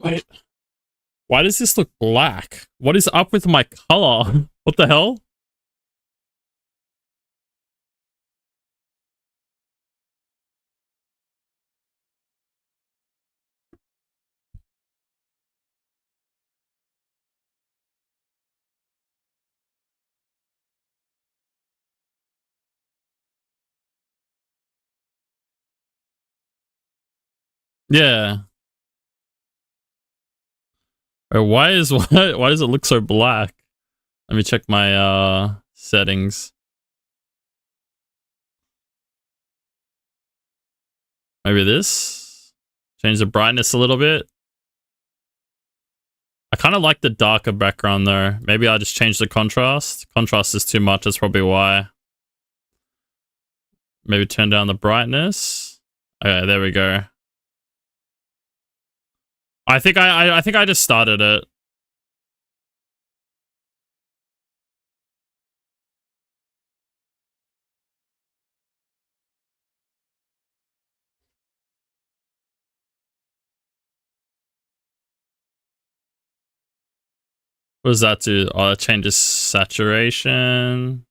Wait, why does this look black? What is up with my color? What the hell? Yeah. Why is why does it look so black? Let me check my settings. Maybe this. Change the brightness a little bit. I kind of like the darker background though. Maybe I'll just change the contrast. Contrast is too much, that's probably why. Maybe turn down the brightness. Okay, there we go. I think I think I just started it. What does that do? Oh, it changes saturation.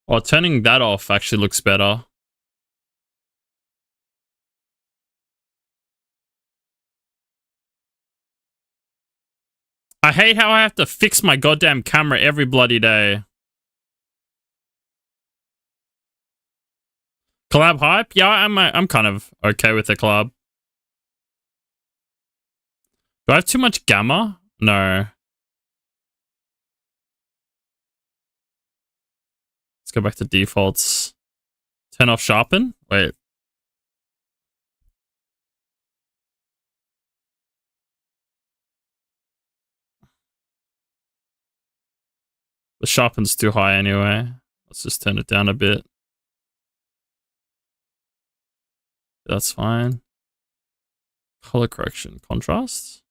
Oh, turning that off actually looks better. I hate how I have to fix my goddamn camera every bloody day. Collab hype? Yeah, I'm kind of okay with the collab. Do I have too much gamma? No. Let's go back to defaults. Turn off sharpen? Wait. The sharpen's too high anyway. Let's just turn it down a bit. That's fine. Color correction. Contrast?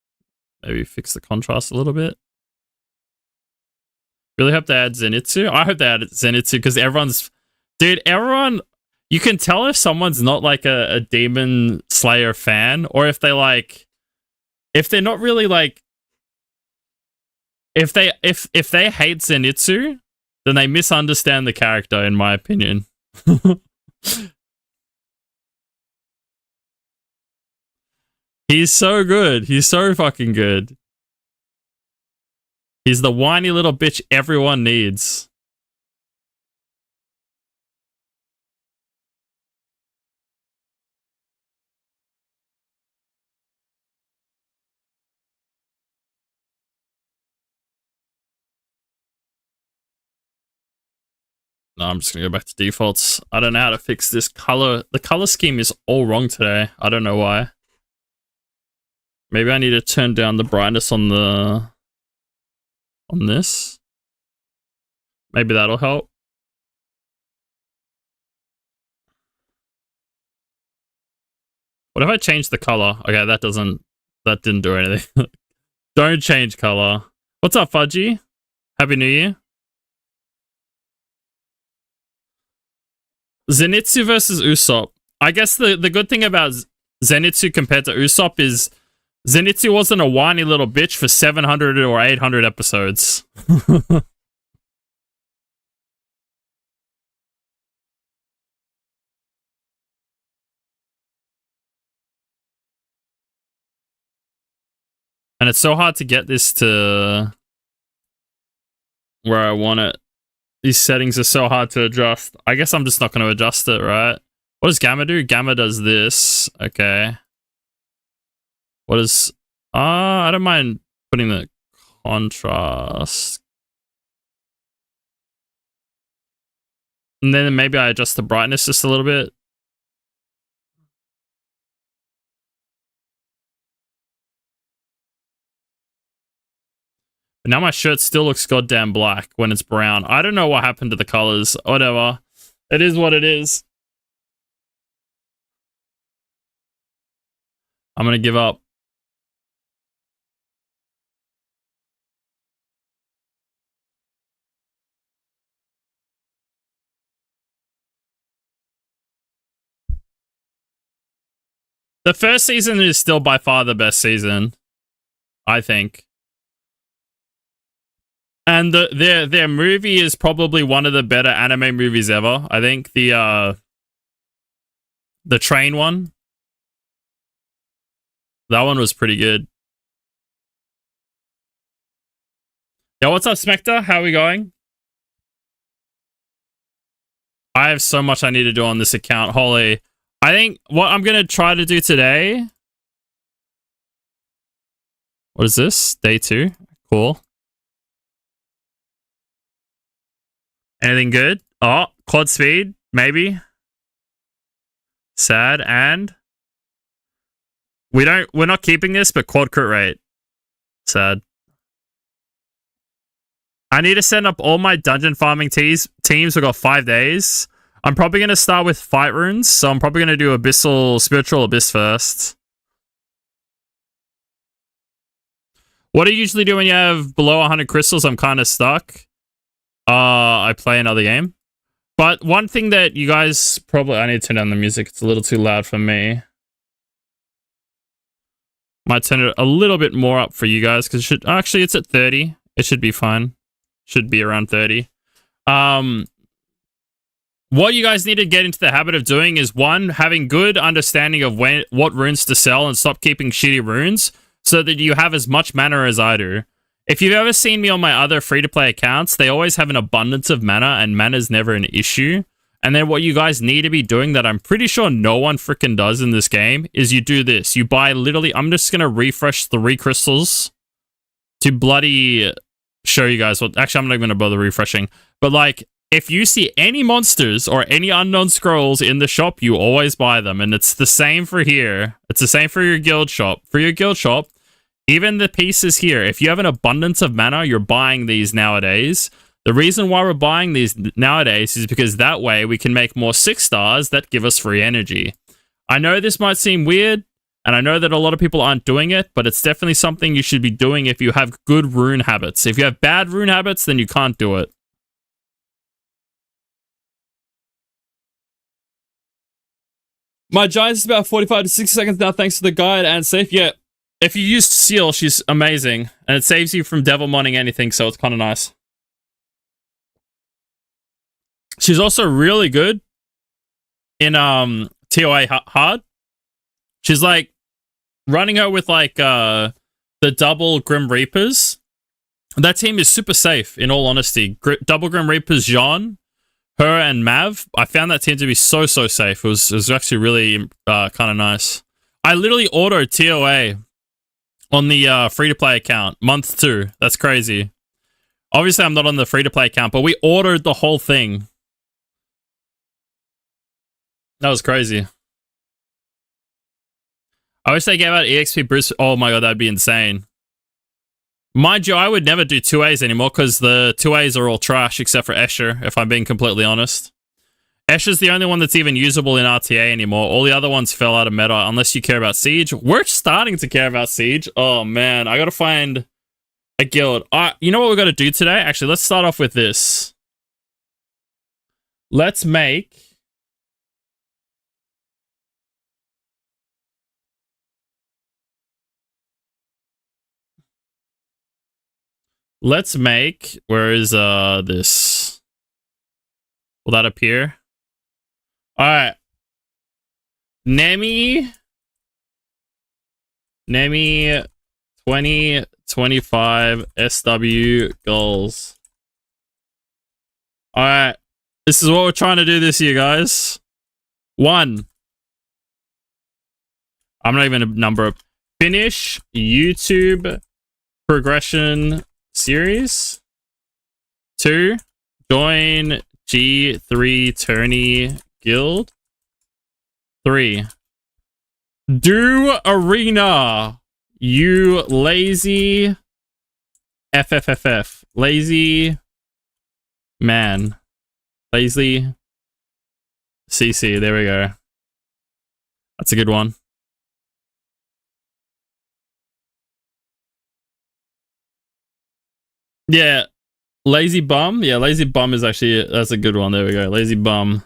Maybe fix the contrast a little bit. Really hope they add Zenitsu. I hope they add Zenitsu because everyone's... Dude, everyone... You can tell if someone's not like a Demon Slayer fan or if they like... If they're not really like... If they hate Zenitsu, then they misunderstand the character, in my opinion. He's so good. He's so fucking good. He's the whiny little bitch everyone needs. No, I'm just gonna go back to defaults. I don't know how to fix this color. The color scheme is all wrong today. I don't know why. Maybe I need to turn down the brightness on this. Maybe that'll help. What if I change the color? Okay, that didn't do anything. Don't change color. What's up, Fudgy? Happy New Year. Zenitsu versus Usopp. I guess the good thing about Zenitsu compared to Usopp is Zenitsu wasn't a whiny little bitch for 700 or 800 episodes. And it's so hard to get this to where I want it. These settings are so hard to adjust. I guess I'm just not going to adjust it, right? What does Gamma do? Gamma does this. Okay. What is... I don't mind putting the contrast. And then maybe I adjust the brightness just a little bit. But now my shirt still looks goddamn black when it's brown. I don't know what happened to the colors. Whatever. It is what it is. I'm gonna give up. The first season is still by far the best season, I think. And their movie is probably one of the better anime movies ever. I think the train one. That one was pretty good. Yo, what's up, Smector? How are we going? I have so much I need to do on this account. Holy. I think what I'm going to try to do today... What is this? Day 2. Cool. Anything good? Oh, quad speed, maybe. Sad, and we're not keeping this, but quad crit rate. Sad. I need to send up all my dungeon farming teams. We've got 5 days. I'm probably going to start with fight runes, so I'm probably going to do Abyssal, Spiritual Abyss first. What do you usually do when you have below 100 crystals? I'm kind of stuck. I play another game. But one thing that you guys probably... I need to turn down the music. It's a little too loud for me. Might turn it a little bit more up for you guys, because it should... Actually, it's at 30. It should be fine. Should be around 30. What you guys need to get into the habit of doing is, one, having good understanding of what runes to sell and stop keeping shitty runes so that you have as much mana as I do. If you've ever seen me on my other free-to-play accounts, they always have an abundance of mana, and mana's never an issue. And then what you guys need to be doing that I'm pretty sure no one freaking does in this game is you do this. You buy literally... I'm just going to refresh 3 crystals to bloody show you guys what... Actually, I'm not even going to bother refreshing. But, like, if you see any monsters or any unknown scrolls in the shop, you always buy them. And it's the same for here. It's the same for your guild shop. For your guild shop... Even the pieces here, if you have an abundance of mana, you're buying these nowadays. The reason why we're buying these nowadays is because that way we can make more 6 stars that give us free energy. I know this might seem weird, and I know that a lot of people aren't doing it, but it's definitely something you should be doing if you have good rune habits. If you have bad rune habits, then you can't do it. My giant is about 45 to 60 seconds now, thanks to the guide and safe. Yeah. If you use Seal, she's amazing. And it saves you from devil modding anything, so it's kind of nice. She's also really good in TOA hard. She's like running her with like the double Grim Reapers. That team is super safe, in all honesty. Double Grim Reapers, Jean, her and Mav. I found that team to be so safe. It was actually really kind of nice. I literally auto TOA on the free-to-play account, month 2. That's crazy. Obviously, I'm not on the free-to-play account, but we ordered the whole thing. That was crazy. I wish they gave out EXP boost. Oh my god, that'd be insane. Mind you, I would never do 2As anymore, because the 2As are all trash, except for Escher, if I'm being completely honest. Escher's the only one that's even usable in RTA anymore. All the other ones fell out of meta, unless you care about Siege. We're starting to care about Siege. Oh, man. I gotta find a guild. You know what we're gonna do today? Actually, let's start off with this. Let's make... Where is this? Will that appear? Alright. Nemi 2025 SW goals. Alright. This is what we're trying to do this year, guys. 1. I'm not even gonna number up. Finish YouTube progression series. 2. Join G3 tourney guild. 3. Do arena. You lazy FFFF. Lazy man. Lazy CC. There we go. That's a good one. Yeah. Lazy bum. Yeah, lazy bum is actually, that's a good one. There we go. Lazy bum.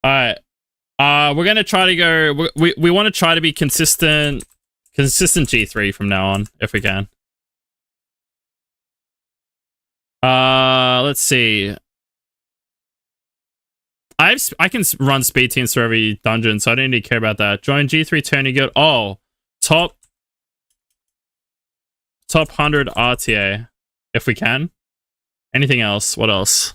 All right. We're gonna try to go. We want to try to be consistent G3 from now on if we can. Let's see. I can run speed teams for every dungeon, so I don't need to care about that. Join G3 tourney guild. Oh, top 100 RTA if we can. Anything else? What else?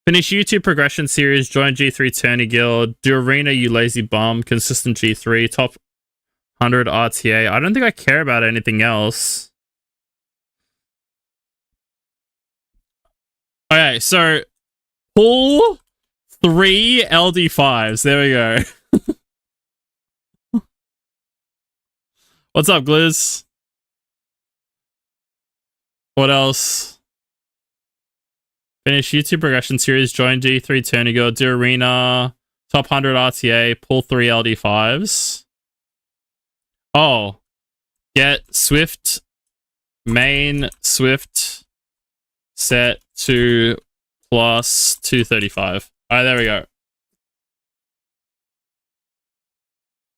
Finish YouTube progression series. Join G3 tourney guild. Do arena, you lazy bum. Consistent G3. Top 100 RTA. I don't think I care about anything else. Okay, so pull 3 LD5s. There we go. What's up, Gliz? What else? Finish YouTube progression series. Join G3 tourney guild. Do arena. Top 100 RTA. Pull 3 LD5s. Oh. Get Swift. Main Swift. Set to plus 235. Alright, there we go.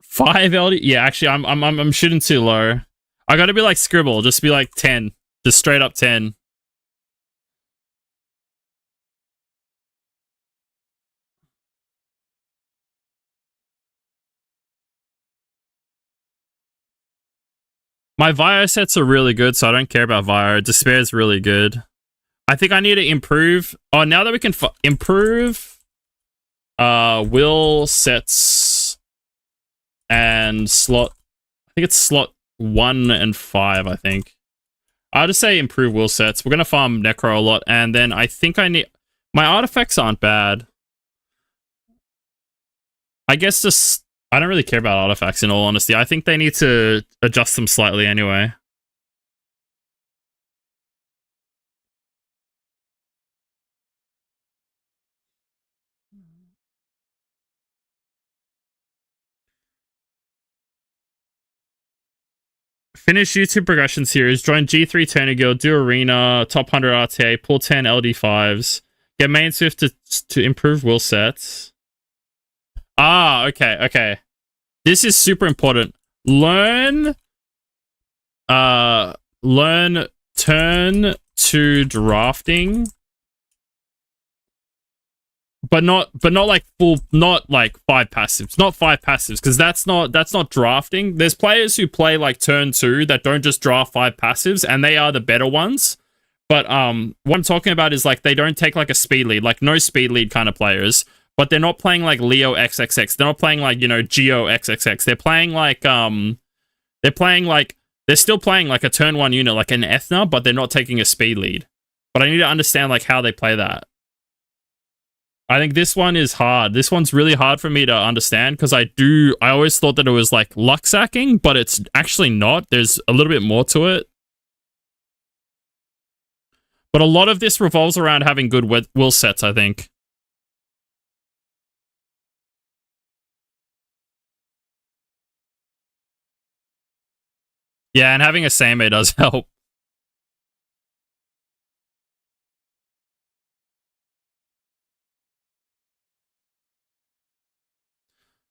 5 LD. Yeah, actually, I'm shooting too low. I gotta be like Scribble. Just be like 10. Just straight up 10. My Vio sets are really good, so I don't care about Vio. Despair is really good. I think I need to improve. Oh, now that we can improve will sets and slot. I think it's slot 1 and 5, I think. I'll just say improve will sets. We're going to farm Necro a lot, and then I think I need... My artifacts aren't bad. I guess just... I don't really care about artifacts, in all honesty. I think they need to adjust them slightly anyway. Finish YouTube progression series. Join G3 tourney guild. Do arena. Top 100 RTA. Pull 10 LD5s. Get main Swift to improve will sets. Ah, okay. This is super important. Learn turn to drafting. But not like full, not like 5 passives. Not 5 passives, because that's not drafting. There's players who play like turn 2 that don't just draft 5 passives, and they are the better ones. But what I'm talking about is like they don't take like a speed lead, like no speed lead kind of players. But they're not playing like Leo XXX. They're not playing like, you know, Geo XXX. They're playing like they're still playing like a turn 1 unit, like an Ethna, but they're not taking a speed lead. But I need to understand like how they play that. I think this one is hard. This one's really hard for me to understand because I always thought that it was like luck sacking, but it's actually not. There's a little bit more to it. But a lot of this revolves around having good will sets, I think. Yeah, and having a Same does help.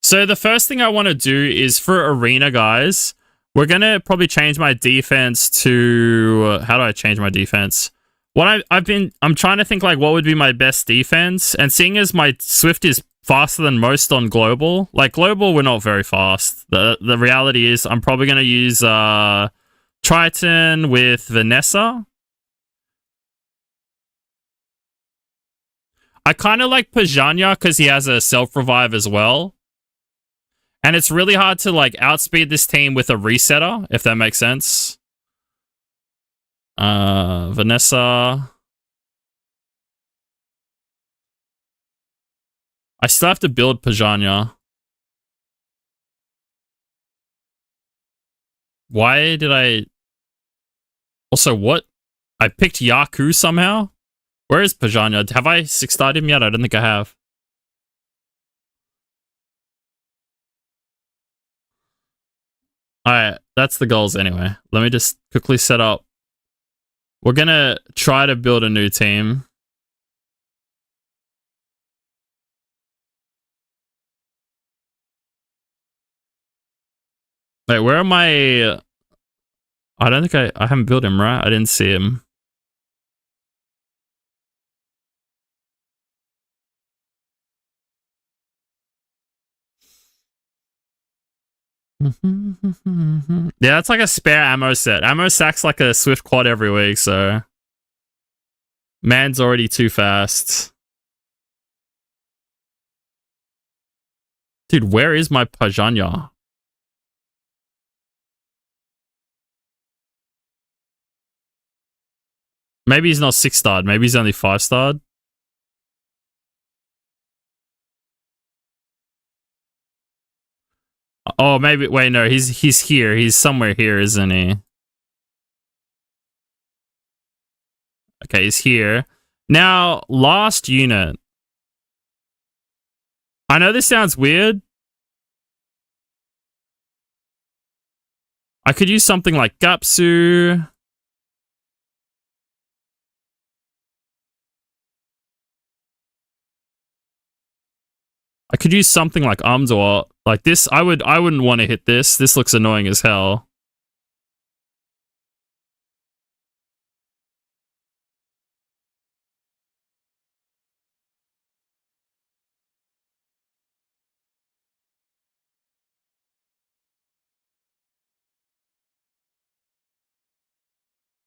So the first thing I want to do is for arena, guys, we're going to probably change my defense to... how do I change my defense? What I'm trying to think like what would be my best defense, and seeing as my Swift is faster than most on global, like global we're not very fast. The reality is I'm probably going to use Triton with Vanessa. I kind of like Pajanya because he has a self-revive as well. And it's really hard to like outspeed this team with a resetter, if that makes sense. Vanessa. I still have to build Pajanya. Why did I... Also, what? I picked Yaku somehow? Where is Pajanya? Have I 6-starred him yet? I don't think I have. Alright, that's the goals anyway. Let me just quickly set up. We're gonna try to build a new team. Wait, where am I? I don't think I haven't built him, right? I didn't see him. Yeah, that's like a spare ammo set. Ammo sack's like a swift quad every week, so... Man's already too fast. Dude, where is my Pajanya? Maybe he's not 6-starred. Maybe he's only 5-starred. Oh, maybe... Wait, no. He's here. He's somewhere here, isn't he? Okay, he's here. Now, last unit. I know this sounds weird. I could use something like Gapsu. I could use something like Umdor. Like this, I wouldn't want to hit this. This looks annoying as hell.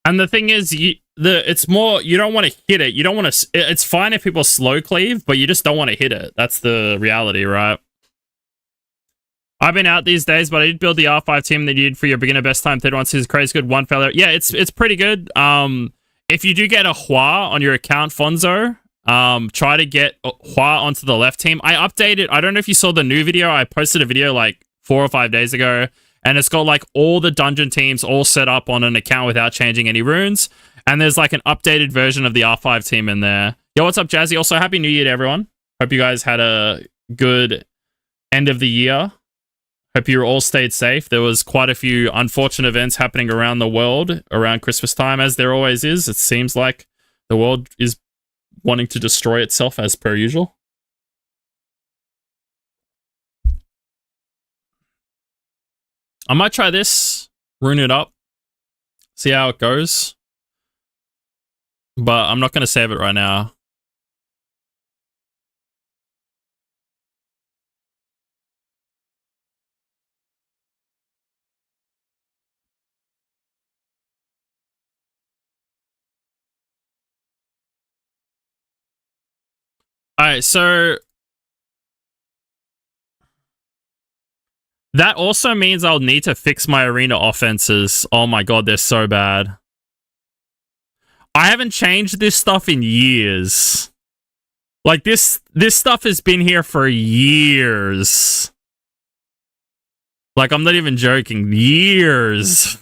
And the thing is, it's more, you don't want to hit it. You don't want to, it's fine if people slow cleave, but you just don't want to hit it. That's the reality, right? I've been out these days, but I did build the R5 team that you did for your beginner best time. 31 is crazy good. One failure. Yeah, it's pretty good. If you do get a Hua on your account, Fonzo, try to get Hua onto the left team. I updated, I don't know if you saw the new video. I posted a video like 4 or 5 days ago. And it's got like all the dungeon teams all set up on an account without changing any runes. And there's like an updated version of the R5 team in there. Yo, what's up, Jazzy? Also, Happy New Year to everyone. Hope you guys had a good end of the year. Hope you all stayed safe. There was quite a few unfortunate events happening around the world around Christmas time, as there always is. It seems like the world is wanting to destroy itself as per usual. I might try this, rune it up, see how it goes. But I'm not going to save it right now. Alright, so... that also means I'll need to fix my arena offenses. Oh my god, they're so bad. I haven't changed this stuff in years. Like, this stuff has been here for years. Like, I'm not even joking. Years.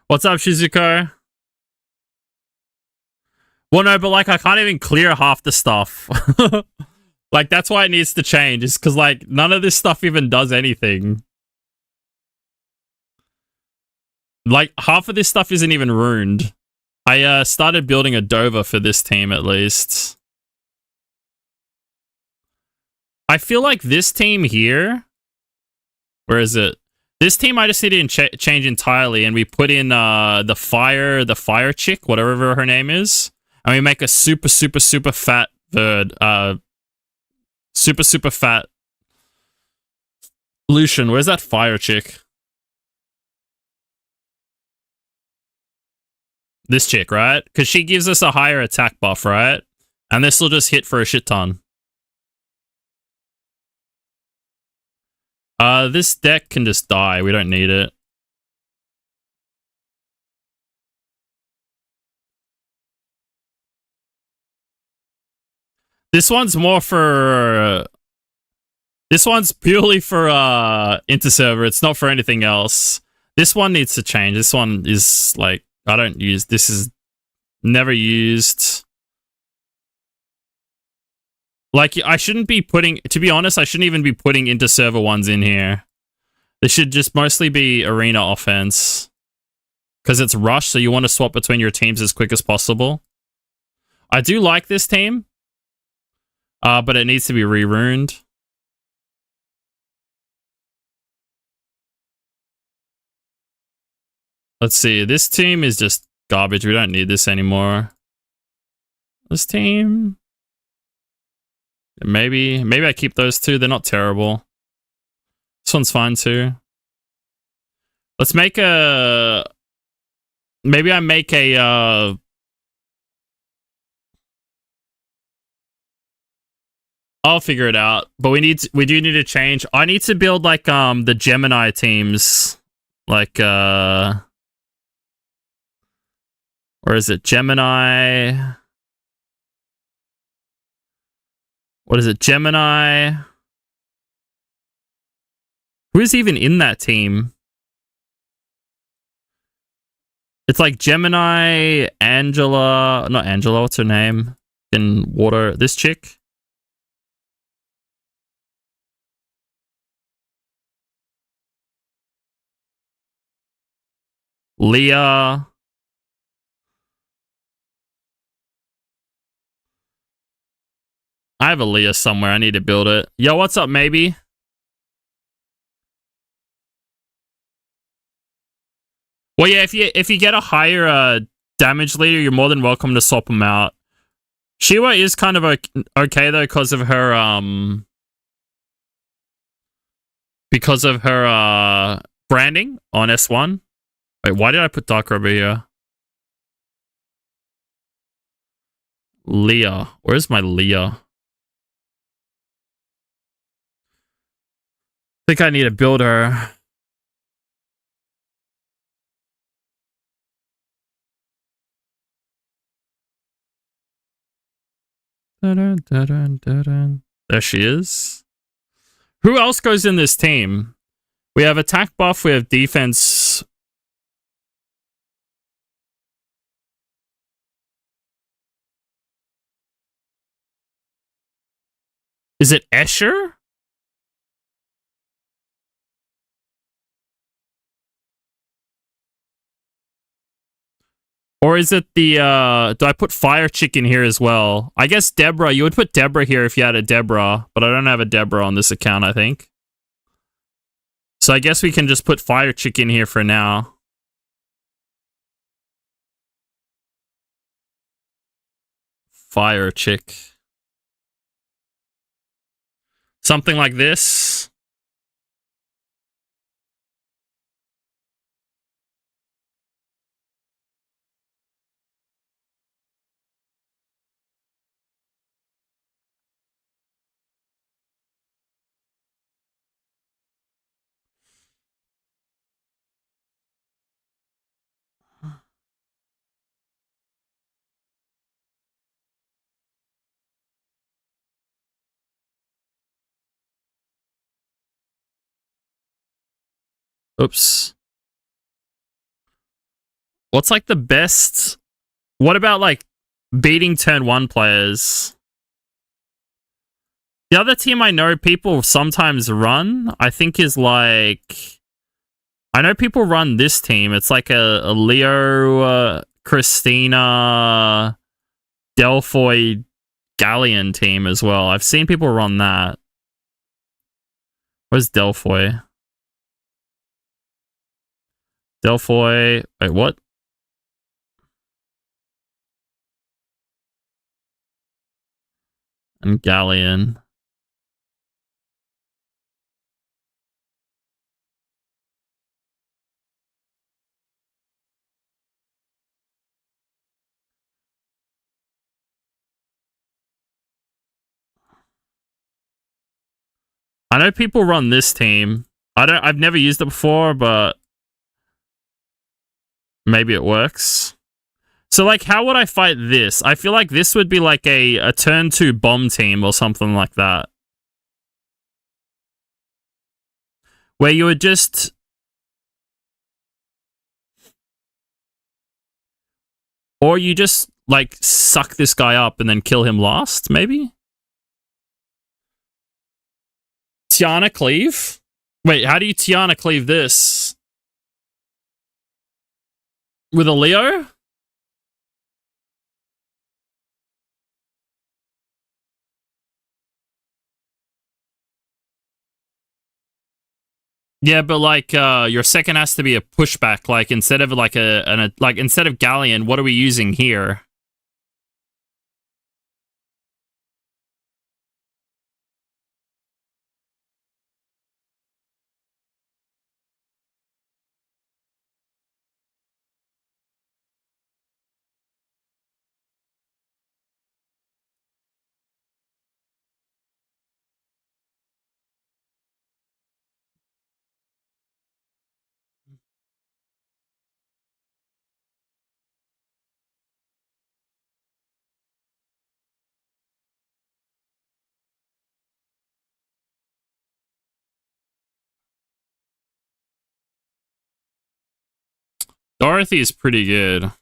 What's up, Shizuko? Well, no, but like, I can't even clear half the stuff. Like, that's why it needs to change. Is because, like, none of this stuff even does anything. Like, half of this stuff isn't even ruined. I started building a Dover for this team, at least. I feel like this team here... where is it? This team I just need to change entirely, and we put in the fire chick, whatever her name is. And we make a super fat bird. Super fat Lucian. Where's that fire chick? This chick, right? Because she gives us a higher attack buff, right? And this will just hit for a shit ton. This deck can just die. We don't need it. This one's more for... This one's purely for inter-server. It's not for anything else. This one needs to change. This one is like... I don't use... This is never used. Like, I shouldn't be putting... To be honest, I shouldn't even be putting inter-server ones in here. This should just mostly be arena offense. Because it's rush, so you want to swap between your teams as quick as possible. I do like this team. But it needs to be re-runed. Let's see. This team is just garbage. We don't need this anymore. This team... Maybe I keep those two. They're not terrible. This one's fine too. Let's make a... Maybe I make a... I'll figure it out. But we do need to change. I need to build like the Gemini teams. Like or is it Gemini? What is it? Gemini? Who is even in that team? It's like Gemini, Angela, not Angela, what's her name? In water, this chick? Leah. I have a Leah somewhere. I need to build it. Yo, what's up, maybe? Well, yeah, if you get a higher damage leader, you're more than welcome to swap them out. Shiwa is kind of okay though because of her branding on S1. Wait, why did I put Dark over here? Leah. Where's my Leah? I think I need to build her. There she is. Who else goes in this team? We have attack buff, we have defense. Is it Escher? Or is it the, do I put Fire Chick in here as well? I guess Deborah, you would put Deborah here if you had a Deborah, but I don't have a Deborah on this account, I think. So I guess we can just put Fire Chick in here for now. Fire Chick. Something like this. Oops. What's like the best? What about like beating turn 1 players? The other team I know people sometimes run, I think is like... I know people run this team. It's like a Leo, Christina, Delphoid, Galleon team as well. I've seen people run that. Where's Delphoid? Delphoid... Wait, what? And Galleon. I know people run this team. I've never used it before, but maybe it works. So, like, how would I fight this? I feel like this would be like a turn 2 bomb team or something like that. Where you would just... Or you just, like, suck this guy up and then kill him last, maybe? Tiana cleave? Wait, how do you Tiana cleave this? With a Leo? Yeah, but like your second has to be a pushback. Like instead of like instead of Galleon, what are we using here? Dorothy is pretty good.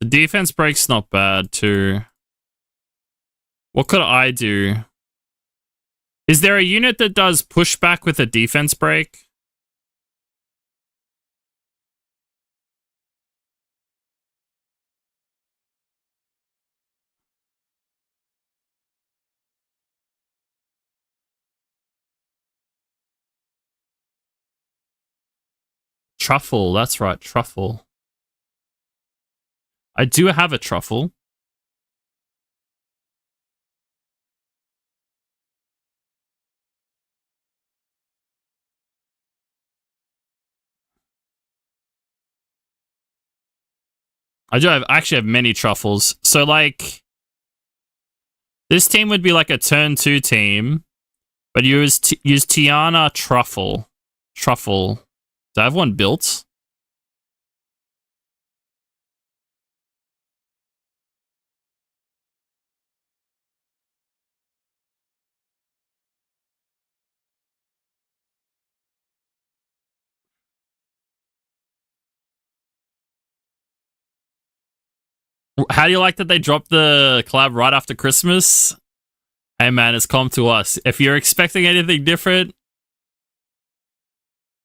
The defense break's not bad too. What could I do? Is there a unit that does pushback with a defense break? Truffle, that's right, truffle. I do have a truffle. I actually have many truffles. So like this team would be like a turn 2 team, but use Tiana truffle. Truffle. Do I have one built? How do you like that they dropped the collab right after Christmas? Hey man, it's come to us. If you're expecting anything different,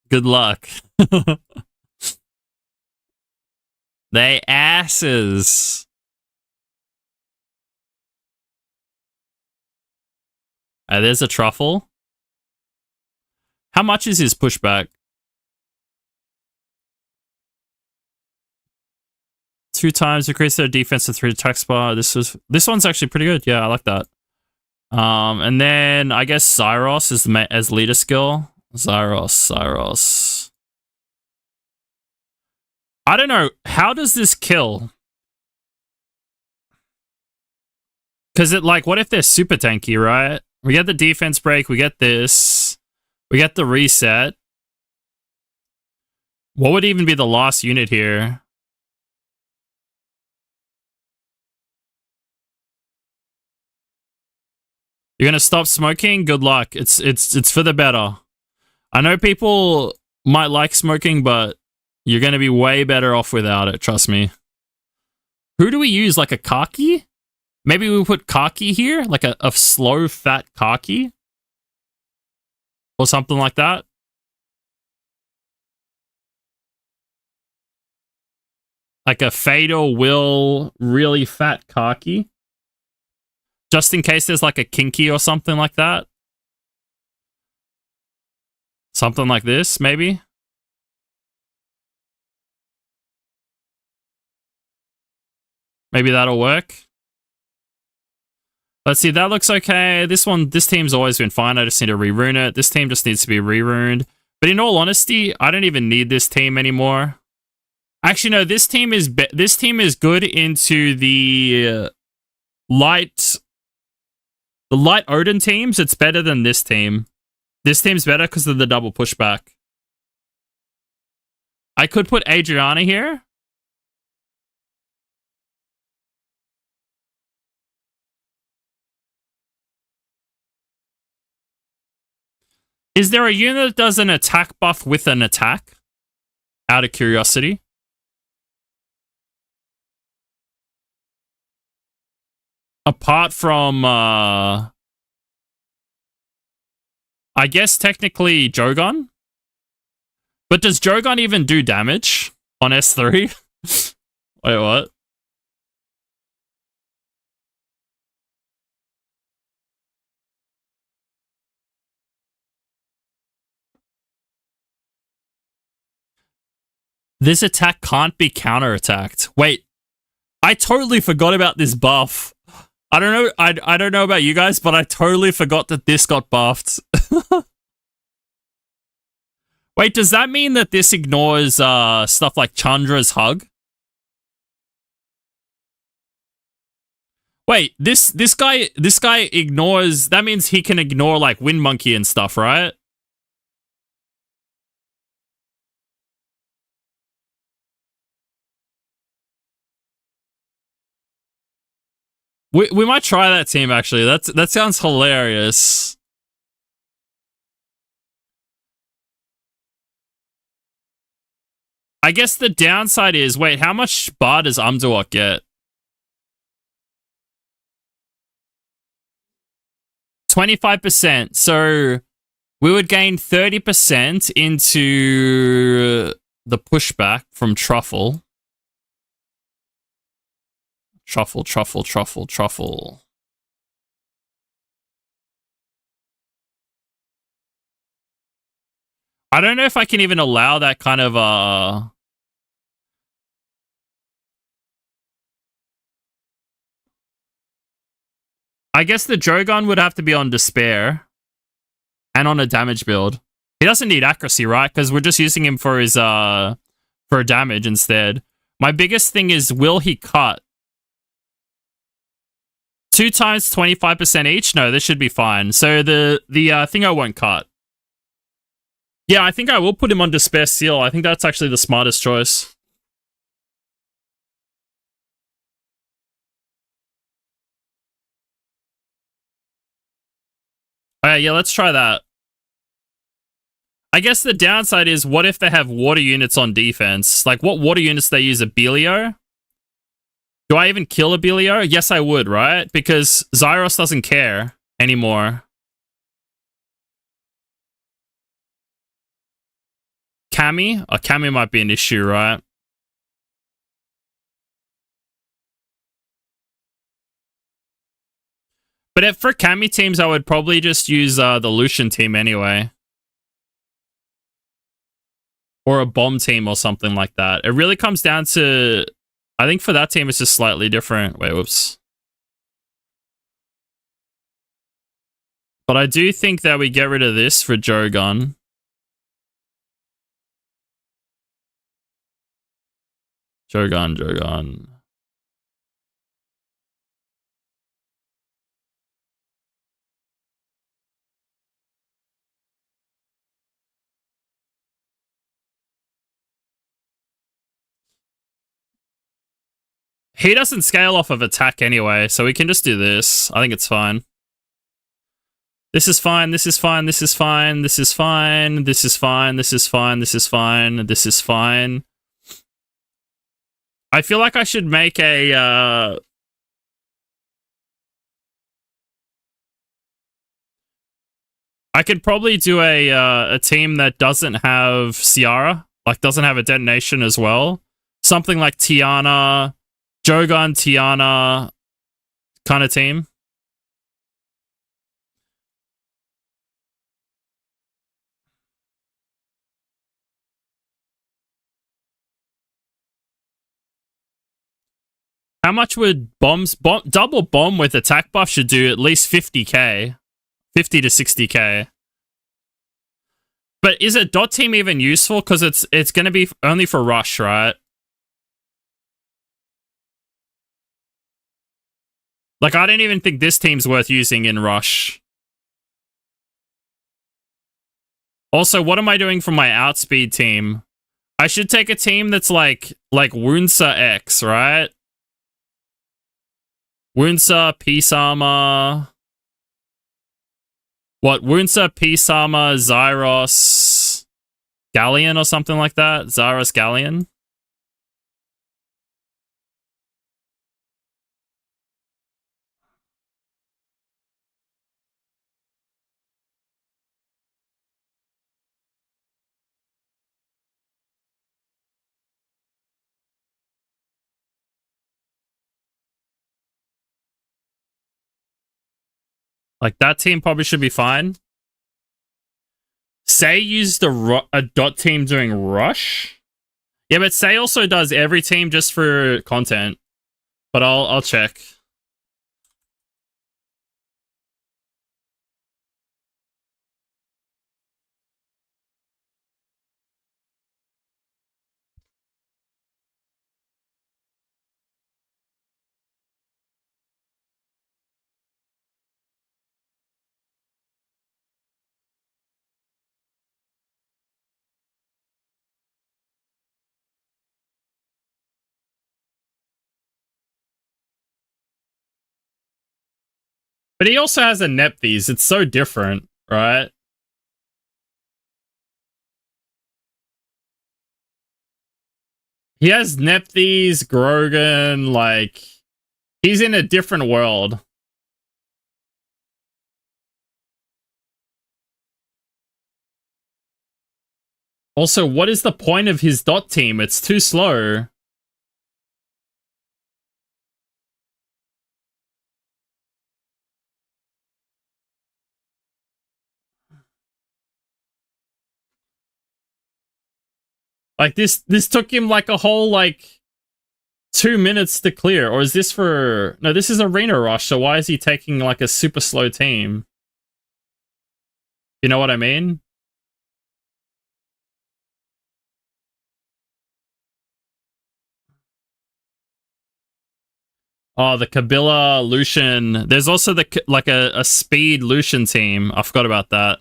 good luck. They asses. There's a truffle. How much is his pushback? 2 times increase their defense to 3 attack bar. This one's actually pretty good. Yeah, I like that. And then I guess Zyros is as leader skill. Zyros. I don't know. How does this kill? Because it like, what if they're super tanky, right? We get the defense break. We get this. We get the reset. What would even be the last unit here? You're gonna stop smoking? Good luck. It's for the better. I know people might like smoking, but you're gonna be way better off without it, trust me. Who do we use? Like a Kaki? Maybe we put Kaki here? Like a slow, fat Kaki? Or something like that? Like a Fatal Will, really fat Kaki? Just in case there's like a Kinky or something like that? Something like this, maybe? Maybe that'll work. Let's see, that looks okay. This team's always been fine. I just need to re-rune it. This team just needs to be re-runed. But in all honesty, I don't even need this team anymore. Actually, no, this team is good into the light The light Odin teams, it's better than this team. This team's better because of the double pushback. I could put Adriana here. Is there a unit that does an attack buff with an attack? Out of curiosity. Apart from, I guess technically Jogon? But does Jogon even do damage on S3? Wait, what? This attack can't be counterattacked. Wait, I totally forgot about this buff. I don't know. I don't know about you guys, but I totally forgot that this got buffed. Wait, does that mean that this ignores stuff like Chandra's hug? Wait, this guy ignores. That means he can ignore like Wind Monkey and stuff, right? We might try that team actually. That sounds hilarious. I guess the downside is, wait, how much bar does Umduok get? 25%. So we would gain 30% into the pushback from Truffle. Truffle. I don't know if I can even allow that kind of I guess the Jogon would have to be on Despair and on a damage build. He doesn't need accuracy, right? Because we're just using him for his for damage instead. My biggest thing is, will he cut? 2 times 25% each? No, this should be fine. So the thing I won't cut. Yeah, I think I will put him on Despair Seal. I think that's actually the smartest choice. Alright, yeah, let's try that. I guess the downside is, what if they have water units on defense? Like, what water units do they use? Abelio? Do I even kill Abelio? Yes, I would, right? Because Zyros doesn't care anymore. Cammy? Oh, Cammy might be an issue, right? But for Cammy teams, I would probably just use the Lucian team anyway. Or a bomb team or something like that. It really comes down to... I think for that team, it's just slightly different. Wait, whoops. But I do think that we get rid of this for Jogon. Jogon. He doesn't scale off of attack anyway, so we can just do this. I think it's fine. This is fine. This is fine. This is fine. This is fine. This is fine. This is fine. This is fine. This is fine. I feel like I should make a... I could probably do a team that doesn't have Ciara, like doesn't have a detonation as well. Something like Tiana, Jogon, Tiana kind of team. How much would double bomb with attack buff should do at least 50k. 50 to 60k. But is a dot team even useful? Because it's going to be only for rush, right? Like, I don't even think this team's worth using in Rush. Also, what am I doing for my outspeed team? I should take a team that's like Wunsa X, right? Wunsa, Peace Armor. What? Wunsa, Peace Armor, Zyros, Galleon or something like that? Zyros Galleon? Like, that team probably should be fine. Say used a dot team doing Rush? Yeah, but Say also does every team just for content. But I'll check. But he also has a Nepthys. It's so different, right? He has Nepthys, Grogan, like... He's in a different world. Also, what is the point of his dot team? It's too slow. Like, this took him like a whole, like, 2 minutes to clear. Or is this for... No, this is Arena Rush, so why is he taking, like, a super slow team? You know what I mean? Oh, the Kabila Lucian. There's also a speed Lucian team. I forgot about that.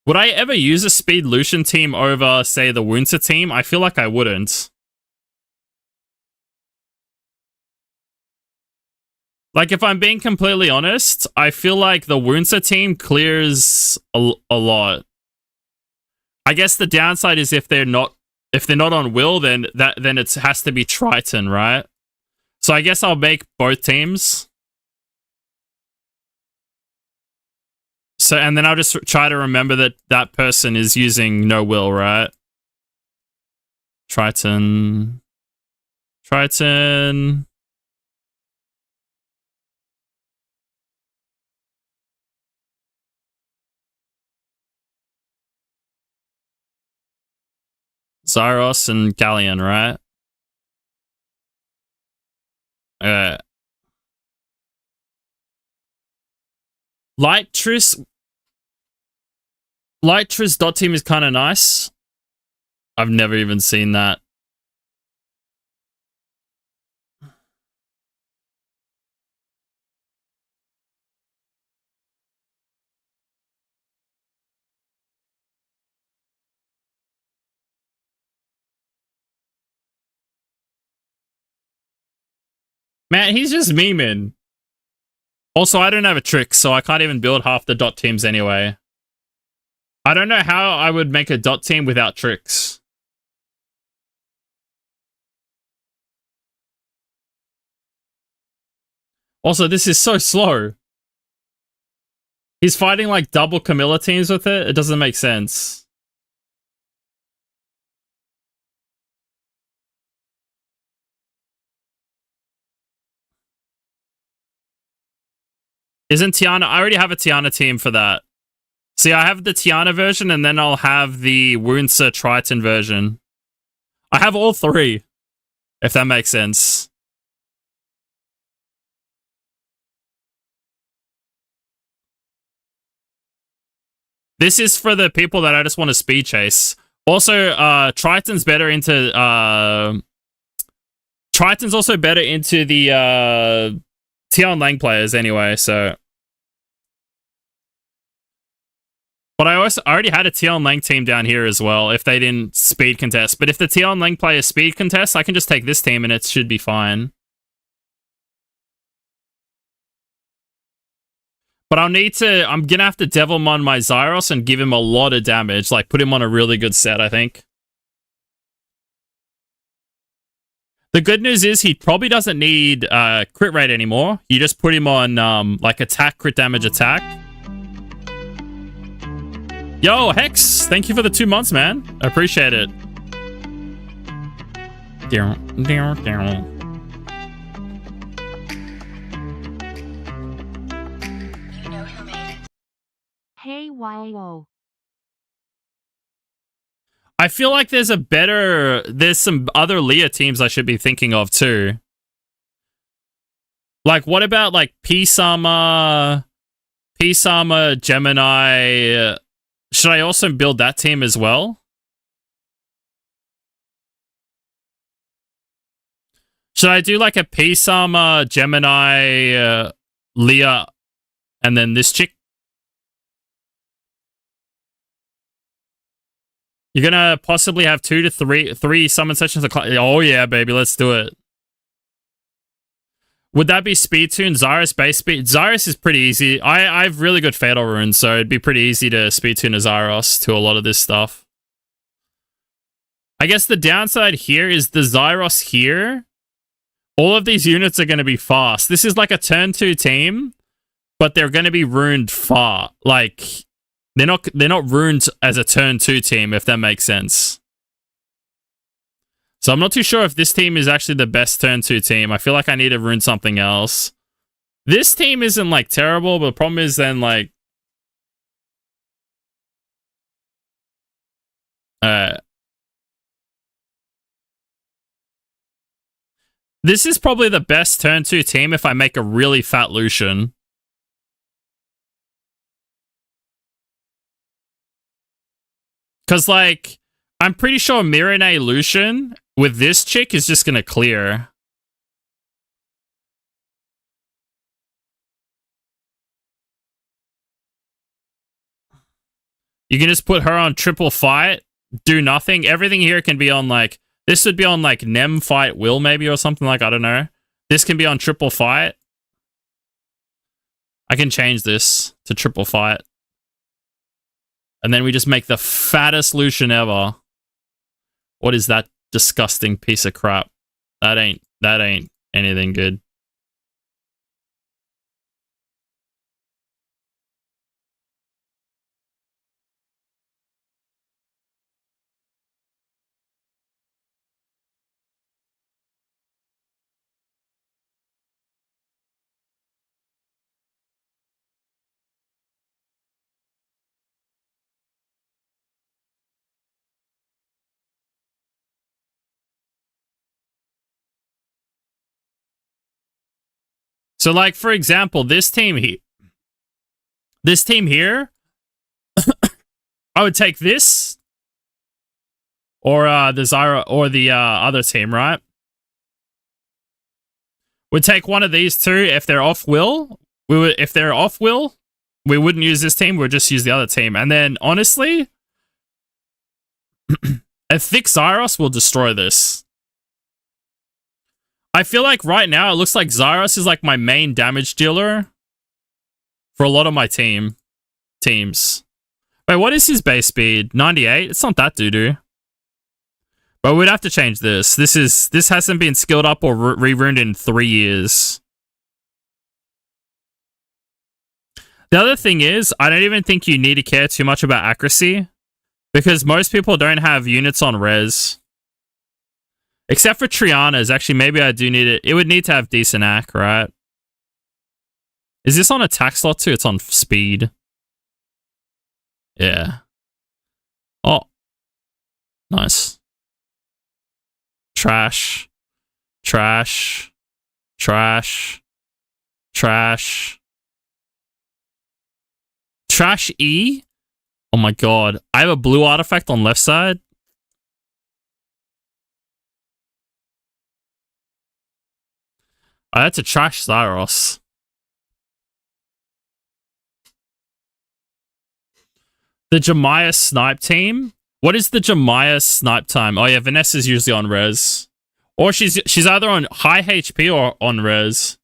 Would I ever use a speed Lucian team over, say, the Wunsa team? I feel like I wouldn't. Like, if I'm being completely honest, I feel like the Wunsa team clears a lot. I guess the downside is if they're not on Will, then it has to be Triton, right? So I guess I'll make both teams. So, and then I'll just try to remember that that person is using no Will, right? Triton. Zyros and Galleon, right? Lightress dot team is kind of nice. I've never even seen that. Man, he's just memeing. Also, I don't have a trick, so I can't even build half the dot teams anyway. I don't know how I would make a dot team without tricks. Also, this is so slow. He's fighting like double Camilla teams with it. It doesn't make sense. Isn't Tiana... I already have a Tiana team for that. See, I have the Tiana version, and then I'll have the Wunsa Triton version. I have all three, if that makes sense. This is for the people that I just want to speed chase. Also, Triton's better into... Triton's also better into the Tion Lang players anyway, so. But I already had a Tion Lang team down here as well if they didn't speed contest. But if the Tion Lang players speed contest, I can just take this team and it should be fine. But I'm gonna have to Devilmon my Zyros and give him a lot of damage. Like, put him on a really good set, I think. The good news is he probably doesn't need crit rate anymore. You just put him on like attack, crit damage, attack. Yo, Hex, thank you for the 2 months, man. I appreciate it. Hey, wow. I feel like there's some other Leah teams I should be thinking of too. Like, what about like P-Sama, Gemini? Should I also build that team as well? Should I do like a P-Sama, Gemini, Leah, and then this chick? You're gonna possibly have 2 to 3 summon sessions. Oh yeah, baby, let's do it. Would that be speed tune? Zyrus base speed? Zyrus is pretty easy. I have really good fatal runes, so it'd be pretty easy to speed tune a Zyros to a lot of this stuff. I guess the downside here is the Zyros here. All of these units are going to be fast. This is like a turn 2 team, but they're going to be runed far. Like, they're not ruined as a turn 2 team, if that makes sense. So I'm not too sure if this team is actually the best turn 2 team. I feel like I need to ruin something else. This team isn't like terrible, but the problem is then like this is probably the best turn 2 team if I make a really fat Lucian. Because, like, I'm pretty sure Mirene Lucian with this chick is just going to clear. You can just put her on triple fight, do nothing. Everything here can be on, like, this would be on, like, Nem fight Will, maybe, or something, like, I don't know. This can be on triple fight. I can change this to triple fight. And then we just make the fattest Lucian ever. What is that disgusting piece of crap? That ain't anything good. So, like, for example, this team here, I would take this or the Zyra or the other team, right? We'd take one of these two if they're off will. If they're off will, we wouldn't use this team. We'd just use the other team. And then, honestly, a thick Zyros will destroy this. I feel like right now it looks like Zyros is like my main damage dealer for a lot of my teams. Wait, what is his base speed? 98? It's not that doo-doo. But we'd have to change this. This hasn't been skilled up or re-runed in 3 years. The other thing is, I don't even think you need to care too much about accuracy because most people don't have units on res. Except for Triana's. Actually, maybe I do need it. It would need to have decent ac, right? Is this on attack slot too? It's on speed. Yeah. Oh. Nice. Trash. Trash. Trash. Trash. Trash E? Oh my god. I have a blue artifact on left side. Oh, that's a trash Zyros. The Jemiah snipe team? What is the Jemiah snipe time? Oh yeah, Vanessa's usually on res. Or she's either on high HP or on res.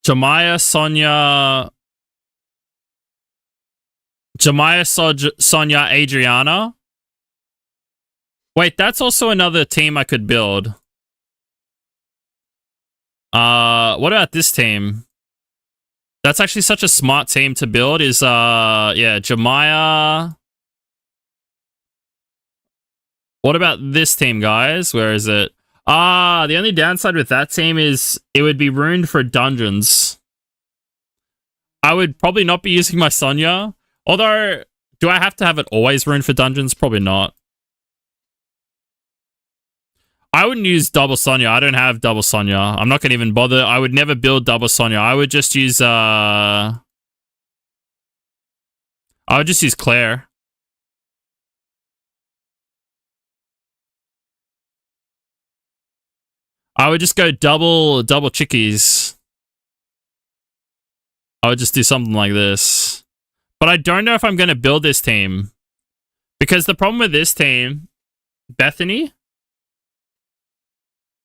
Jemiah, Sonya, Adriana. Wait, that's also another team I could build. What about this team? That's actually such a smart team to build. Is yeah, Jemiah. What about this team, guys? Where is it? The only downside with that team is it would be ruined for dungeons. I would probably not be using my Sonya. Although, do I have to have it always ruined for dungeons? Probably not. I wouldn't use double Sonya. I don't have double Sonya. I'm not going to even bother. I would never build double Sonya. I would just use, I would just use Claire. I would just go double chickies. I would just do something like this. But I don't know if I'm going to build this team. Because the problem with this team... Bethany?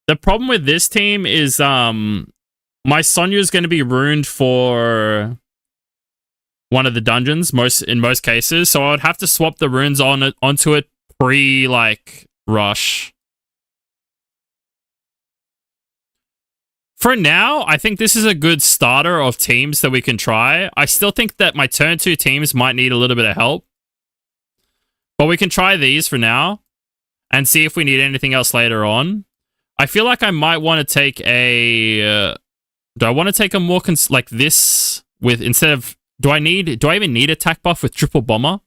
The problem with this team is my Sonya is going to be ruined for one of the dungeons in most cases. So I would have to swap the runes onto it rush. For now, I think this is a good starter of teams that we can try. I still think that my turn 2 teams might need a little bit of help. But we can try these for now and see if we need anything else later on. I feel like I might want to take a... do I want to take a more... like this with... instead of... Do I even need attack buff with triple bomber?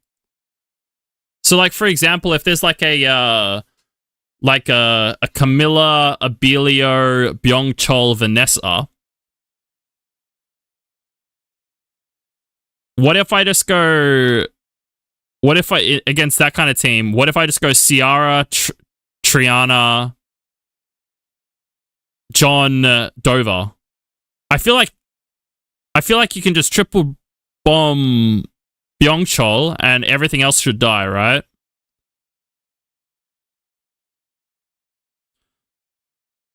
So, like, for example, if there's like a Camilla, Abelio, Byung-Chul, Vanessa. What if I just go... What if I... against that kind of team, what if I just go Ciara, Triana, John, Dover? I feel like you can just triple bomb Byung-Chul and everything else should die, right?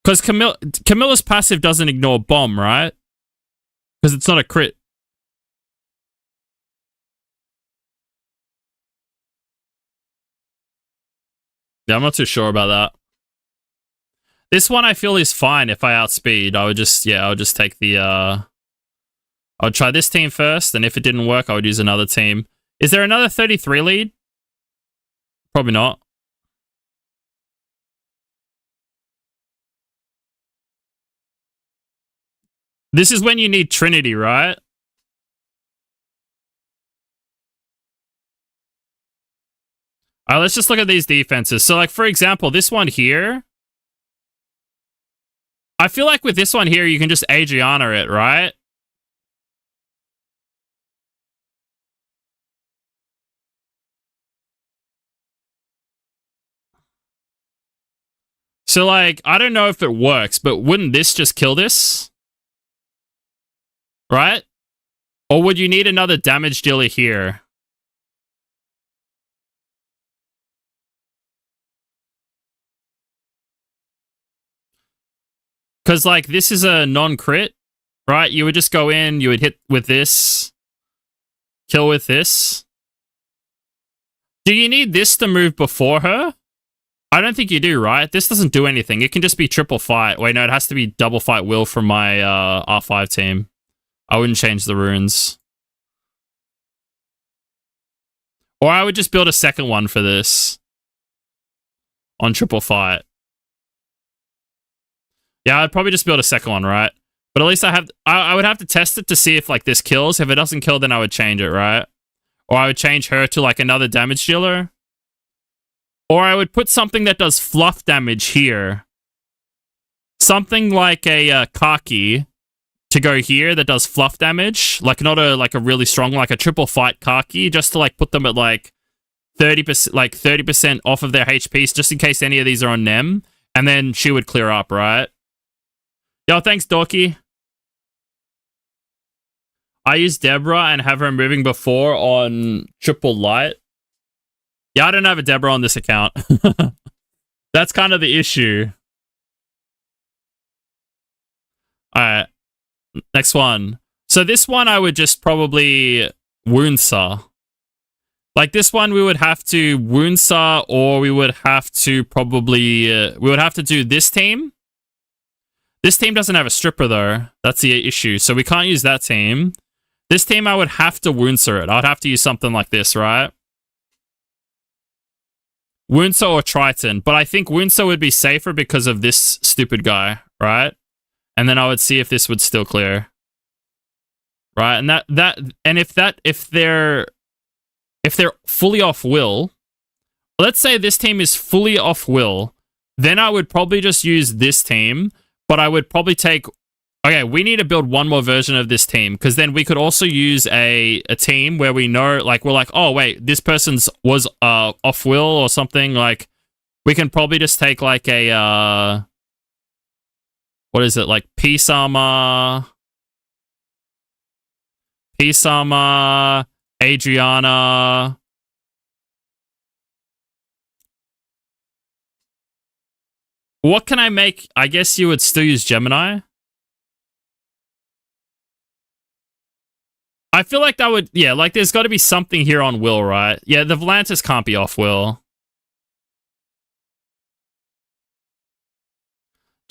Because Camilla's passive doesn't ignore bomb, right? Because it's not a crit. Yeah, I'm not too sure about that. This one I feel is fine if I outspeed. I would just take the... I would try this team first, and if it didn't work, I would use another team. Is there another 33 lead? Probably not. This is when you need Trinity, right? Alright, let's just look at these defenses. So, like, for example, this one here... I feel like with this one here, you can just Adriana it, right? So, like, I don't know if it works, but wouldn't this just kill this? Right? Or would you need another damage dealer here? Because, like, this is a non-crit, right? You would just go in, you would hit with this, kill with this. Do you need this to move before her? I don't think you do, right? This doesn't do anything. It can just be triple fight. Wait, no, it has to be double fight will from my R5 team. I wouldn't change the runes. Or I would just build a second one for this. On triple fight. Yeah, I'd probably just build a second one, right? But at least I would have to test it to see if, like, this kills. If it doesn't kill, then I would change it, right? Or I would change her to, like, another damage dealer. Or I would put something that does fluff damage here. Something like a Kaki. to go here that does fluff damage, like not a like a really strong, like a triple fight Kaki, just to like put them at like 30%, like 30% off of their HPs, just in case any of these are on Nem, and then she would clear up, right? Yo, thanks, Dorky. I used Deborah and have her moving before on triple light. Yeah, I don't have a Deborah on this account. That's kind of the issue. Alright. Next one. So this one I would just probably Woundsa. Like this one we would have to Woundsa, or we would have to probably... we would have to do this team. This team doesn't have a stripper though. That's the issue. So we can't use that team. This team I would have to Woundsa it. I'd have to use something like this, right? Woundsa or Triton. But I think Woundsa would be safer because of this stupid guy, right? And then I would see if this would still clear. Right? And if they're fully off will, let's say this team is fully off will, then I would probably just use this team, but I would probably take... Okay, we need to build one more version of this team, because then we could also use a team where we know, like, we're like, oh, wait, this person's was off will or something. Like, we can probably just take, like, a... what is it? Like, Peace Armor, Adriana... What can I make? I guess you would still use Gemini. I feel like that would... Yeah, like there's got to be something here on will, right? Yeah, the Volantis can't be off will.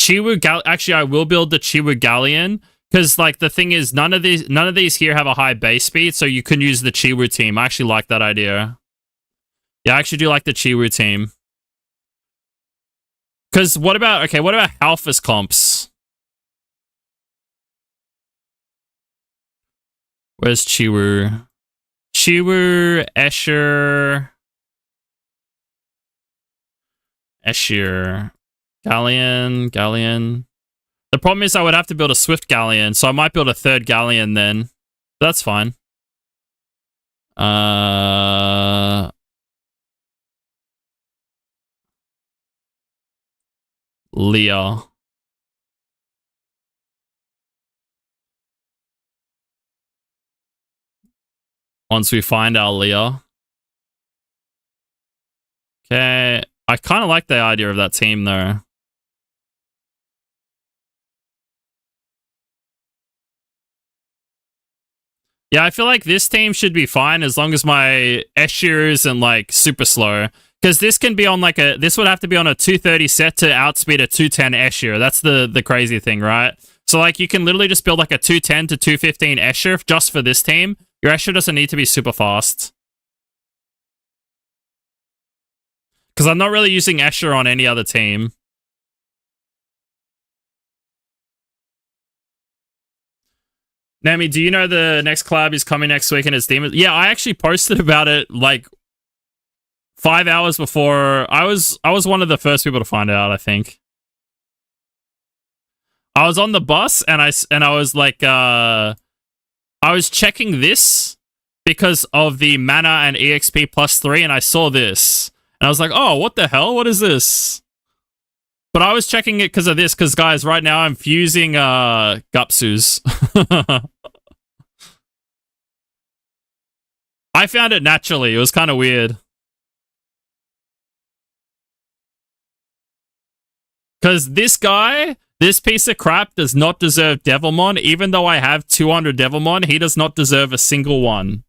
Chiwu actually, I will build the Chiwu Galleon, because like the thing is, none of these here have a high base speed, so you can use the Chiwu team. I actually like that idea. Yeah, I actually do like the Chiwu team. Because what about Halfus comps? Where's Chiwu? Chiwu, Escher, Galleon. The problem is I would have to build a Swift Galleon, so I might build a third Galleon then. That's fine. Leah. Once we find our Leah. Okay. I kind of like the idea of that team, though. Yeah, I feel like this team should be fine as long as my Escher isn't, like, super slow. Because this can be on, like, this would have to be on a 230 set to outspeed a 210 Escher. That's the crazy thing, right? So, like, you can literally just build, like, a 210 to 215 Escher just for this team. Your Escher doesn't need to be super fast. Because I'm not really using Escher on any other team. Nemi, do you know the next collab is coming next week and it's Demon? Yeah, I actually posted about it like 5 hours before. I was one of the first people to find out, I think. I was on the bus and I was like, I was checking this because of the mana and EXP +3, and I saw this. And I was like, oh, what the hell? What is this? But I was checking it because of this, because, guys, right now I'm fusing Gupsus. I found it naturally. It was kind of weird. Because this guy, this piece of crap, does not deserve Devilmon. Even though I have 200 Devilmon, he does not deserve a single one.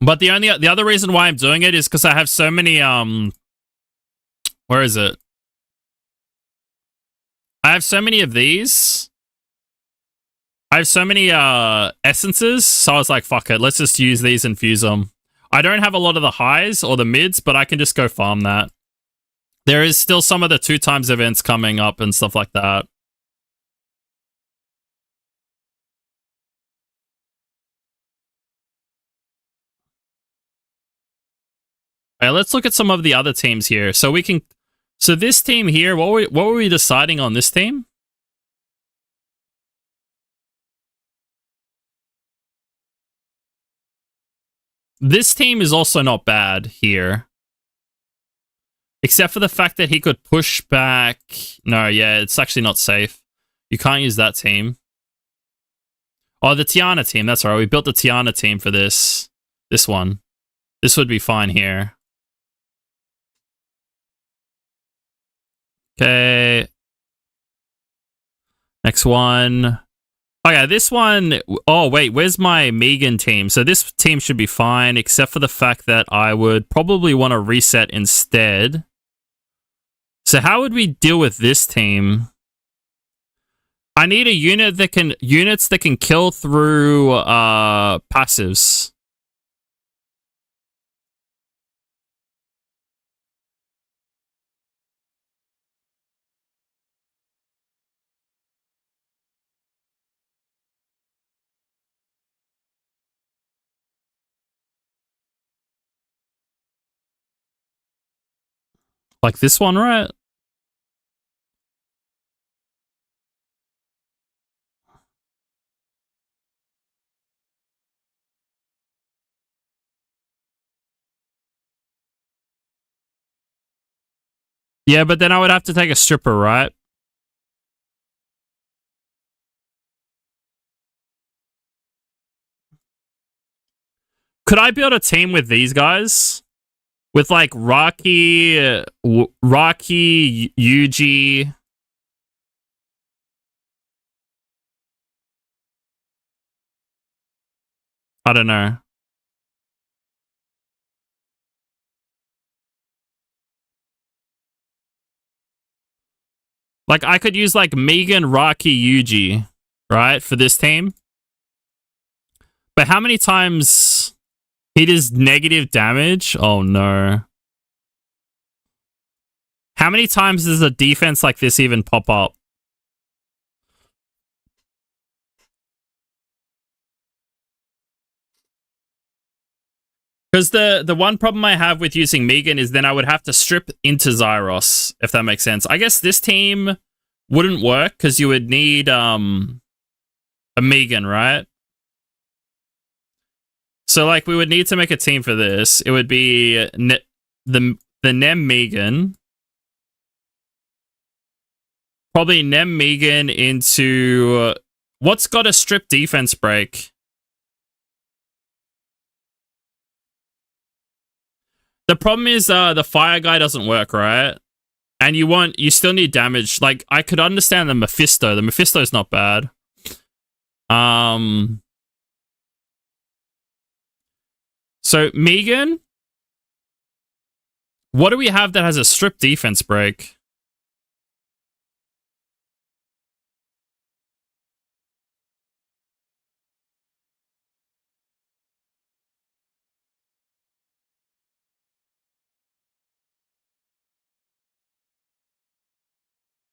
But the other reason why I'm doing it is because I have so many, where is it? I have so many of these. I have so many, essences, so I was like, fuck it, let's just use these and fuse them. I don't have a lot of the highs or the mids, but I can just go farm that. There is still some of the 2x events coming up and stuff like that. Alright, let's look at some of the other teams here. So we can So this team here, what were we deciding on this team? This team is also not bad here. Except for the fact that he could push back. No, yeah, it's actually not safe. You can't use that team. Oh, the Tiana team. That's right. We built the Tiana team for this. This one. This would be fine here. Okay. Next one. Oh, yeah, this one. Oh, wait. Where's my Megan team? So this team should be fine, except for the fact that I would probably want to reset instead. So how would we deal with this team? I need a units that can kill through passives. Like this one, right? Yeah, but then I would have to take a stripper, right? Could I build a team with these guys? With like Rocky, Yuji. I don't know. Like I could use like Megan, Rocky, Yuji, right, for this team. But how many times he does negative damage? Oh no. How many times does a defense like this even pop up? Because the one problem I have with using Megan is then I would have to strip into Zyros, if that makes sense. I guess this team wouldn't work because you would need a Megan, right? So like we would need to make a team for this. It would be the Nem Megan. Probably Nem Megan into what's got a strip defense break? The problem is the fire guy doesn't work, right? And you still need damage. Like I could understand the Mephisto. The Mephisto's not bad. So Megan, what do we have that has a strip defense break?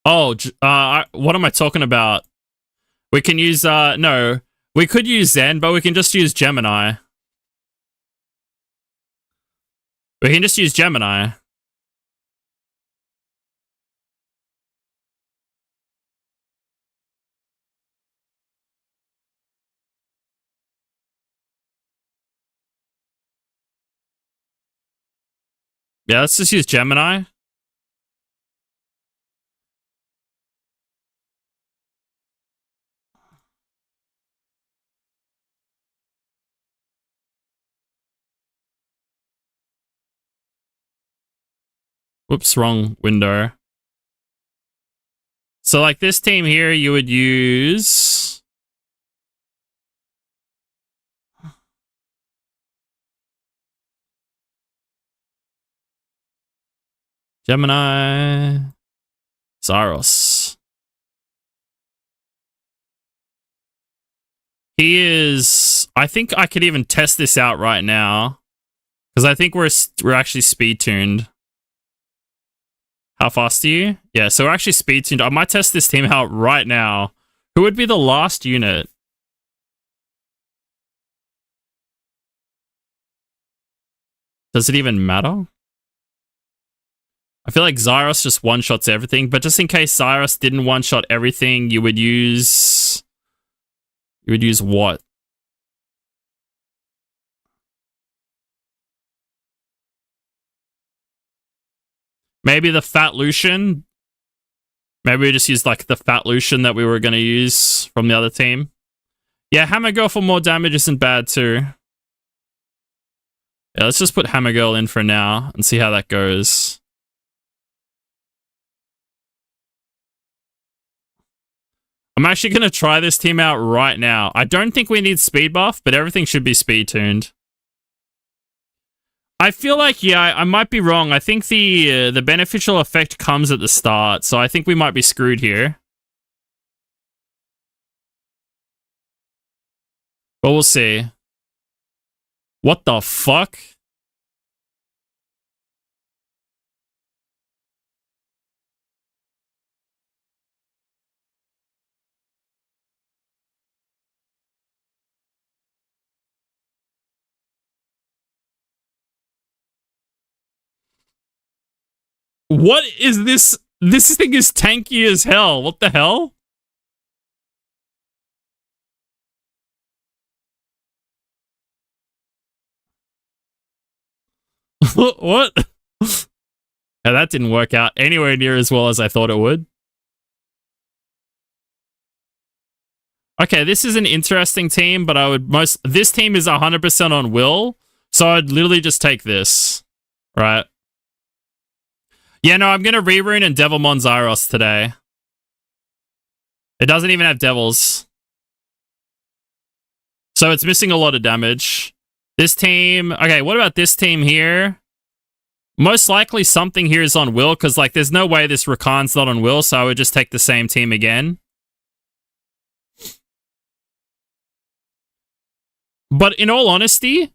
Oh, what am I talking about? We can use no, we could use Zen, but we can just use Gemini. We can just use Gemini. Yeah, let's just use Gemini. Whoops, wrong window. So like this team here, you would use Gemini, Zaros. He is. I think I could even test this out right now because I think we're actually speed tuned. How fast are you? Yeah, so we're actually speed tuned. I might test this team out right now. Who would be the last unit? Does it even matter? I feel like Zyros just one-shots everything, but just in case Zyros didn't one-shot everything, you would use... You would use what? Maybe the Fat Lucian? Maybe we just use like the Fat Lucian that we were going to use from the other team. Yeah, Hammer Girl for more damage isn't bad too. Yeah, let's just put Hammer Girl in for now and see how that goes. I'm actually going to try this team out right now. I don't think we need speed buff, but everything should be speed tuned. I feel like, yeah, I might be wrong. I think the beneficial effect comes at the start, so I think we might be screwed here. But we'll see. What the fuck? What is this? This thing is tanky as hell. What the hell? What? Yeah, that didn't work out anywhere near as well as I thought it would. Okay, this is an interesting team, but I would this team is 100% on will, so I'd literally just take this. Right? Yeah, no, I'm going to rerune and Devilmon Zyros today. It doesn't even have Devils. So it's missing a lot of damage. This team... Okay, what about this team here? Most likely something here is on will, because like there's no way this Rakan's not on will, so I would just take the same team again. But in all honesty,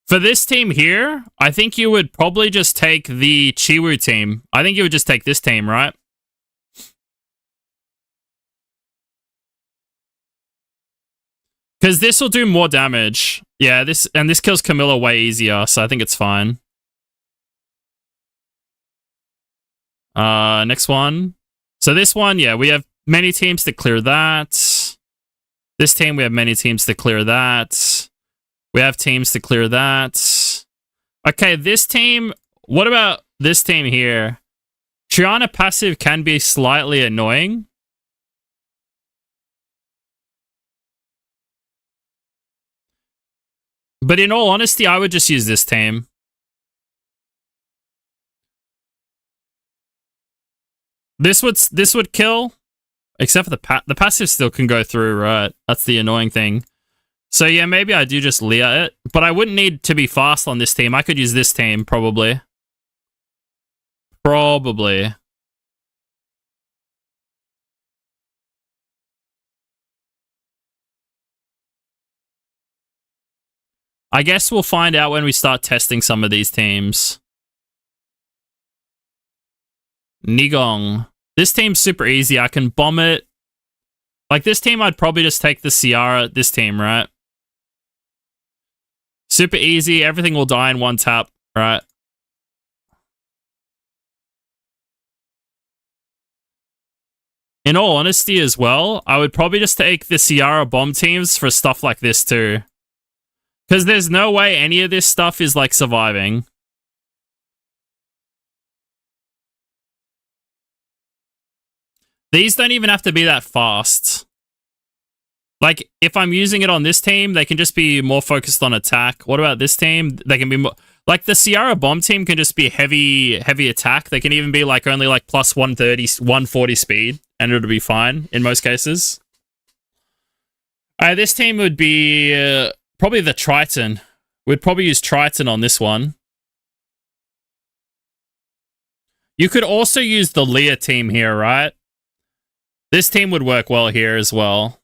for this team here, I think you would probably just take the Chiwu team. I think you would just take this team, right? Because this will do more damage. Yeah, this kills Camilla way easier, so I think it's fine. Next one. So this one, yeah, we have many teams to clear that. This team, we have many teams to clear that. We have teams to clear that. Okay, this team... What about this team here? Triana passive can be slightly annoying. But in all honesty, I would just use this team. This would kill, except for the passive still can go through, right? That's the annoying thing. So yeah, maybe I do just Leah it, but I wouldn't need to be fast on this team. I could use this team, probably. Probably. I guess we'll find out when we start testing some of these teams. Nigong. This team's super easy. I can bomb it. Like this team, I'd probably just take the Ciara. This team, right? Super easy. Everything will die in one tap, right? In all honesty as well, I would probably just take the Ciara bomb teams for stuff like this too. Because there's no way any of this stuff is like surviving. These don't even have to be that fast. Like, if I'm using it on this team, they can just be more focused on attack. What about this team? They can be more... Like, the Ciara bomb team can just be heavy attack. They can even be, like, only, like, plus 130, 140 speed. And it'll be fine, in most cases. This team would be... probably the Triton. We'd probably use Triton on this one. You could also use the Leah team here, right? This team would work well here as well.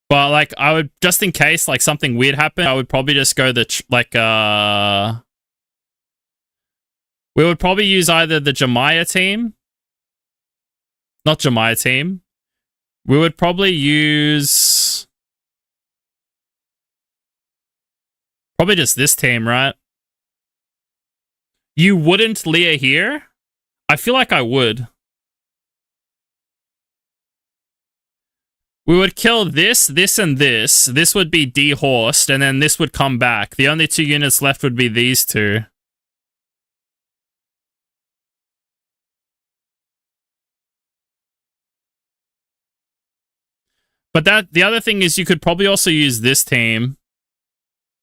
But, like, I would, just in case, like, something weird happened, I would probably just go we would probably use either the Jemaya team. Not Jemaya team. We would probably use... Probably just this team, right? You wouldn't Leah here? I feel like I would. We would kill this, this, and this. This would be dehorsed, and then this would come back. The only 2 units left would be these 2. But the other thing is you could probably also use this team.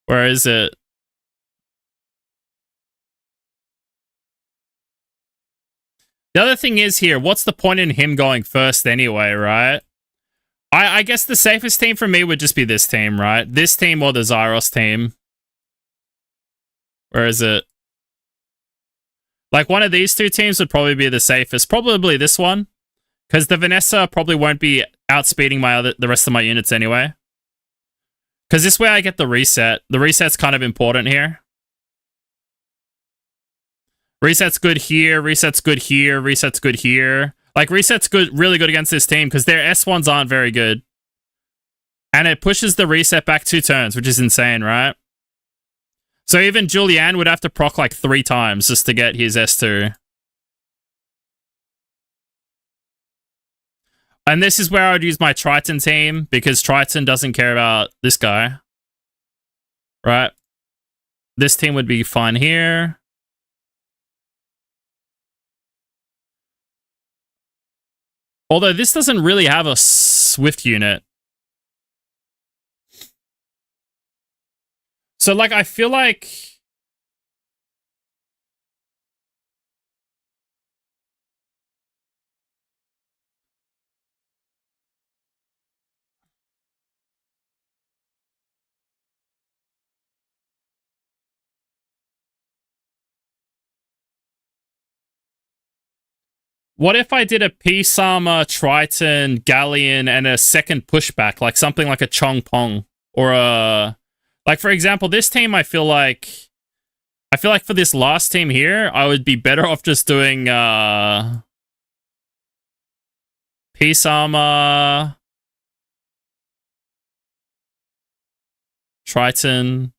Where is it? The other thing is here, what's the point in him going first anyway, right? I guess the safest team for me would just be this team, right? This team or the Zyros team. Where is it? Like, one of these 2 teams would probably be the safest. Probably this one. Because the Vanessa probably won't be outspeeding the rest of my units anyway. Because this way I get the reset. The reset's kind of important here. Reset's good here, reset's good here, reset's good here. Like, reset's good, really good against this team because their S1s aren't very good. And it pushes the reset back 2 turns, which is insane, right? So even Julian would have to proc like 3 times just to get his S2. And this is where I would use my Triton team because Triton doesn't care about this guy. Right? This team would be fine here. Although this doesn't really have a Swift unit. So, like, I feel like... What if I did a Peace Armor, Triton, Galleon, and a second pushback, like something like a Chong Pong, or a... Like, for example, this team, I feel like for this last team here, I would be better off just doing, Peace Armor, Triton,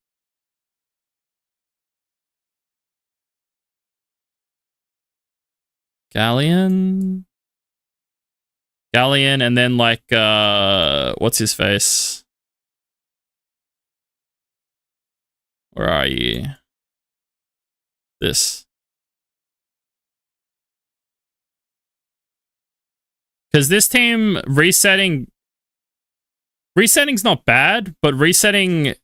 Galleon, and then, like, what's his face? Where are you? This. Because this team, resetting's not bad, but problem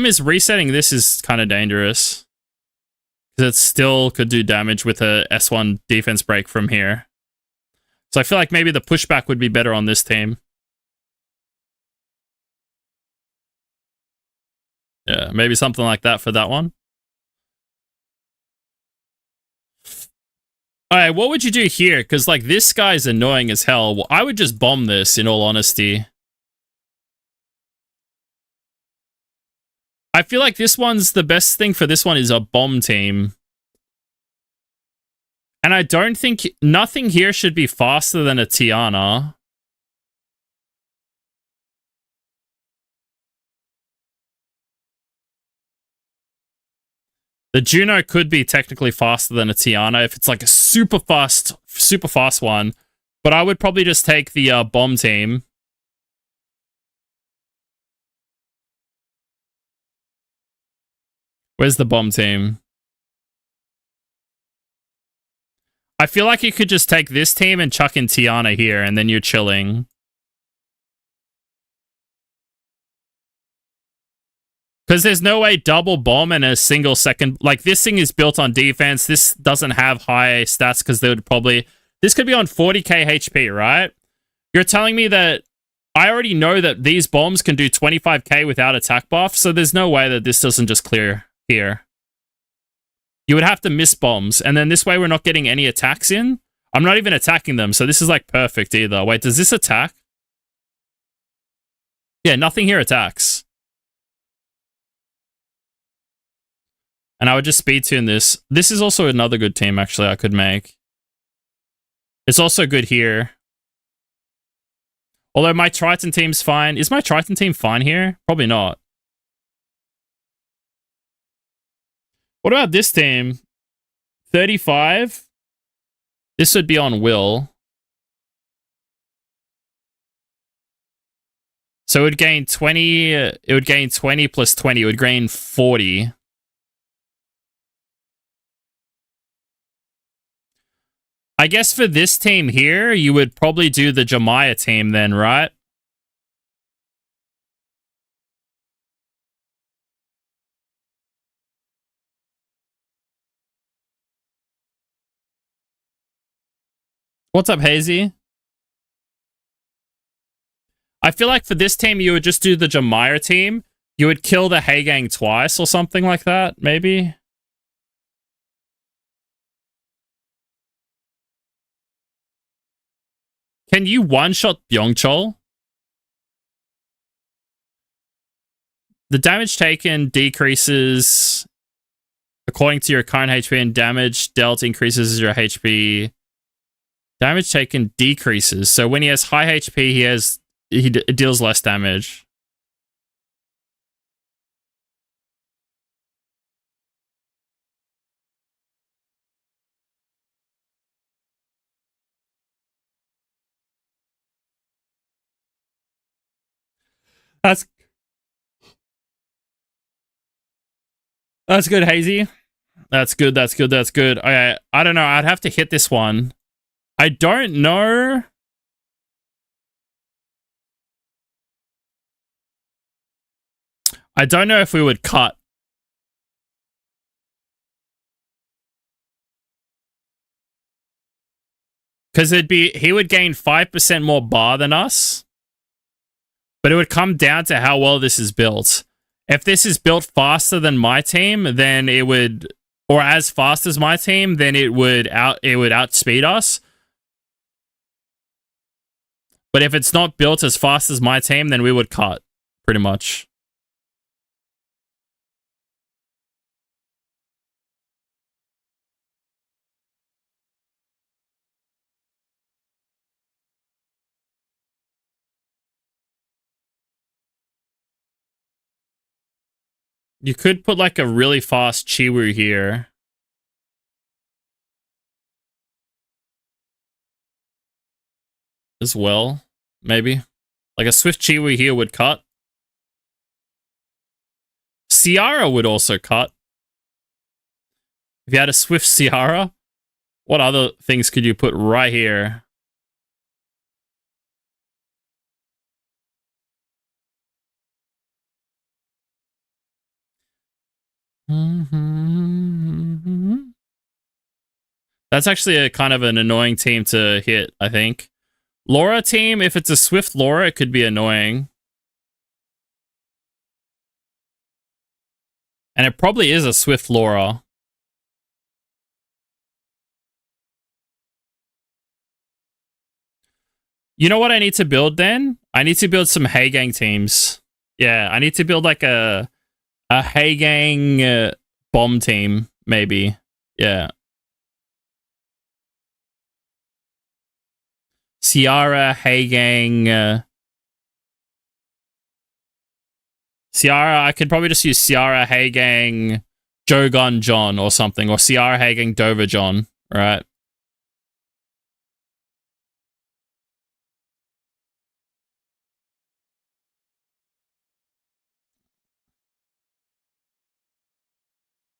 is resetting this is kind of dangerous. Because it still could do damage with a S1 defense break from here. So I feel like maybe the pushback would be better on this team. Yeah, maybe something like that for that one. Alright, what would you do here? Because, like, this guy's annoying as hell. Well, I would just bomb this, in all honesty. I feel like this one's the best thing for this one is a bomb team. And I don't think... Nothing here should be faster than a Tiana. The Juno could be technically faster than a Tiana if it's like a super fast one. But I would probably just take the bomb team. Where's the bomb team? I feel like you could just take this team and chuck in Tiana here, and then you're chilling. Because there's no way double bomb and a single second... Like, this thing is built on defense. This doesn't have high stats because they would probably... This could be on 40k HP, right? You're telling me that... I already know that these bombs can do 25k without attack buff, so there's no way that this doesn't just clear here. You would have to miss bombs, and then this way we're not getting any attacks in. I'm not even attacking them, so this is, like, perfect either. Wait, does this attack? Yeah, nothing here attacks. And I would just speed tune this. This is also another good team, actually, I could make. It's also good here. Although my Triton team's fine. Is my Triton team fine here? Probably not. What about this team? 35. This would be on Will. So it would gain 20. It would gain 20 plus 20. It would gain 40. I guess for this team here, you would probably do the Jemiah team then, right? What's up, Hazy? I feel like for this team, you would just do the Jemiah team. You would kill the Hey Gang twice or something like that, maybe? Can you one-shot Byungchul? The damage taken decreases according to your current HP, and damage dealt increases as your HP. Damage taken decreases. So when he has high HP, he deals less damage. That's good, Hazy. That's good. That's good. That's good. I don't know. I'd have to hit this one. I don't know. I don't know if we would cut. Because he would gain 5% more bar than us. But it would come down to how well this is built. If this is built faster than my team, then it would, or as fast as my team, then it would outspeed us. But if it's not built as fast as my team, then we would cut, pretty much. You could put like a really fast Chiwu here. As well, maybe. Like a swift Chiwu here would cut. Ciara would also cut. If you had a swift Ciara, what other things could you put right here? That's actually a kind of an annoying team to hit, I think. Laura team, if it's a swift Laura, it could be annoying. And it probably is a swift Laura. You know what I need to build then? I need to build some Hey Gang teams. Yeah, I need to build like a Hey Gang bomb team, maybe. Yeah. Ciara, Hey Gang. Ciara, I could probably just use Ciara, Hey Gang, Jogun John or something. Or Ciara, Hey Gang, Dover John, right?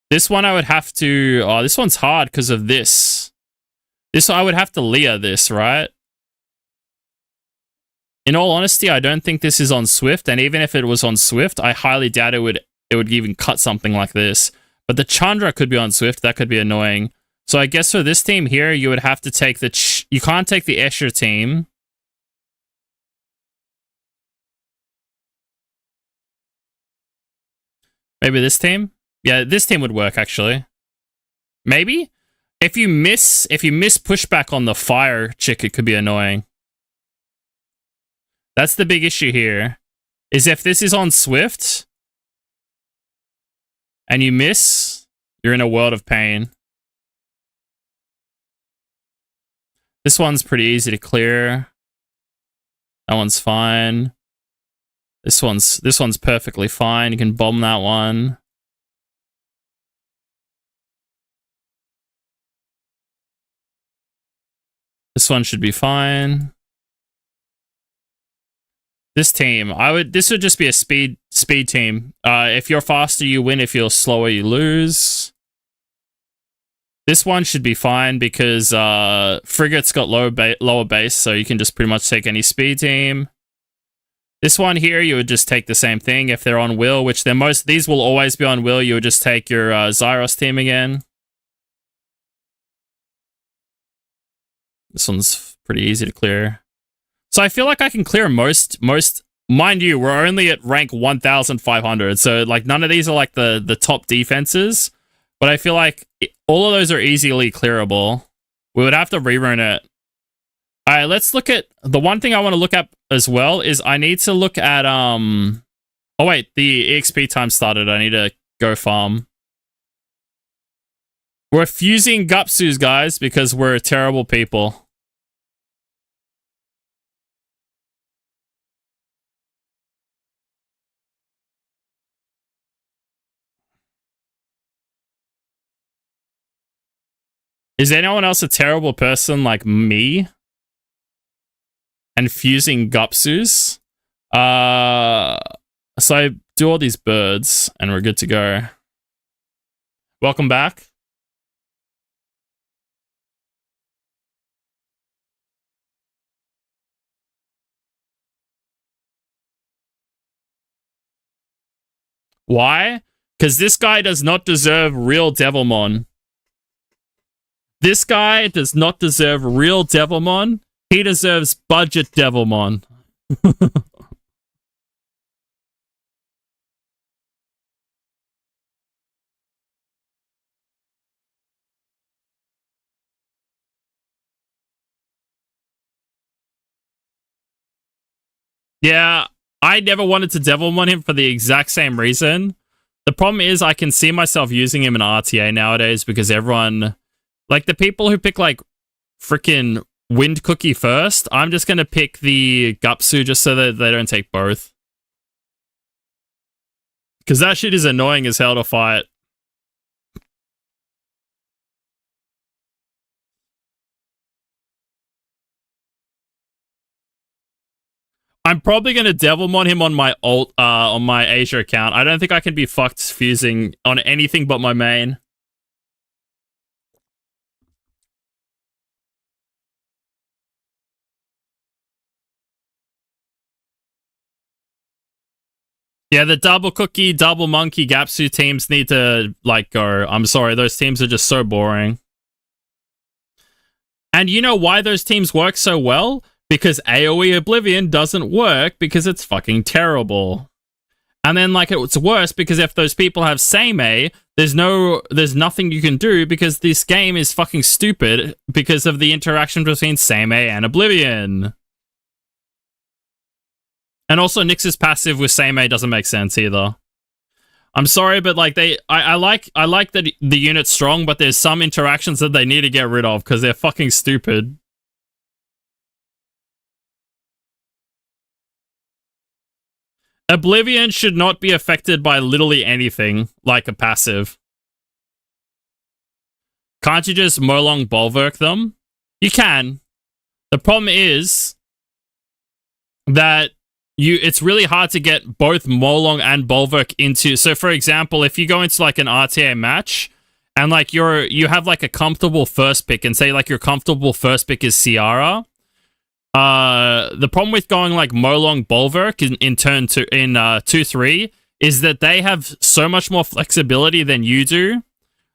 This one I would have to... Oh, this one's hard because of this. This I would have to Leah this, right? In all honesty, I don't think this is on Swift, and even if it was on Swift, I highly doubt it would even cut something like this. But the Chandra could be on Swift, that could be annoying. So I guess for this team here, you would have to take the... You can't take the Escher team. Maybe this team? Yeah, this team would work, actually. Maybe? If you miss pushback on the fire chick, it could be annoying. That's the big issue here. Is if this is on Swift and you miss, you're in a world of pain. This one's pretty easy to clear. That one's fine. This one's perfectly fine. You can bomb that one. This one should be fine. This team, this would just be a speed team. If you're faster, you win. If you're slower, you lose. This one should be fine because Frigate's got lower base, so you can just pretty much take any speed team. This one here, you would just take the same thing. If they're on Will, which these will always be on Will, you would just take your Zyros team again. This one's pretty easy to clear. So I feel like I can clear most. Mind you, we're only at rank 1,500, so like none of these are like the top defenses. But I feel like all of those are easily clearable. We would have to rerun it. All right, let's look at the one thing I want to look at as well is I need to look at oh wait, the EXP time started. I need to go farm. We're fusing Gupsus, guys, because we're terrible people. Is anyone else a terrible person like me? And fusing Gupsus? So I do all these birds, and we're good to go. Welcome back. Why? Because this guy does not deserve real Devilmon. This guy does not deserve real Devilmon. He deserves budget Devilmon. Yeah, I never wanted to Devilmon him for the exact same reason. The problem is I can see myself using him in RTA nowadays because everyone... Like, the people who pick, like, freaking Wind Cookie first, I'm just going to pick the Gupsu just so that they don't take both. Because that shit is annoying as hell to fight. I'm probably going to Devilmon him on my on my Asia account. I don't think I can be fucked fusing on anything but my main. Yeah, the double cookie, double monkey, Gapsu teams need to, like, go. I'm sorry, those teams are just so boring. And you know why those teams work so well? Because AoE Oblivion doesn't work because it's fucking terrible. And then, like, it's worse because if those people have Seimei, there's nothing you can do because this game is fucking stupid because of the interaction between Seimei and Oblivion. And also, Nyx's passive with Seimei doesn't make sense either. I'm sorry, but like I like that the unit's strong, but there's some interactions that they need to get rid of because they're fucking stupid. Oblivion should not be affected by literally anything like a passive. Can't you just Molong Bulwark them? You can. The problem is that it's really hard to get both Molong and Bulwark into. So, for example, if you go into like an RTA match and like you have like a comfortable first pick, and say like your comfortable first pick is Ciara. The problem with going like Molong Bulwark in turn 2 in 2-3 is that they have so much more flexibility than you do.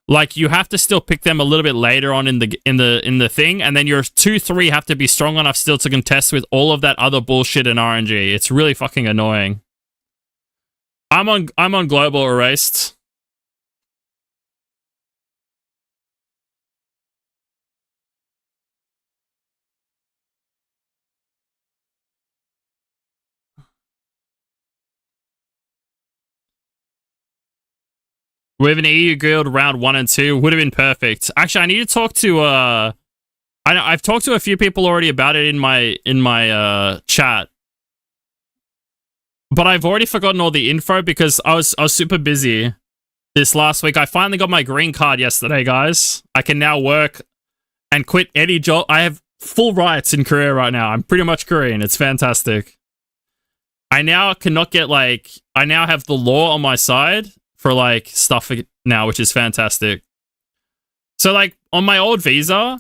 Like, you have to still pick them a little bit later on in the thing, and then your 2-3 have to be strong enough still to contest with all of that other bullshit in RNG. It's really fucking annoying. I'm on global erased. With an EU guild round 1 and 2 would have been perfect. Actually, I need to talk to I've talked to a few people already about it in my chat. But I've already forgotten all the info because I was super busy this last week. I finally got my green card yesterday, guys. I can now work and quit any job. I have full rights in Korea right now. I'm pretty much Korean. It's fantastic. I now cannot get like, I now have the law on my side for like stuff now, which is fantastic. So like on my old visa,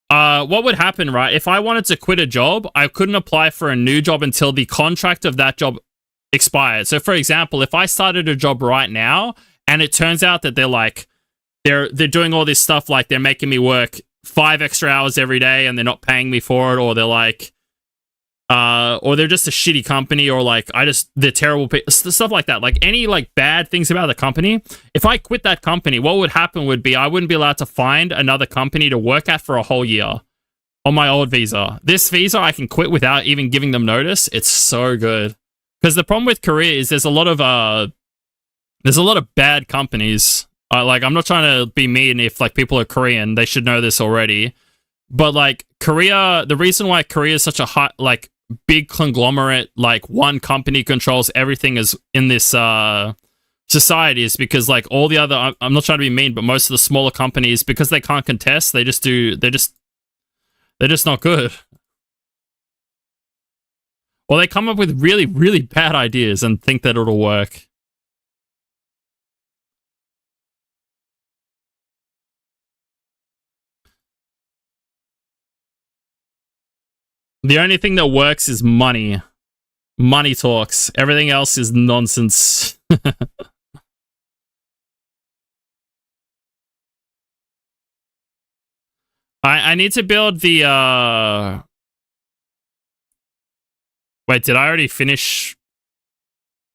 what would happen, right? If I wanted to quit a job, I couldn't apply for a new job until the contract of that job expired. So for example, if I started a job right now and it turns out that they're doing all this stuff, like they're making me work 5 extra hours every day and they're not paying me for it, or they're like, or they're just a shitty company, or like they're terrible stuff like that. Like any like bad things about the company. If I quit that company, what would happen would be I wouldn't be allowed to find another company to work at for a whole year on my old visa. This visa I can quit without even giving them notice. It's so good. Because the problem with Korea is there's a lot of bad companies. Like I'm not trying to be mean if like people are Korean, they should know this already. But like Korea, the reason why Korea is such a hot like big conglomerate, like one company controls everything is in this society, is because like all the other, I'm not trying to be mean, but most of the smaller companies, because they can't contest, they're just not good. Or they come up with really, really bad ideas and think that it'll work. The only thing that works is money. Money talks. Everything else is nonsense. I need to build the wait, did I already finish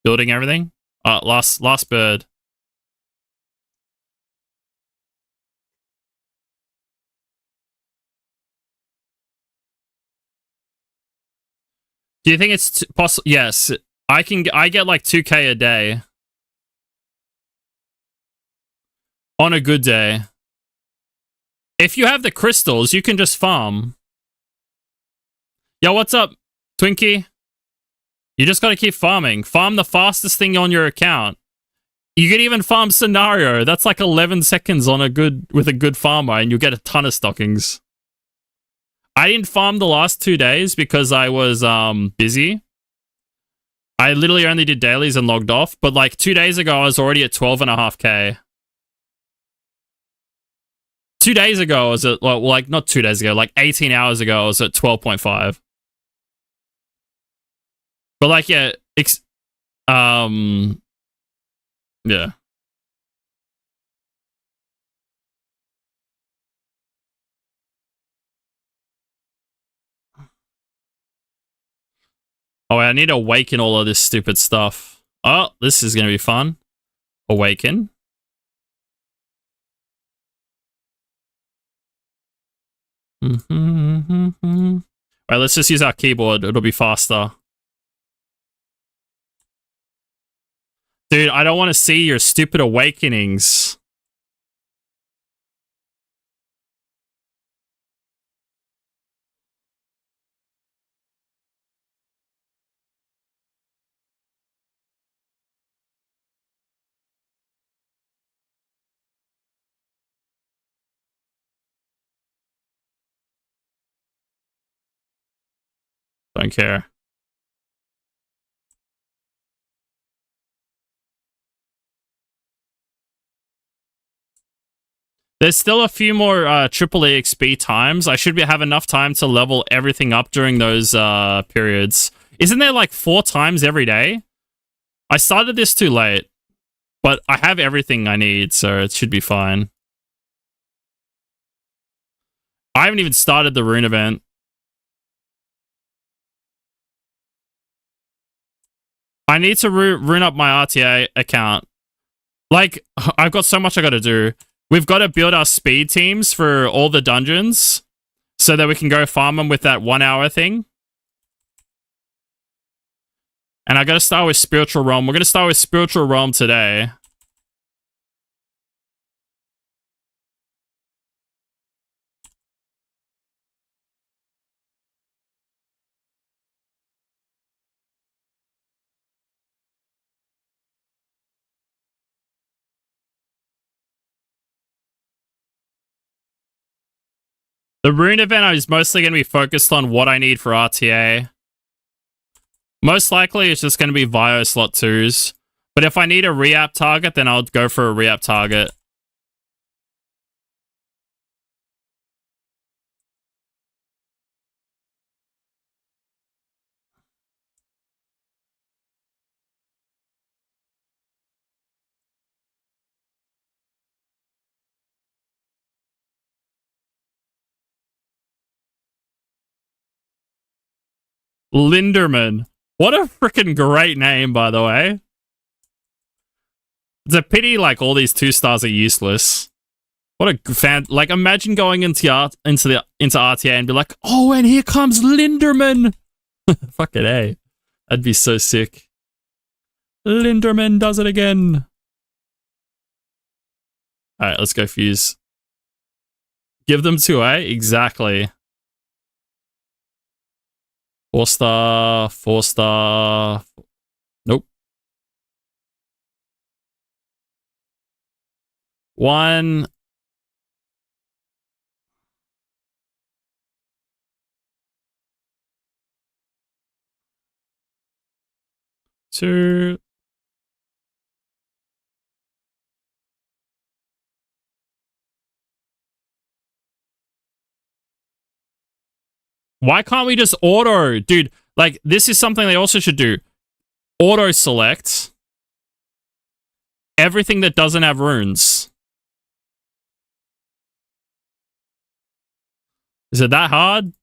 building everything? Last bird. Do you think it's possible? Yes, I get like 2K a day on a good day. If you have the crystals, you can just farm. Yo, what's up, Twinkie? You just gotta keep farming. Farm the fastest thing on your account. You could even farm scenario. That's like 11 seconds on with a good farmer, and you'll get a ton of stockings. I didn't farm the last 2 days because I was busy. I literally only did dailies and logged off, but like 2 days ago, I was already at 12.5K. 2 days ago, I was at, well, like not 2 days ago, like 18 hours ago, I was at 12.5. But like, yeah, yeah. Oh, I need to awaken all of this stupid stuff. Oh, this is gonna be fun. Awaken. Alright, let's just use our keyboard. It'll be faster. Dude, I don't want to see your stupid awakenings. Don't care. There's still a few more triple EXP times. I should have enough time to level everything up during those periods. Isn't there like 4 times every day? I started this too late, but I have everything I need, so it should be fine. I haven't even started the rune event. I need to rune up my RTA account. Like, I've got so much I gotta do. We've got to build our speed teams for all the dungeons so that we can go farm them with that 1 hour thing. And I gotta start with Spiritual Realm. We're gonna start with Spiritual Realm today. The rune event is mostly going to be focused on what I need for RTA. Most likely, it's just going to be Vio slot 2s. But if I need a re-app target, then I'll go for a re-app target. Linderman. What a freaking great name, by the way. It's a pity, like, all these 2 stars are useless. What a fan. Like, imagine going into RTA and be like, oh, and here comes Linderman. Fucking A. That'd be so sick. Linderman does it again. Alright, let's go Fuse. Give them 2A? Exactly. 4-star, 4-star. Nope. 1. 2. Why can't we just auto? Dude, like, this is something they also should do. Auto select everything that doesn't have runes. Is it that hard?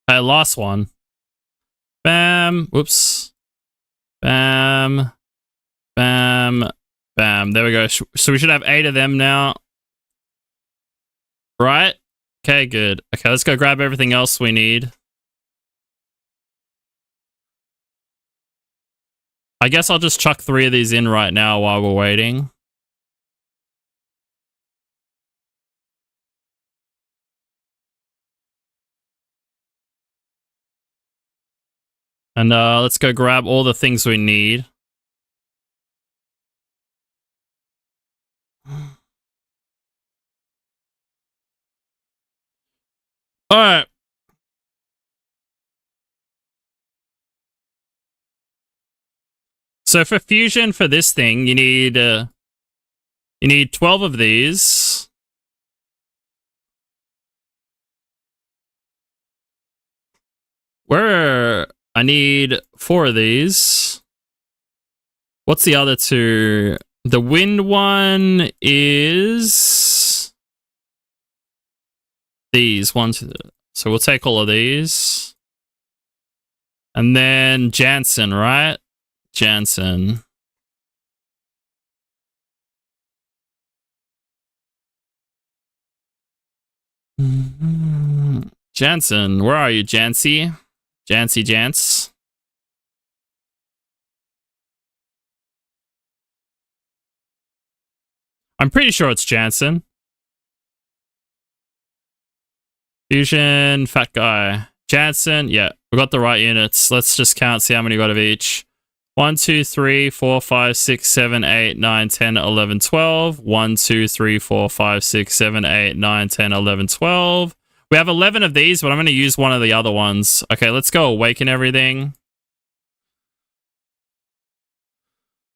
Okay, last one. Bam. Whoops. Bam. Bam. Bam. There we go. So we should have 8 of them now. Right? Okay, good. Okay, let's go grab everything else we need. I guess I'll just chuck 3 of these in right now while we're waiting. And let's go grab all the things we need. Alright. So for fusion for this thing, you need 12 of these. I need 4 of these. What's the other 2? The wind one is these ones. So we'll take all of these. And then Jansen, right? Jansen. Jansen, where are you, Jancy? Jancy Jance. I'm pretty sure it's Jansen. Fusion, fat guy. Jansen, yeah, we got the right units. Let's just count, see how many we got of each. 1, 2, 3, 4, 5, 6, 7, 8, 9, 10, 11, 12. 1, 2, 3, 4, 5, 6, 7, 8, 9, 10, 11, 12. We have 11 of these, but I'm going to use one of the other ones. Okay, let's go awaken everything.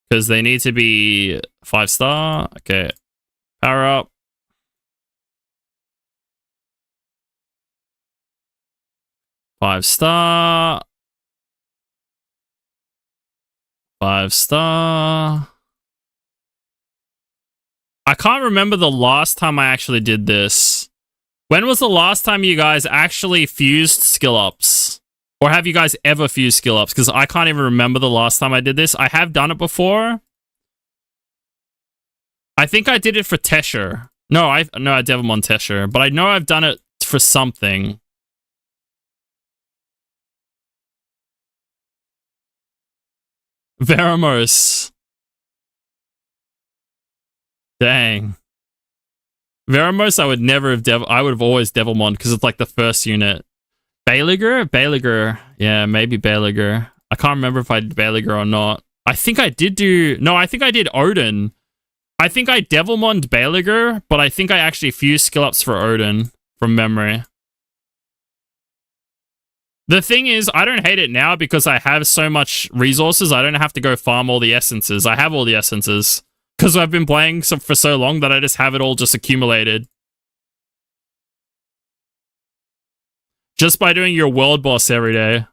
Because they need to be 5-star. Okay. Power up. Five-star. 5-star. I can't remember the last time I actually did this. When was the last time you guys actually fused skill ups? Or have you guys ever fused skill ups? Because I can't even remember the last time I did this. I have done it before. I think I did it for Tesher. No, I Devilmon Tesher. But I know I've done it for something. Veramos. Dang. Veramos, I would never have I would have always Devilmon because it's like the first unit. Baeliger. Yeah, maybe Baeliger. I can't remember if I did Baeliger or not. I think I did do... No, I think I did Odin. I think I Devilmoned Baeliger, but I think I actually fused skill ups for Odin from memory. The thing is, I don't hate it now because I have so much resources. I don't have to go farm all the essences. I have all the essences because I've been playing for so long that I just have it all just accumulated. Just by doing your world boss every day.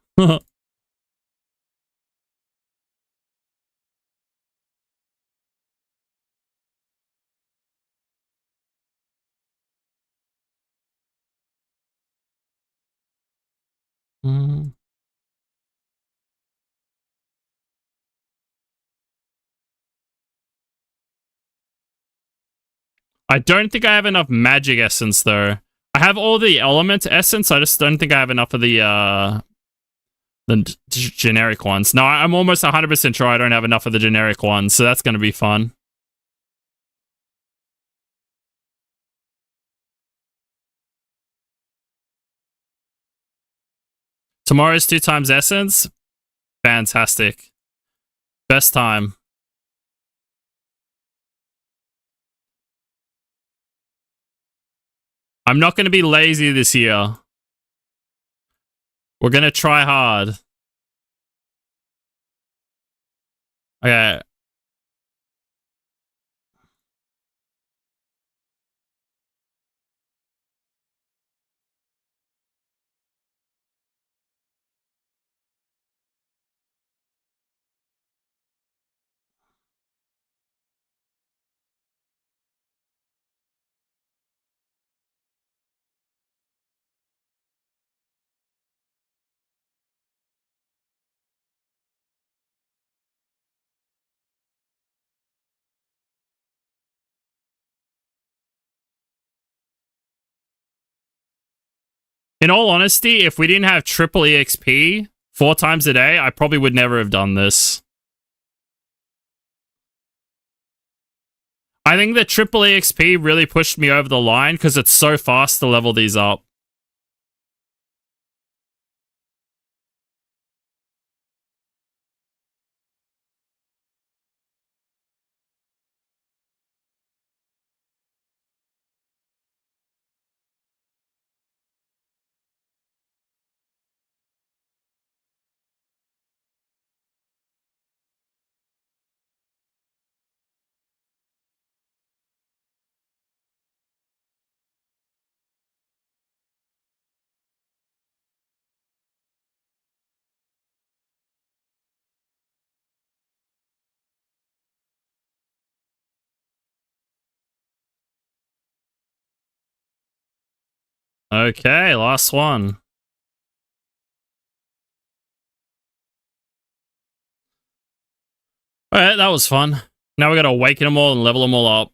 I don't think I have enough magic essence though. I have all the element essence. I just don't think I have enough of the generic ones. No, I'm almost 100% sure I don't have enough of the generic ones, so that's going to be fun. Tomorrow's 2 times essence. Fantastic. Best time. I'm not going to be lazy this year. We're going to try hard. Okay. In all honesty, if we didn't have triple EXP 4 times a day, I probably would never have done this. I think the triple EXP really pushed me over the line because it's so fast to level these up. Okay, last one. Alright, that was fun. Now we gotta awaken them all and level them all up.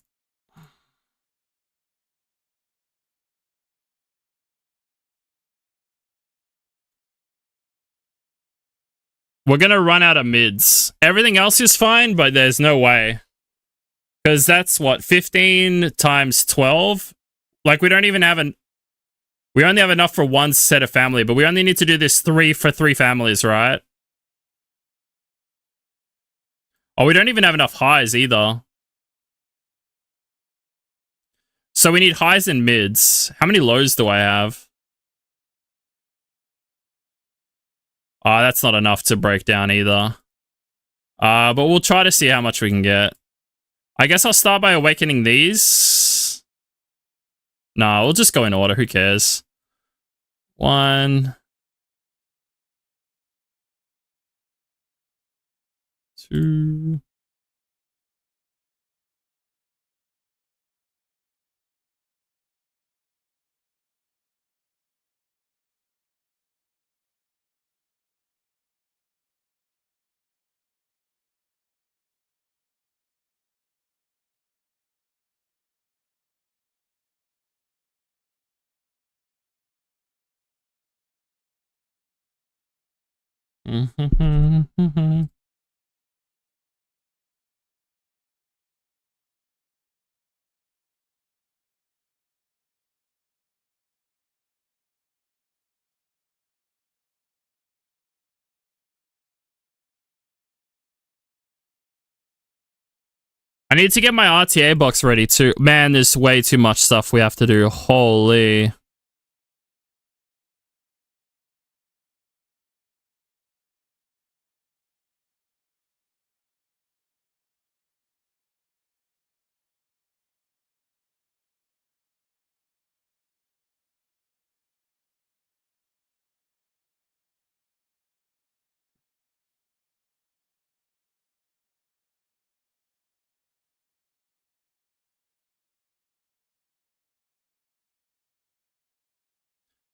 We're gonna run out of mids. Everything else is fine, but there's no way. Because that's what, 15 times 12? Like, we don't even have an... We only have enough for one set of family, but we only need to do this 3 for 3 families, right? Oh, we don't even have enough highs either. So we need highs and mids. How many lows do I have? That's not enough to break down either. But we'll try to see how much we can get. I guess I'll start by awakening these. Nah, we'll just go in order. Who cares? 1, 2. I need to get my RTA box ready too. Man, there's way too much stuff we have to do. Holy.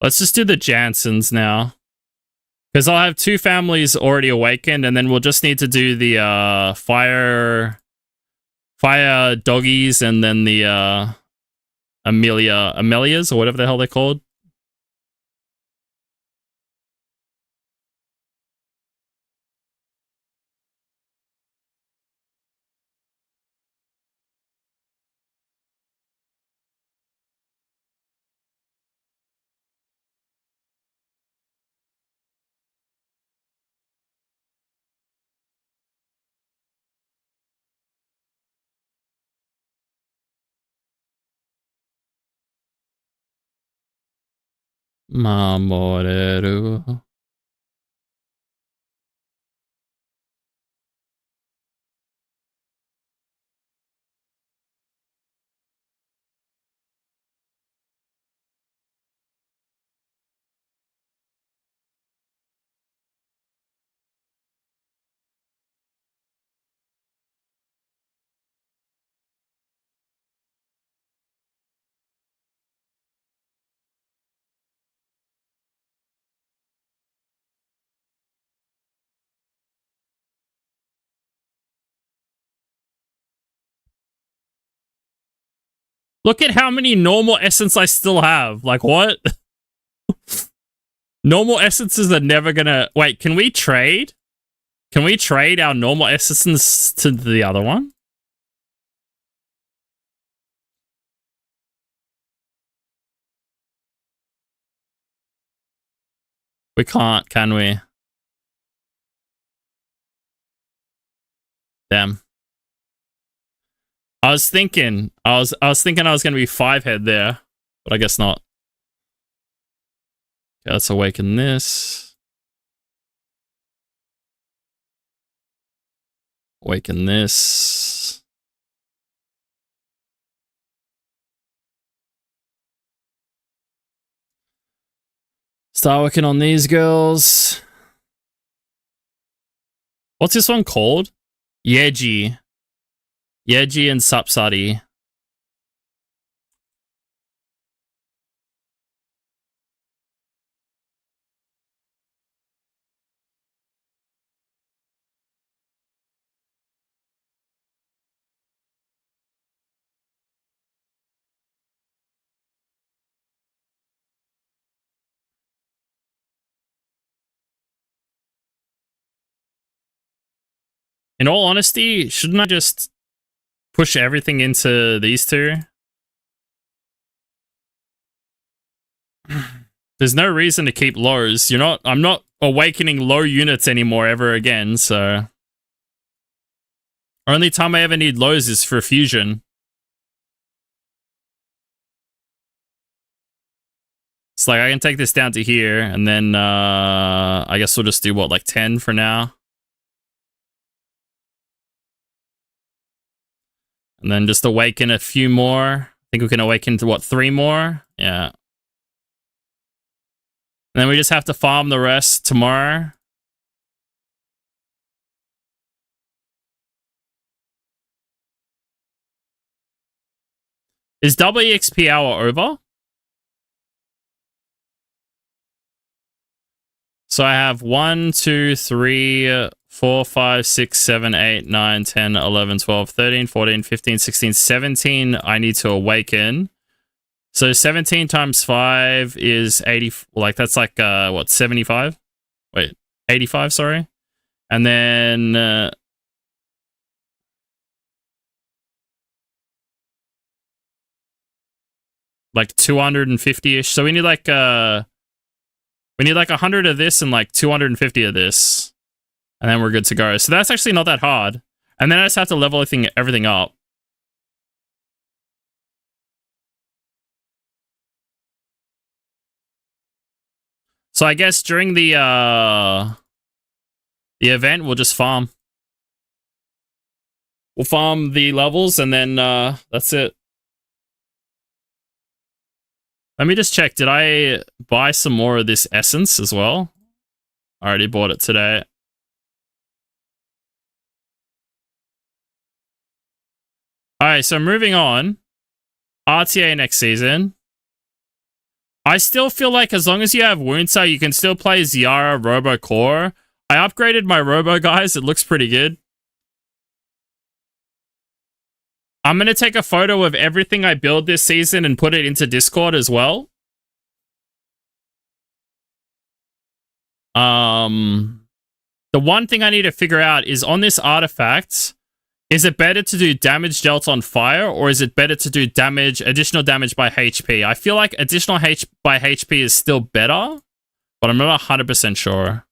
Let's just do the Jansons now. Because I'll have 2 families already awakened, and then we'll just need to do the fire doggies, and then the Amelias, or whatever the hell they're called. Mamoreru. Look at how many normal essence I still have. Like, what? Normal essences are never gonna... Wait, can we trade? Can we trade our normal essences to the other one? We can't, can we? Damn. I was thinking I was gonna be 5 head there, but I guess not. Okay, let's awaken this. Awaken this. Start working on these girls. What's this one called? Yeji. Yeji and Sapsari. In all honesty, shouldn't I just push everything into these 2? There's no reason to keep lows. I'm not awakening low units anymore ever again, so... Only time I ever need lows is for fusion. It's like I can take this down to here, and then I guess we'll just do what, like 10 for now? And then just awaken a few more. I think we can awaken to what, 3 more? Yeah. And then we just have to farm the rest tomorrow. Is double EXP hour over? So I have 1, 2, 3, 4, 5, 6, 7, 8, 9, 10, 11, 12, 13, 14, 15, 16, 17 I need to awaken. So 17 times 5 is 80, like that's like, what, 75? Wait, 85, sorry. And then... like 250-ish. So we need like 100 of this and like 250 of this. And then we're good to go. So that's actually not that hard. And then I just have to level everything up. So I guess during the event, we'll just farm. We'll farm the levels and then that's it. Let me just check. Did I buy some more of this essence as well? I already bought it today. Alright, so moving on. RTA next season. I still feel like as long as you have Woundsa, you can still play Ziara Robo Core. I upgraded my Robo, guys. It looks pretty good. I'm going to take a photo of everything I build this season and put it into Discord as well. The one thing I need to figure out is on this artifact, is it better to do damage dealt on fire or is it better to do additional damage by HP? I feel like additional by HP is still better, but I'm not 100% sure.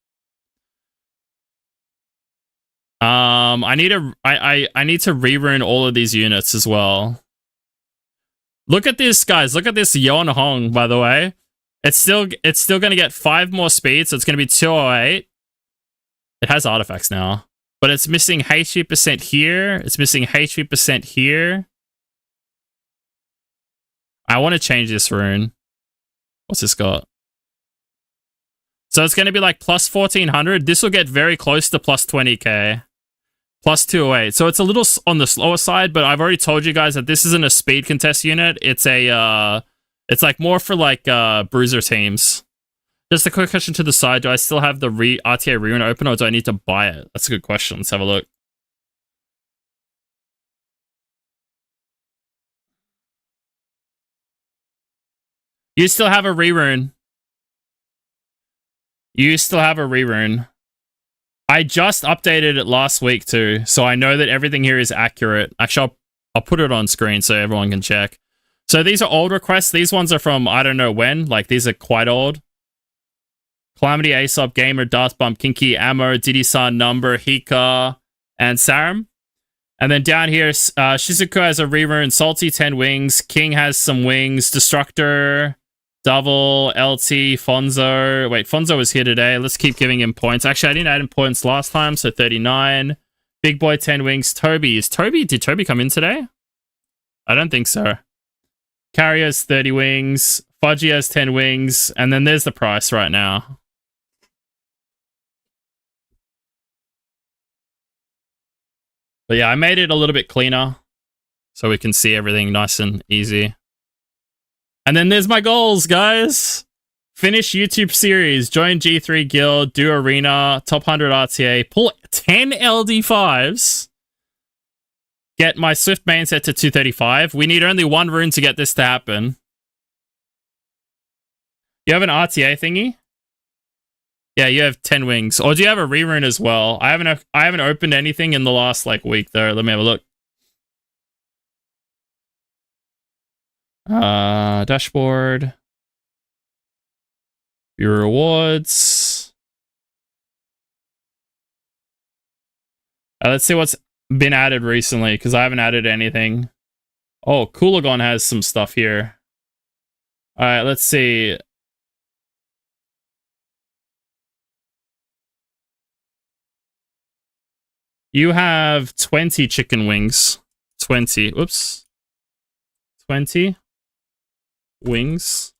I need to rerun all of these units as well. Look at this, guys. Look at this Yon Hong, by the way. It's still going to get 5 more speed, so it's going to be 208. It has artifacts now, but it's missing HP percent here. It's missing HP percent here. I want to change this rune. What's this got? So it's going to be like plus 1400. This will get very close to plus 20k. Plus 208. So it's a little on the slower side, but I've already told you guys that this isn't a speed contest unit. It's a, it's like more for like bruiser teams. Just a quick question to the side. Do I still have the RTA rerun open or do I need to buy it? That's a good question. Let's have a look. You still have a rerun. You still have a rerun. I just updated it last week too, so I know that everything here is accurate. Actually, I'll put it on screen so everyone can check. So these are old requests. These ones are from I don't know when. Like, these are quite old. Calamity, Aesop, Gamer, Darth Bump, Kinky, Ammo, Diddy-san, Number, Hika, and Sarum. And then down here, Shizuku has a rerun. Salty, 10 wings. King has some wings. Destructor... Double, LT, Fonzo. Wait, Fonzo was here today. Let's keep giving him points. Actually, I didn't add him points last time, so 39. Big Boy, 10 wings. Toby. Did Toby come in today? I don't think so. Carrier's 30 wings. Fudgy has 10 wings. And then there's the price right now. But yeah, I made it a little bit cleaner so we can see everything nice and easy. And then there's my goals, guys. Finish YouTube series, join G3 Guild, do Arena, top 100 RTA, pull 10 LD5s, get my Swift main set to 235. We need only 1 rune to get this to happen. You have an RTA thingy? Yeah, you have 10 wings. Or do you have a rerun as well? I haven't opened anything in the last like week though. Let me have a look. Dashboard. Your rewards. Let's see what's been added recently, because I haven't added anything. Oh, Coolagon has some stuff here. Alright, let's see. You have 20 chicken wings. 20. Oops. 20 wings.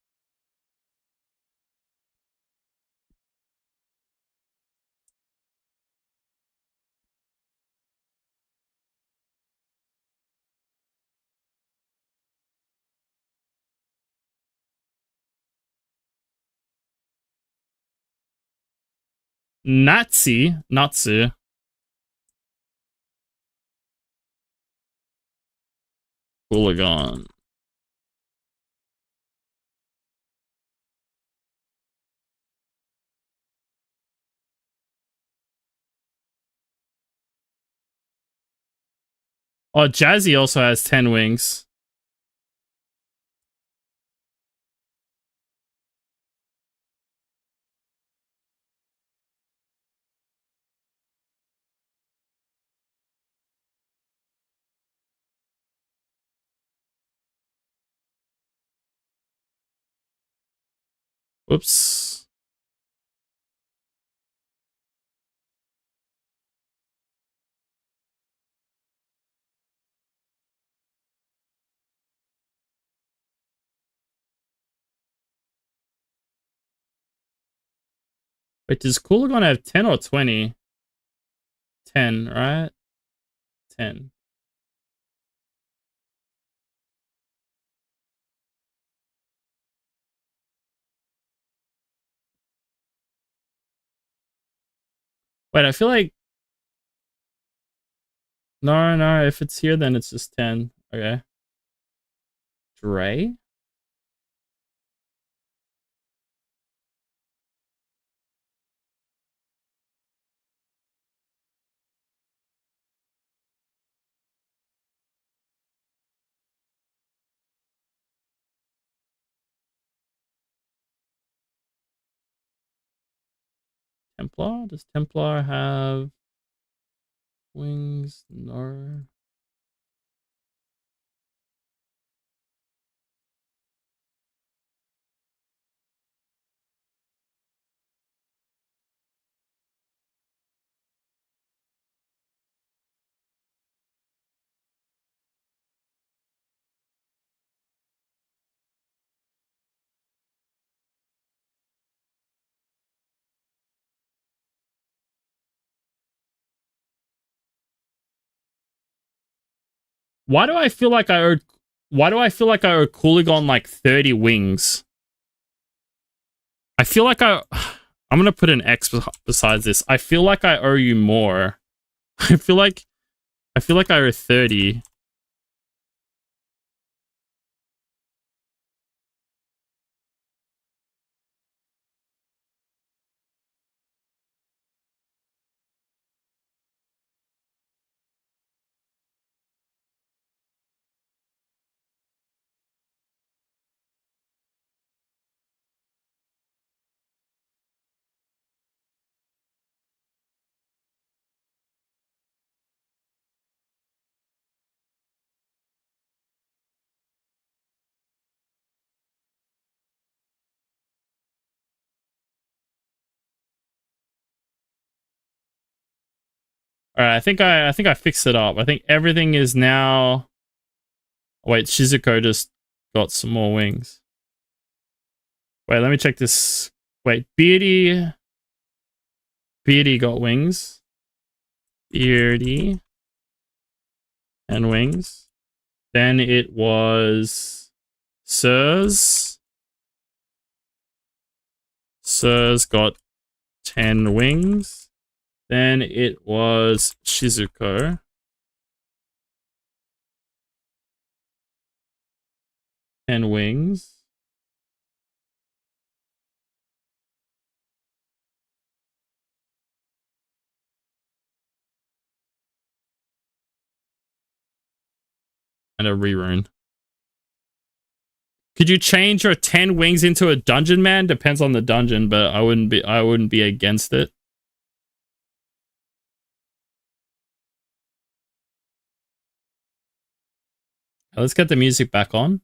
Natsu. Hooligan. Oh, Jazzy also has 10 wings. Whoops. Wait, does Coolagon have 10 or 20? 10, right? 10. Wait, I feel like... No, if it's here, then it's just 10. Okay. Dre? Templar? Does Templar have wings? No. Why do I feel like I owe... Why do I feel like I owe Coolagon like 30 wings? I feel like I... I'm gonna put an X besides this. I feel like I owe you more. I feel like I owe 30. All right, I think I fixed it up. I think everything is now... Wait, Shizuko just got some more wings. Wait, let me check this. Wait, Beardy got wings. Beardy and wings. Then it was Sirs. Sirs got 10 wings. Then it was Shizuko. 10 wings. And a rerun. Could you change your 10 wings into a dungeon man? Depends on the dungeon, but I wouldn't be against it. Let's get the music back on.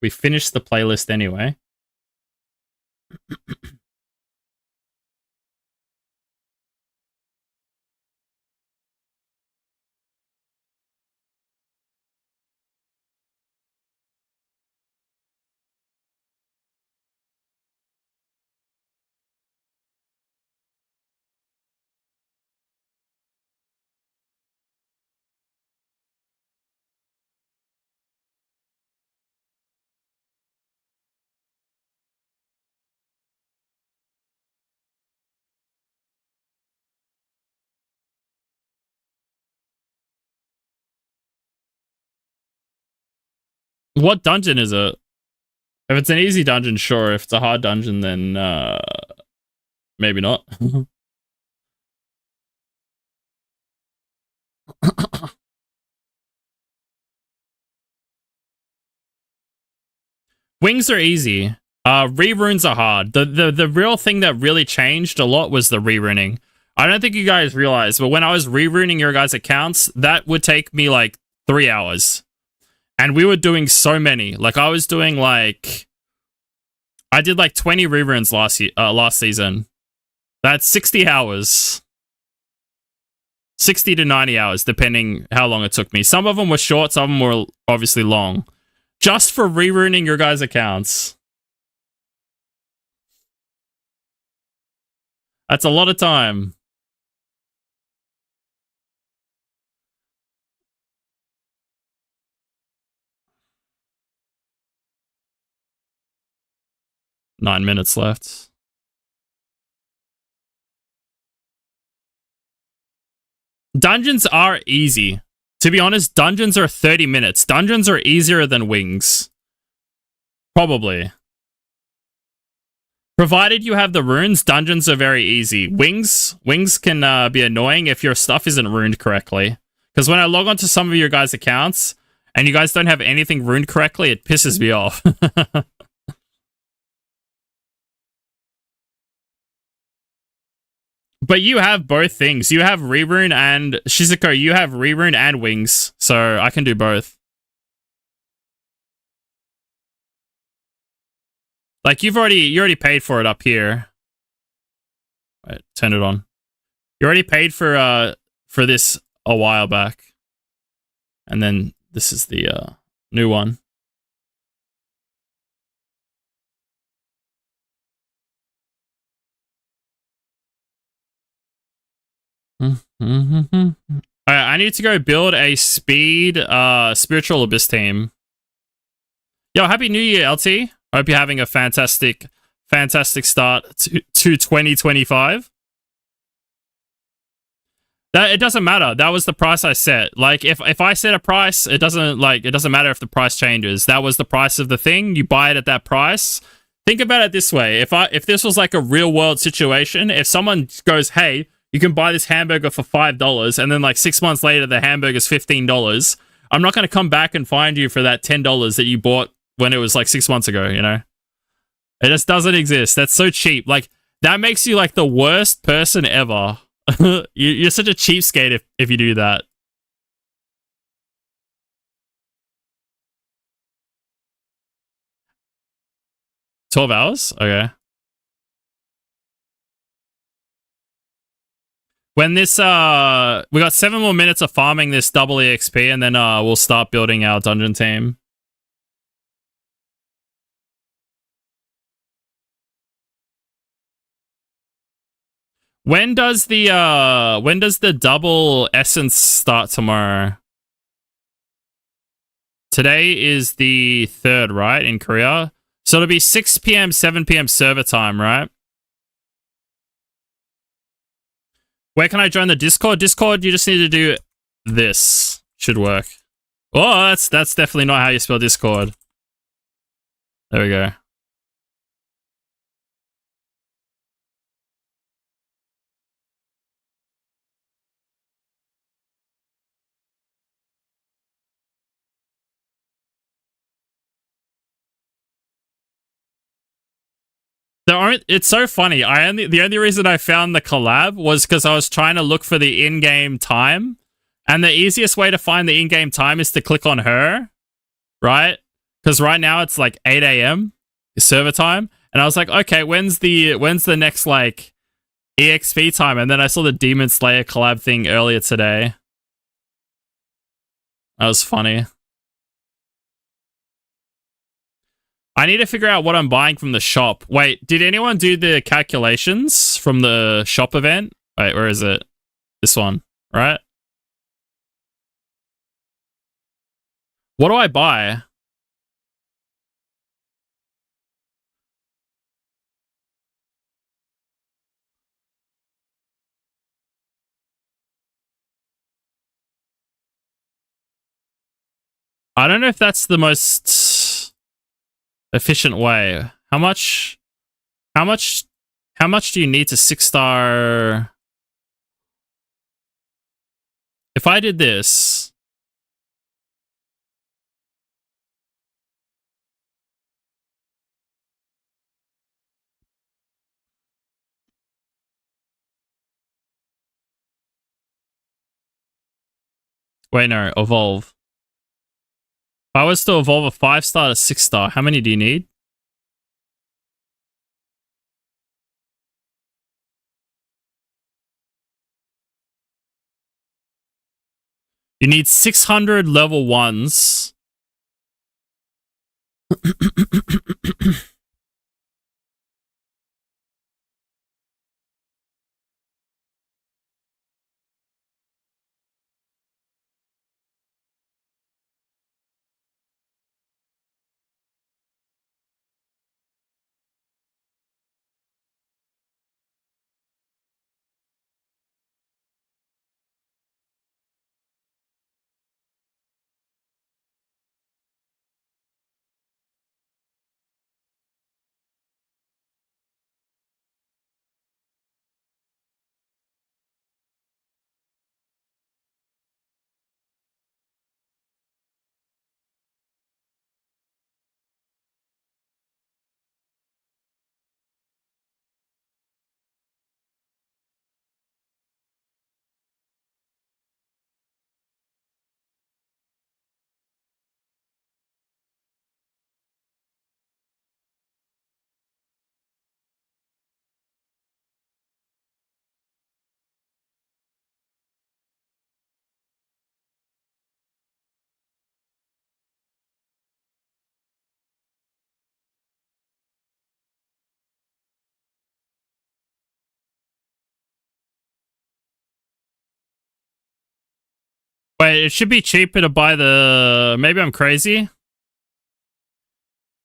We finished the playlist anyway. What dungeon is it? If it's an easy dungeon, sure. If it's a hard dungeon, then maybe not. Wings are easy. Rerunes are hard. The real thing that really changed a lot was the reruning. I don't think you guys realize, but when I was reruning your guys' accounts, that would take me like 3 hours. And we were doing so many. Like I was doing like... I did like 20 reruns last season. That's 60 hours. 60 to 90 hours, depending how long it took me. Some of them were short, some of them were obviously long. Just for reruning your guys' accounts. That's a lot of time. Nine minutes left. Dungeons are easy. To be honest, dungeons are 30 minutes. Dungeons are easier than wings. Probably. Provided you have the runes, dungeons are very easy. Wings can be annoying if your stuff isn't runed correctly. Because when I log onto some of your guys' accounts and you guys don't have anything runed correctly, it pisses me off. But you have both things. You have rerune and Shizuko, you have rerune and wings. So I can do both. Like you already paid for it up here. Wait, turn it on. You already paid for this a while back. And then this is the new one. I need to go build a speed spiritual abyss team. Yo, happy new year, LT. Hope you're having a fantastic start to 2025. That it doesn't matter. That was the price I set. Like if I set a price, it doesn't matter if the price changes. That was the price of the thing. You buy it at that price. Think about it this way. If this was like a real world situation, if someone goes, "Hey, you can buy this hamburger for $5," and then like 6 months later the hamburger's $15, I'm not going to come back and find you for that $10 that you bought when it was like 6 months ago, you know? It just doesn't exist. That's so cheap. Like that makes you like the worst person ever. You're such a cheapskate if you do that. $12? Okay. When this we got 7 more minutes of farming this double EXP and then we'll start building our dungeon team. When does the double essence start tomorrow? Today is the 3rd, right, in Korea? So it'll be 6 p.m., 7 p.m. server time, right? Where can I join the Discord? Discord, you just need to do this. Should work. Oh, that's definitely not how you spell Discord. There we go. It's so funny. The only reason I found the collab was because I was trying to look for the in-game time, and the easiest way to find the in-game time is to click on her, right? Because right now it's like 8 a.m. server time, and I was like, okay, when's the next like EXP time? And then I saw the Demon Slayer collab thing earlier today. That was funny. I need to figure out what I'm buying from the shop. Wait, did anyone do the calculations from the shop event? Wait, where is it? This one, right? What do I buy? I don't know if that's the most efficient way. How much do you need to 6-star? If I did this, wait, no, evolve. If I was to evolve a 5-star to 6-star, how many do you need? You need 600 level 1s. Wait, it should be cheaper to buy the... Maybe I'm crazy?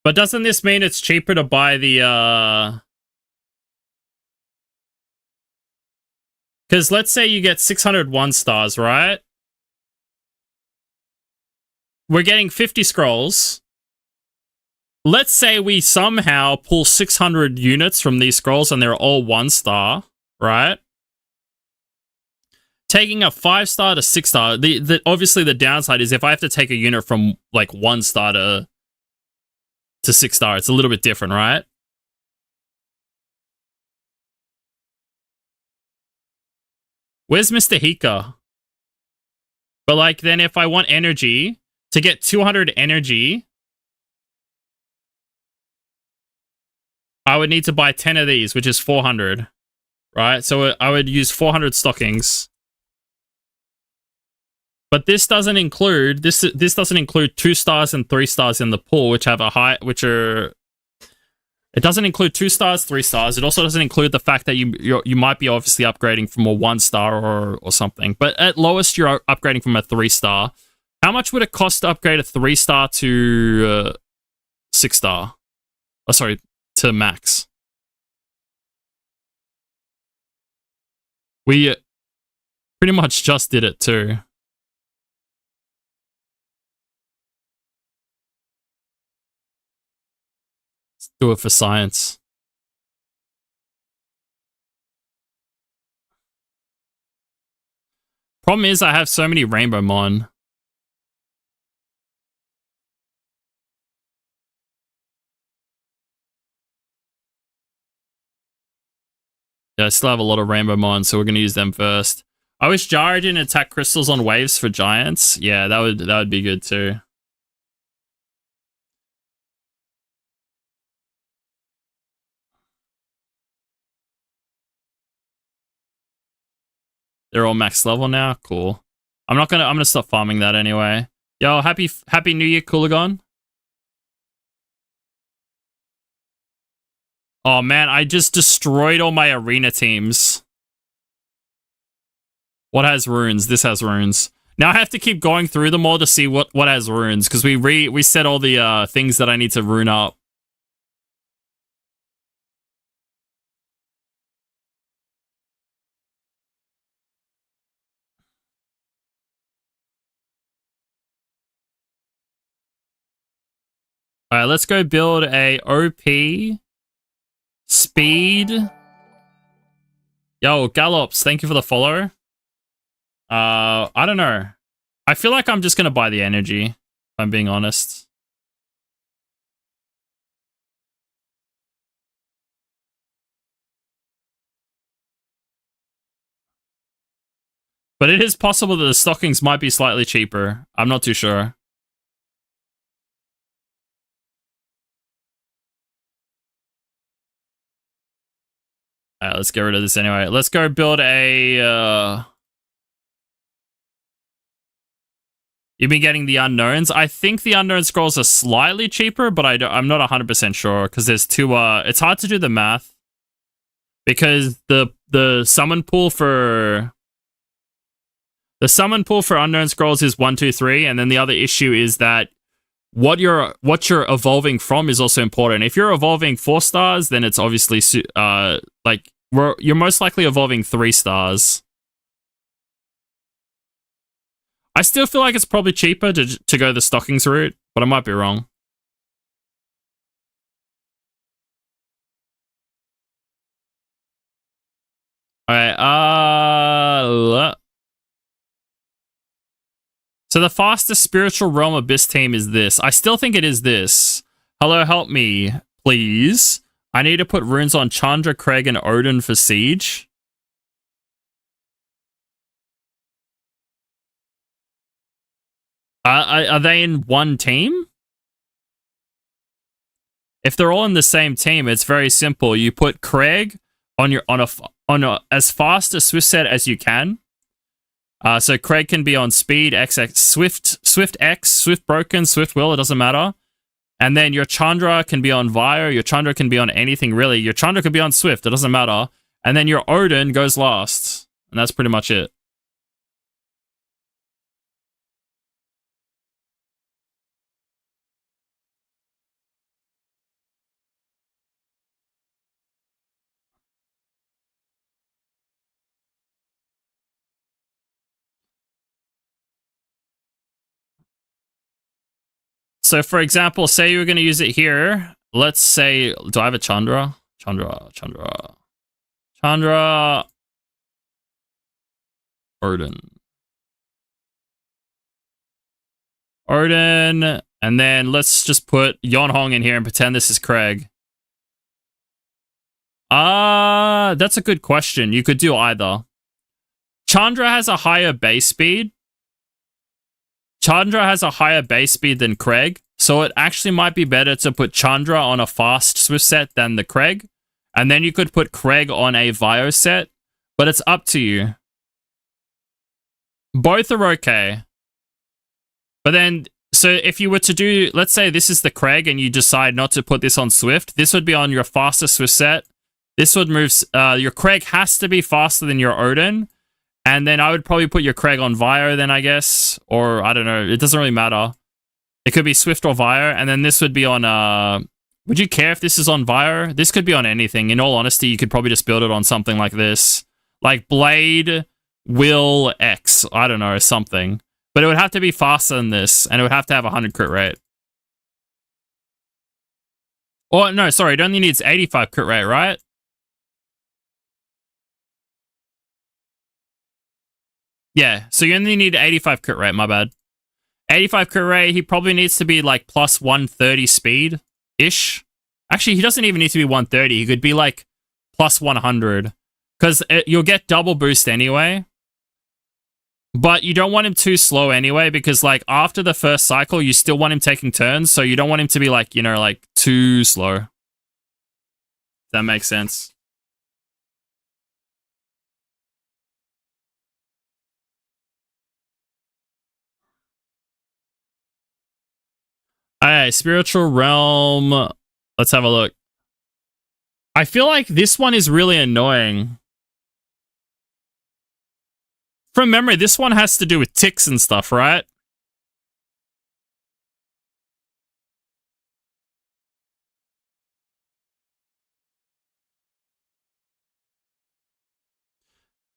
But doesn't this mean it's cheaper to buy the, Because let's say you get 601 stars, right? We're getting 50 scrolls. Let's say we somehow pull 600 units from these scrolls and they're all 1 star, right? Taking a 5-star to 6-star, obviously the downside is if I have to take a unit from like 1 star to 6-star, it's a little bit different, right? Where's Mr. Hika? But like, then if I want energy, to get 200 energy, I would need to buy 10 of these, which is 400, right? So I would use 400 stockings. But this doesn't include this doesn't include 2 stars and 3 stars in the pool, which have a high, it doesn't include 2 stars, 3 stars. It also doesn't include the fact that you might be obviously upgrading from a 1 star or something. But at lowest, you're upgrading from a 3 star. How much would it cost to upgrade a 3 star to 6 star? Oh, sorry, to max. We pretty much just did it too. Do it for science. Problem is I have so many Rainbow Mon. Yeah, I still have a lot of Rainbow Mon, so we're going to use them first. I wish Jara didn't attack crystals on waves for giants. Yeah, that would be good too. They're all max level now. Cool. I'm gonna stop farming that anyway. Yo, happy New Year, Coolagon. Oh man, I just destroyed all my arena teams. What has runes? This has runes. Now I have to keep going through them all to see what has runes, because we set all the things that I need to rune up. Alright, let's go build a OP speed. Yo, Gallops, thank you for the follow. I don't know. I feel like I'm just gonna buy the energy, if I'm being honest. But it is possible that the stockings might be slightly cheaper. I'm not too sure. Alright, let's get rid of this anyway. Let's go build a... You've been getting the unknowns. I think the unknown scrolls are slightly cheaper, but I'm not 100% sure, because there's two... it's hard to do the math. Because the summon pool for... The summon pool for unknown scrolls is 1, 2, 3, and then the other issue is that what you're evolving from is also important. If you're evolving 4 stars, then it's obviously like you're most likely evolving 3 stars. I still feel like it's probably cheaper to go the stockings route, but I might be wrong. Alright, so the fastest spiritual realm abyss team is this. I still think it is this. Hello, help me, please. I need to put runes on Chandra, Craig, and Odin for siege. Are they in one team? If they're all in the same team, it's very simple. You put Craig on a as fast a Swift set as you can. So Craig can be on speed, XX, Swift X, Swift Broken, Swift Will, it doesn't matter. And then your Chandra can be on Vio, your Chandra can be on anything really. Your Chandra could be on Swift, it doesn't matter. And then your Odin goes last. And that's pretty much it. So for example, say you were going to use it here. Let's say, do I have a Chandra? Chandra. Odin. And then let's just put Yonhong in here and pretend this is Craig. That's a good question. You could do either. Chandra has a higher base speed. Chandra has a higher base speed than Craig. So it actually might be better to put Chandra on a fast Swift set than the Craig. And then you could put Craig on a Vio set. But it's up to you. Both are okay. But then, so if you were to do, let's say this is the Craig and you decide not to put this on Swift, this would be on your faster Swift set. This would move, your Craig has to be faster than your Odin. And then I would probably put your Craig on Vio then, I guess. Or, I don't know, it doesn't really matter. It could be Swift or Vio. And then this would be on, would you care if this is on Vio? This could be on anything. In all honesty, you could probably just build it on something like this. Like Blade, Will, X. I don't know, something. But it would have to be faster than this. And it would have to have 100 crit rate. Or, no, sorry, it only needs 85 crit rate, right? Yeah, so you only need 85 crit rate, my bad. 85 crit rate, he probably needs to be like plus 130 speed-ish. Actually, he doesn't even need to be 130. He could be like plus 100. Because you'll get double boost anyway. But you don't want him too slow anyway, because like after the first cycle, you still want him taking turns. So you don't want him to be like, you know, like too slow. If that makes sense. Alright, Spiritual Realm. Let's have a look. I feel like this one is really annoying. From memory, this one has to do with ticks and stuff, right?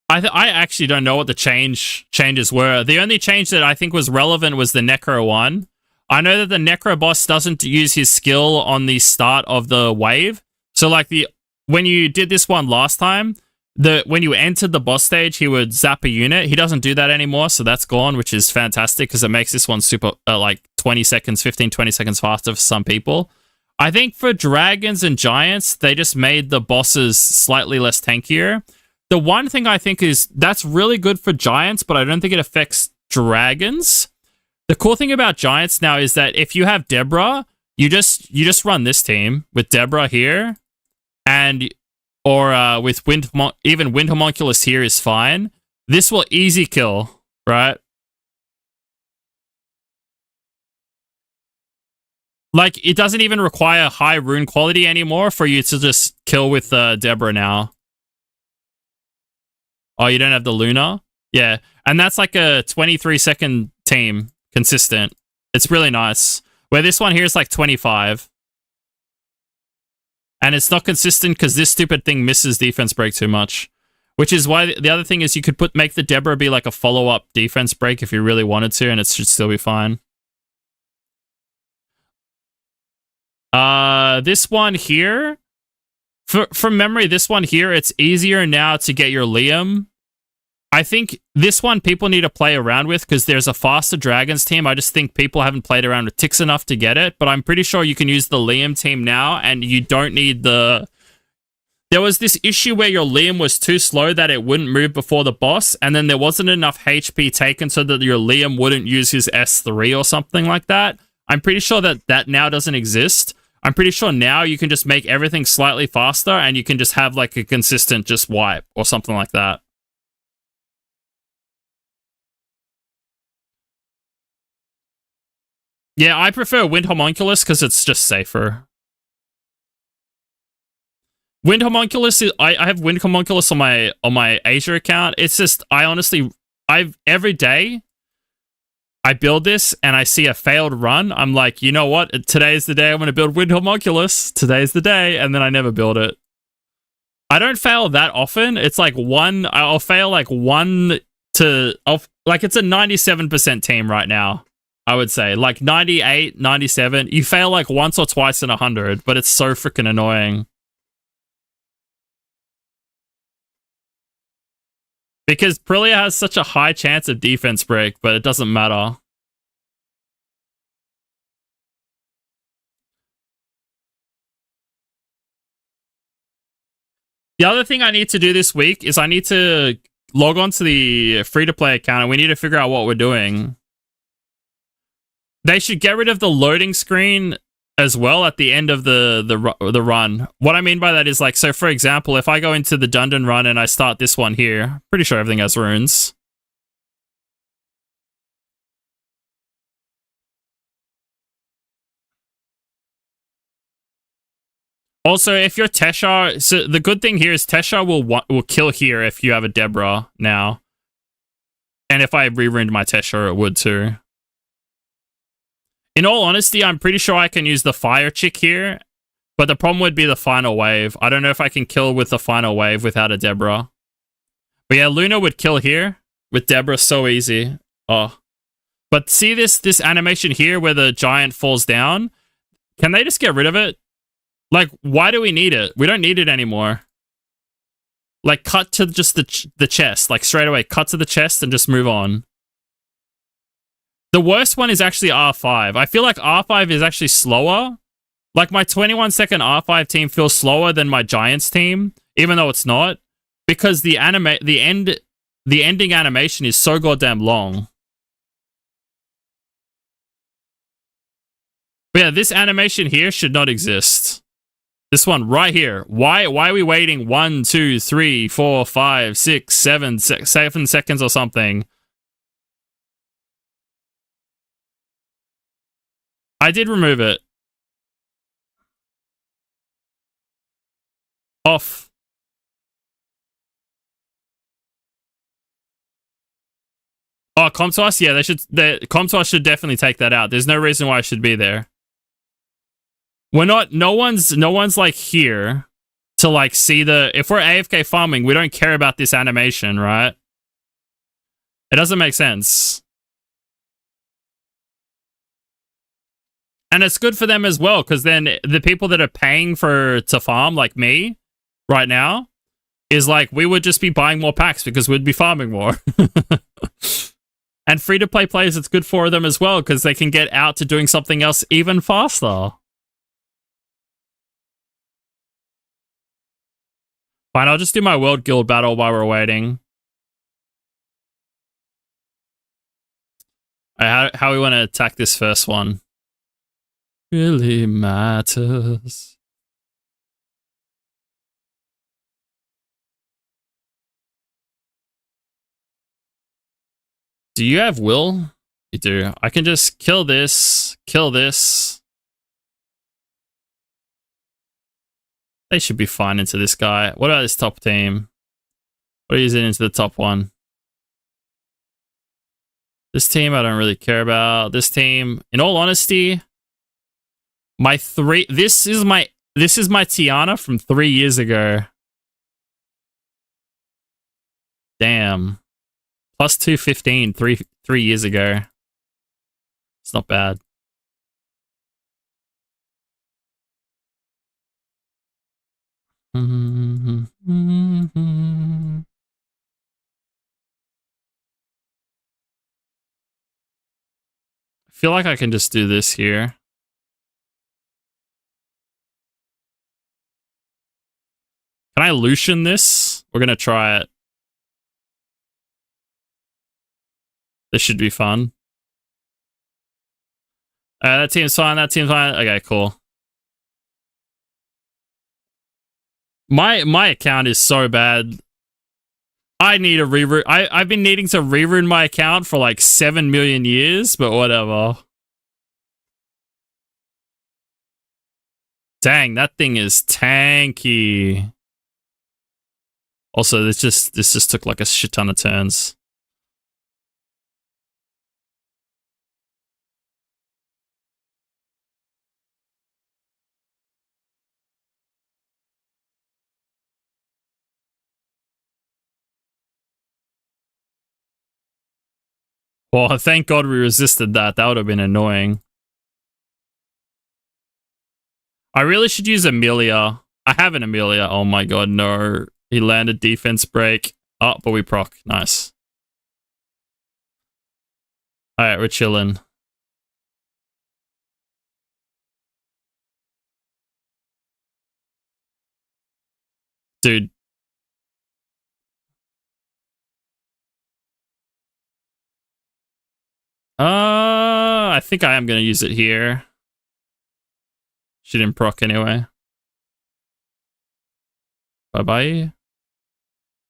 I actually don't know what the changes were. The only change that I think was relevant was the Necro one. I know that the Necro boss doesn't use his skill on the start of the wave. So like when you did this one last time, when you entered the boss stage, he would zap a unit. He doesn't do that anymore, so that's gone, which is fantastic because it makes this one super like 20 seconds, 15, 20 seconds faster for some people. I think for dragons and giants, they just made the bosses slightly less tankier. The one thing I think is that's really good for giants, but I don't think it affects dragons. The cool thing about giants now is that if you have Deborah, you just run this team with Deborah here, and or with even Wind Homunculus here is fine. This will easy kill, right? Like it doesn't even require high rune quality anymore for you to just kill with Deborah now. Oh, you don't have the Luna? Yeah, and that's like a 23-second team. Consistent. It's really nice. Where this one here is like 25. And it's not consistent because this stupid thing misses defense break too much. Which is why the other thing is you could make the Deborah be like a follow-up defense break if you really wanted to, and it should still be fine. This one here, from memory, this one here, it's easier now to get your Liam. I think this one people need to play around with because there's a faster Dragons team. I just think people haven't played around with ticks enough to get it, but I'm pretty sure you can use the Liam team now and you don't need the... There was this issue where your Liam was too slow that it wouldn't move before the boss, and then there wasn't enough HP taken so that your Liam wouldn't use his S3 or something like that. I'm pretty sure that now doesn't exist. I'm pretty sure now you can just make everything slightly faster and you can just have like a consistent just wipe or something like that. Yeah, I prefer Wind Homunculus because it's just safer. Wind Homunculus is I have Wind Homunculus on my Asia account. It's just every day I build this and I see a failed run. I'm like, you know what? Today's the day I'm going to build Wind Homunculus. Today's the day, and then I never build it. I don't fail that often. It's like I'll fail like it's a 97% team right now. I would say. Like 98, 97. You fail like once or twice in 100, but it's so freaking annoying. Because Prillia has such a high chance of defense break, but it doesn't matter. The other thing I need to do this week is I need to log on to the free-to-play account and we need to figure out what we're doing. They should get rid of the loading screen as well at the end of the run. What I mean by that is like, so for example, if I go into the dungeon run and I start this one here, pretty sure everything has runes. Also, if you're Tesha, so the good thing here is Tesha will kill here if you have a Deborah now. And if I re-runed my Tesha, it would too. In all honesty, I'm pretty sure I can use the fire chick here, but the problem would be the final wave. I don't know if I can kill with the final wave without a Deborah. But yeah, Luna would kill here with Deborah so easy. Oh. But see this animation here where the giant falls down? Can they just get rid of it? Like, why do we need it? We don't need it anymore. Like, cut to just the chest. Like, straight away, cut to the chest and just move on. The worst one is actually R5. I feel like R5 is actually slower. Like, my 21-second R5 team feels slower than my Giants team, even though it's not. Because the ending animation is so goddamn long. But yeah, this animation here should not exist. This one right here. Why are we waiting 1, 2, 3, 4, 5, 6, 7 seconds or something? I did remove it. Off. Oh, Comtois? Yeah, Comtois should definitely take that out. There's no reason why it should be there. No one's like here to like see if we're AFK farming, we don't care about this animation, right? It doesn't make sense. And it's good for them as well, because then the people that are paying to farm, like me, right now, is like, we would just be buying more packs because we'd be farming more. And free-to-play players, it's good for them as well, because they can get out to doing something else even faster. Fine, I'll just do my World Guild battle while we're waiting. How we want to attack this first one? Really matters. Do you have will? You do. I can just kill this. They should be fine into this guy. What about this top team? What is it into the top one? This team I don't really care about. This team, in all honesty, this is my Tiana from 3 years ago. Damn. Plus 215 three years ago. It's not bad. I feel like I can just do this here. Can I Lucian this? We're gonna try it. This should be fun. That team's fine. Okay, cool. My account is so bad. I need a rerun. I've been needing to rerun my account for like 7 million years, but whatever. Dang, that thing is tanky. Also, this just took like a shit ton of turns. Well, thank God we resisted that. That would have been annoying. I really should use Amelia. I have an Amelia. Oh my God, no. He landed defense break. Oh, but we proc. Nice. All right, we're chilling. Dude. I think I am going to use it here. She didn't proc anyway. Bye-bye.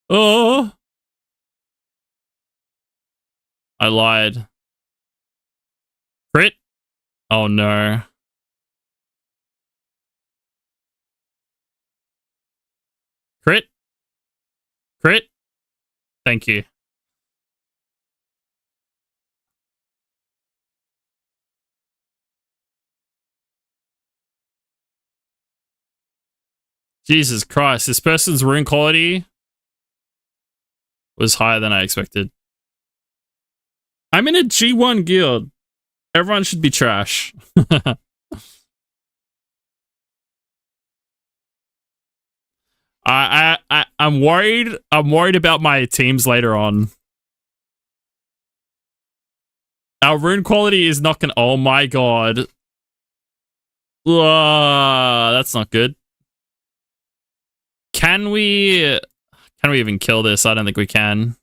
Oh! I lied. Crit? Oh no. Crit? Crit? Thank you. Jesus Christ, this person's rune quality was higher than I expected. I'm in a G1 guild. Everyone should be trash. I'm worried. I'm worried about my teams later on. Our rune quality is not gonna. Oh my God. That's not good. Can we even kill this? I don't think we can.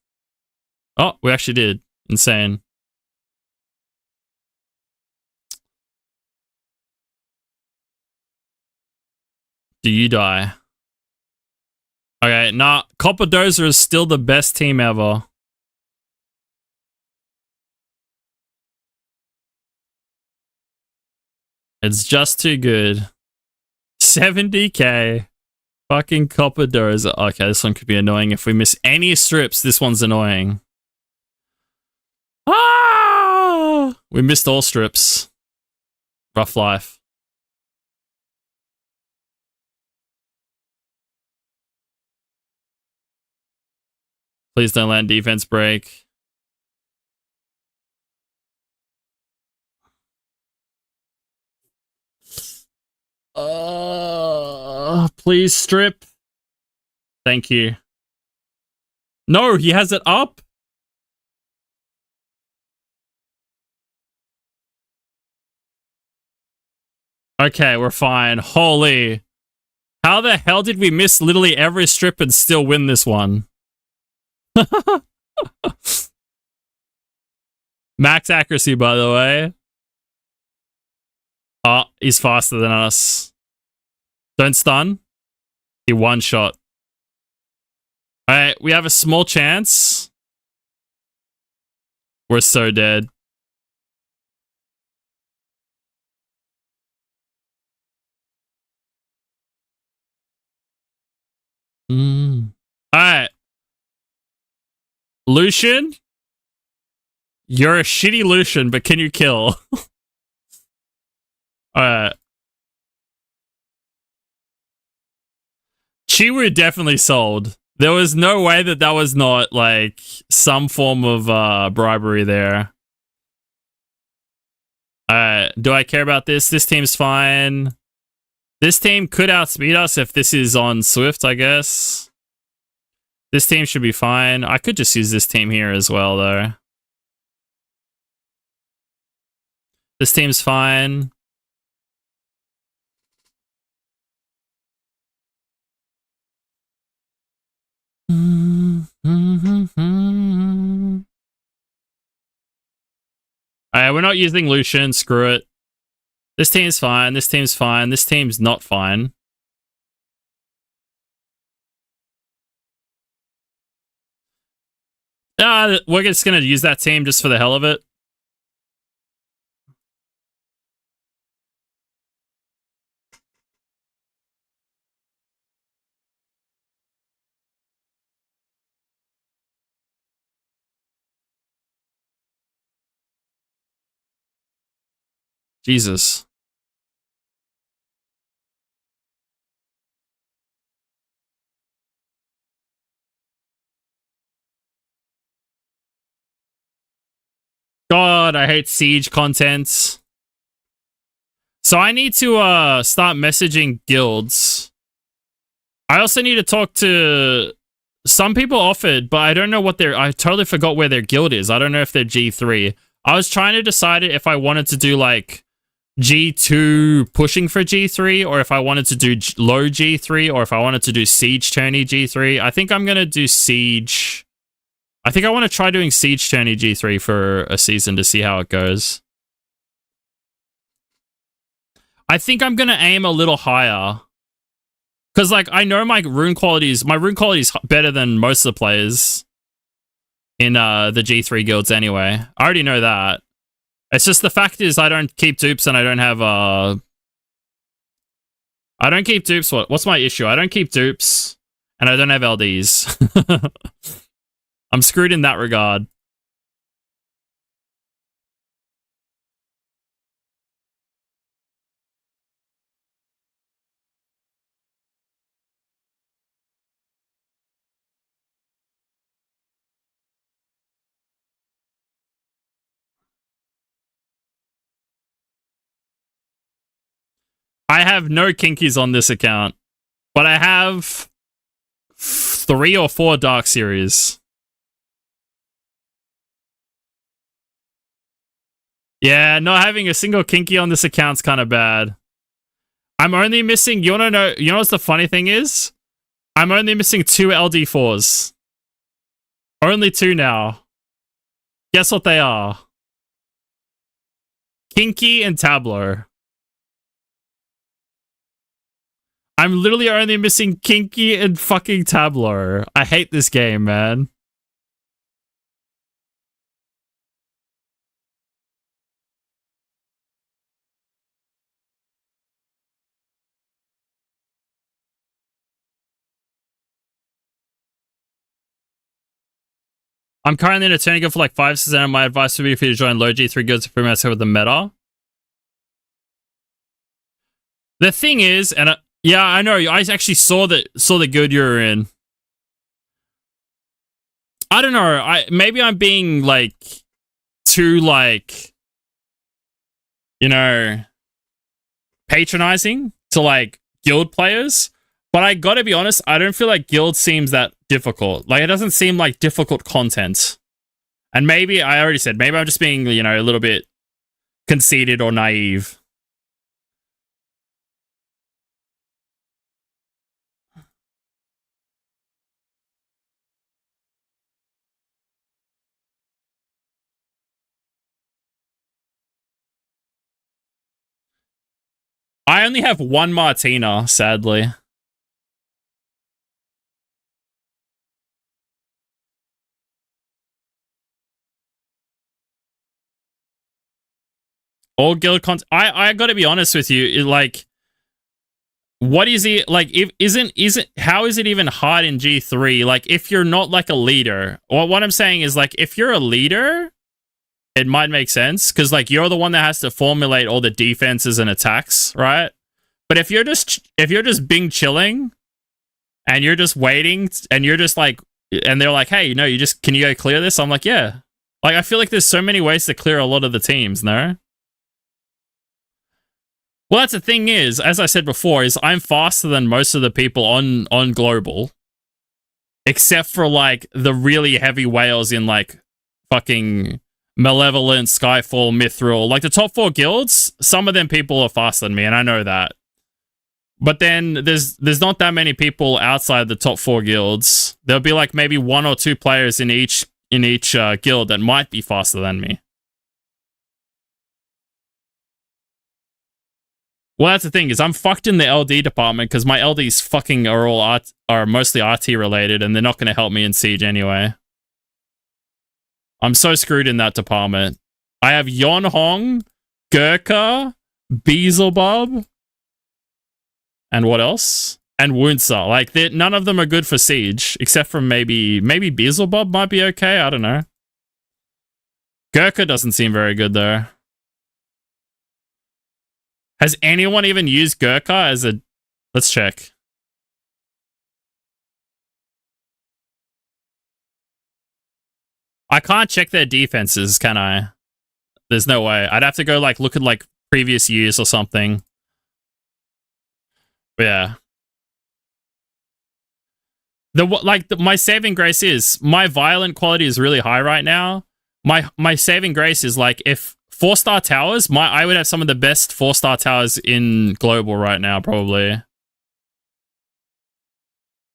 Oh, we actually did. Insane. Do you die? Okay, nah. Copper Dozer is still the best team ever. It's just too good. 70k. Fucking Copper Dozer. Okay, this one could be annoying. If we miss any strips, this one's annoying. Ah! We missed all strips. Rough life. Please don't land defense break. Please strip. Thank you. No, he has it up. Okay, we're fine. Holy. How the hell did we miss literally every strip and still win this one? Max accuracy, by the way. Oh, he's faster than us. Don't stun. He one shot. Alright, we have a small chance. We're so dead. Alright. Lucian? You're a shitty Lucian, but can you kill? Alright. Chiwu definitely sold. There was no way that was not, like, some form of bribery there. Do I care about this? This team's fine. This team could outspeed us if this is on Swift, I guess. This team should be fine. I could just use this team here as well, though. This team's fine. Alright, we're not using Lucian. Screw it. This team's fine. This team's fine. This team's not fine. We're just going to use that team just for the hell of it. Jesus. God, I hate Siege content. So I need to start messaging guilds. I also need to talk to... Some people offered, but I don't know what their... I totally forgot where their guild is. I don't know if they're G3. I was trying to decide if I wanted to do, like, G2 pushing for G3, or if I wanted to do low G3, or if I wanted to do Siege tourney G3. I think I'm going to do Siege. I think I want to try doing Siege tourney G3 for a season to see how it goes. I think I'm going to aim a little higher. Because, like, I know my rune quality is better than most of the players in the G3 guilds anyway. I already know that. It's just the fact is I don't keep dupes and I don't have I don't keep dupes. What's my issue? I don't keep dupes and I don't have LDs. I'm screwed in that regard. I have no kinkies on this account, but I have 3 or 4 Dark Series. Yeah, not having a single kinky on this account's kind of bad. I'm only missing... You know what's the funny thing is? I'm only missing 2 LD4s. Only 2 now. Guess what they are? Kinky and Tableau. I'm literally only missing Kinky and fucking Tableau. I hate this game, man. I'm currently in a tourney guild for like 5 seasons, and my advice would be for you to join low G3 guilds to prove myself with the meta. The thing is, and yeah, I know, I actually saw the guild you were in. I don't know, maybe I'm being like too like, you know, patronizing to like guild players. But I gotta be honest, I don't feel like guild seems that difficult. Like, it doesn't seem like difficult content. And maybe, I already said, maybe I'm just being, you know, a little bit conceited or naive. I only have 1 Martina, sadly. All guild content. I gotta be honest with you, like, what is it like? If isn't how is it even hard in G3? Like, if you're not like a leader, or what I'm saying is, like, if you're a leader, it might make sense because like you're the one that has to formulate all the defenses and attacks, right? But if you're just being chilling and you're just waiting and you're just like, and they're like, hey, you know, can you go clear this? I'm like, yeah. Like, I feel like there's so many ways to clear a lot of the teams, no? Well, that's the thing is, as I said before, is I'm faster than most of the people on global, except for like the really heavy whales in like fucking Malevolent, Skyfall, Mithril. Like the top 4 guilds, some of them people are faster than me, and I know that. But then there's not that many people outside the top 4 guilds. There'll be like maybe 1 or 2 players in each guild that might be faster than me. Well, that's the thing is I'm fucked in the LD department because my LDs fucking are mostly RT related, and they're not going to help me in Siege anyway. I'm so screwed in that department. I have Yon Hong, Gurkha, Beelzebub, and what else? And Wunsa. Like, none of them are good for Siege, except for maybe Beelzebub might be okay. I don't know. Gurkha doesn't seem very good though. Has anyone even used Gurkha as a... Let's check. I can't check their defenses, can I? There's no way. I'd have to go like look at like previous years or something. But yeah. My saving grace is my violent quality is really high right now. My saving grace is like if 4-star towers, I would have some of the best 4-star towers in global right now, probably.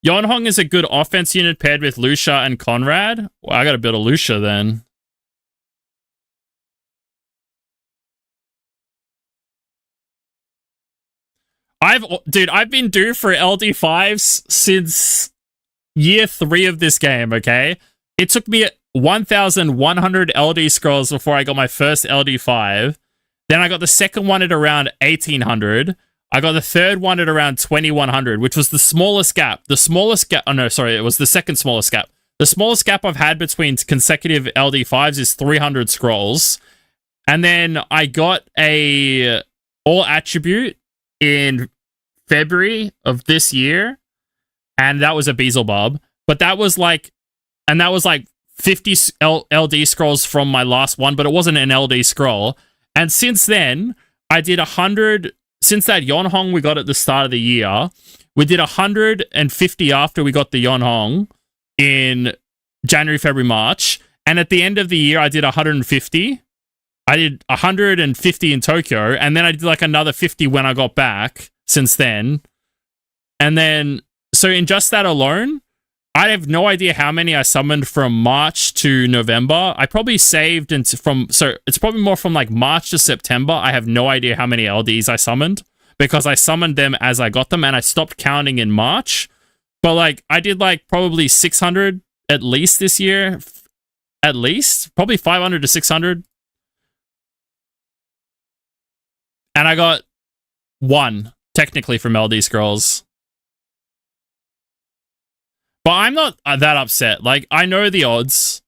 Yonhong is a good offense unit paired with Lucia and Conrad. Well, I gotta build a Lucia then. I've been due for LD5s since year 3 of this game, okay? It took me 1,100 LD scrolls before I got my first LD5. Then I got the second one at around 1,800. I got the third one at around 2,100, which was the smallest gap. The smallest gap... Oh, no, sorry. It was the second smallest gap. The smallest gap I've had between consecutive LD5s is 300 scrolls. And then I got a all attribute in February of this year. And that was a Beelzebub. But that was like... And that was like 50 LD scrolls from my last one, but it wasn't an LD scroll. And since then, I did 100... Since that Yonhong we got at the start of the year, we did 150 after we got the Yonhong in January, February, March. And at the end of the year, I did 150. I did 150 in Tokyo. And then I did like another 50 when I got back since then. And then, so in just that alone, I have no idea how many I summoned from March to November. I probably saved so it's probably more from like March to September. I have no idea how many LDs I summoned because I summoned them as I got them and I stopped counting in March. But like I did like probably 600 at least this year. At least probably 500 to 600. And I got 1 technically from LD scrolls. But I'm not that upset. Like, I know the odds.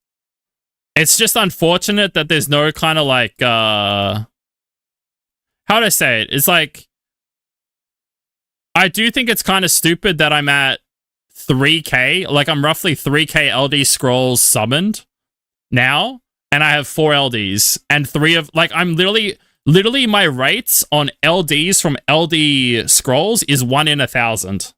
It's just unfortunate that there's no kind of like, how do I say it? It's like, I do think it's kind of stupid that I'm at 3k. Like, I'm roughly 3k LD scrolls summoned now. And I have 4 LDs. And 3 of, like, I'm literally my rates on LDs from LD scrolls is 1 in 1,000.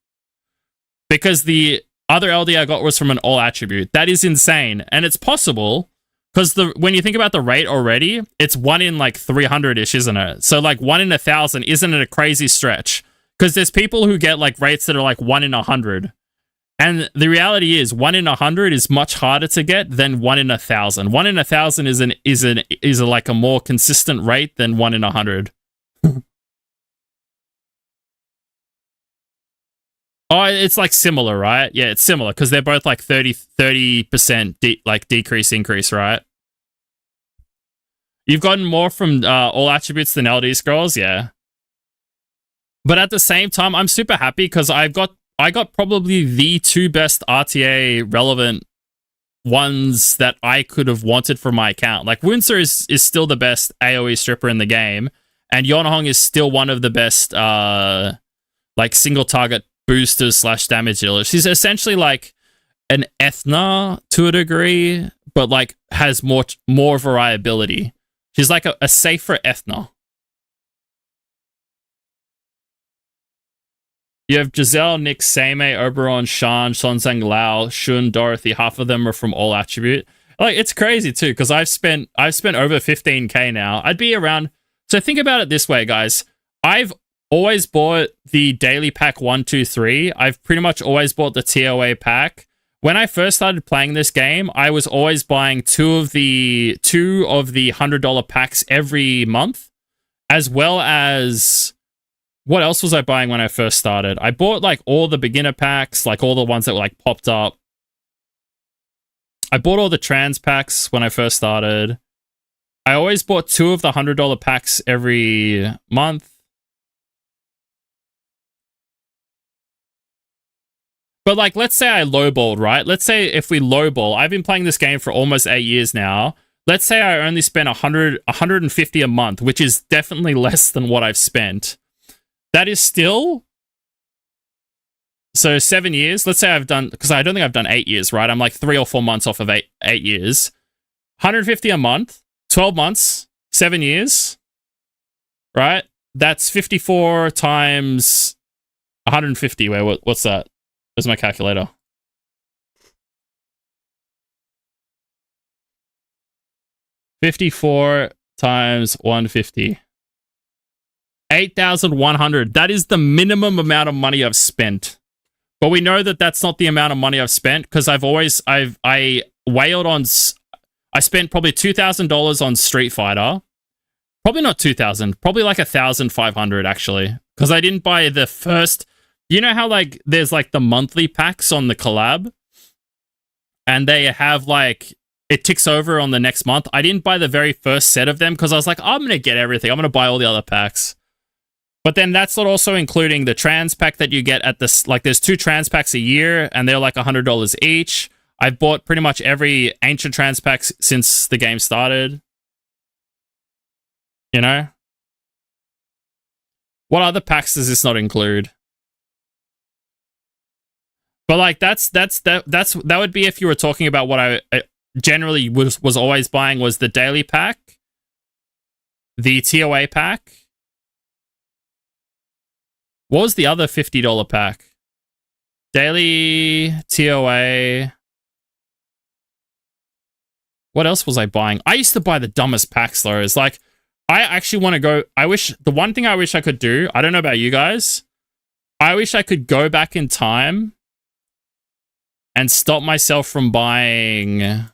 Because the other LD I got was from an all attribute. That is insane. And it's possible because when you think about the rate already, it's 1 in like 300-ish, isn't it? So like 1 in 1,000 isn't it a crazy stretch? Because there's people who get like rates that are like 1 in 100. And the reality is 1 in 100 is much harder to get than 1 in 1,000. 1 in 1,000 is like a more consistent rate than 1 in 100. Oh, it's like similar, right? Yeah, it's similar because they're both like 30% decrease, increase, right? You've gotten more from all attributes than LD scrolls, yeah. But at the same time, I'm super happy because I got probably the 2 best RTA relevant ones that I could have wanted for my account. Like Windsor is still the best AoE stripper in the game, and Yonhong is still one of the best like single target boosters / damage dealers. She's essentially like an Ethna to a degree, but like has more variability. She's like a safer Ethna. You have Giselle, Nick, Seimei, Oberon, Shan, Sonzang, Lao, Shun, Dorothy. Half of them are from all attribute. Like it's crazy too, because I've spent over 15k now. I'd be around. So think about it this way, guys. I've always bought the daily pack 1, 2, 3. I've pretty much always bought the TOA pack. When I first started playing this game, I was always buying two of the $100 packs every month, as well as what else was I buying when I first started? I bought like all the beginner packs, like all the ones that were like popped up. I bought all the trans packs when I first started. I always bought 2 of the $100 packs every month. But like, let's say I lowballed, right? Let's say if we lowball, I've been playing this game for almost 8 years now. Let's say I only spent 150 a month, which is definitely less than what I've spent. That is still... So 7 years. Let's say I've done... Because I don't think I've done 8 years, right? I'm like 3 or 4 months off of 8 years. 150 a month, 12 months, 7 years, right? That's 54 times 150. Wait, what's that? Where's my calculator? $54 times 150. 8,100. That is the minimum amount of money I've spent. But we know that that's not the amount of money I've spent because I wailed on. I spent probably $2,000 on Street Fighter. Probably not 2,000. Probably like 1,500 actually, because I didn't buy the first. You know how like there's like the monthly packs on the collab, and they have like it ticks over on the next month. I didn't buy the very first set of them because I was like, I'm gonna get everything. I'm gonna buy all the other packs. But then that's not also including the trans pack that you get at this. Like, there's 2 trans packs a year, and they're like $100 each. I've bought pretty much every ancient trans pack since the game started. You know? What other packs does this not include? But like, that would be if you were talking about what I generally was always buying was the daily pack, the TOA pack. What was the other $50 pack? Daily, TOA. What else was I buying? I used to buy the dumbest packs though. It's like, I actually want to go. The one thing I wish I could do, I don't know about you guys. I wish I could go back in time and stop myself from buying. Let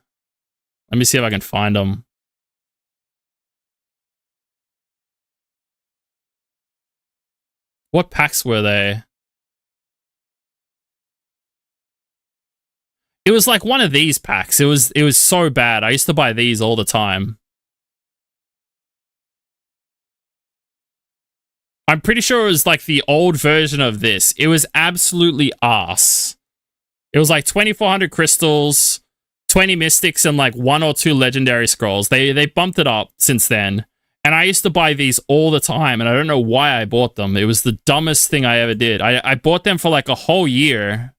me see if I can find them. What packs were they? It was like one of these packs. It was so bad. I used to buy these all the time. I'm pretty sure it was like the old version of this. It was absolutely arse. It was like 2,400 crystals, 20 mystics, and like 1 or 2 legendary scrolls. They bumped it up since then. And I used to buy these all the time, and I don't know why I bought them. It was the dumbest thing I ever did. I bought them for like a whole year.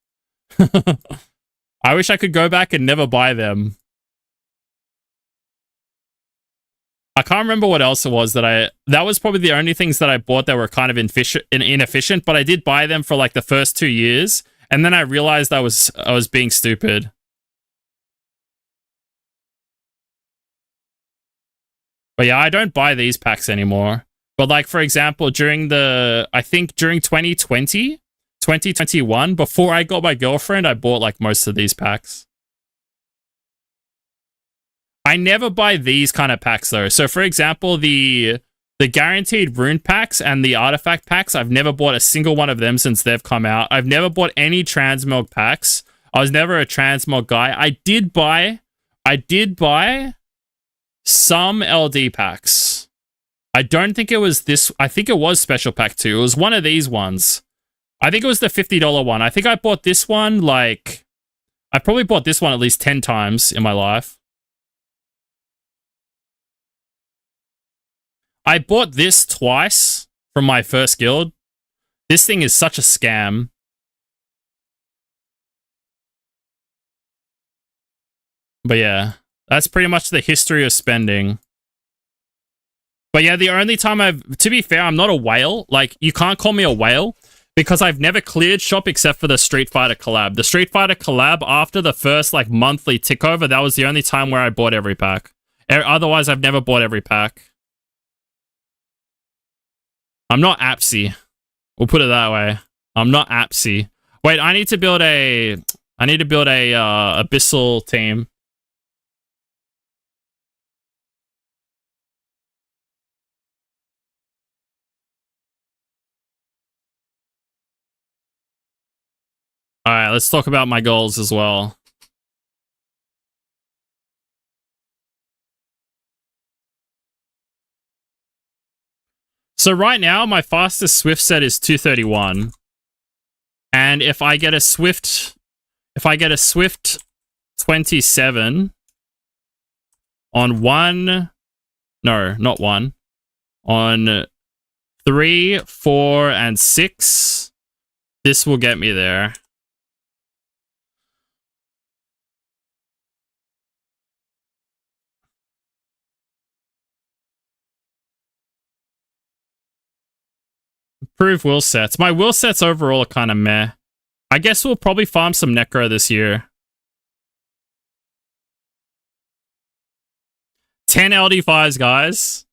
I wish I could go back and never buy them. I can't remember what else it was that was probably the only things that I bought that were kind of inefficient, but I did buy them for like the first 2 years, and then I realized I was being stupid. But yeah, I don't buy these packs anymore. But like, for example, during 2020, 2021, before I got my girlfriend, I bought like most of these packs. I never buy these kind of packs though. So for example, the guaranteed rune packs and the artifact packs, I've never bought a single one of them since they've come out. I've never bought any transmog packs. I was never a transmog guy. I did buy some LD packs. I don't think it was this. I think it was special pack 2. It was one of these ones. I think it was the $50 one. I think I bought this one like... I probably bought this one at least 10 times in my life. I bought this twice from my first guild. This thing is such a scam. But yeah, that's pretty much the history of spending. But yeah, the only time to be fair, I'm not a whale. Like, you can't call me a whale because I've never cleared shop except for the Street Fighter collab. The Street Fighter collab, after the first like monthly tick over, that was the only time where I bought every pack. Otherwise, I've never bought every pack. I'm not Apsy. We'll put it that way. I'm not Apsy. Wait, I need to build a Abyssal team. All right, let's talk about my goals as well. So right now, my fastest Swift set is 231. And if I get a Swift 27 on on 3, 4, and 6, this will get me there. Prove will sets. My will sets overall are kind of meh. I guess we'll probably farm some Necro this year. 10 LD5s, guys.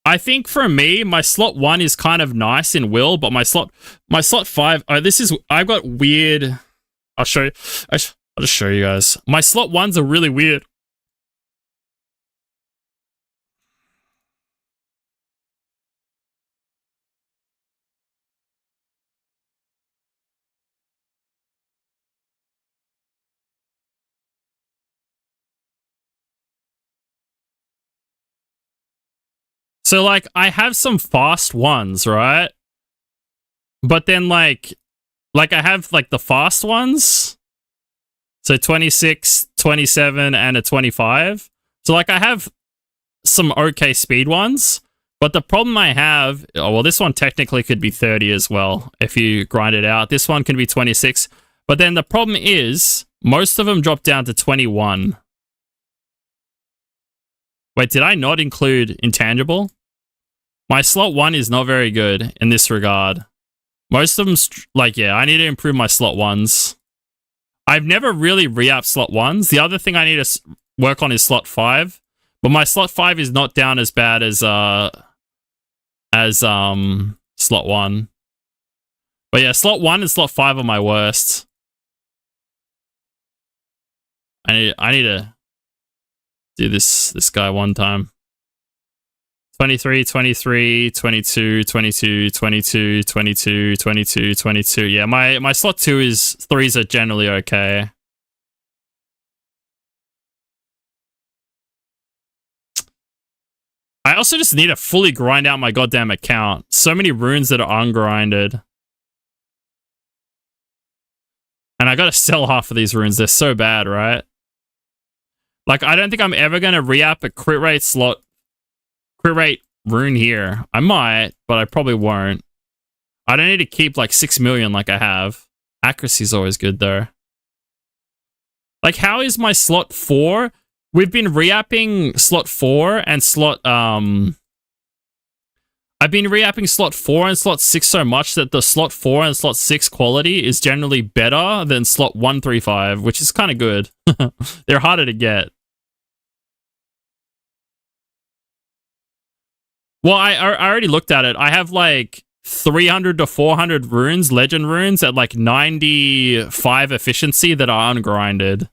I think for me, my slot 1 is kind of nice in will, but my slot 5, I've got weird. I'll show you. I'll just show you guys. My slot 1s are really weird. So, like, I have some fast ones, right? But then, like I have, like, the fast ones. So, 26, 27, and a 25. So, like, I have some okay speed ones. But the problem I have... Oh, well, this one technically could be 30 as well, if you grind it out. This one can be 26. But then the problem is, most of them drop down to 21. Wait, did I not include intangible? My slot 1 is not very good in this regard. Most of them, like, yeah, I need to improve my slot 1s. I've never really re-upped slot 1s. The other thing I need to work on is slot 5. But my slot 5 is not down as bad as slot 1. But yeah, slot 1 and slot 5 are my worst. I need to do this guy one time. 23, 23, 22, 22, 22, 22, 22, 22. Yeah, my slot 3s are generally okay. I also just need to fully grind out my goddamn account. So many runes that are ungrinded. And I gotta sell half of these runes. They're so bad, right? Like, I don't think I'm ever gonna re-up a crit rate rune here. I might, but I probably won't. I don't need to keep like 6 million like I have. Accuracy's always good though. Like, how is my slot 4? We've been re-upping slot 4 and slot I've been re-upping slot 4 and slot 6 so much that the slot 4 and slot 6 quality is generally better than slot 135, which is kind of good. They're harder to get. Well, I already looked at it. I have like 300 to 400 runes, legend runes, at like 95 efficiency that are ungrinded.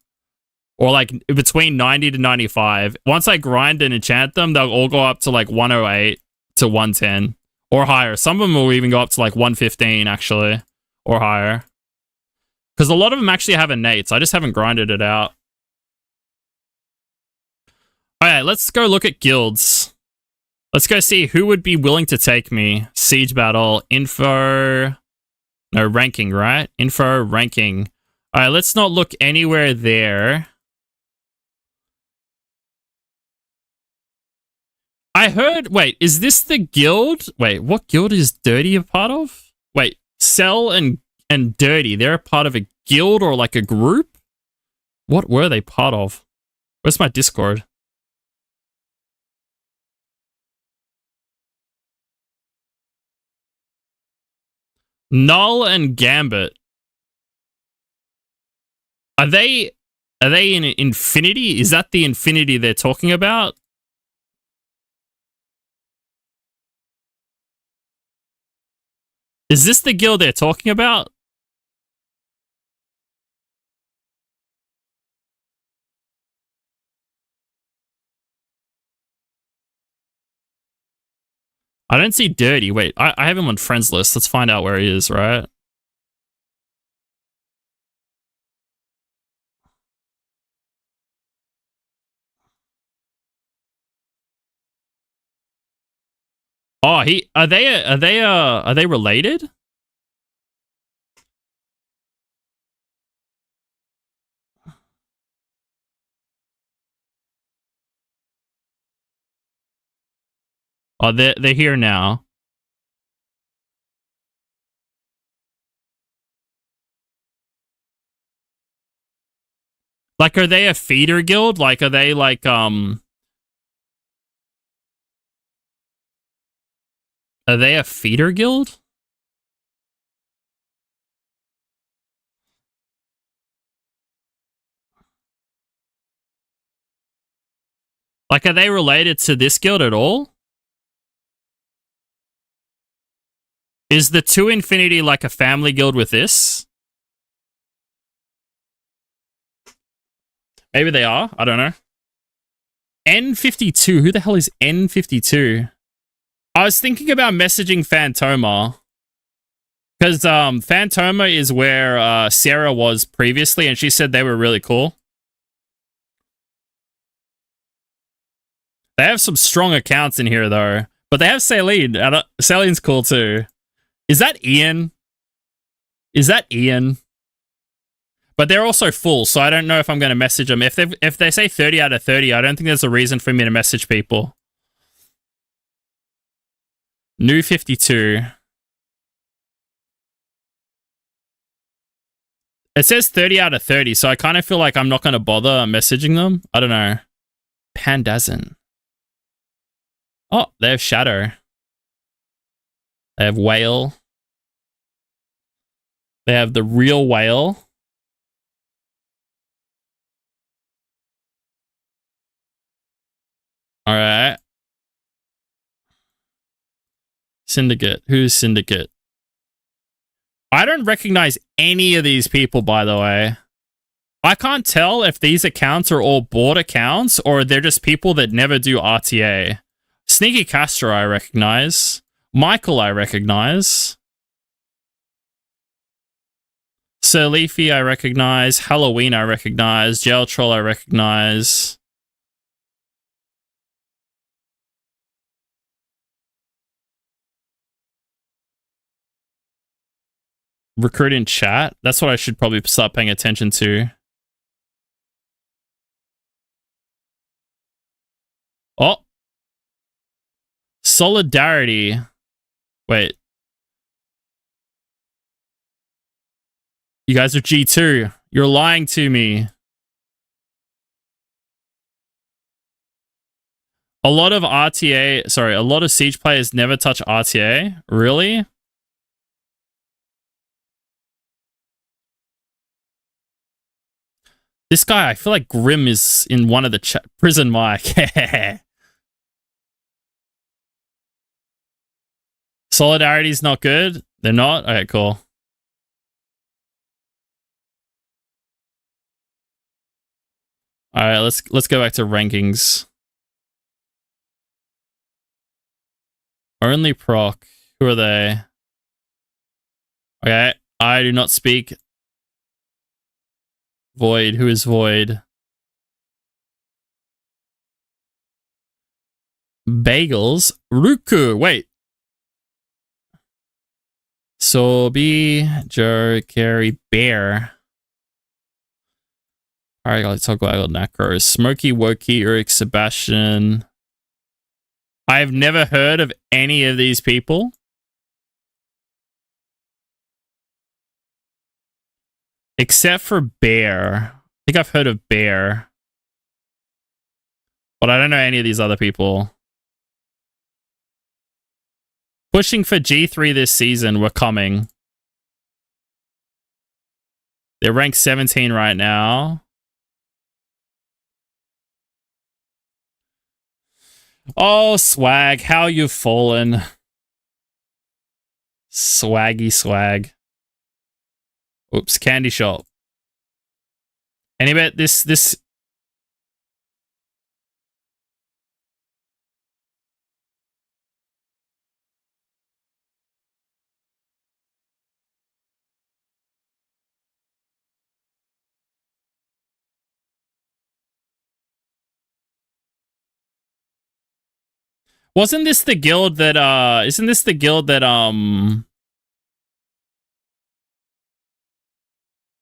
Or like between 90 to 95. Once I grind and enchant them, they'll all go up to like 108 to 110 or higher. Some of them will even go up to like 115 actually, or higher. Because a lot of them actually have innates. I just haven't grinded it out. Alright, let's go look at guilds. Let's go see who would be willing to take me. Siege battle, info... No, ranking, right? Info, ranking. Alright, let's not look anywhere there. I heard... Wait, is this the guild? Wait, what guild is Dirty a part of? Wait, Cell and Dirty, they're a part of a guild or like a group? What were they part of? Where's my Discord? Null and Gambit. Are they in Infinity? Is that the Infinity they're talking about? Is this the guild they're talking about? I don't see Dirty. Wait, I have him on friends list. Let's find out where he is, right? Oh, are they related? Oh, they're here now. Like, are they a feeder guild? Like, are they like Are they a feeder guild? Like, are they related to this guild at all? Is the 2 Infinity like a family guild with this? Maybe they are. I don't know. N52. Who the hell is N52? I was thinking about messaging Phantoma. Because Phantoma is where Sarah was previously, and she said they were really cool. They have some strong accounts in here, though. But they have Celine. Celine's cool, too. Is that Ian? Is that Ian? But they're also full, so I don't know if I'm going to message them. If they say 30 out of 30, I don't think there's a reason for me to message people. New 52. It says 30 out of 30, so I kind of feel like I'm not going to bother messaging them. I don't know. Pandazin. Oh, they have Shadow. They have Whale. They have the real Whale. All right. Syndicate. Who's Syndicate? I don't recognize any of these people, by the way. I can't tell if these accounts are all bought accounts or they're just people that never do RTA. Sneaky Castro, I recognize. Michael, I recognize. Sir Leafy, I recognize. Halloween, I recognize. Jail Troll, I recognize. Recruit in chat. That's what I should probably start paying attention to. Oh. Solidarity. Wait. You guys are G2. You're lying to me. A lot of RTA, sorry, a lot of Siege players never touch RTA. Really? This guy, I feel like Grim is in one of the prison mic. Solidarity's not good. They're not? Okay, cool. All right, let's go back to rankings. Only proc. Who are they? Okay, I do not speak. Void. Who is Void? Bagels. Ruku. Wait. Sobi, Joe, Carrie, Bear. All right, let's talk about Necros. Smokey, Wokey, Eric, Sebastian. I have never heard of any of these people. Except for Bear. I think I've heard of Bear. But I don't know any of these other people. Pushing for G3 this season. We're coming. They're ranked 17 right now. Oh, Swag. How you've fallen. Swaggy swag. Oops, candy shop. Any bet this wasn't this the guild that isn't this the guild that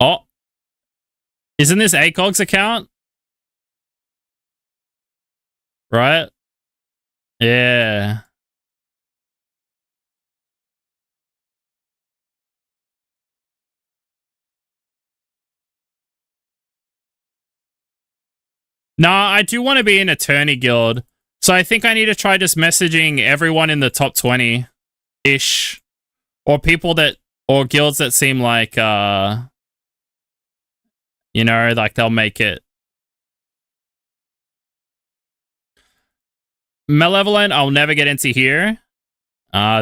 oh, isn't this ACOG's account? Right? Yeah. No, I do want to be an attorney guild. So I think I need to try just messaging everyone in the top 20. ish, or people that, or guilds that seem like, you know, like they'll make it. Malevolent, I'll never get into here.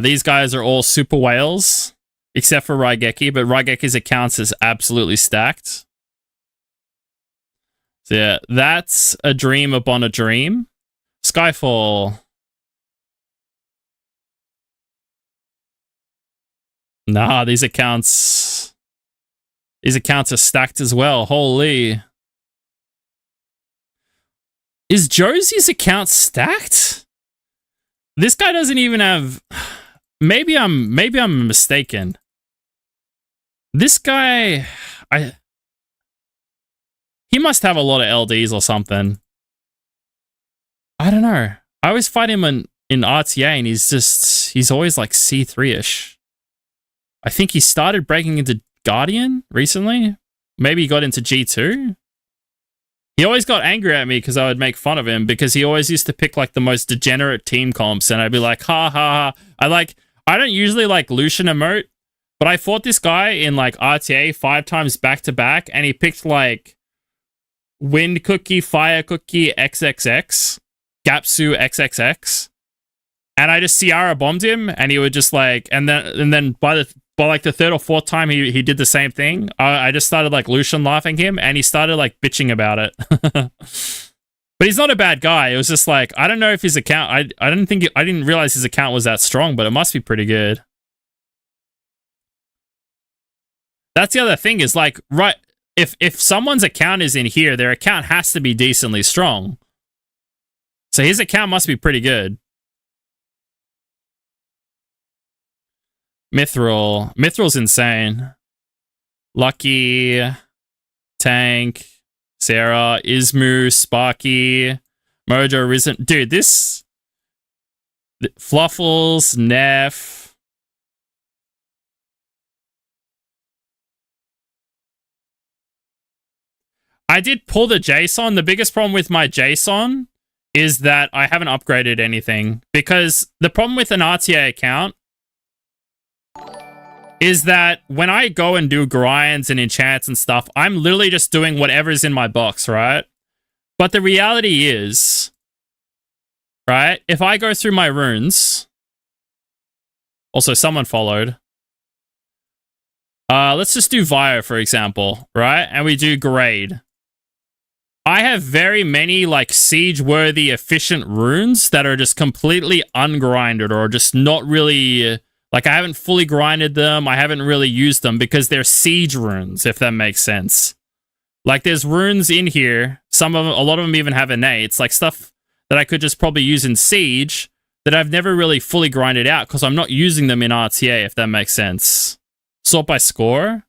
These guys are all super whales, except for Raigeki, but Raigeki's accounts is absolutely stacked. So yeah, that's a dream upon a dream. Skyfall. Nah, these accounts are stacked as well. Holy. Is Josie's account stacked? This guy doesn't even have... Maybe I'm mistaken. This guy... He must have a lot of LDs or something. I don't know. I always fight him in RTA and he's always like C3-ish. I think he started breaking into Guardian recently. Maybe he got into G2. He always got angry at me because I would make fun of him because he always used to pick like the most degenerate team comps and I'd be like, ha ha ha. I don't usually like Lucian emote, but I fought this guy in like RTA 5 times back to back and he picked like Wind Cookie, Fire Cookie, XXX, Gapsu, XXX. And I just Ciara bombed him and he would just like, and then by like the 3rd or 4th time he did the same thing, I just started like Lucian laughing him and he started like bitching about it. But he's not a bad guy. It was just like, I don't know if his account, I didn't realize his account was that strong, but it must be pretty good. That's the other thing is like, right, if someone's account is in here, their account has to be decently strong. So his account must be pretty good. Mithril's insane. Lucky, Tank, Sarah, Ismu, Sparky, Mojo, Risen. Dude, this... Fluffles, Neff. I did pull the JSON. The biggest problem with my JSON is that I haven't upgraded anything. Because the problem with an RTA account is that when I go and do grinds and enchants and stuff, I'm literally just doing whatever's in my box, right? But the reality is, right, if I go through my runes... Also, someone followed. Let's just do Vio, for example, right? And we do grade. I have very many, like, siege-worthy, efficient runes that are just completely ungrinded or just not really... Like, I haven't fully grinded them. I haven't really used them because they're siege runes, if that makes sense. Like, there's runes in here. A lot of them even have innates. Like, stuff that I could just probably use in siege that I've never really fully grinded out because I'm not using them in RTA, if that makes sense. Sort by score.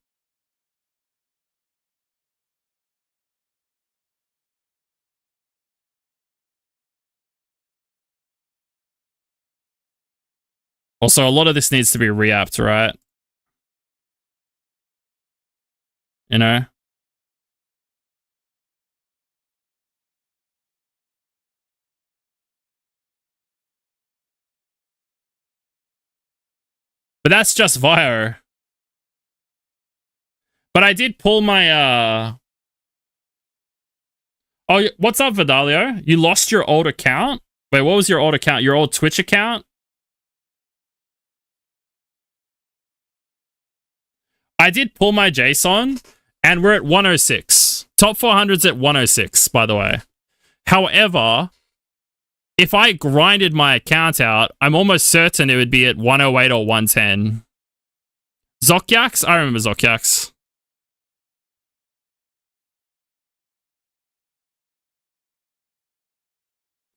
Also, a lot of this needs to be re-apped, right? You know? But that's just Vio. But I did pull my, Oh, what's up, Vidalio? You lost your old account? Wait, what was your old account? Your old Twitch account? I did pull my JSON, and we're at 106. Top 400's at 106, by the way. However, if I grinded my account out, I'm almost certain it would be at 108 or 110. Zokyax? I remember Zokyax.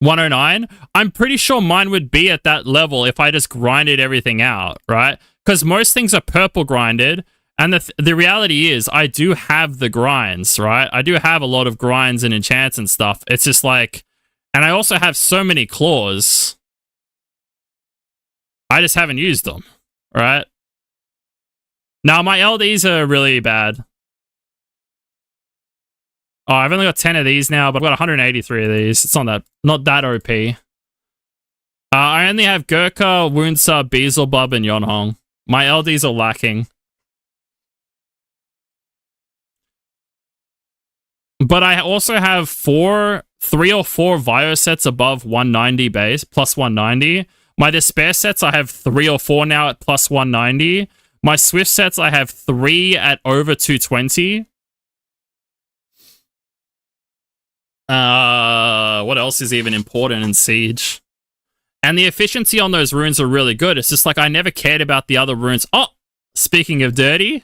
$109? I'm pretty sure mine would be at that level if I just grinded everything out, right? Because most things are purple grinded, and the reality is I do have the grinds, right? I do have a lot of grinds and enchants and stuff. It's just like... And I also have so many claws. I just haven't used them, right? Now, my LDs are really bad. Oh, I've only got 10 of these now, but I've got 183 of these. It's not that OP. I only have Gurkha, Woonsa, Beelzebub, and Yonhong. My LDs are lacking. But I also have 3 or 4 Vio sets above 190 base, plus 190. My Despair sets, I have 3 or 4 now at plus 190. My Swift sets, I have 3 at over 220. What else is even important in Siege? And the efficiency on those runes are really good. It's just like I never cared about the other runes. Oh, speaking of dirty,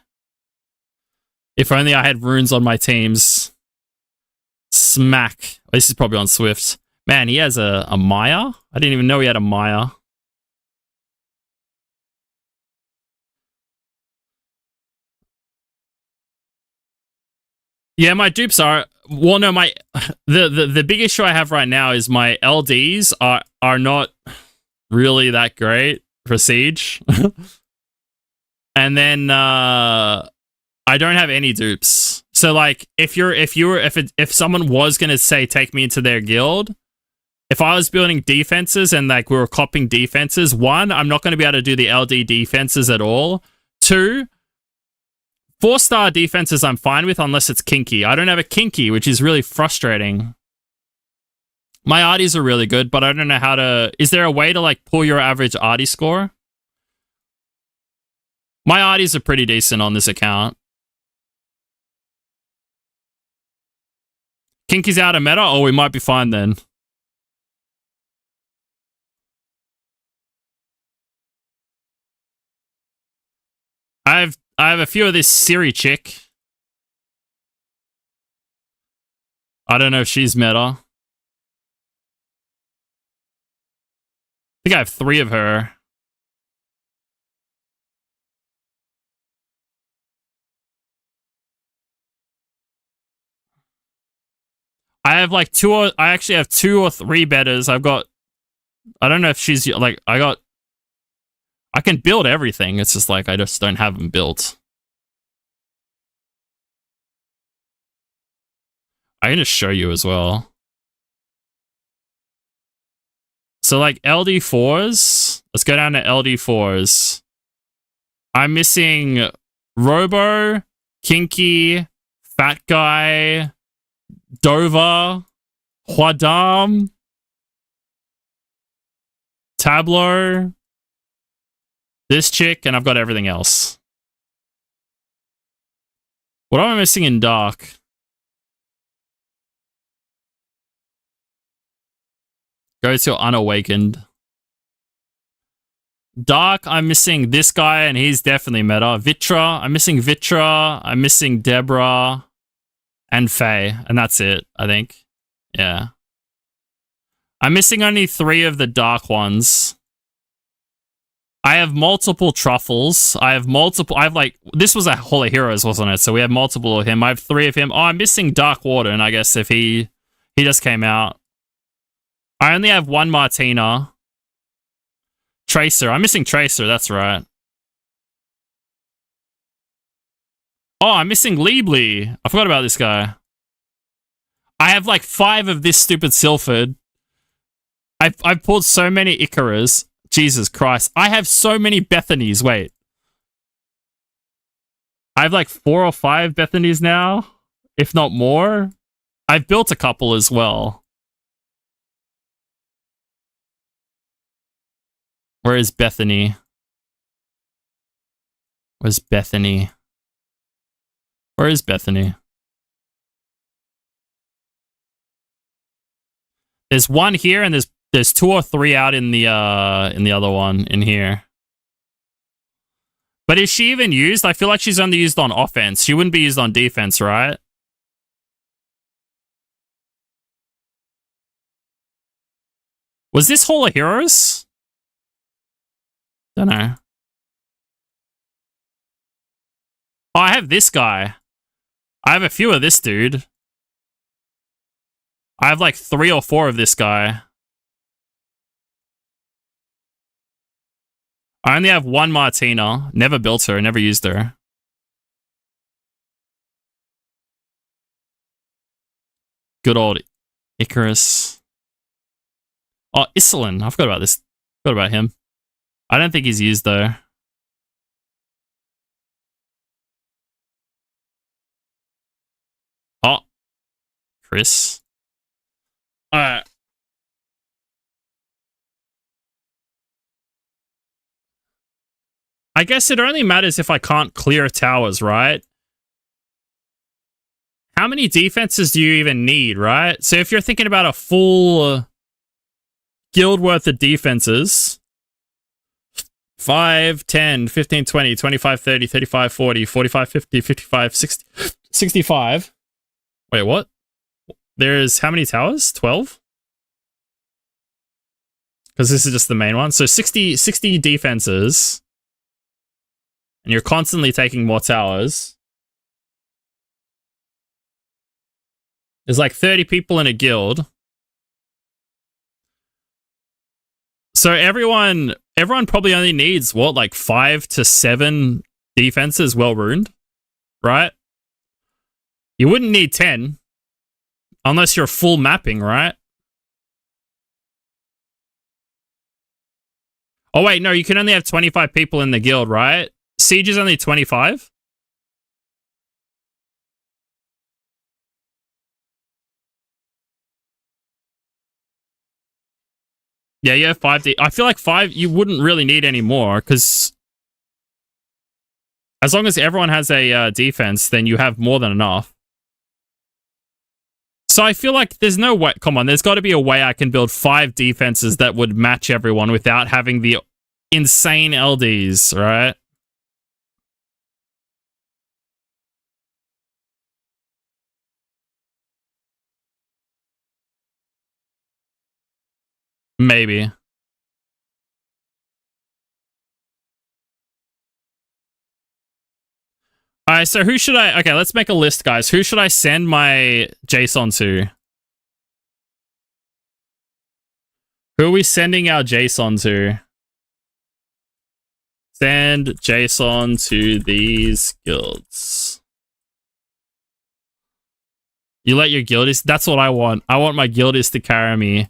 if only I had runes on my teams. Smack. This is probably on Swift. Man, he has a Maya? I didn't even know he had a Maya. Yeah, my dupes are... Well, no, my... The big issue I have right now is my LDs are not really that great for Siege. And then I don't have any dupes. So like if someone was gonna say take me into their guild, if I was building defenses and like we were copying defenses, 1, I'm not gonna be able to do the LD defenses at all. 2, 4-star defenses I'm fine with unless it's kinky. I don't have a kinky, which is really frustrating. My arties are really good, but I don't know how to... Is there a way to like pull your average arty score? My arties are pretty decent on this account. Kinky's out of meta? Oh, we might be fine then. I have a few of this Siri chick. I don't know if she's meta. I think I have 3 of her. I have like I actually have 2 or 3 betters. I don't know if she's like, I can build everything. It's just like, I just don't have them built. I can just show you as well. So like LD4s, let's go down to LD4s. I'm missing Robo, Kinky, Fat Guy, Dover, Huadam, Tableau, this chick, and I've got everything else. What am I missing in Dark? Go to Unawakened. Dark, I'm missing this guy, and he's definitely meta. Vitra, I'm missing Vitra. I'm missing Deborah and Faye, and that's it, I think. Yeah. I'm missing only 3 of the dark ones. I have multiple truffles. I have like, this was a Hall of Heroes, wasn't it? So we have multiple of him. I have 3 of him. Oh, I'm missing Dark Water, and I guess if he just came out. I only have 1 Martina. Tracer. I'm missing Tracer, that's right. Oh, I'm missing Leebly. I forgot about this guy. I have like 5 of this stupid Silphid. I've pulled so many Icaras. Jesus Christ. I have so many Bethanies. Wait. I have like 4 or 5 Bethanies now, if not more. I've built a couple as well. Where is Bethany? Where's Bethany? Where is Bethany? There's 1 here, and there's 2 or 3 out in the other one in here. But is she even used? I feel like she's only used on offense. She wouldn't be used on defense, right? Was this Hall of Heroes? Don't know. Oh, I have this guy. I have a few of this dude. I have like 3 or 4 of this guy. I only have 1 Martina. Never built her, never used her. Good old Icarus. Oh, Isolin. I forgot about this. What about him? I don't think he's used though. Oh, Chris. Alright. I guess it only matters if I can't clear towers, right? How many defenses do you even need, right? So if you're thinking about a full guild worth of defenses, 5, 10, 15, 20, 25, 30, 35, 40, 45, 50, 55, 60, 65. Wait, what? There's how many towers? 12? Because this is just the main one. So 60 defenses. And you're constantly taking more towers. There's like 30 people in a guild. So everyone probably only needs, what, like 5 to 7 defenses well ruined, right? You wouldn't need 10. Unless you're full mapping, right? Oh wait, no, you can only have 25 people in the guild, right? Siege is only 25? Yeah, you have 5. I feel like 5, you wouldn't really need any more, because as long as everyone has a defense, then you have more than enough. So I feel like there's no way... Come on, there's got to be a way I can build 5 defenses that would match everyone without having the insane LDs, right? Maybe. Alright, so who should I... Okay, let's make a list, guys. Who should I send my JSON to? Who are we sending our JSON to? Send JSON to these guilds. You let your guildies... That's what I want. I want my guildies to carry me.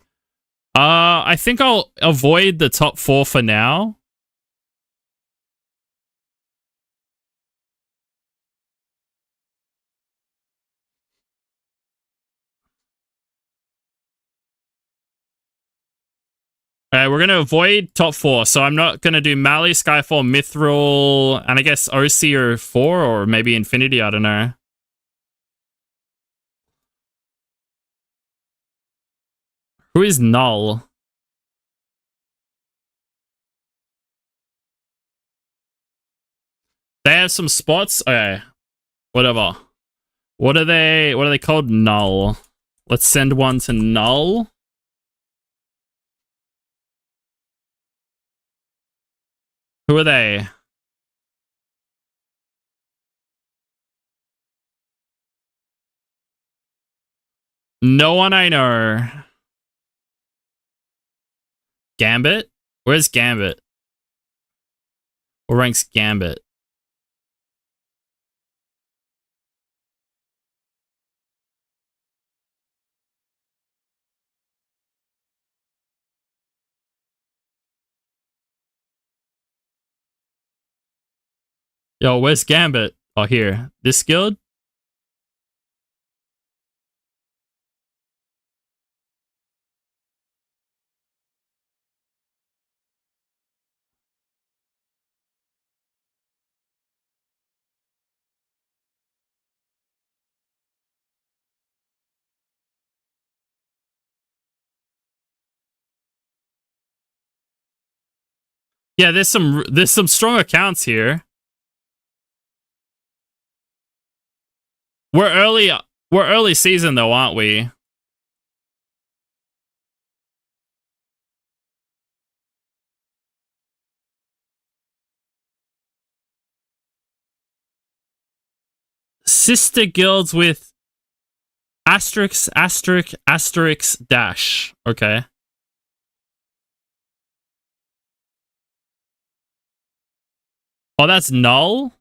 I think I'll avoid the top 4 for now. Alright, we're going to avoid top 4. So I'm not going to do Mali, Skyfall, Mithril, and I guess OC or 4, or maybe Infinity, I don't know. Who is Null? They have some spots? Okay. Whatever. What are they called? Null. Let's send one to Null. Who are they? No one I know. Gambit? Where's Gambit? What ranks Gambit? Yo, where's Gambit? Oh, here. This guild? Yeah, there's some strong accounts here. We're early season though, aren't we? Sister guilds with asterisk, asterisk, asterisk, dash. Okay. Oh, that's null?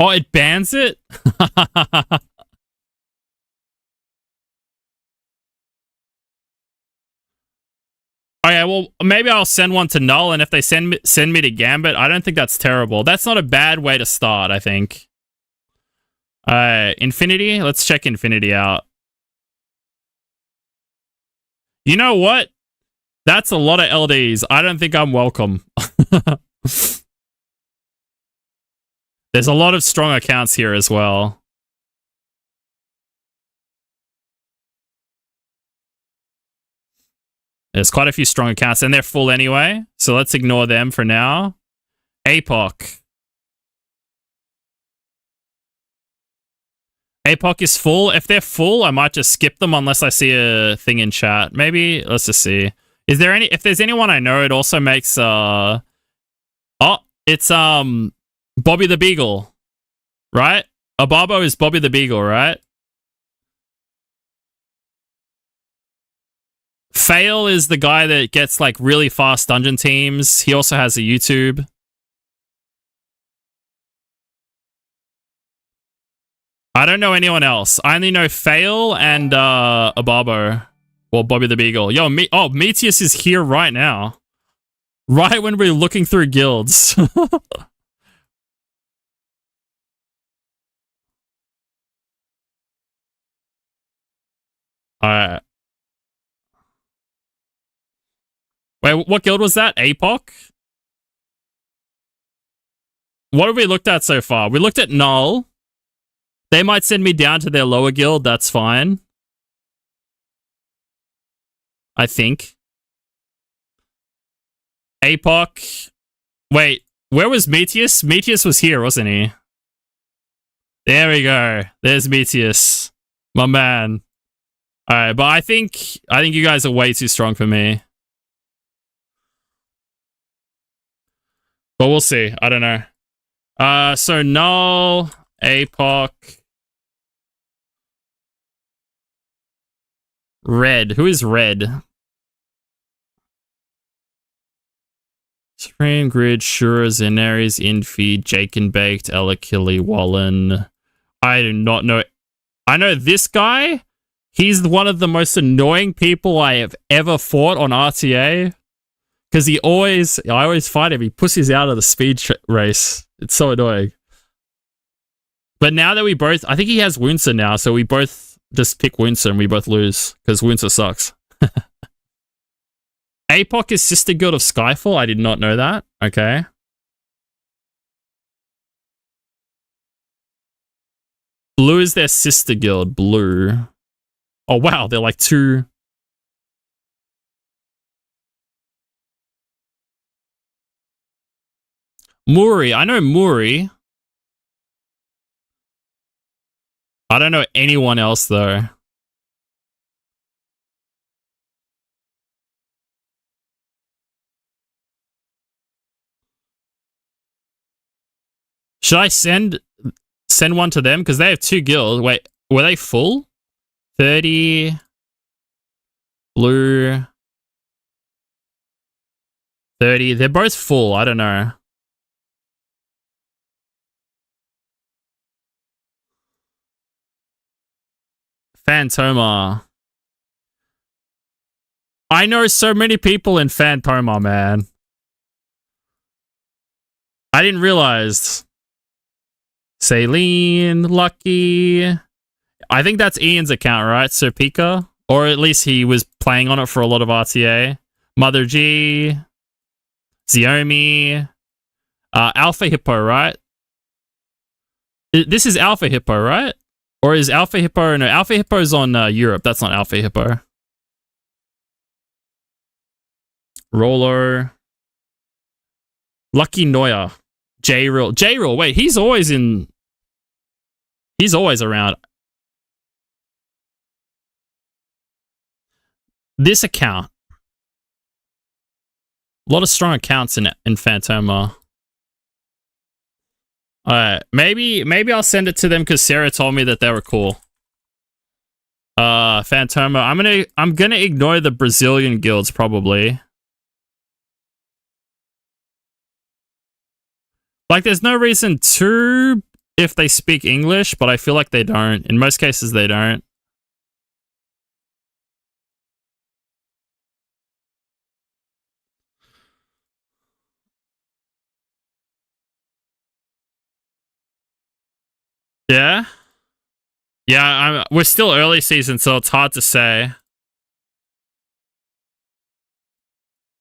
Oh, it bans it? Okay, Yeah, well, maybe I'll send one to Null, and if they send me to Gambit, I don't think that's terrible. That's not a bad way to start, I think. Infinity? Let's check Infinity out. You know what? That's a lot of LDs. I don't think I'm welcome. There's a lot of strong accounts here as well. There's quite a few strong accounts, and they're full anyway. So let's ignore them for now. APOC. APOC is full. If they're full, I might just skip them unless I see a thing in chat. Maybe, let's just see. Is there any, if there's anyone I know, it also makes, oh, it's, Bobby the Beagle, right? Ababo is Bobby the Beagle, right? Fail is the guy that gets like really fast dungeon teams. He also has a YouTube. I don't know anyone else. I only know Fail and Ababo. Well, Bobby the Beagle. Yo, Metius is here right now. Right when we're looking through guilds. Alright. Wait, what guild was that? APOC? What have we looked at so far? We looked at Null. They might send me down to their lower guild. That's fine. I think. APOC. Wait, where was Metius? Metius was here, wasn't he? There we go. There's Metius. My man. Alright, but I think you guys are way too strong for me. But we'll see. I don't know. So Null, APOC, Red. Who is Red? Supreme Grid, Shura, Zenaries, Infeed, Jake and Baked, Elakili, Wallen. I do not know. I know this guy. He's one of the most annoying people I have ever fought on RTA. Because I always fight him. He pussies out of the speed race. It's so annoying. But now that we both, I think he has Wunsa now, so we both just pick Wunsa and we both lose. Because Wunsa sucks. APOC is sister guild of Skyfall? I did not know that. Okay. Blue is their sister guild. Blue. Oh wow, they're like two... Muri. I know Muri. I don't know anyone else, though. Should I send one to them? Because they have two guilds. Wait, were they full? 30... Blue... 30. They're both full. I don't know. Phantoma. I know so many people in Phantoma, man. I didn't realize. Saline, Lucky. I think that's Ian's account, right? Sir Pika? Or at least he was playing on it for a lot of RTA. Mother G. Xiaomi. Alpha Hippo, right? This is Alpha Hippo, right? Or is Alpha Hippo... No, Alpha Hippo's on Europe. That's not Alpha Hippo. Rolo. Lucky Noya. J-Real. J-Real, wait, he's always in... He's always around. This account. A lot of strong accounts in Phantoma. Alright, maybe I'll send it to them because Sarah told me that they were cool. Phantoma. I'm gonna ignore the Brazilian guilds probably. Like, there's no reason to if they speak English, but I feel like they don't. In most cases, they don't. Yeah? Yeah, we're still early season, so it's hard to say.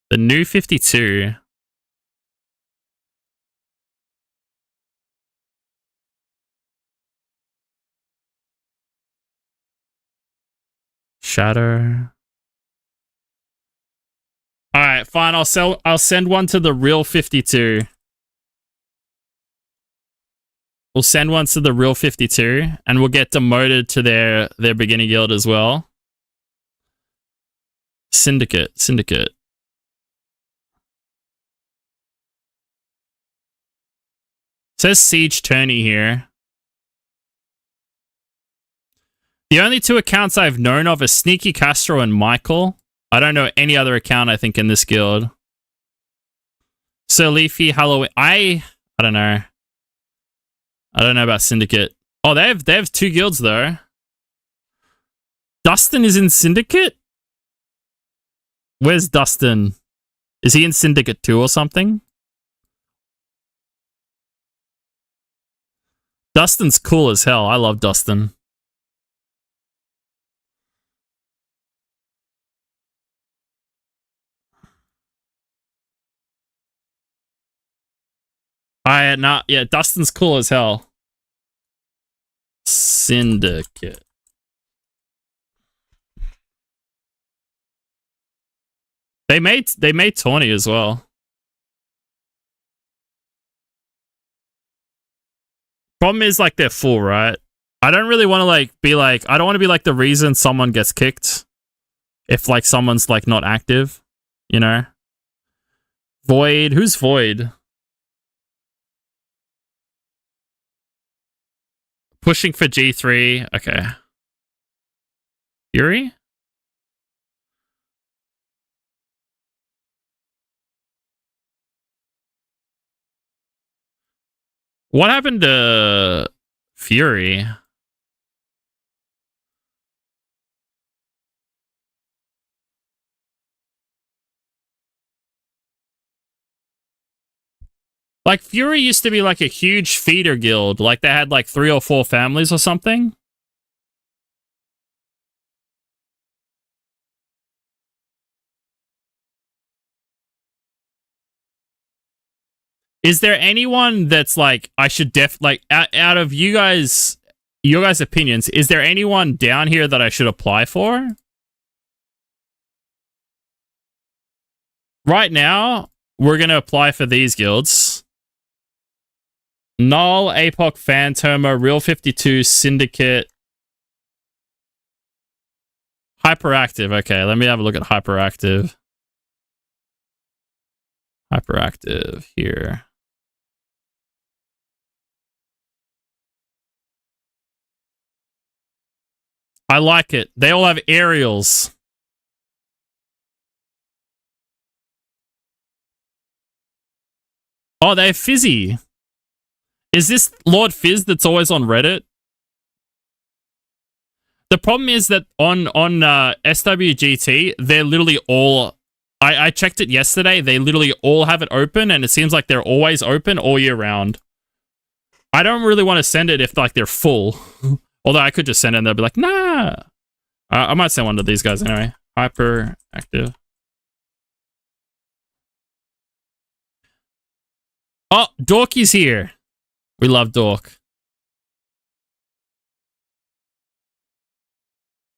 The new 52. Shadow. Alright, fine. I'll send one to the real 52. We'll send one to the real 52, and we'll get demoted to their beginner guild as well. Syndicate. It says Siege Tourney here. The only two accounts I've known of are Sneaky Castro and Michael. I don't know any other account, I think, in this guild. Sir Leafy, Halloween. I don't know. I don't know about Syndicate. Oh, they have two guilds though. Dustin is in Syndicate? Where's Dustin? Is he in Syndicate 2 or something? Dustin's cool as hell. I love Dustin. Yeah, Dustin's cool as hell. Syndicate. They made Tawny as well. Problem is, like, they're full, right? I don't really want to I don't want to be like the reason someone gets kicked if like someone's like not active, you know? Void, who's Void? Pushing for G3. Okay. Fury? What happened to Fury? Like, Fury used to be like a huge feeder guild. Like, they had like 3 or 4 families or something. Is there anyone that's like, I should out of your guys' opinions, is there anyone down here that I should apply for? Right now, we're going to apply for these guilds. Null, APOC, Phantoma, Real 52, Syndicate. Hyperactive. Okay, let me have a look at Hyperactive. Hyperactive here. I like it. They all have aerials. Oh, they have Fizzy. Is this Lord Fizz that's always on Reddit? The problem is that on SWGT, they're literally all... I checked it yesterday. They literally all have it open, and it seems like they're always open all year round. I don't really want to send it if like they're full. Although I could just send it and they'll be like, nah. I might send one to these guys anyway. Hyperactive. Oh, Dorky's here. We love Dork.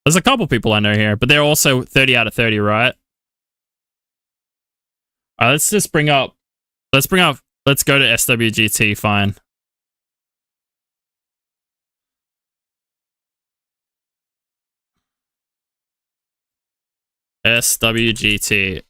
There's a couple people I know here, but they're also 30 out of 30, right? All right, let's just bring up... Let's go to SWGT, fine. SWGT.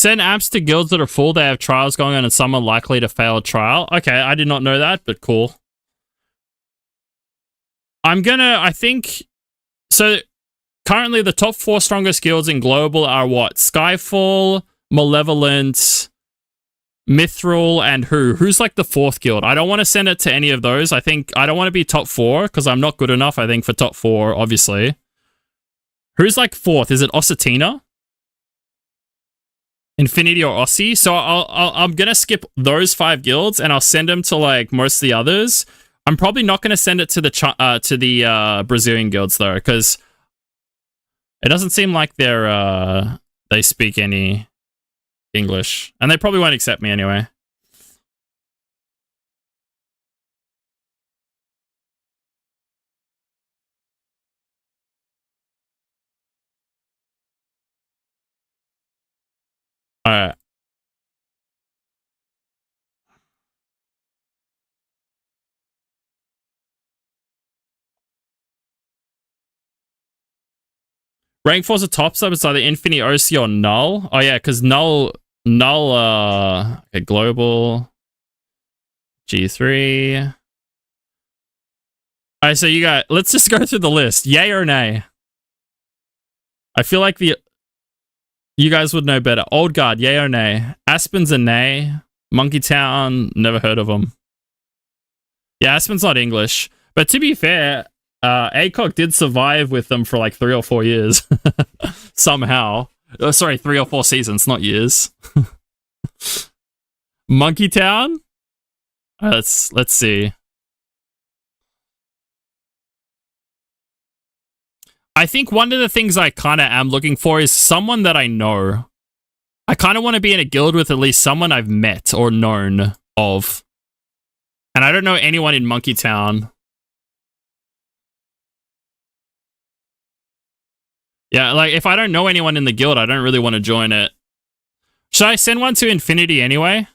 Send apps to guilds that are full. They have trials going on and some are likely to fail a trial. Okay, I did not know that, but cool. I think... So, currently the top 4 strongest guilds in global are what? Skyfall, Malevolent, Mithril, and who? Who's like the 4th guild? I don't want to send it to any of those. I don't want to be top 4, because I'm not good enough, I think, for top 4, obviously. Who's like 4th? Is it Ossetina? Infinity or Aussie? So I'm gonna skip those 5 guilds and I'll send them to like most of the others. I'm probably not gonna send it to the Brazilian guilds though, because it doesn't seem like they speak any English, and they probably won't accept me anyway. All right. Rank 4's a top sub. It's either Infinity, OC, or Null. Oh yeah, because Null, okay, global, G3. All right, so let's just go through the list. Yay or nay? I feel like you guys would know better. Old Guard, yay or nay? Aspen's a nay. Monkey Town, never heard of them. Yeah, Aspen's not English. But to be fair, ACOG did survive with them for like 3 or 4 years. Somehow. Oh, sorry, 3 or 4 seasons, not years. Monkey Town? Let's see. I think one of the things I kind of am looking for is someone that I know. I kind of want to be in a guild with at least someone I've met or known of. And I don't know anyone in Monkey Town. Yeah, like, if I don't know anyone in the guild, I don't really want to join it. Should I send one to Infinity anyway?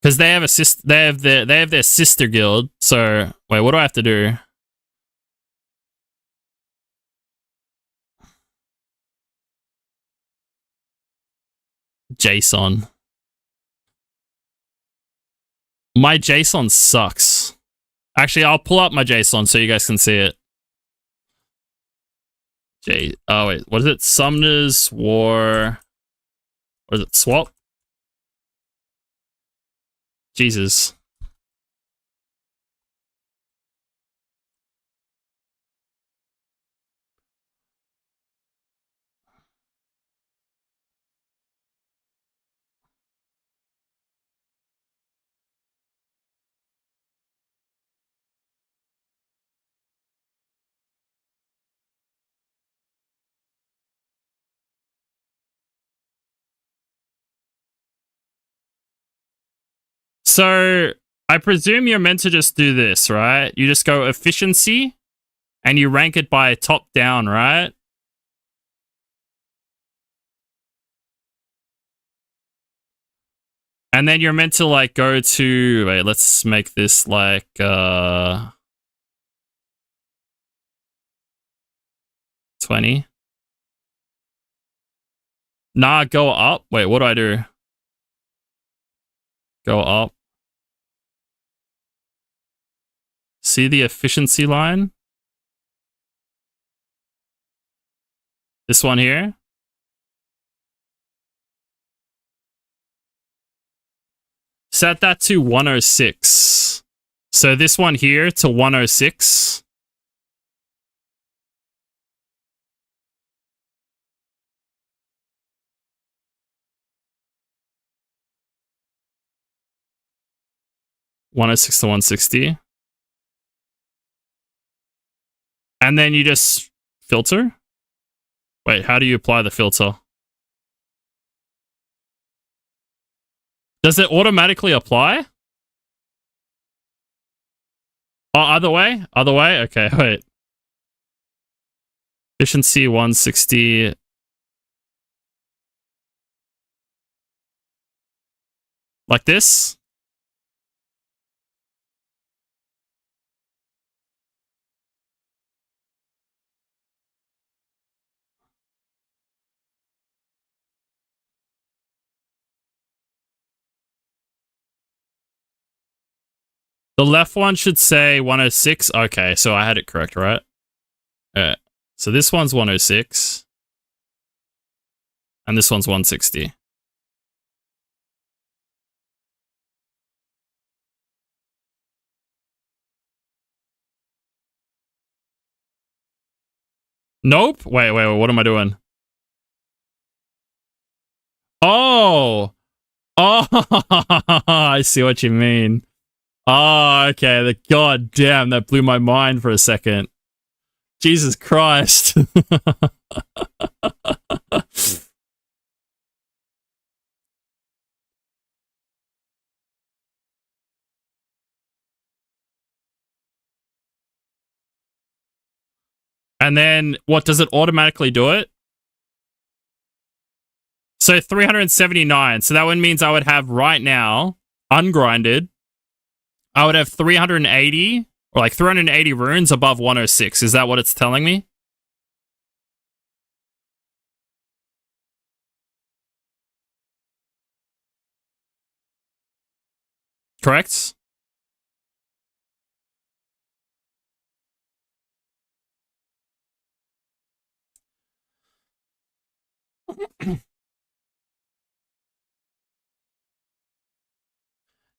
Because they have they have their sister guild. So, wait, what do I have to do? JSON. My JSON sucks. Actually, I'll pull up my JSON so you guys can see it. Oh wait, what is it? Summoners War. What is it? Swap? Jesus. So, I presume you're meant to just do this, right? You just go efficiency, and you rank it by top down, right? And then you're meant to like go to, wait, let's make this like 20. Nah, go up. Wait, what do I do? Go up. See the efficiency line? This one here? Set that to 106. So this one here to 106. (106 to 160). And then you just filter? Wait, how do you apply the filter? Does it automatically apply? Oh, other way? Other way? Okay, wait. Efficiency 160. Like this? The left one should say 106. Okay, so I had it correct, right? Alright. So this one's 106. And this one's 160. Nope. Wait, what am I doing? Oh! Oh! I see what you mean. Oh, okay. God damn, that blew my mind for a second. Jesus Christ. And then, what, does it automatically do it? So 379. So that one means I would have right now, ungrinded, I would have 380, or like 380 runes above 106. Is that what it's telling me? Correct?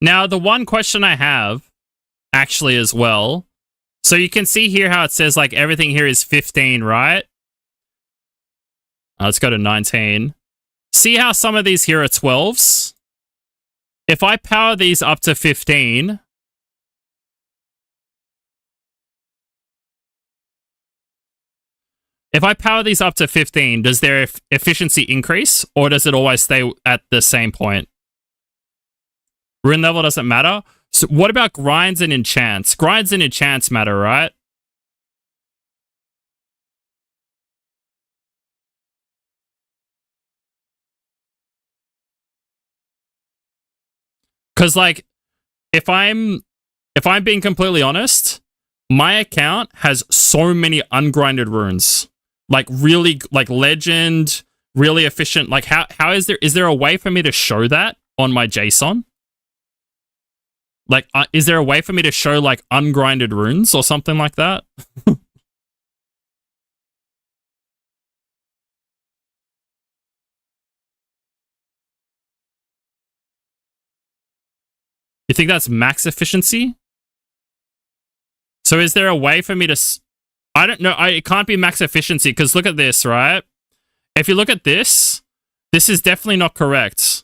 Now, the one question I have, actually, as well, so you can see here how it says, like, everything here is 15, right? Let's go to 19. See how some of these here are 12s? If I power these up to 15... If I power these up to 15, does their efficiency increase, or does it always stay at the same point? Rune level doesn't matter? So what about grinds and enchants? Grinds and enchants matter, right? Because, like, if I'm being completely honest, my account has so many ungrinded runes. Like, really, like, legend, really efficient. Like, how is there a way for me to show that on my JSON? Like, is there a way for me to show, like, ungrinded runes or something like that? You think that's max efficiency? So is there a way for me to... I don't know. It can't be max efficiency, because look at this, right? If you look at this, this is definitely not correct.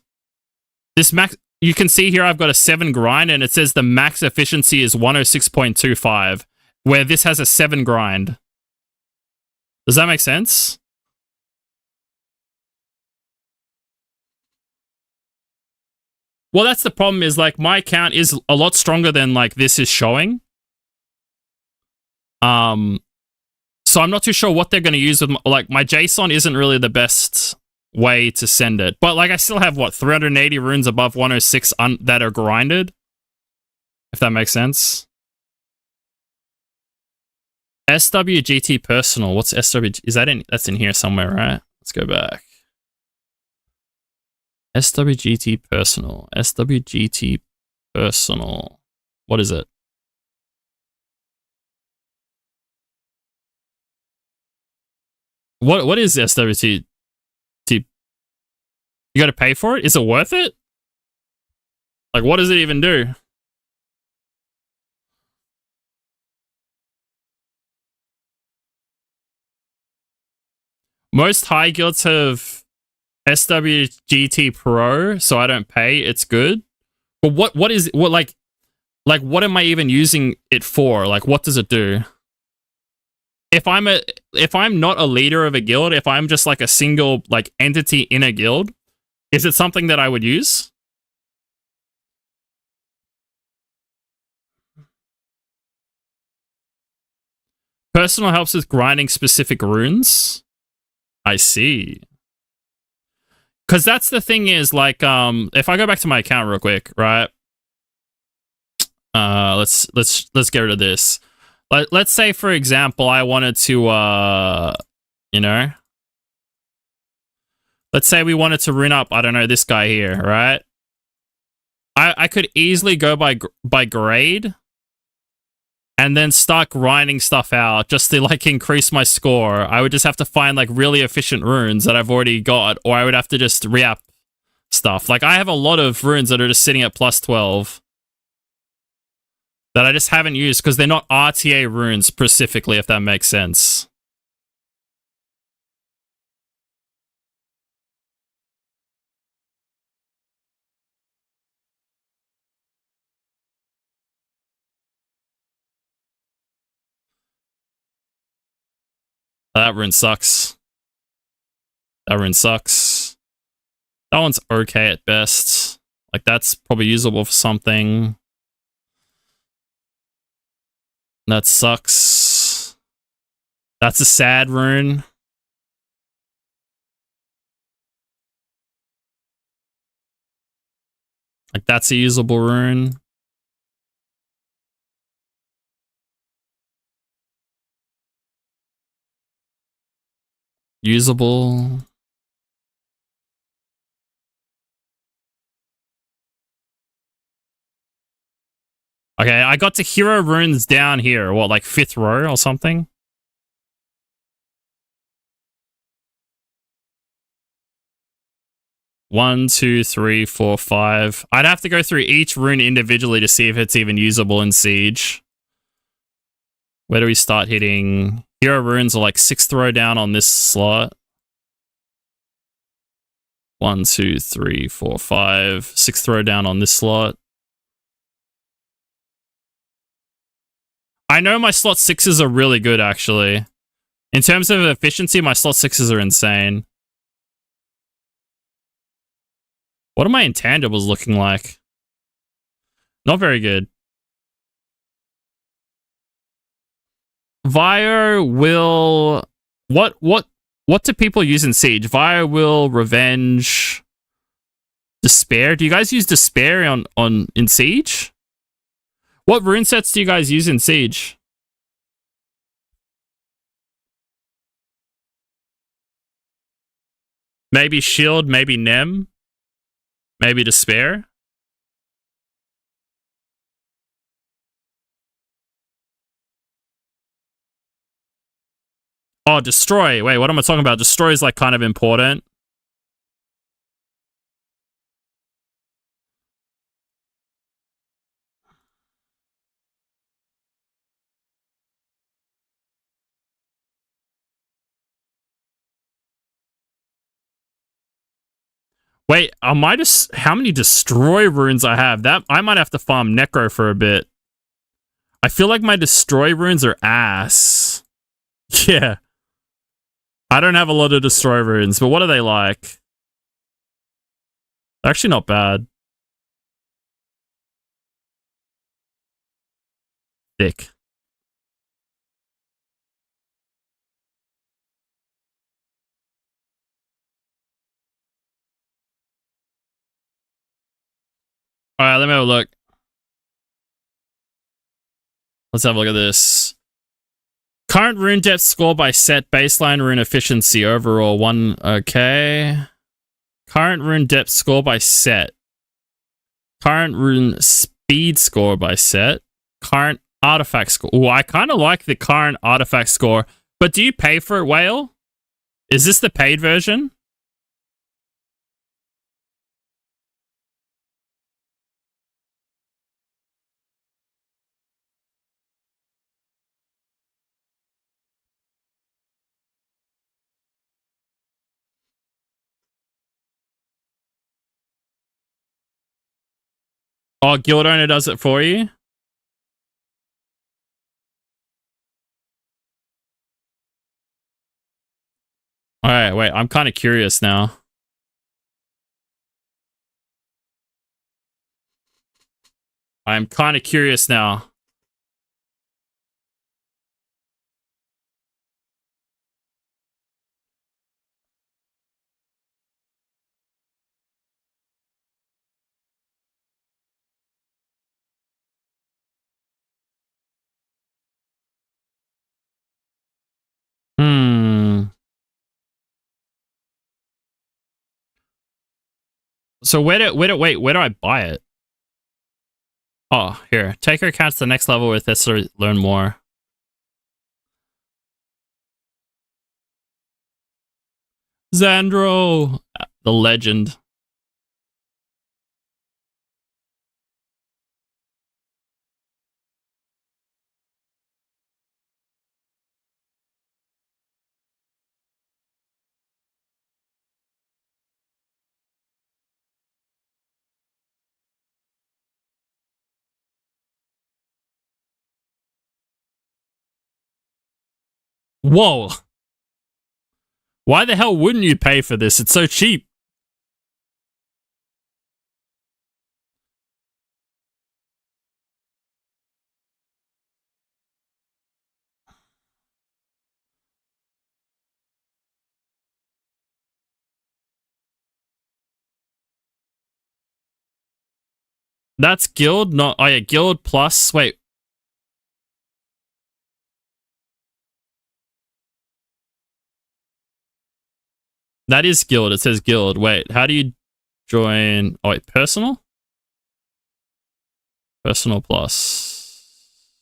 This max... You can see here I've got a 7 grind, and it says the max efficiency is 106.25, where this has a 7 grind. Does that make sense? Well, that's the problem, is, like, my account is a lot stronger than, like, this is showing. So I'm not too sure what they're going to use with, like, my JSON isn't really the best way to send it. But, like, I still have, what, 380 runes above 106 that are grinded? If that makes sense. SWGT personal. What's SWGT? Is that in? That's in here somewhere, right? Let's go back. SWGT personal. SWGT personal. What is it? What is SWGT? You got to pay for it? Is it worth it? Like, what does it even do? Most high guilds have SWGT Pro, so I don't pay. It's good. But what what am I even using it for? Like, what does it do? If I'm not a leader of a guild, if I'm just like a single, like, entity in a guild, is it something that I would use? Personal helps with grinding specific runes. I see. Because that's the thing is, like, if I go back to my account real quick, right? Let's get rid of this. Let's say, for example, I wanted to, you know, let's say we wanted to rune up, I don't know, this guy here, right? I could easily go by grade, and then start grinding stuff out just to like increase my score, I would just have to find like really efficient runes that I've already got, or I would have to just re-up stuff. Like I have a lot of runes that are just sitting at plus 12 that I just haven't used because they're not RTA runes specifically, if that makes sense. That rune sucks. That rune sucks. That one's okay at best. Like, that's probably usable for something. That sucks. That's a sad rune. Like, that's a usable rune. Usable. Okay, I got to hero runes down here. What, like 5th row or something? One, two, three, four, five. I'd have to go through each rune individually to see if it's even usable in Siege. Where do we start hitting? Hero runes are like 6th row down on this slot. 1, 2, 3, 4, 5. 6th row down on this slot. I know my slot 6s are really good, actually. In terms of efficiency, my slot 6s are insane. What are my intangibles looking like? Not very good. Vio will... What do people use in Siege? Vio will, Revenge, Despair. Do you guys use Despair in Siege? What rune sets do you guys use in Siege? Maybe Shield, maybe Nem, maybe Despair. Oh, Destroy. Wait, what am I talking about? Destroy is like kind of important. Wait, I might just... How many Destroy runes I have? That I might have to farm Necro for a bit. I feel like my Destroy runes are ass. Yeah. I don't have a lot of Destroy runes, but what are they like? They're actually not bad. Thick. Alright, let me have a look. Let's have a look at this. Current rune depth score by set, baseline rune efficiency overall 1. Okay. Current rune depth score by set. Current rune speed score by set. Current artifact score. Oh, I kind of like the current artifact score. But do you pay for it, Whale? Is this the paid version? Oh, Guild Owner does it for you? Alright, wait, I'm kind of curious now. I'm kind of curious now. So where do I buy it? Oh, here. Take your account to the next level with this to learn more. Xandro, the legend. Whoa. Why the hell wouldn't you pay for this? It's so cheap. That's guild, not... Oh yeah, guild plus... Wait. That is guild. It says guild. Wait, how do you join... Oh wait, personal? Personal plus.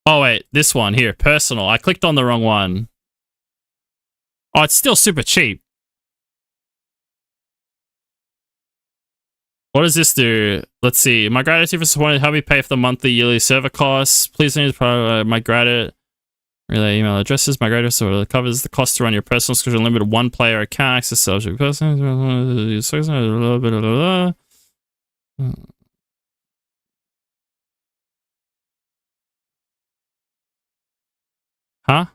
Oh wait, this one here, personal. I clicked on the wrong one. Oh, it's still super cheap. What does this do? Let's see. My gratitude for supporting. Help me pay for the monthly, yearly server costs. Please need my gratitude. Relay email addresses. My gratitude so it covers the cost to run your personal subscription. Limited one player account. Access subject person. Huh?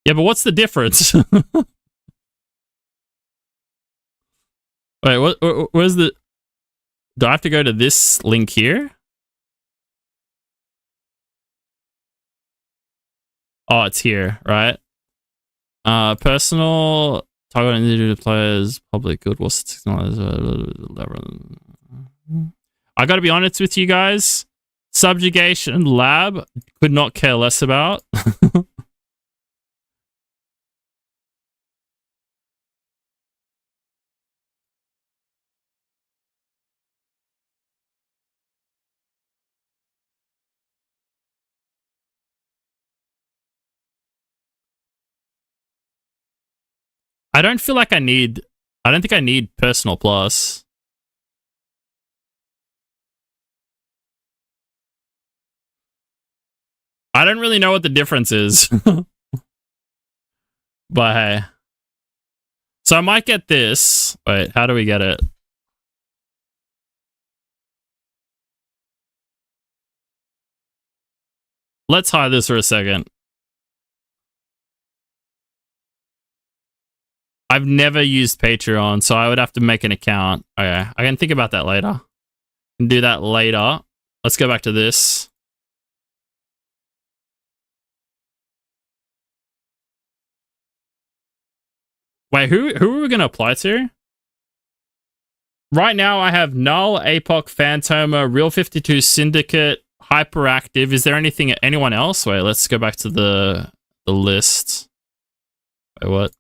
Yeah, but what's the difference? Wait, where's the... Do I have to go to this link here? Oh, it's here, right? Personal, target individual players, public good, what's the technology? I gotta be honest with you guys. Subjugation Lab could not care less about. I don't feel like I don't think I need personal plus. I don't really know what the difference is. But hey. So I might get this. Wait, how do we get it? Let's hide this for a second. I've never used Patreon, so I would have to make an account. Okay, I can think about that later. I can do that later. Let's go back to this. Wait, who are we going to apply to? Right now, I have Null, APOC, Phantoma, Real 52, Syndicate, Hyperactive. Is there anyone else? Wait, let's go back to the list. Wait, what?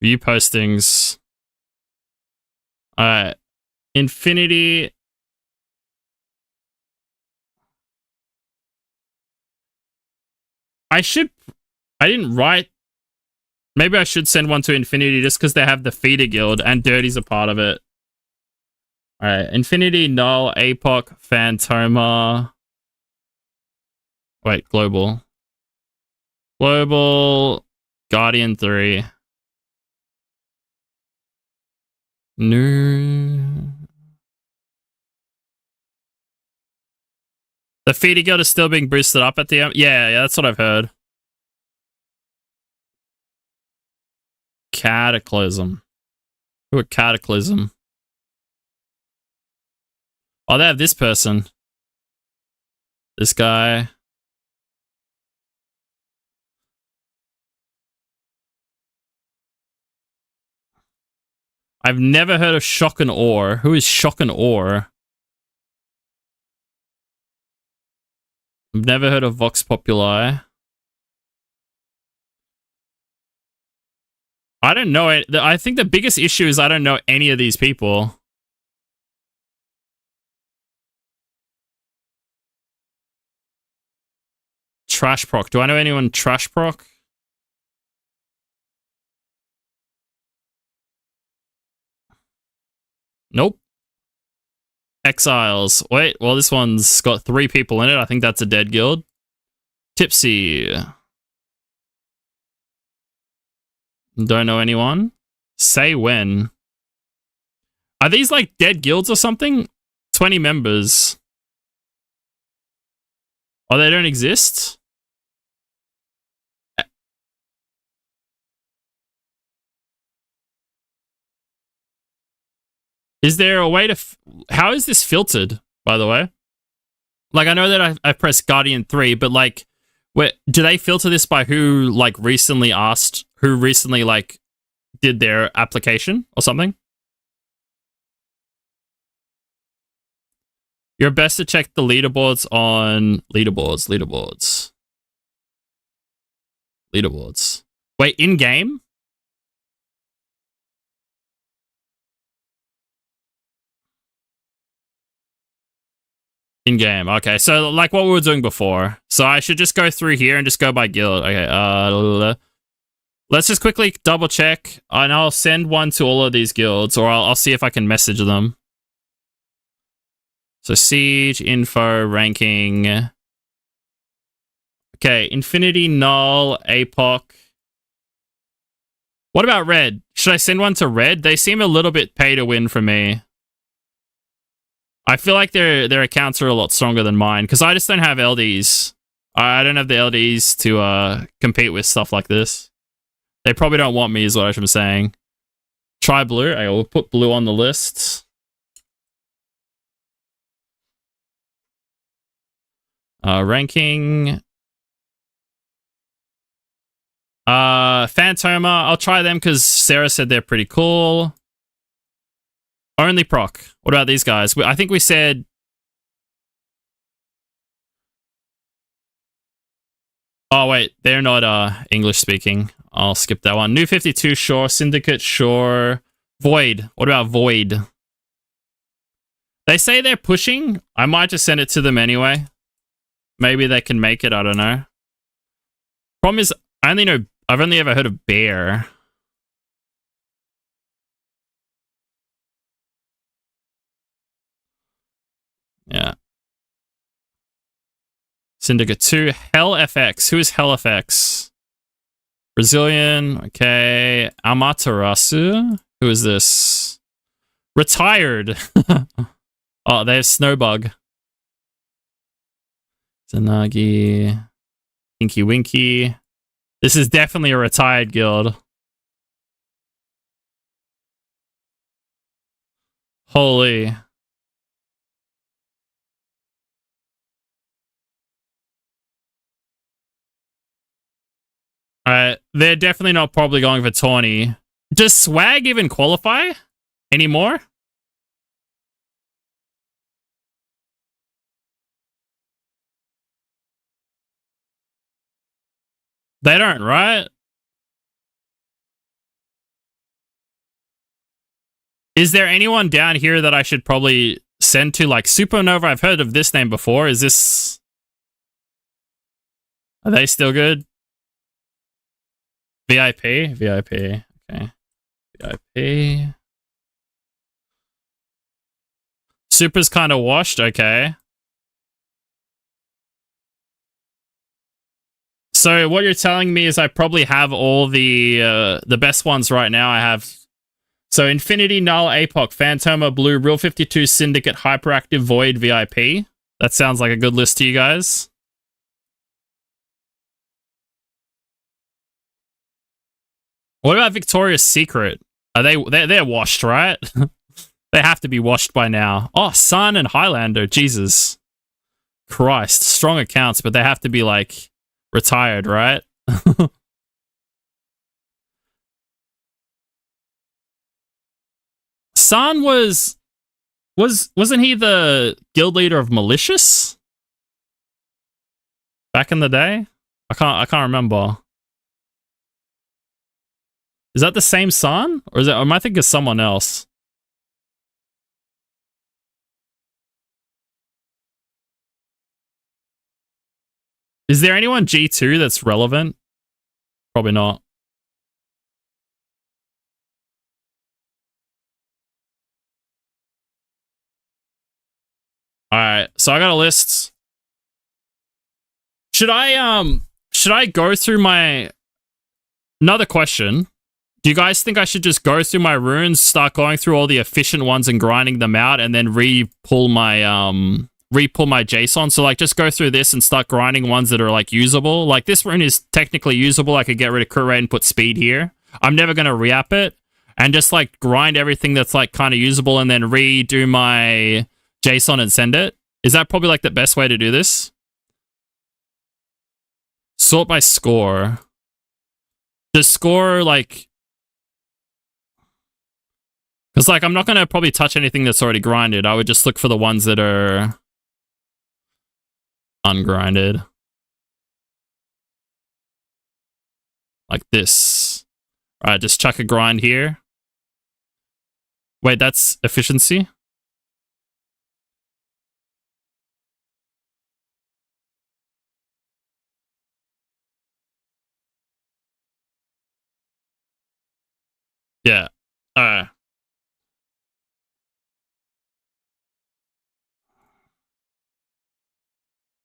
View postings. Alright. Infinity. I didn't write. Maybe I should send one to Infinity just because they have the feeder guild and Dirty's a part of it. Alright. Infinity, Null, APOC, Phantoma. Wait, Global. Global. Guardian 3. No. The feeder guild is still being boosted up at the end. Yeah, that's what I've heard. Cataclysm. Who are Cataclysm? Oh, they have this person. This guy. I've never heard of Shock and Awe. Who is Shock and Awe? I've never heard of Vox Populi. I don't know it. I think the biggest issue is I don't know any of these people. Trash Proc. Do I know anyone Trash Proc? Nope. Exiles. Wait, well, this one's got 3 people in it. I think that's a dead guild. Tipsy. Don't know anyone. Say when. Are these like dead guilds or something? 20 members. Oh, they don't exist? Is there a way to... How is this filtered, by the way? Like, I know that I pressed Guardian 3, but like, do they filter this by who, like, recently asked, who recently, like, did their application or something? You're best to check the leaderboards on... Leaderboards. Wait, in-game? In-game, okay. So, like what we were doing before. So I should just go through here and just go by guild. Okay, let's just quickly double check. And I'll send one to all of these guilds, or I'll see if I can message them. So Siege, info, ranking. Okay, Infinity, Null, APOC. What about Red? Should I send one to Red? They seem a little bit pay to win for me. I feel like their accounts are a lot stronger than mine, because I just don't have LDs. I don't have the LDs to compete with stuff like this. They probably don't want me, is what I'm saying. Try blue. I will put blue on the list. Ranking. Phantoma. I'll try them because Sarah said they're pretty cool. Only proc. What about these guys? I think we said... Oh, wait. They're not English speaking. I'll skip that one. New 52, sure. Syndicate, sure. Void. What about Void? They say they're pushing. I might just send it to them anyway. Maybe they can make it. I don't know. Problem is, I've only ever heard of Bear. Yeah. Syndicate 2. Hell FX. Who is Hell FX? Brazilian. Okay. Amaterasu. Who is this? Retired. Oh, they have Snowbug. Zanagi. Inky Winky. This is definitely a retired guild. Holy. Alright, they're definitely not probably going for Tawny. Does Swag even qualify anymore? They don't, right? Is there anyone down here that I should probably send to, like Supernova? I've heard of this name before. Is this... Are they still good? VIP? VIP. Okay. VIP. Super's kind of washed. Okay. So what you're telling me is I probably have all the best ones right now. I have... So Infinity, Null, APOC, Phantoma, Blue, Real 52, Syndicate, Hyperactive, Void, VIP. That sounds like a good list to you guys. What about Victoria's Secret? Are they're washed, right? They have to be washed by now. Oh, Sun and Highlander. Jesus. Christ, strong accounts, but they have to be like retired, right? San wasn't he the guild leader of Malicious back in the day? I can't remember. Is that the same San, or am I thinking of someone else? Is there anyone G2 that's relevant? Probably not. All right, so I got a list. Should I go through my another question? Do you guys think I should just go through my runes, start going through all the efficient ones and grinding them out, and then re-pull my JSON? So like just go through this and start grinding ones that are like usable. Like this rune is technically usable. I could get rid of crit rate and put speed here. I'm never gonna re-app it and just like grind everything that's like kind of usable and then redo my JSON and send it. Is that probably like the best way to do this? Sort by score. Does score like... Because like I'm not going to probably touch anything that's already grinded. I would just look for the ones that are ungrinded. Like this. Alright, just chuck a grind here. Wait, that's efficiency? Yeah. Alright.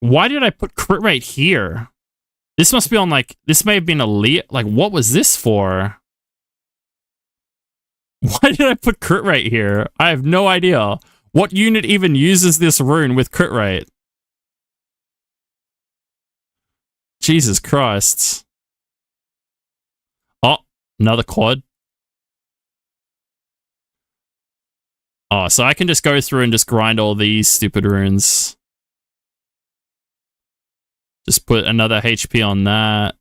Why did I put crit rate here? This must be on like... This may have been elite. Like, what was this for? Why did I put crit rate here? I have no idea. What unit even uses this rune with crit rate? Jesus Christ. Oh, another quad. Oh, so I can just go through and just grind all these stupid runes. Just put another HP on that.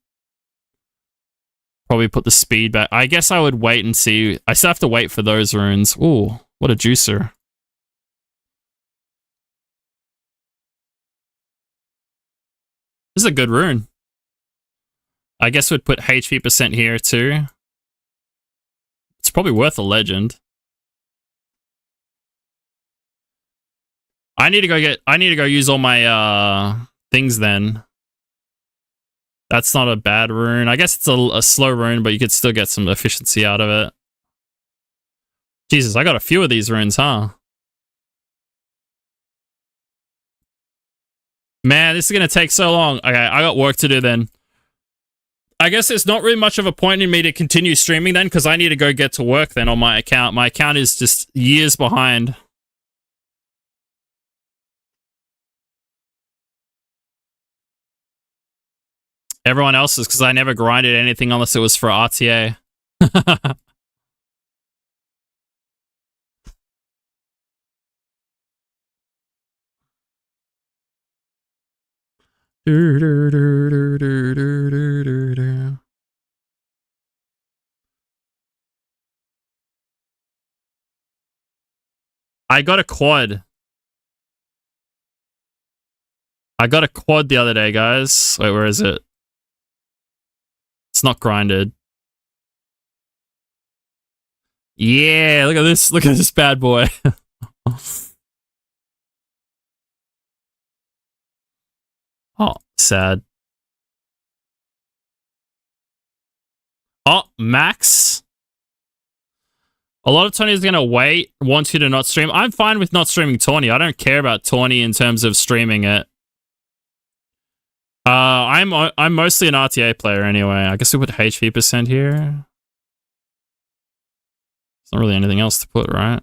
Probably put the speed back. I guess I would wait and see. I still have to wait for those runes. Ooh, what a juicer. This is a good rune. I guess we'd put HP percent here too. It's probably worth a legend. I need to go use all my things then. That's not a bad rune. I guess it's a slow rune, but you could still get some efficiency out of it. Jesus, I got a few of these runes, huh? Man, this is going to take so long. Okay, I got work to do then. I guess there's not really much of a point in me to continue streaming then, because I need to go get to work then on my account. My account is just years behind. Everyone else is because I never grinded anything unless it was for RTA. I got a quad. I got a quad the other day, guys. Wait, where is it? It's not grinded. Yeah, look at this. Look at this bad boy. Oh, sad. Oh, Max. A lot of Tony is going to want you to not stream. I'm fine with not streaming Tawny. I don't care about Tawny in terms of streaming it. I'm mostly an RTA player anyway. I guess we put HP percent here. There's not really anything else to put, right?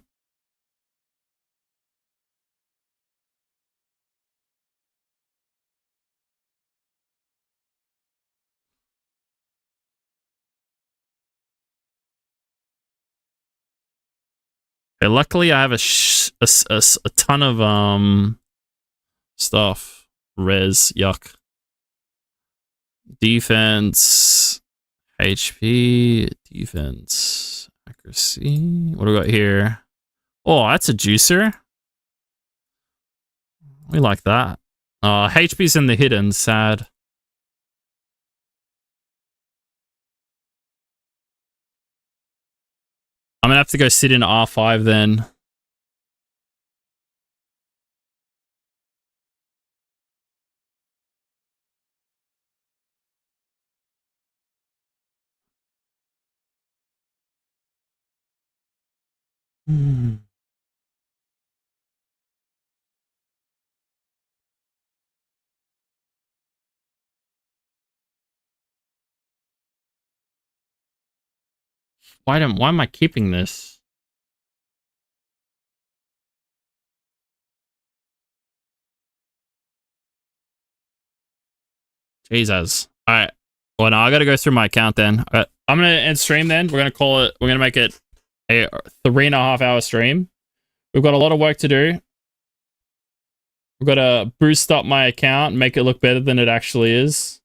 Okay, luckily I have a ton of stuff. res. Yuck. Defense, HP, defense, accuracy. What do we got here? Oh, that's a juicer. We like that. HP's in the hidden. Sad. I'm gonna have to go sit in R5 then. Why am I keeping this? Jesus. All right. Well, now I got to go through my account then. I'm gonna end stream then. We're gonna call it. We're gonna make it a 3.5 hour stream. We've got a lot of work to do. We've got to boost up my account, make it look better than it actually is.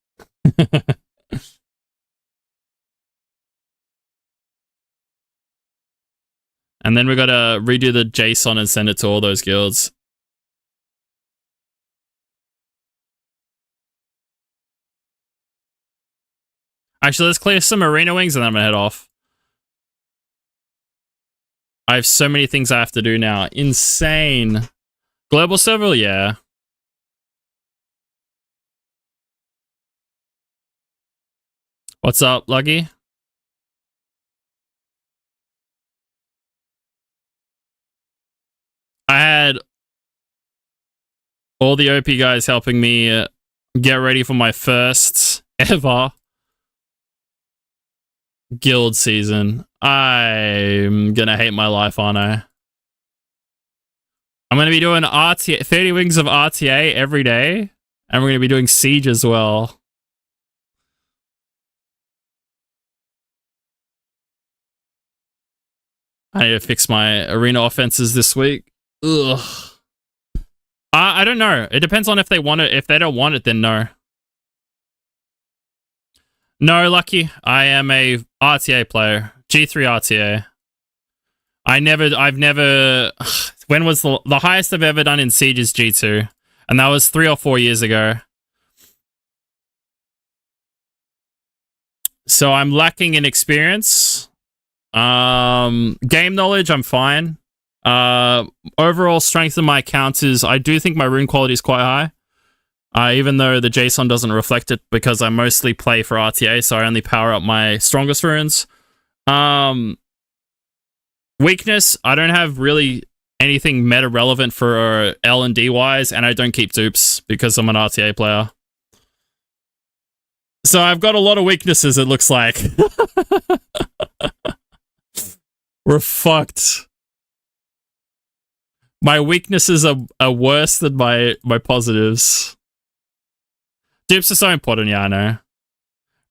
And then we got to redo the JSON and send it to all those guilds. Actually, let's clear some arena wings and then I'm going to head off. I have so many things I have to do now. Insane. Global server? Yeah. What's up, Lucky? I had all the OP guys helping me get ready for my first ever guild season. I'm gonna hate my life, aren't I? I'm gonna be doing RTA, 30 wings of RTA every day, and we're gonna be doing Siege as well. I need to fix my arena offenses this week. Ugh. I don't know. It depends on if they want it. If they don't want it, then no. No, Lucky. I am a RTA player. G3 RTA. I've never... When was the highest I've ever done in Siege is G2. And that was 3 or 4 years ago. So I'm lacking in experience. Game knowledge, I'm fine. Overall strength of my accounts is... I do think my rune quality is quite high. Even though the JSON doesn't reflect it because I mostly play for RTA, so I only power up my strongest runes. Weakness, I don't have really anything meta relevant for L&D wise, and I don't keep dupes because I'm an RTA player. So I've got a lot of weaknesses, it looks like. We're fucked. My weaknesses are worse than my positives. Dupes are so important, yeah, I know.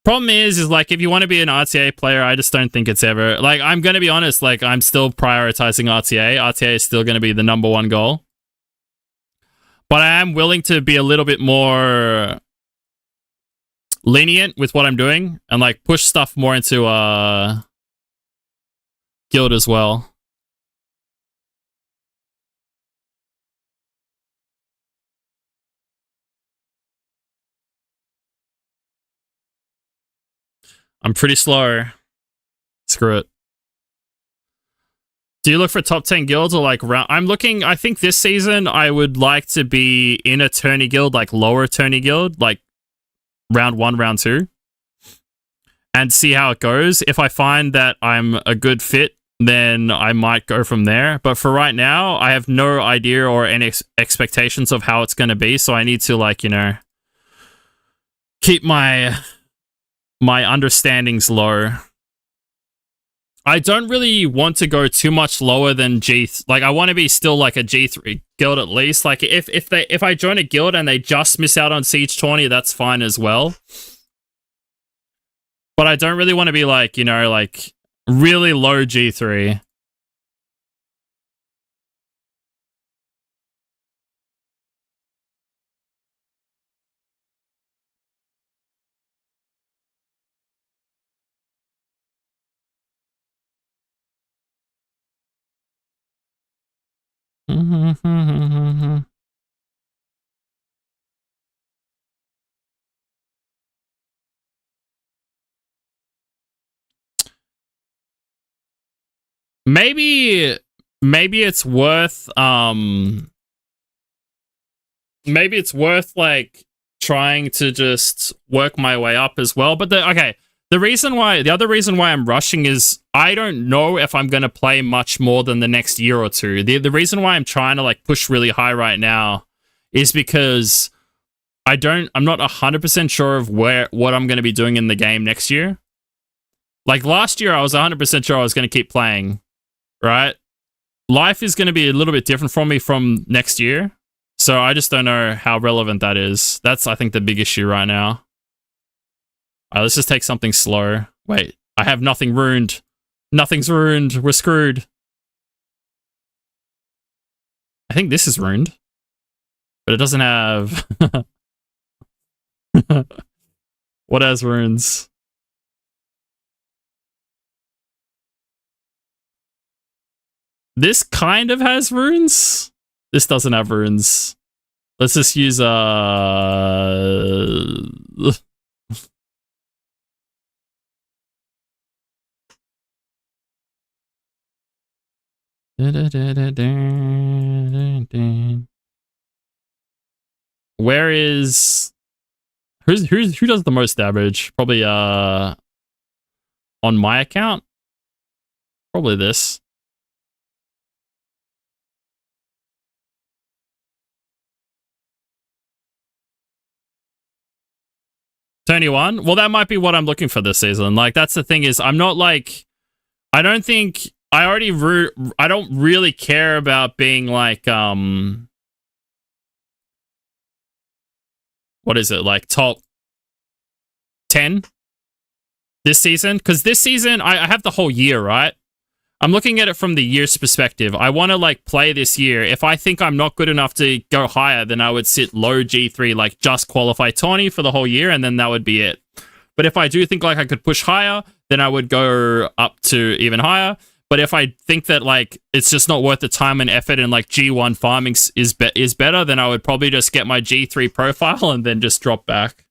Problem is like, if you want to be an RTA player, I just don't think it's ever... Like, I'm going to be honest, like, I'm still prioritizing RTA. RTA is still going to be the #1 goal. But I am willing to be a little bit more lenient with what I'm doing and, like, push stuff more into guild as well. I'm pretty slow. Screw it. Do you look for top 10 guilds or like round? I'm looking, I think this season I would like to be in a tourney guild, like lower tourney guild, like round 1, round 2, and see how it goes. If I find that I'm a good fit, then I might go from there. But for right now, I have no idea or any expectations of how it's going to be. So I need to, like, you know, keep my understandings low. I don't really want to go too much lower than G. Like, I want to be still like a G3 guild at least. Like, if I join a guild and they just miss out on Siege 20, that's fine as well. But I don't really want to be like, you know, like really low G3. Maybe it's worth maybe it's worth like trying to just work my way up as well. But the other reason why I'm rushing is I don't know if I'm gonna play much more than the next year or two. The reason why I'm trying to like push really high right now is because I'm not 100% sure of what I'm gonna be doing in the game next year. Like last year I was 100% sure I was gonna keep playing, right? Life is gonna be a little bit different from me from next year. So I just don't know how relevant that is. That's, I think, the big issue right now. All right, let's just take something slow. Wait, I have nothing ruined. Nothing's ruined. We're screwed. I think this is ruined. But it doesn't have... What has runes? This kind of has runes. This doesn't have runes. Let's just use Where is who does the most damage? Probably on my account. Probably this. Tony 1? Well, that might be what I'm looking for this season. Like, that's the thing is, I'm not like... I don't think... I don't really care about being like, what is it? Like, top 10 this season? Because this season, I have the whole year, right? I'm looking at it from the year's perspective. I want to like play this year. If I think I'm not good enough to go higher, then I would sit low G3, like just qualify 20 for the whole year, and then that would be it. But if I do think like I could push higher, then I would go up to even higher. But if I think that like it's just not worth the time and effort and like G1 farming is better, then I would probably just get my G3 profile and then just drop back.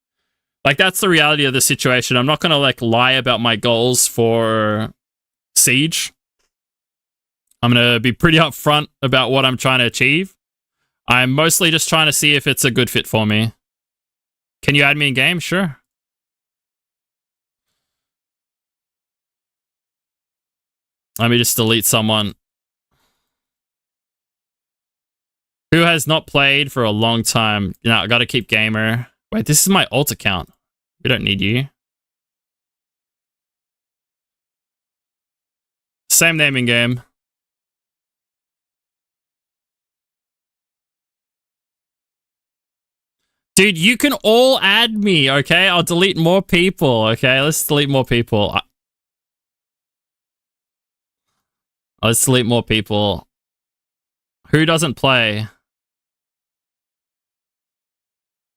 Like that's the reality of the situation. I'm not going to like lie about my goals for Siege. I'm going to be pretty upfront about what I'm trying to achieve. I'm mostly just trying to see if it's a good fit for me. Can you add me in game? Sure. Let me just delete someone who has not played for a long time. You know, I got to keep gamer. Wait, this is my alt account. We don't need you. Same name in game. Dude, you can all add me, okay? I'll delete more people, okay? Let's delete more people. Let's delete more people. Who doesn't play?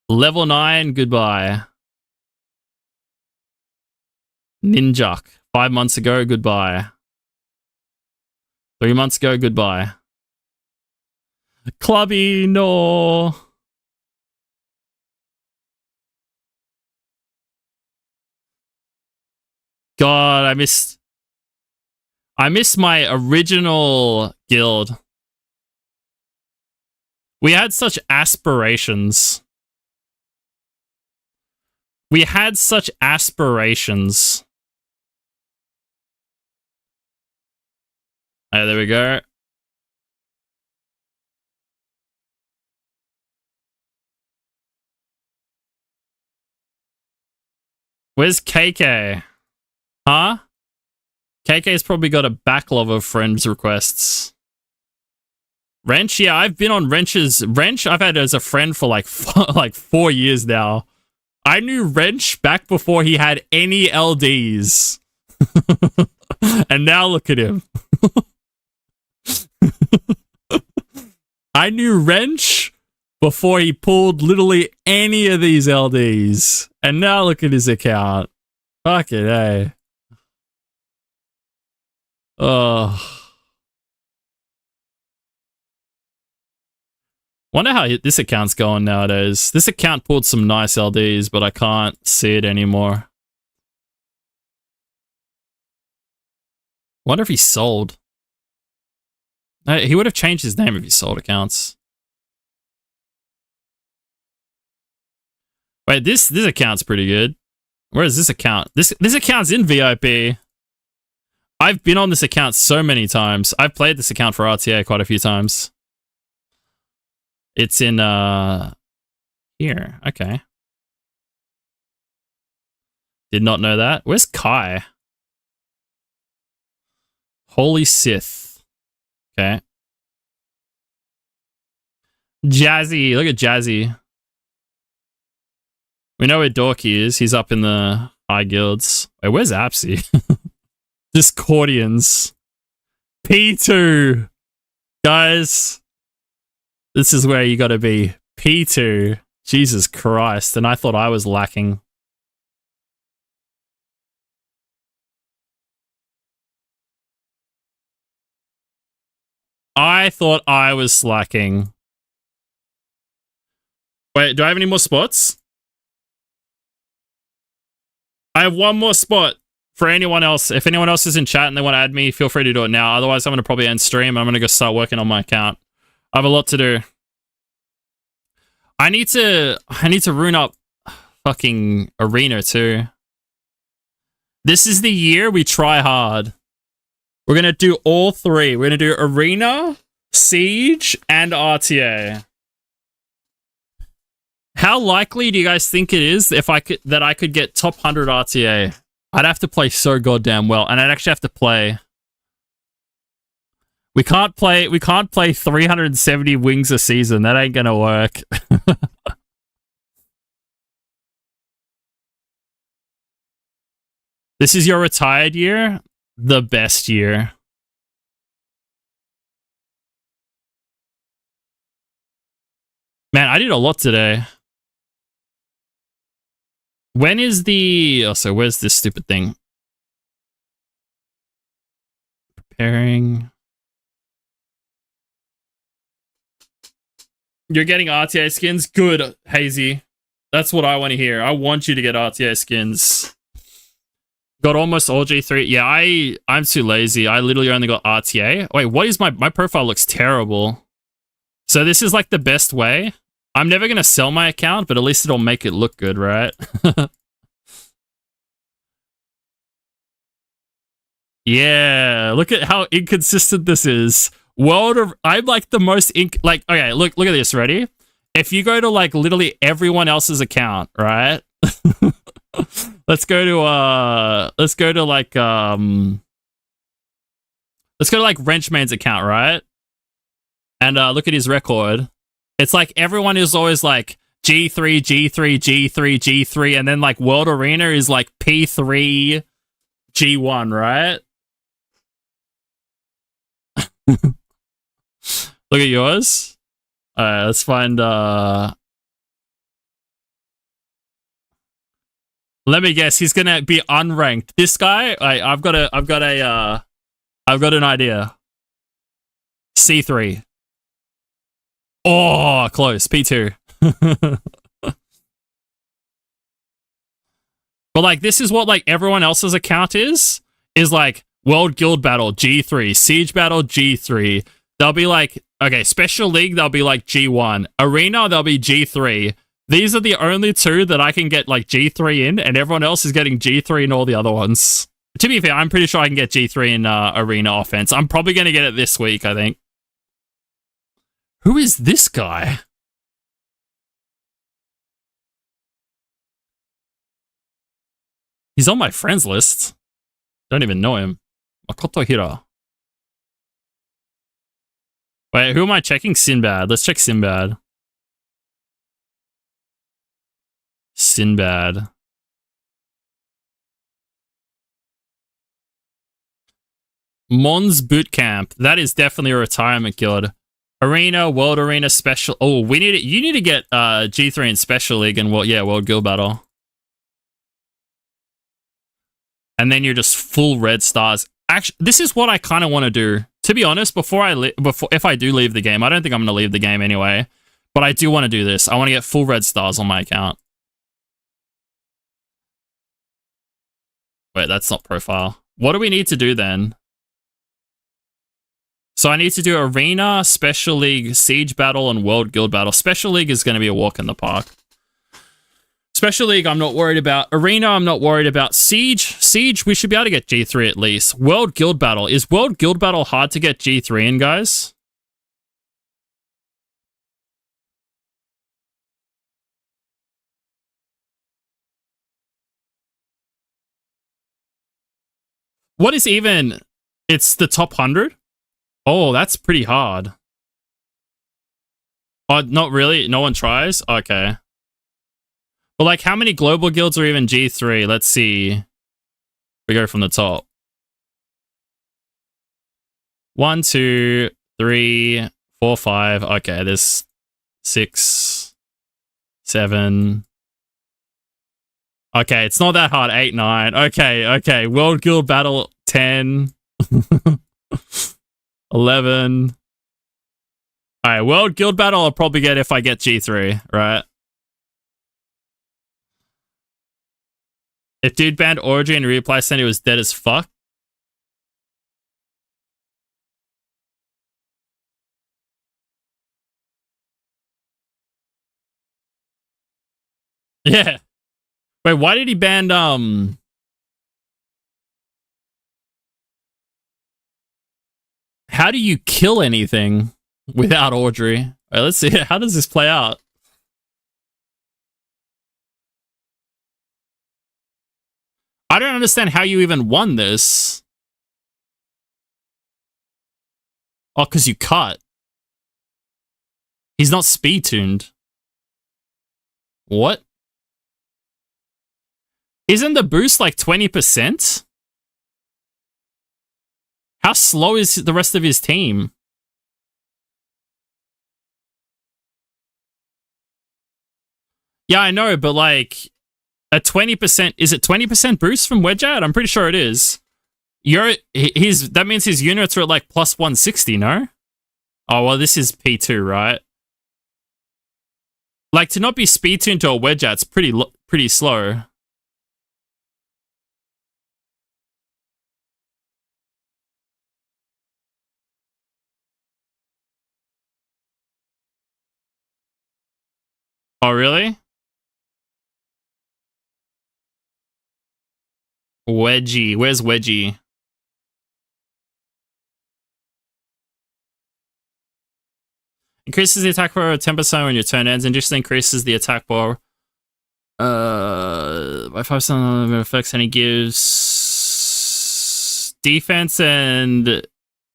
Level 9, goodbye. Ninjak, 5 months ago, goodbye. 3 months ago, goodbye. Clubby, no. God, I miss my original guild. We had such aspirations. We had such aspirations. Oh, there we go. Where's KK? Huh? KK's probably got a backlog of friends requests. Wrench? Yeah, I've been on Wrench I've had as a friend for like 4 years now. I knew Wrench back before he had any LDs. And now look at him. I knew Wrench before he pulled literally any of these LDs. And now look at his account. Fuck it, eh? Oh. Wonder how this account's going nowadays. This account pulled some nice LDs, but I can't see it anymore. Wonder if he sold. He would have changed his name if he sold accounts. Wait, this account's pretty good. Where is this account? This account's in VIP. I've been on this account so many times. I've played this account for RTA quite a few times. It's in here. Okay. Did not know that. Where's Kai? Holy Sith. Okay. Jazzy. Look at Jazzy. We know where Dorky is. He's up in the high guilds. Wait, where's Apsy? Discordians. P2. Guys. This is where you gotta be. P2. Jesus Christ. And I thought I was lacking. I thought I was slacking. Wait, do I have any more spots? I have one more spot for anyone else. If anyone else is in chat and they want to add me, feel free to do it now. Otherwise, I'm going to probably end stream and I'm going to go start working on my account. I have a lot to do. I need to rune up fucking Arena too. This is the year we try hard. We're going to do all three. We're going to do Arena, Siege, and RTA. How likely do you guys think it is if I could get top 100 RTA? I'd have to play so goddamn well, and I'd actually have to play. We can't play 370 wings a season. That ain't gonna work. This is your retired year? The best year. Man, I did a lot today. When is the... Oh, so where's this stupid thing? Preparing. You're getting RTA skins? Good, Hazy. That's what I want to hear. I want you to get RTA skins. Got almost all G3. Yeah, I'm too lazy. I literally only got RTA. Wait, what is my profile looks terrible. So this is like the best way. I'm never going to sell my account, but at least it'll make it look good, right? Yeah, look at how inconsistent this is. I'm like the most okay, look at this, ready? If you go to like literally everyone else's account, right? Let's go to like Wrenchman's account, right? And look at his record. It's like everyone is always like G3, G3, G3, G3, and then like World Arena is like P3, G1, right? Look at yours. Alright, let's find let me guess, he's gonna be unranked. This guy, I've got an idea. C3. Oh, close. P2. But like, this is what like everyone else's account is like World Guild Battle G3, Siege Battle G3. They'll be like, okay, Special League, they'll be like G1. Arena, they'll be G3. These are the only two that I can get like G3 in, and everyone else is getting G3 in all the other ones. To be fair, I'm pretty sure I can get G3 in Arena Offense. I'm probably going to get it this week, I think. Who is this guy? He's on my friends list. Don't even know him. Makoto Hira. Wait, who am I checking? Sinbad. Let's check Sinbad. Sinbad. Mons Bootcamp. That is definitely a retirement guild. Arena, World Arena, Special. Oh, you need to get G3 in Special League and World Guild Battle. And then you're just full red stars. Actually, this is what I kind of want to do. To be honest, if I do leave the game, I don't think I'm going to leave the game anyway. But I do want to do this. I want to get full red stars on my account. Wait, that's not profile. What do we need to do then? So I need to do Arena, Special League, Siege Battle, and World Guild Battle. Special League is going to be a walk in the park. Special League, I'm not worried about. Arena, I'm not worried about. Siege, we should be able to get G3 at least. World Guild Battle. Is World Guild Battle hard to get G3 in, guys? What is even... It's the top 100? Oh, that's pretty hard. Oh, not really? No one tries? Okay. But like, how many global guilds are even G3? Let's see. We go from the top. 1, 2, 3, 4, 5. Okay, there's 6, 7. Okay, it's not that hard. 8, 9. Okay. World Guild Battle 10. 11. Alright, World Guild Battle I'll probably get if I get G3, right? If dude banned Origin and reapply sent, it was dead as fuck. Yeah. Wait, why did he ban how do you kill anything without Audrey? Right, let's see. How does this play out? I don't understand how you even won this. Oh, because you cut. He's not speed tuned. What? Isn't the boost like 20%? How slow is the rest of his team? Yeah, I know, but like a 20%, is it 20% boost from Wedgeat? I'm pretty sure it is. That means his units are at like plus 160, no? Oh, well, this is P2, right? Like, to not be speed tuned to a Wedgeat's pretty slow. Oh, really? Wedgie. Where's Wedgie? Increases the attack power 10% when your turn ends, and just increases the attack power by 5% effects, and he gives defense and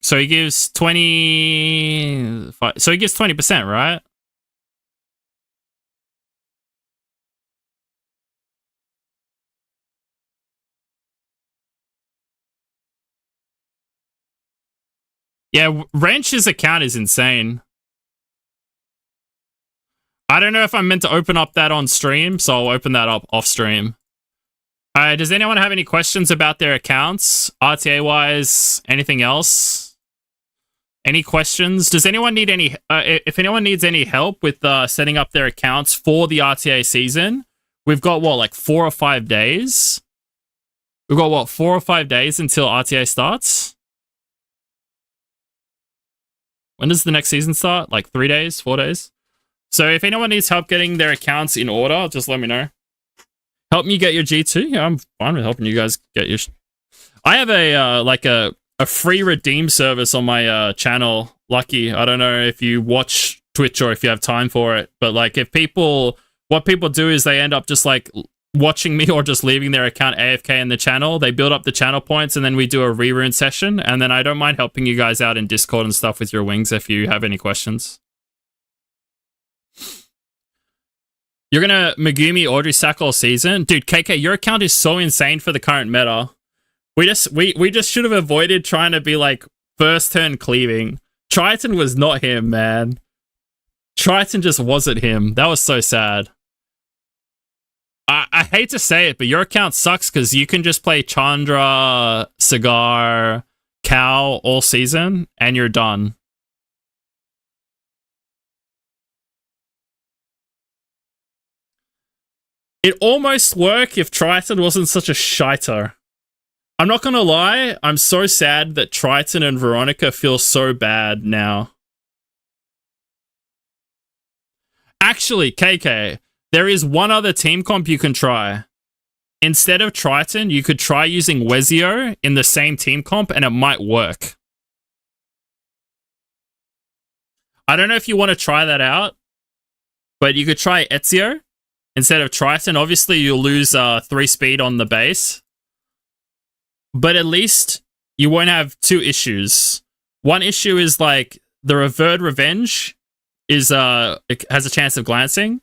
so he gives 20. So he gives 20%, right? Yeah, Wrench's account is insane. I don't know if I'm meant to open up that on stream, so I'll open that up off stream. Does anyone have any questions about their accounts? RTA-wise, anything else? Any questions? Does anyone need any... if anyone needs any help with setting up their accounts for the RTA season, we've got, what, like 4 or 5 days? We've got, what, 4 or 5 days until RTA starts? When does the next season start? Like 3 days? 4 days? So if anyone needs help getting their accounts in order, just let me know. Help me get your G2? Yeah, I'm fine with helping you guys get your... I have a free redeem service on my channel, Lucky. I don't know if you watch Twitch or if you have time for it, but like what people do is they end up just like watching me or just leaving their account AFK in the channel. They build up the channel points and then we do a rerun session, and then I don't mind helping you guys out in Discord and stuff with your wings if you have any questions. You're gonna Megumi Audrey sack all season? Dude, KK, your account is so insane for the current meta. We just should have avoided trying to be like first turn cleaving. Triton was not him, man. Triton just wasn't him. That was so sad. I hate to say it, but your account sucks because you can just play Chandra, Cigar, Cow all season, and you're done. It almost worked if Triton wasn't such a shiter. I'm not gonna lie, I'm so sad that Triton and Veronica feel so bad now. Actually, KK, there is one other team comp you can try. Instead of Triton, you could try using Wezio in the same team comp and it might work. I don't know if you want to try that out, but you could try Ezio instead of Triton. Obviously, you'll lose 3 speed on the base, but at least you won't have 2 issues. One issue is like the Revered Revenge is it has a chance of glancing,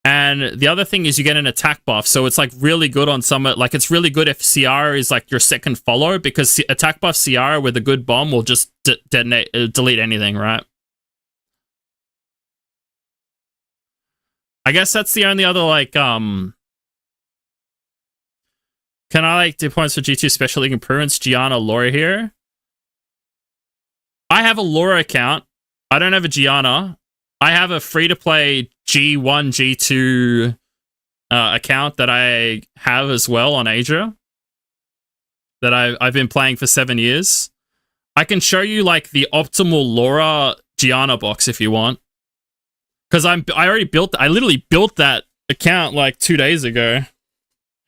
and the other thing is you get an attack buff, so it's like really good on some, like it's really good if Ciara is like your second follow, because attack buff Ciara with a good bomb will just detonate, delete anything, right? I guess that's the only other, like, can I, like, do points for G2 Special League Improvements? Gianna Laura here. I have a Laura account. I don't have a Gianna. I have a free-to-play G1, G2 account that I have as well on Asia that I've been playing for 7 years. I can show you, like, the optimal Laura Gianna box if you want. Because I literally built that account like 2 days ago.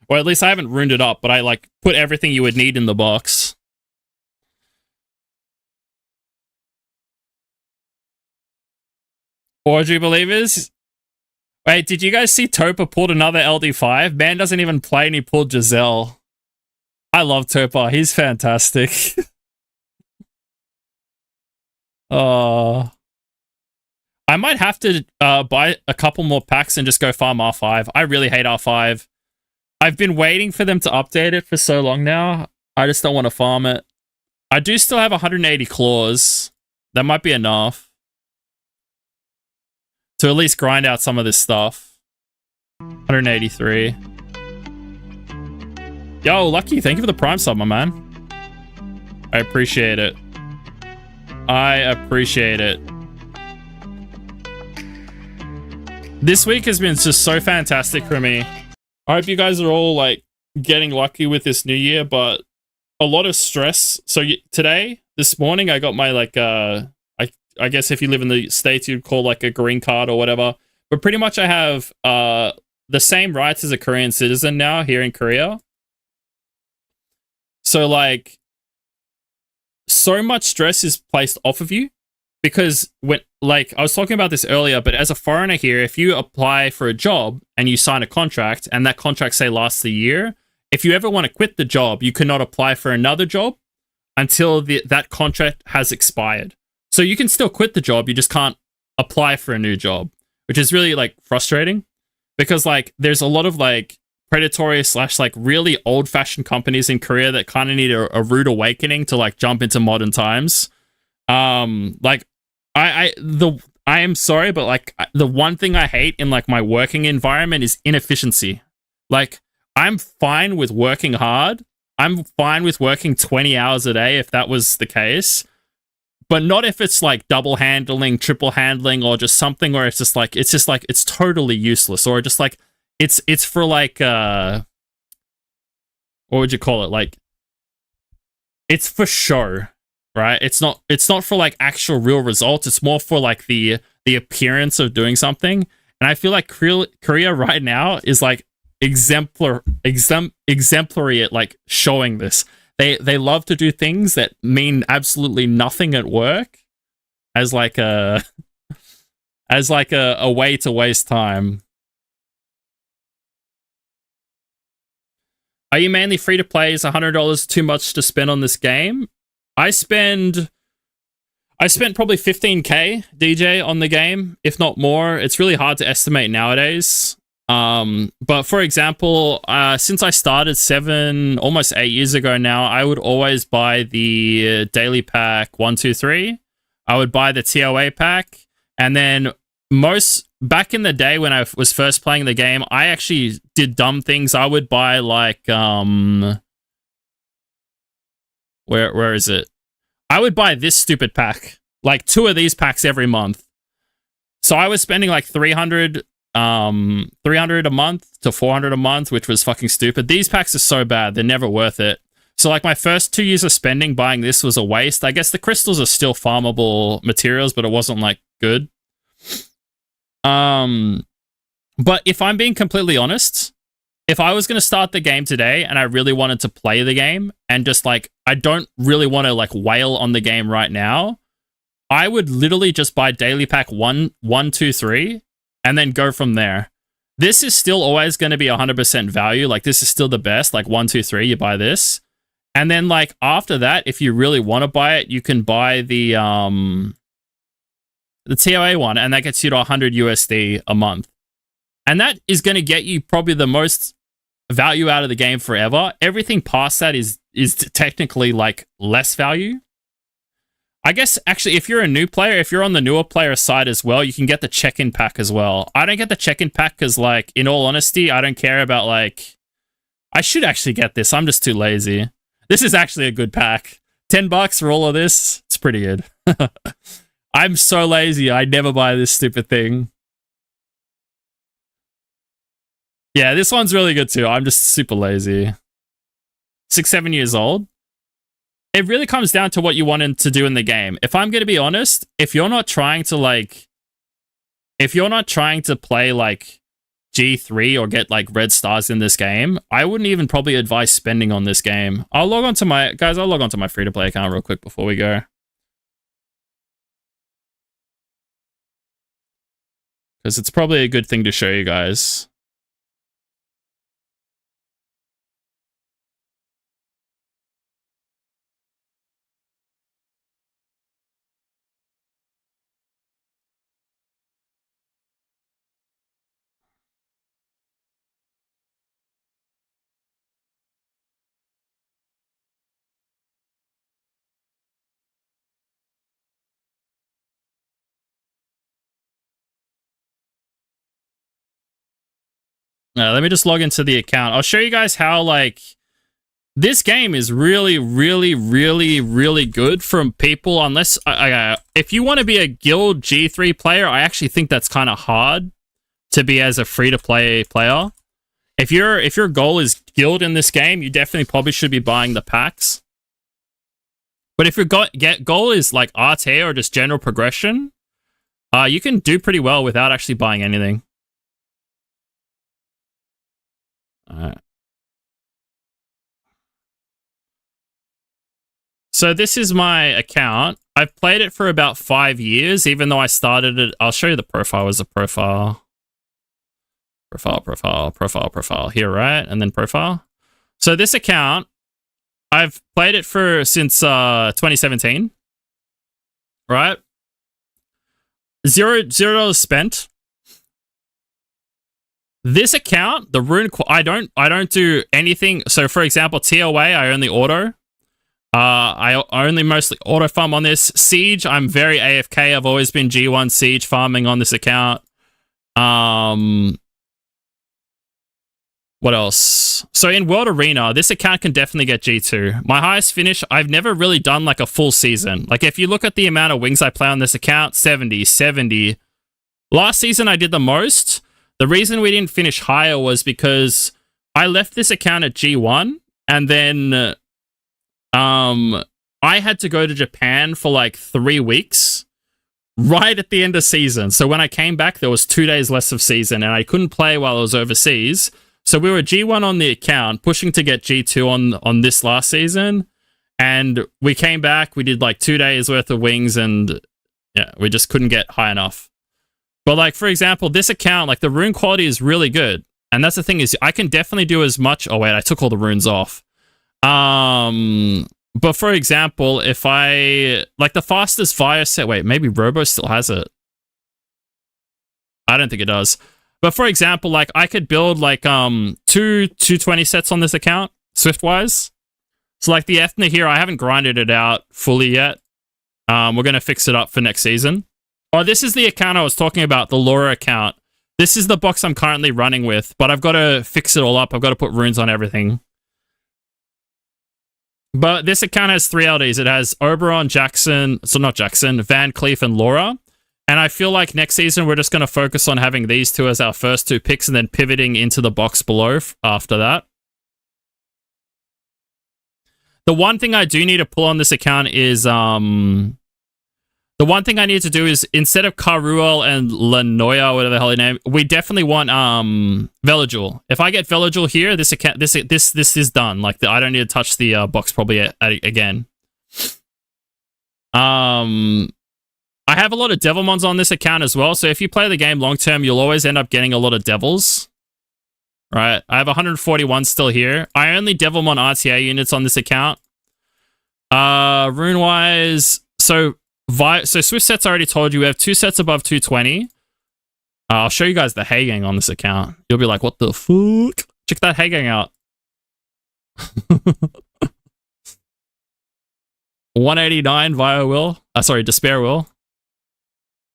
Or at least I haven't ruined it up, but I like put everything you would need in the box. Audrey Believers? Wait, did you guys see Topa pulled another LD5? Man doesn't even play and he pulled Giselle. I love Topa. He's fantastic. Oh... I might have to buy a couple more packs and just go farm R5. I really hate R5. I've been waiting for them to update it for so long now. I just don't want to farm it. I do still have 180 claws. That might be enough to at least grind out some of this stuff. 183. Yo, Lucky, thank you for the Prime sub, my man. I appreciate it. I appreciate it. This week has been just so fantastic for me. I hope you guys are all like getting lucky with this new year, but a lot of stress. So this morning, I got my like, I guess if you live in the States, you'd call like a green card or whatever. But pretty much I have the same rights as a Korean citizen now here in Korea. So like, so much stress is placed off of you. Because when, like, I was talking about this earlier, but as a foreigner here, if you apply for a job and you sign a contract and that contract, say, lasts a year, if you ever want to quit the job, you cannot apply for another job until that contract has expired. So you can still quit the job, you just can't apply for a new job, which is really, like, frustrating. Because, like, there's a lot of, like, predatory / like, really old-fashioned companies in Korea that kind of need a rude awakening to, like, jump into modern times. Like, I am sorry, but like the one thing I hate in like my working environment is inefficiency. Like, I'm fine with working hard. I'm fine with working 20 hours a day if that was the case, but not if it's like double handling, triple handling, or just something where it's just like it's totally useless, or just like it's for like what would you call it? Like, it's for show. Right? It's not for like actual real results. It's more for like the appearance of doing something. And I feel like Korea right now is like exemplary at like showing this. They love to do things that mean absolutely nothing at work as like a way to waste time. Are you mainly free to play? Is $100 too much to spend on this game? I spent probably 15k DJ on the game, if not more. It's really hard to estimate nowadays. But for example, since I started almost 8 years ago now, I would always buy the daily pack 1, 2, 3. I would buy the TOA pack, and then back in the day when I was first playing the game, I actually did dumb things. I would buy like where is it? I would buy this stupid pack, like 2 of these packs every month. So I was spending like 300 300 a month to 400 a month, which was fucking stupid. These packs are so bad, they're never worth it. So like my first 2 years of spending buying this was a waste. I guess the crystals are still farmable materials, but it wasn't like good. But if I'm being completely honest, if I was going to start the game today and I really wanted to play the game and just like, I don't really want to like wail on the game right now, I would literally just buy daily pack 1, 2, 3 and then go from there. This is still always going to be 100% value. Like this is still the best, like 1, 2, 3, you buy this. And then like after that, if you really want to buy it, you can buy the TOA one, and that gets you to 100 USD a month. And that is going to get you probably the most value out of the game forever. Everything past that is technically like less value. I guess actually if you're a new player, if you're on the newer player side as well, you can get the check-in pack as well. I don't get the check-in pack because like in all honesty, I don't care about like, I should actually get this. I'm just too lazy. This is actually a good pack. $10 for all of this. It's pretty good. I'm so lazy. I never buy this stupid thing. Yeah, this one's really good too. I'm just super lazy. 6, 7 years old. It really comes down to what you wanted to do in the game. If I'm going to be honest, if you're not trying to play like G3 or get like red stars in this game, I wouldn't even probably advise spending on this game. I'll log on to my free-to-play account real quick before we go. Because it's probably a good thing to show you guys. Let me just log into the account. I'll show you guys how, like, this game is really, really, really, really good from people. Unless, if you want to be a guild G3 player, I actually think that's kind of hard to be as a free-to-play player. If your goal is guild in this game, you definitely probably should be buying the packs. But if your goal is like RT or just general progression, you can do pretty well without actually buying anything. Alright. So this is my account. I've played it for about 5 years, even though I started it. I'll show you the profile as a profile. Profile. Here, right? And then profile. So this account, I've played it since 2017. Right? $0 spent. This account, the rune, I don't do anything. So for example, TOA, I only auto. I only mostly auto farm on this. Siege, I'm very AFK. I've always been G1 Siege farming on this account. What else? So in World Arena, this account can definitely get G2. My highest finish, I've never really done like a full season. Like if you look at the amount of wings I play on this account, 70. Last season I did the most. The reason we didn't finish higher was because I left this account at G1 and then I had to go to Japan for like 3 weeks right at the end of season. So when I came back, there was 2 days less of season and I couldn't play while I was overseas. So we were G1 on the account, pushing to get G2 on this last season. And we came back, we did like 2 days worth of wings and yeah, we just couldn't get high enough. But like, for example, this account, like the rune quality is really good. And that's the thing is I can definitely do as much. Oh wait, I took all the runes off. But for example, if I like the fastest fire set, wait, maybe Robo still has it. I don't think it does. But for example, like I could build like 220 sets on this account, Swiftwise. So like the Ethna here, I haven't grinded it out fully yet. We're gonna fix it up for next season. Oh, this is the account I was talking about, the Laura account. This is the box I'm currently running with, but I've got to fix it all up. I've got to put runes on everything. But this account has 3 LDs. It has Oberon, Jackson, so not Jackson, Van Cleef, and Laura. And I feel like next season we're just going to focus on having these two as our first two picks and then pivoting into the box below after that. The one thing I do need to pull on this account is the one thing I need to do is instead of Caruel and Lanoya, whatever the hell his name, we definitely want Veligil. If I get Veligil here, this account this is done. Like I don't need to touch the box probably again. I have a lot of Devilmons on this account as well, so if you play the game long term, you'll always end up getting a lot of Devils. Right? I have 141 still here. I only Devilmon RTA units on this account. Rune-wise, so Swift sets I already told you. We have 2 sets above 220. I'll show you guys the Hagang on this account. You'll be like, what the fuck? Check that Hagang out. 189 via will. Sorry, Despair will.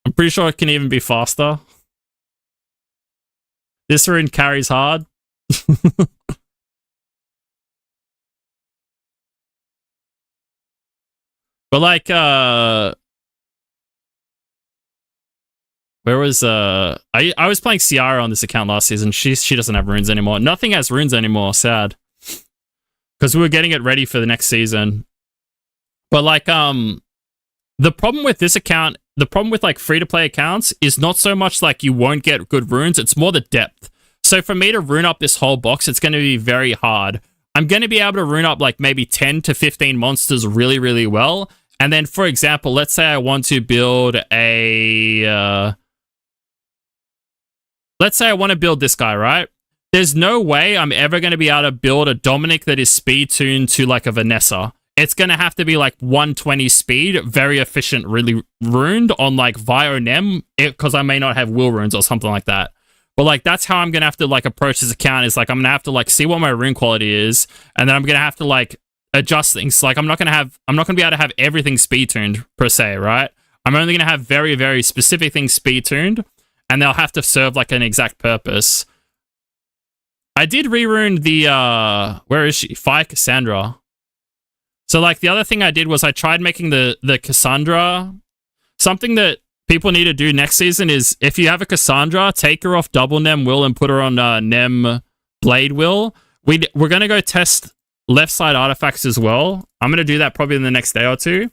I'm pretty sure it can even be faster. This rune carries hard. But like, where was I was playing Ciara on this account last season. She doesn't have runes anymore. Nothing has runes anymore. Sad. Because we were getting it ready for the next season. But like, the problem with this account, the problem with like free-to-play accounts is not so much like you won't get good runes, it's more the depth. So for me to rune up this whole box, it's going to be very hard. I'm going to be able to rune up like maybe 10 to 15 monsters really, really well. And then, for example, let's say I want to build a... let's say I want to build this guy, right? There's no way I'm ever going to be able to build a Dominic that is speed tuned to like a Vanessa. It's going to have to be like 120 speed, very efficient, really runed on like Vio Nem, because I may not have will runes or something like that. But like that's how I'm going to have to like approach this account, is like I'm going to have to like see what my rune quality is, and then I'm going to have to like adjust things. Like I'm not going to be able to have everything speed tuned per se, right? I'm only going to have very, very specific things speed tuned, and they'll have to serve like an exact purpose. I did re-rune the where is she? Fire Cassandra. So like the other thing I did was I tried making the Cassandra. Something that people need to do next season is if you have a Cassandra, take her off double Nem will and put her on Nem Blade will. We're going to go test left side artifacts as well. I'm going to do that probably in the next day or two.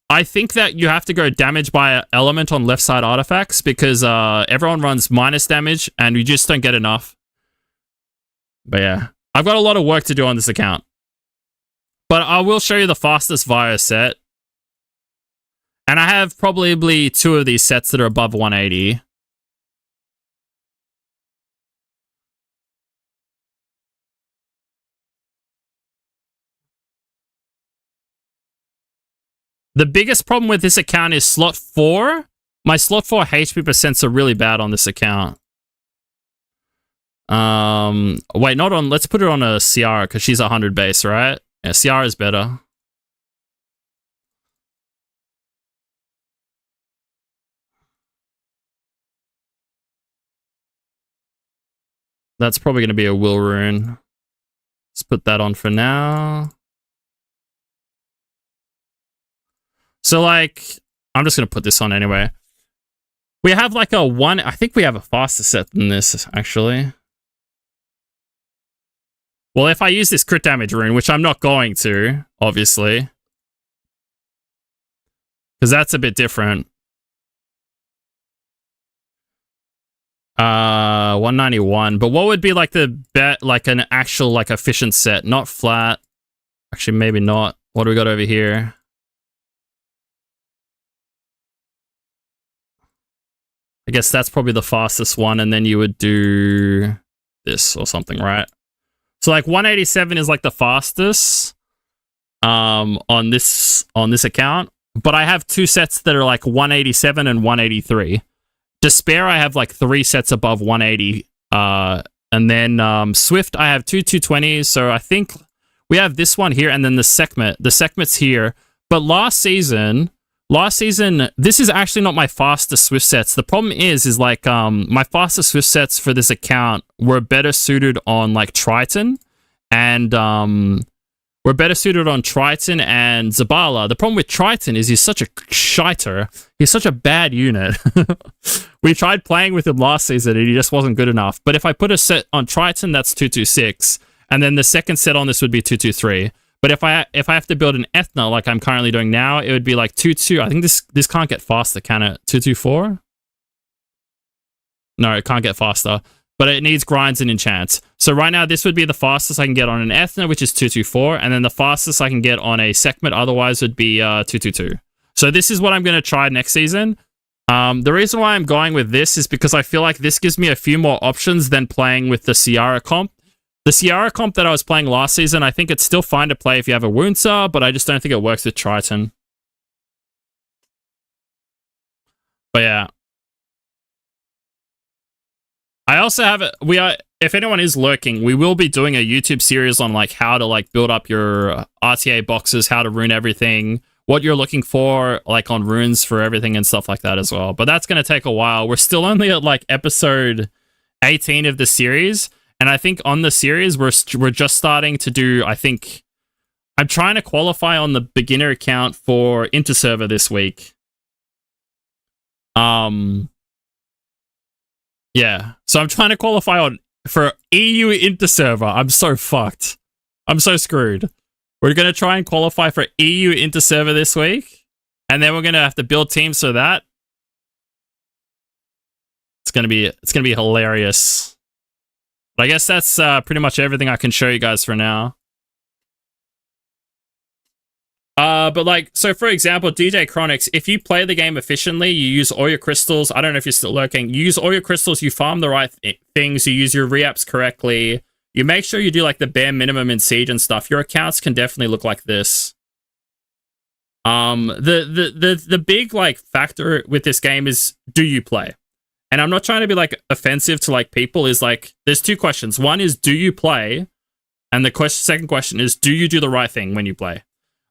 I think that you have to go damage by element on left side artifacts because everyone runs minus damage and we just don't get enough. But yeah, I've got a lot of work to do on this account. But I will show you the fastest Via set. And I have probably 2 of these sets that are above 180. The biggest problem with this account is slot 4. My slot 4 HP percents are really bad on this account. Wait, not on... Let's put it on a Ciara, because she's 100 base, right? Yeah, Ciara is better. That's probably going to be a will rune. Let's put that on for now. So, like, I'm just going to put this on anyway. We have like a 1... I think we have a faster set than this, actually. Well, if I use this crit damage rune, which I'm not going to, obviously. Because that's a bit different. 191. But what would be like the bet, like an actual like efficient set, not flat? Actually, maybe not. What do we got over here? I guess that's probably the fastest one, and then you would do this or something, right? So like 187 is like the fastest on this account, but I have 2 sets that are like 187 and 183. Despair, I have like 3 sets above 180. And then Swift, I have 2 220s. So I think we have this one here and then the Sekhmet. The Sekhmet's here. But last season, this is actually not my fastest Swift sets. The problem is like my fastest Swift sets for this account were better suited on like Triton and We're better suited on Triton and Zabala. The problem with Triton is he's such a shiter. He's such a bad unit. We tried playing with him last season and he just wasn't good enough. But if I put a set on Triton, that's 226. And then the second set on this would be 223. But if I have to build an Ethna like I'm currently doing now, it would be like 22. I think this can't get faster, can it? 224? No, it can't get faster. But it needs grinds and enchants. So right now, this would be the fastest I can get on an Ethna, which is 224. And then the fastest I can get on a Sekhmet otherwise would be 222. So this is what I'm going to try next season. The reason why I'm going with this is because I feel like this gives me a few more options than playing with the Ciara comp. The Ciara comp that I was playing last season, I think it's still fine to play if you have a Wound Star, but I just don't think it works with Triton. But yeah. I also have if anyone is lurking, we will be doing a YouTube series on like how to like build up your RTA boxes, how to rune everything, what you're looking for like on runes for everything and stuff like that as well. But that's going to take a while. We're still only at like episode 18 of the series. And I think on the series, we're just starting to do, I think, I'm trying to qualify on the beginner account for Interserver this week. Yeah, so I'm trying to qualify for EU Interserver. I'm so fucked. I'm so screwed. We're going to try and qualify for EU Interserver this week. And then we're going to have to build teams for that. It's going to be hilarious. But I guess that's pretty much everything I can show you guys for now. But like, so for example, DJ Chronix, if you play the game efficiently, you use all your crystals. I don't know if you're still lurking. You use all your crystals, you farm the right things, you use your re-ups correctly. You make sure you do like the bare minimum in Siege and stuff. Your accounts can definitely look like this. The big like factor with this game is, do you play? And I'm not trying to be like offensive to like people, is like, there's two questions. One is, do you play? And the second question is, do you do the right thing when you play?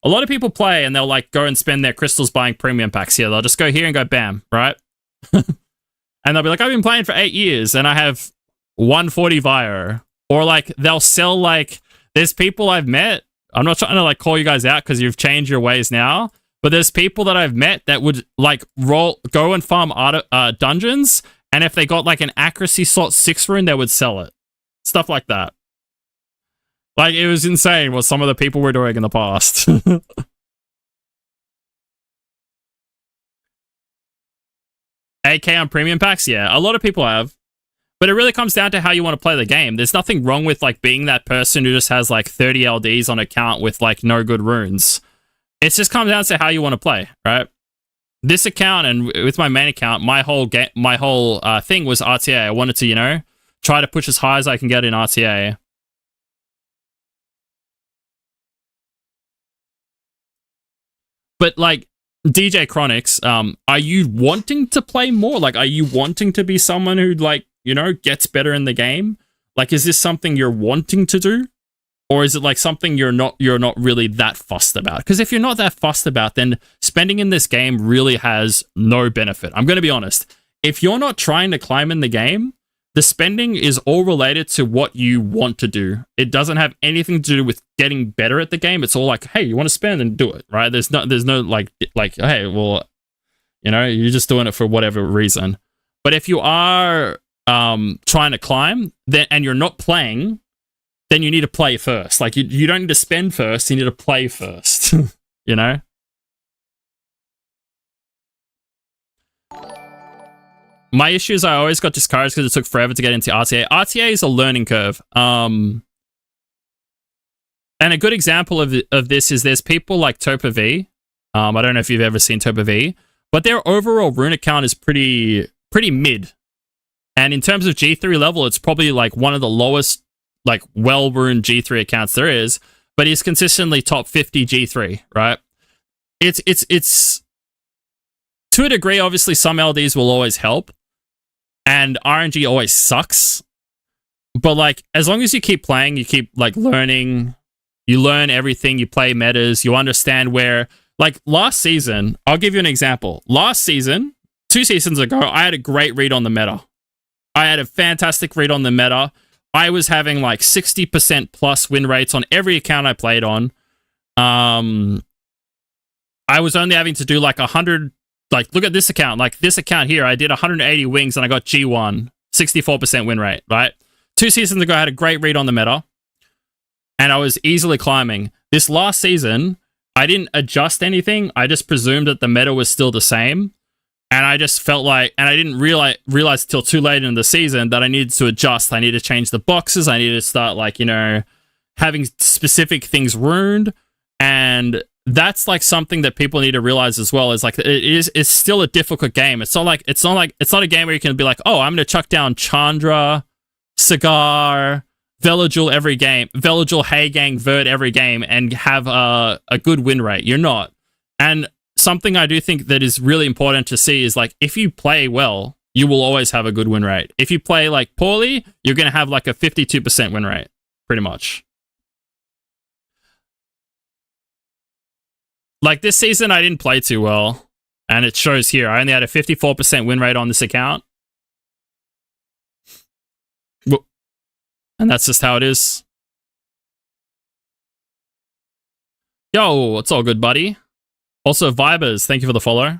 A lot of people play and they'll like go and spend their crystals buying premium packs here. They'll just go here and go bam, right? And they'll be like, I've been playing for 8 years and I have 140 Vio. Or like they'll sell like, there's people I've met. I'm not trying to like call you guys out because you've changed your ways now. But there's people that I've met that would like go and farm dungeons. And if they got like an accuracy slot 6 rune, they would sell it. Stuff like that. Like, it was insane what some of the people were doing in the past. AK on premium packs? Yeah, a lot of people have. But it really comes down to how you want to play the game. There's nothing wrong with, like, being that person who just has, like, 30 LDs on account with, like, no good runes. It just comes down to how you want to play, right? This account, and with my main account, my whole thing was RTA. I wanted to, you know, try to push as high as I can get in RTA. But, like, DJ Chronix, are you wanting to play more? Like, are you wanting to be someone who, like, you know, gets better in the game? Like, is this something you're wanting to do? Or is it, like, something you're not really that fussed about? Because if you're not that fussed about, then spending in this game really has no benefit. I'm going to be honest. If you're not trying to climb in the game, the spending is all related to what you want to do. It doesn't have anything to do with getting better at the game. It's all like, hey, you want to spend and do it, right? There's no like, hey, well, you know, you're just doing it for whatever reason. But if you are trying to climb then and you're not playing, then you need to play first. Like, you don't need to spend first, you need to play first. You know? My issue is I always got discouraged because it took forever to get into RTA. RTA is a learning curve. And a good example of this is there's people like Topa V. I don't know if you've ever seen Topa V, but their overall rune account is pretty mid. And in terms of G3 level, it's probably like one of the lowest, like, well-runed G3 accounts there is, but he's consistently top 50 G3, right? It's to a degree, obviously, some LDs will always help, and RNG always sucks. But, like, as long as you keep playing, you keep, like, learning, you learn everything, you play metas, you understand where, like, last season, I'll give you an example. Last season, 2 seasons ago, I had a great read on the meta. I had a fantastic read on the meta. I was having, like, 60% plus win rates on every account I played on. I was only having to do like 100. Like, look at this account. Like this account here, I did 180 wings and I got G1, 64% win rate. Right. 2 seasons ago, I had a great read on the meta, and I was easily climbing. This last season, I didn't adjust anything. I just presumed that the meta was still the same. And I just felt like, and I didn't realize till too late in the season that I needed to adjust. I needed to change the boxes. I needed to start, like, you know, having specific things ruined. And that's like something that people need to realize as well, is like it's still a difficult game. It's not a game where you can be like, oh, I'm gonna chuck down Chandra, Cigar, Veligil every game, Veligil, Haygang, Verd every game, and have a good win rate. You're not. And something I do think that is really important to see is, like, if you play well, you will always have a good win rate. If you play like poorly, you're gonna have like a 52% win rate, pretty much. Like this season, I didn't play too well, and it shows here. I only had a 54% win rate on this account. And that's just how it is. Yo, it's all good, buddy. Also, Vibers, thank you for the follow.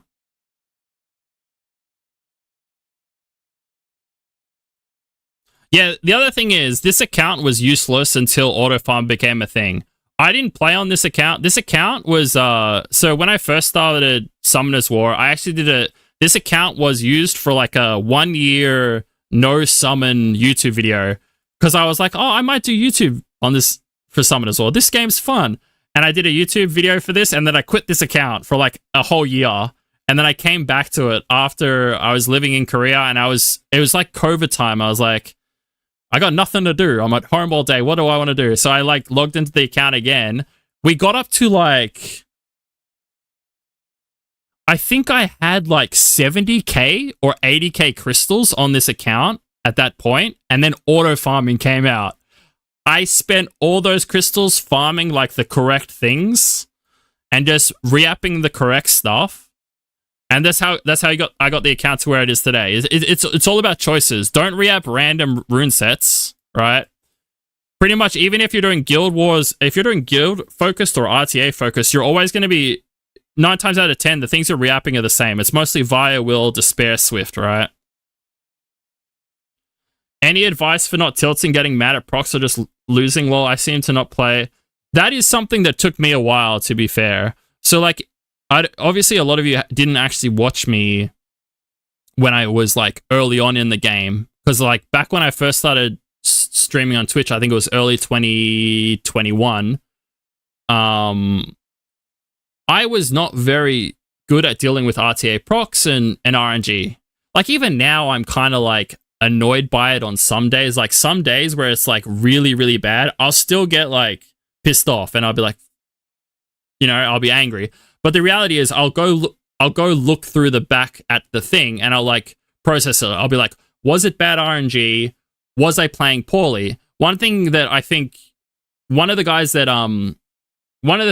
Yeah, the other thing is, this account was useless until auto farm became a thing. I didn't play on this account. This account was, so when I first started Summoners War, I actually did this account was used for like a 1 year no summon YouTube video. Because I was like, oh, I might do YouTube on this for Summoners War. This game's fun. And I did a YouTube video for this, and then I quit this account for like a whole year. And then I came back to it after I was living in Korea, and it was like COVID time. I was like, I got nothing to do. I'm at home all day. What do I want to do? So I like logged into the account again. We got up to like, I think I had like 70k or 80k crystals on this account at that point, and then auto farming came out. I spent all those crystals farming like the correct things and just re-upping the correct stuff. And that's how I got the account to where it is today. It's all about choices. Don't re-up random rune sets, right? Pretty much, even if you're doing guild wars, if you're doing guild focused or RTA focused, you're always going to be 9 times out of 10 the things you're re-upping are the same. It's mostly Via, Will, Despair, Swift, right? Any advice for not tilting, getting mad at procs, or just losing? Well, I seem to not play. That is something that took me a while, to be fair. So, like, obviously a lot of you didn't actually watch me when I was, like, early on in the game. Because, like, back when I first started streaming on Twitch, I think it was early 2021, I was not very good at dealing with RTA procs and RNG. Like, even now, I'm kind of, like, annoyed by it on some days. Like, some days where it's like really, really bad, I'll still get like pissed off, and I'll be like, you know, I'll be angry. But the reality is, I'll go look through the back at the thing, and I'll like process it. I'll be like, was it bad RNG? Was I playing poorly? One thing that I think, one of the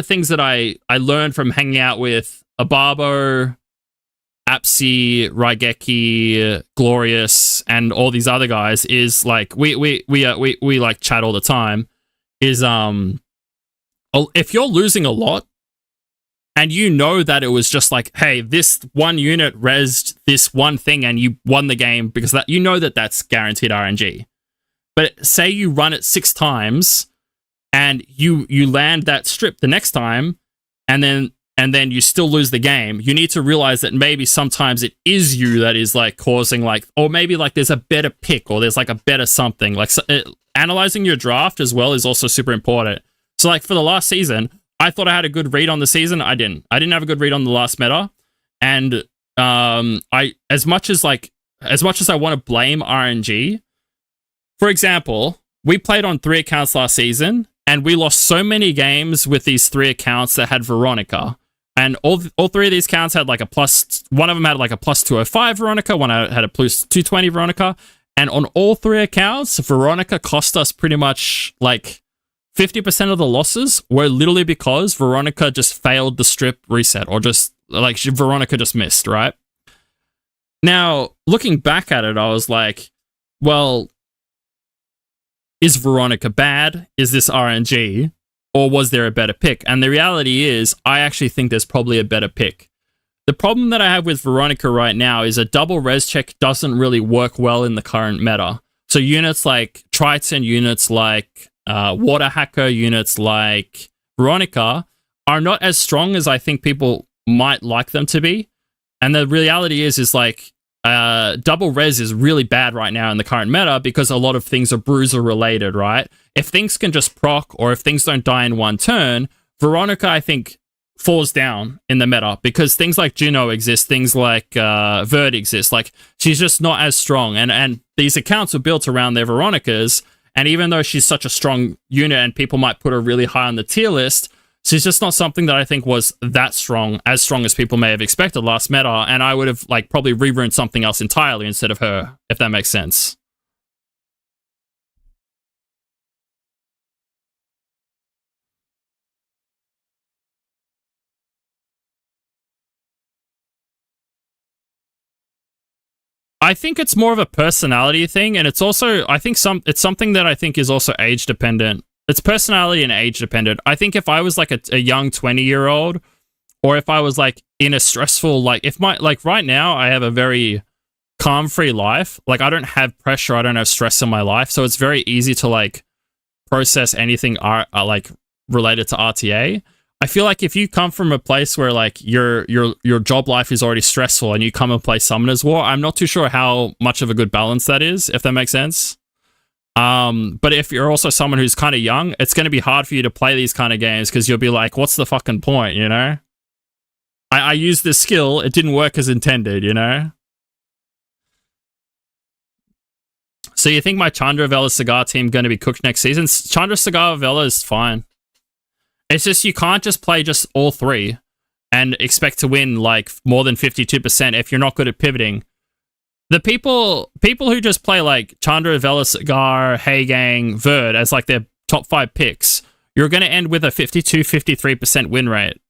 things that I learned from hanging out with Ababo, Apsi, Raigeki, Glorious, and all these other guys is like we like chat all the time. Is if you're losing a lot, and you know that it was just like, hey, this one unit rezzed this one thing, and you won the game because that, you know that that's guaranteed RNG. But say you run it 6 times, and you land that strip the next time, and then you still lose the game, you need to realize that maybe sometimes it is you that is like causing like, or maybe like there's a better pick, or there's like a better something. Like analyzing your draft as well is also super important. So like for the last season, I thought I had a good read on the season. I didn't have a good read on the last meta. And as much as I want to blame RNG, for example, we played on 3 accounts last season, and we lost so many games with these 3 accounts that had Veronica. And all 3 of these accounts had like a plus, one of them had like a plus 205 Veronica, one had a plus 220 Veronica. And on all 3 accounts, Veronica cost us pretty much like 50% of the losses were literally because Veronica just failed the strip reset, or just like Veronica just missed, right? Now, looking back at it, I was like, well, is Veronica bad? Is this RNG? or was there a better pick? And the reality is, I actually think there's probably a better pick. The problem that I have with Veronica right now is a double res check doesn't really work well in the current meta. So units like Triton, units like Water Hacker, units like Veronica are not as strong as I think people might like them to be. And the reality is like double res is really bad right now in the current meta because a lot of things are bruiser related, right? If things can just proc or if things don't die in one turn, Veronica, I think, falls down in the meta because things like Juno exist, things like Verd exist. Like, she's just not as strong. And these accounts are built around their Veronicas. And even though she's such a strong unit and people might put her really high on the tier list, she's just not something that I think was that strong, as strong as people may have expected last meta. And I would have like probably reruned something else entirely instead of her, if that makes sense. I think it's more of a personality thing, and it's also it's something that I think is also age dependent. It's personality and age dependent. I think if I was like a young 20-year-old, or if I was like in a stressful like right now I have a very calm free life. Like, I don't have pressure, I don't have stress in my life, so it's very easy to like process anything like related to RTA. I feel like if you come from a place where like your job life is already stressful and you come and play Summoner's War, I'm not too sure how much of a good balance that is, if that makes sense. But if you're also someone who's kind of young, it's going to be hard for you to play these kind of games because you'll be like, what's the fucking point, you know? I used this skill, it didn't work as intended, you know? So you think my Chandra Vela Cigar team going to be cooked next season? Chandra Cigar Vela is fine. It's just you can't just play just all three and expect to win like more than 52% if you're not good at pivoting. The people who just play like Chandra, Vela, Cigar, Hey Gang, Verd as like their top 5 picks, you're going to end with a 52-53% win rate,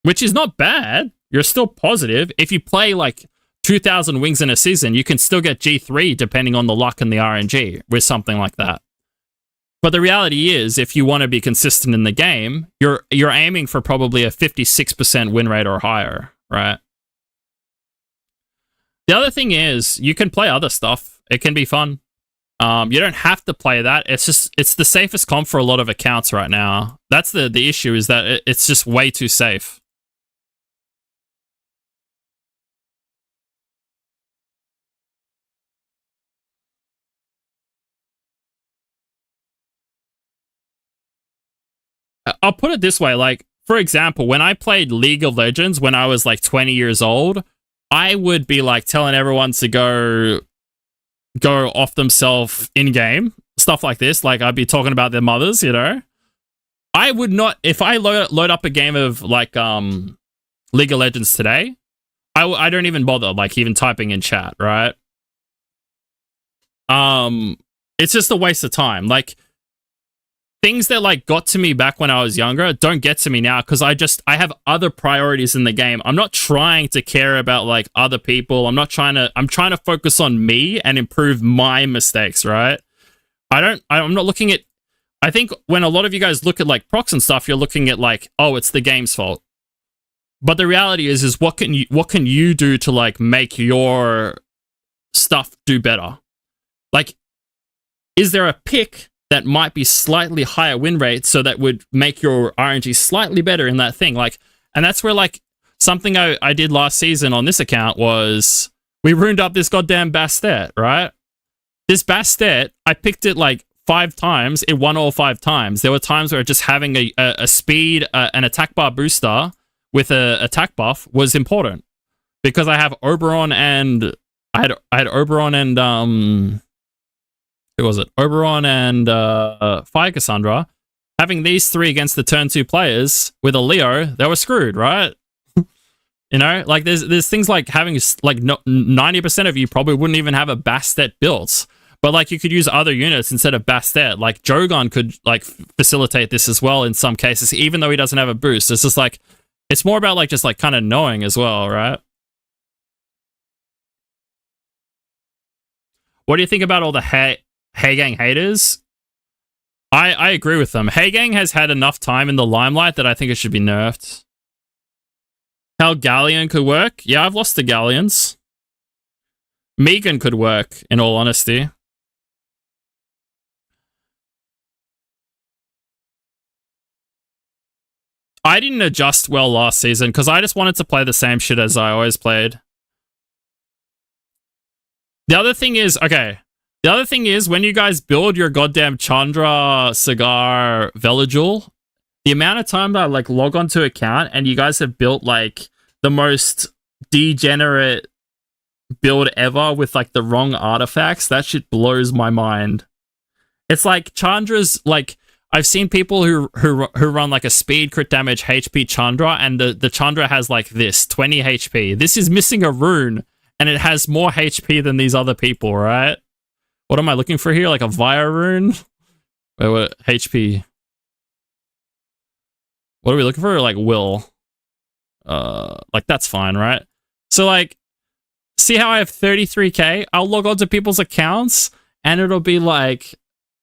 which is not bad. You're still positive. If you play like 2,000 wings in a season, you can still get G3 depending on the luck and the RNG with something like that. But the reality is, if you want to be consistent in the game, you're aiming for probably a 56% win rate or higher, right? The other thing is, you can play other stuff. It can be fun. You don't have to play that. It's the safest comp for a lot of accounts right now. That's the issue, is that it's just way too safe. I'll put it this way, like, for example, when I played League of Legends when I was like 20 years old, I would be like telling everyone to go off themselves in-game, stuff like this. Like, I'd be talking about their mothers, you know? I would not, if I load up a game of like League of Legends today, I don't even bother like even typing in chat, right? It's just a waste of time. Like, things that like got to me back when I was younger don't get to me now because I have other priorities in the game. I'm not trying to care about like other people. I'm trying to focus on me and improve my mistakes, right? I'm not looking at, I think when a lot of you guys look at like procs and stuff, you're looking at like, oh, it's the game's fault. But the reality is what can you do to like make your stuff do better? Like, is there a pick that might be slightly higher win rate so that would make your RNG slightly better in that thing? Like, and that's where like something I did last season on this account was we ruined up this goddamn Bastet, right? This Bastet, I picked it like 5 times, it won all 5 times. There were times where just having a speed, an attack bar booster with a attack buff was important because I have Oberon and I had Oberon and who was it? Oberon and Fire Cassandra. Having these 3 against the turn 2 players with a Leo, they were screwed, right? You know, like there's things like having like 90% of you probably wouldn't even have a Bastet built, but like you could use other units instead of Bastet. Like Jogon could like facilitate this as well in some cases, even though he doesn't have a boost. It's just like, it's more about like just like kind of knowing as well, right? What do you think about all the Hey Gang haters? I agree with them. Heigang has had enough time in the limelight that I think it should be nerfed. How Galleon could work? Yeah, I've lost the Galleons. Megan could work, in all honesty. I didn't adjust well last season because I just wanted to play the same shit as I always played. The other thing is, okay, the other thing is when you guys build your goddamn Chandra, Cigar, Veligil, the amount of time that I like log onto account and you guys have built like the most degenerate build ever with like the wrong artifacts, that shit blows my mind. It's like Chandra's like, I've seen people who run like a speed crit damage HP Chandra, and the Chandra has like this 20 HP. This is missing a rune, and it has more HP than these other people, right? What am I looking for here? Like a Via rune? Wait, what? HP. What are we looking for? Like will. Like that's fine, right? So like, see how I have 33k? I'll log on to people's accounts, and it'll be like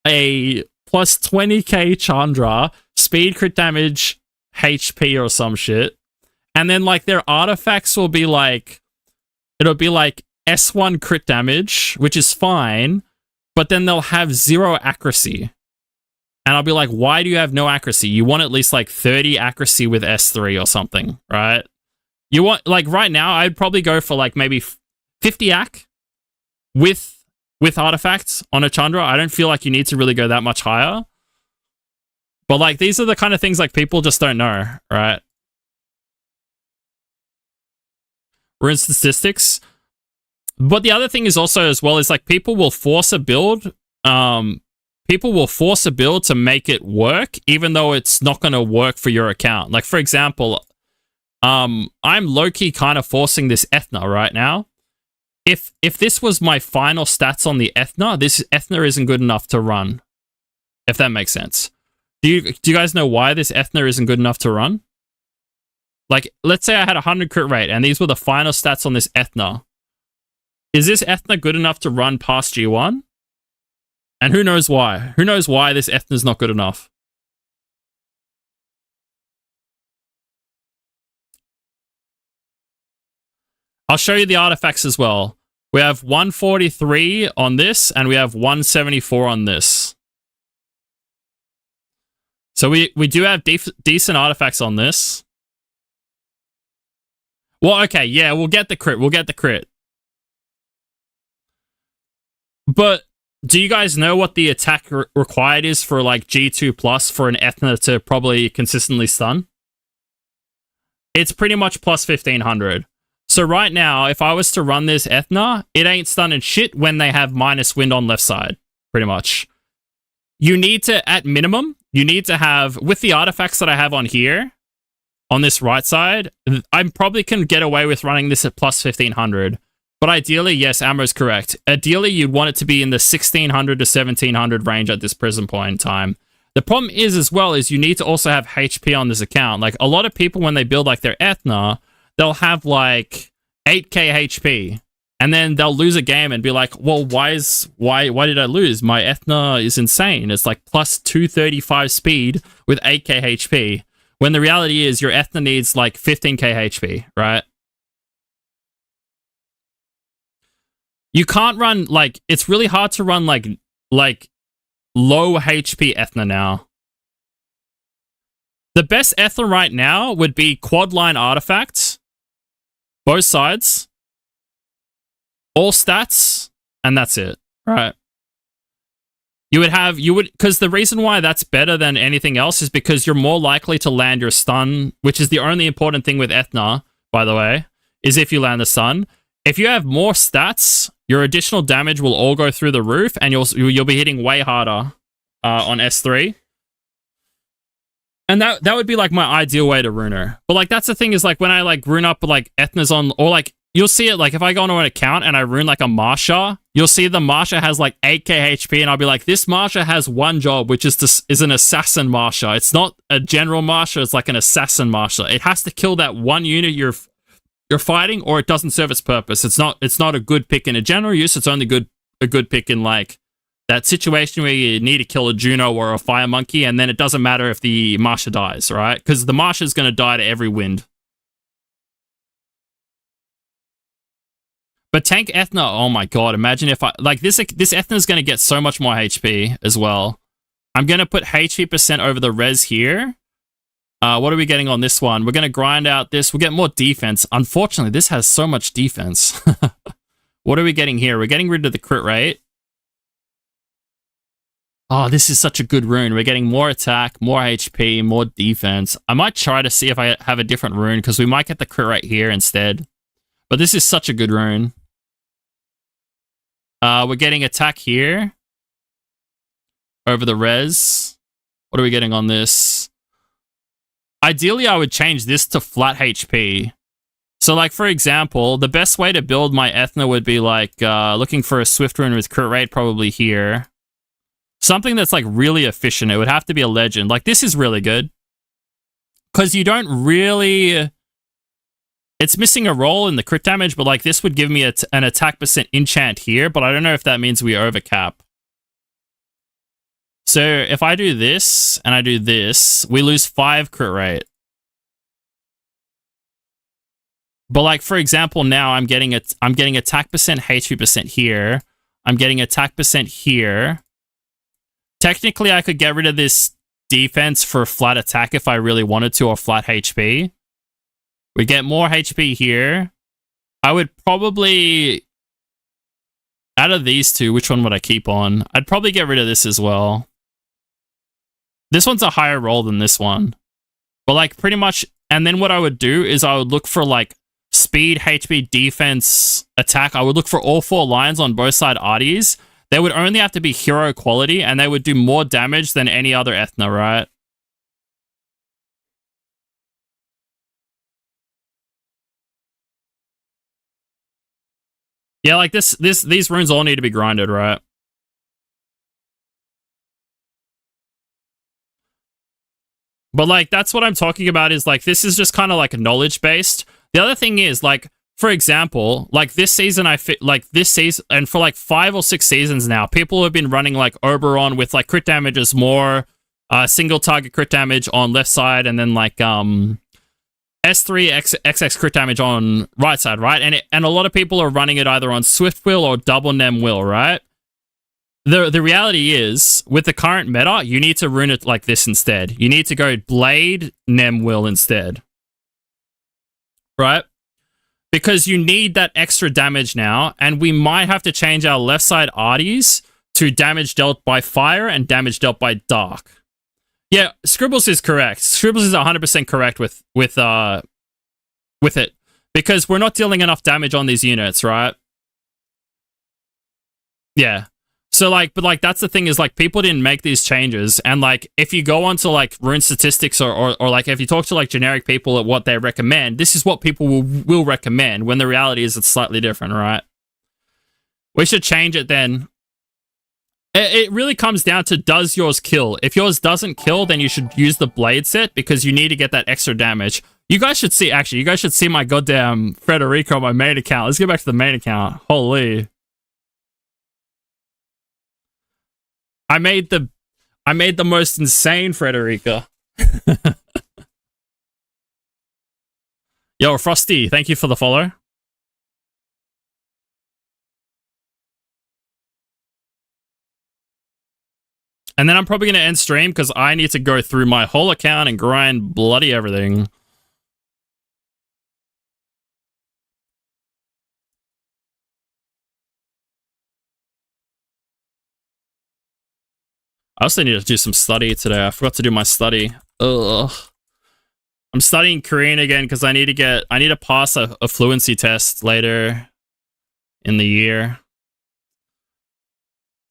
a plus 20k Chandra, speed crit damage, HP or some shit. And then like their artifacts will be like, it'll be like S1 crit damage, which is fine, but then they'll have 0 accuracy. And I'll be like, why do you have no accuracy? You want at least like 30 accuracy with S3 or something, right? You want, like right now, I'd probably go for like maybe 50 ac with artifacts on a Chandra. I don't feel like you need to really go that much higher. But like these are the kind of things like people just don't know, right? Rune statistics. But the other thing is also as well is like people will force a build. People will force a build to make it work, even though it's not going to work for your account. Like for example, I'm low-key kind of forcing this Ethna right now. If this was my final stats on the Ethna, this Ethna isn't good enough to run. If that makes sense. Do you guys know why this Ethna isn't good enough to run? Like, let's say I had 100 crit rate, and these were the final stats on this Ethna. Is this Ethna good enough to run past G1? And who knows why? Who knows why this Ethna's not good enough? I'll show you the artifacts as well. We have 143 on this, and we have 174 on this. So we do have decent artifacts on this. Well, okay, yeah, we'll get the crit. We'll get the crit. But do you guys know what the attack required is for like G2 plus for an Ethna to probably consistently stun? It's pretty much plus 1500. So right now, if I was to run this Ethna, it ain't stunning shit when they have minus wind on left side, pretty much. You need to, at minimum, you need to have, with the artifacts that I have on here, on this right side, I probably can get away with running this at plus 1500. But ideally, yes, Amro's correct. Ideally, you'd want it to be in the 1600 to 1700 range at this present point in time. The problem is, as well, is you need to also have HP on this account. Like, a lot of people, when they build, like, their Ethna, they'll have, like, 8k HP. And then they'll lose a game and be like, well, why did I lose? My Ethna is insane. It's, like, plus 235 speed with 8k HP. When the reality is, your Ethna needs, like, 15k HP, right? You can't run, like, it's really hard to run, like low HP Ethna now. The best Ethna right now would be quad line artifacts, both sides, all stats, and that's it, right? Because the reason why that's better than anything else is because you're more likely to land your stun, which is the only important thing with Ethna, by the way, is if you land the stun. If you have more stats, your additional damage will all go through the roof, and you'll be hitting way harder on S3. And that would be like my ideal way to rune her. But like that's the thing is like when I like rune up like Ethna's on, or like you'll see it like if I go onto an account and I rune like a Marsha, you'll see the Marsha has like 8k HP, and I'll be like, this Marsha has one job, which is an assassin Marsha. It's not a general Marsha, it's like an assassin Marsha. It has to kill that one unit you're fighting, or it doesn't serve its purpose. It's not a good pick in a general use. It's only a good pick in like That situation where you need to kill a Juno or a Fire Monkey, and then it doesn't matter if the Marsha dies, right? Because the Marsha's going to die to every wind. But tank Ethna, oh my god, imagine if I... Like, this Ethna's going to get so much more HP as well. I'm going to put HP percent over the res here. What are we getting on this one? We're going to grind out this. We'll get more defense. Unfortunately, this has so much defense. What are we getting here? We're getting rid of the crit rate. Oh, this is such a good rune. We're getting more attack, more HP, more defense. I might try to see if I have a different rune, because we might get the crit rate here instead. But this is such a good rune. We're getting attack here. Over the res. What are we getting on this? Ideally, I would change this to flat HP. So, like, for example, the best way to build my Ethna would be, like, looking for a Swift rune with crit rate probably here. Something that's, like, really efficient. It would have to be a legend. Like, this is really good. Because you don't really... It's missing a roll in the crit damage, but, like, this would give me an attack percent enchant here, but I don't know if that means we overcap. So, if I do this, and I do this, we lose 5 crit rate. But, like, for example, now I'm getting attack percent, HP percent here. I'm getting attack percent here. Technically, I could get rid of this defense for flat attack if I really wanted to, or flat HP. We get more HP here. I would probably... Out of these two, which one would I keep on? I'd probably get rid of this as well. This one's a higher roll than this one. But, like, pretty much... And then what I would do is I would look for, like, speed, HP, defense, attack. I would look for all 4 lines on both side arties. They would only have to be hero quality, and they would do more damage than any other Ethna, right? Yeah, like these runes all need to be grinded, right? But, like, that's what I'm talking about is, like, this is just kind of, like, knowledge-based. The other thing is, like, for example, like, this season, and for, like, 5 or 6 seasons now, people have been running, like, Oberon with, like, crit damages more, single target crit damage on left side, and then, like, S3 XX crit damage on right side, right? And a lot of people are running it either on Swift Will or double Nem Will, right? The reality is, with the current meta, you need to rune it like this instead. You need to go Blade Nem Will instead. Right? Because you need that extra damage now, and we might have to change our left side arties to damage dealt by fire and damage dealt by dark. Yeah, Scribbles is correct. Scribbles is 100% correct with it. Because we're not dealing enough damage on these units, right? Yeah. So, like, but, like, that's the thing is, like, people didn't make these changes. And, like, if you go onto, like, rune statistics or like, if you talk to, like, generic people at what they recommend, this is what people will recommend, when the reality is it's slightly different, right? We should change it then. It really comes down to, does yours kill? If yours doesn't kill, then you should use the blade set, because you need to get that extra damage. You guys should see, actually, you guys should see my goddamn Frederico on my main account. Let's get back to the main account. Holy. I made the most insane Frederica. Yo, Frosty, thank you for the follow. And then I'm probably going to end stream because I need to go through my whole account and grind bloody everything. I also need to do some study today. I forgot to do my study. Ugh. I'm studying Korean again because I need to pass a fluency test later in the year.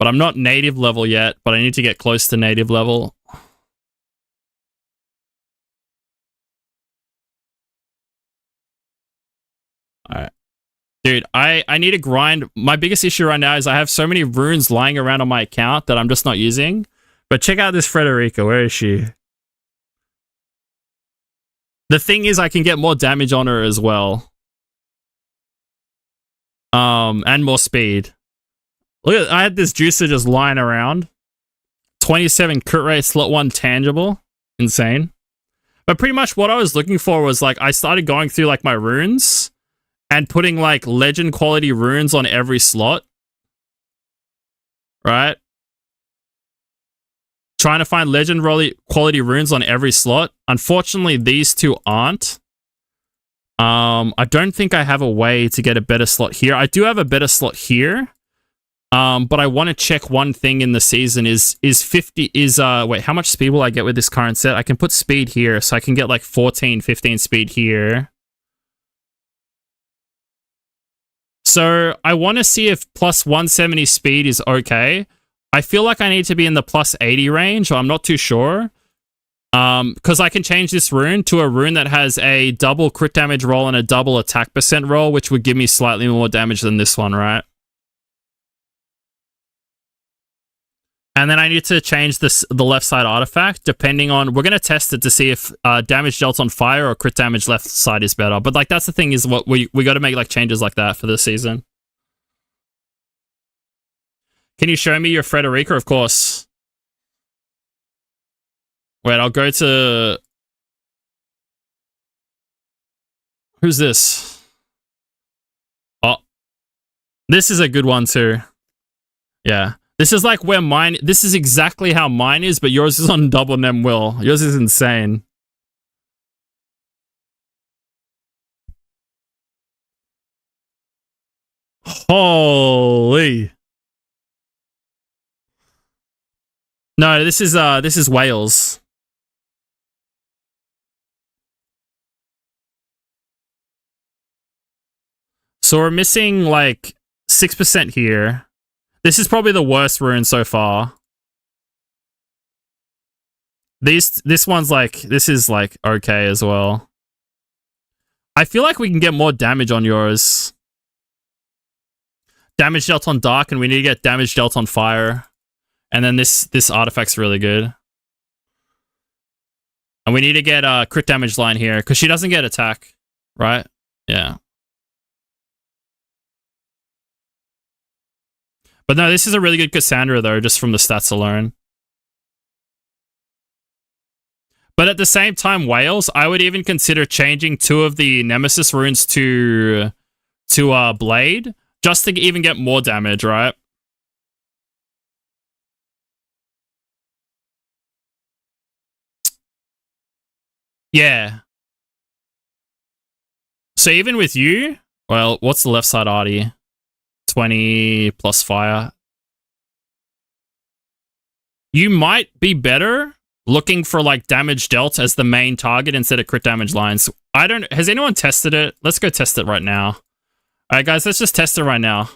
But I'm not native level yet, but I need to get close to native level. Alright. Dude, I need to grind. My biggest issue right now is I have so many runes lying around on my account that I'm just not using. But check out this Frederica. Where is she? The thing is, I can get more damage on her as well. And more speed. Look at, I had this juicer just lying around. 27 crit rate, slot 1 tangible. Insane. But pretty much what I was looking for was like, I started going through like my runes and putting like legend quality runes on every slot. Right? Trying to find legend quality runes on every slot. Unfortunately, these two aren't. I don't think I have a way to get a better slot here. I do have a better slot here. But I want to check one thing in the season wait, how much speed will I get with this current set? I can put speed here, so I can get like 14, 15 speed here. So I want to see if plus 170 speed is okay. I feel like I need to be in the plus 80 range, or I'm not too sure. Because I can change this rune to a rune that has a double crit damage roll and a double attack percent roll, which would give me slightly more damage than this one, right? And then I need to change the left side artifact, depending on... We're going to test it to see if damage dealt on fire or crit damage left side is better. But like that's the thing, is what we got to make like changes like that for this season. Can you show me your Frederica? Of course. Wait, I'll go to... Who's this? Oh. This is a good one too. Yeah. This is like where mine... This is exactly how mine is, but yours is on double Nem Will. Yours is insane. Holy... No, this is Wales. So we're missing like 6% here. This is probably the worst rune so far. This one's like, this is like okay as well. I feel like we can get more damage on yours. Damage dealt on dark, and we need to get damage dealt on fire. And then this artifact's really good. And we need to get a crit damage line here, because she doesn't get attack, right? Yeah. But no, this is a really good Cassandra, though, just from the stats alone. But at the same time, Wales, I would even consider changing 2 of the Nemesis runes to Blade, just to even get more damage, right? Yeah. So even with you, well, what's the left side arty? 20 plus fire. You might be better looking for like damage dealt as the main target instead of crit damage lines. Has anyone tested it? Let's go test it right now. All right, guys, let's just test it right now.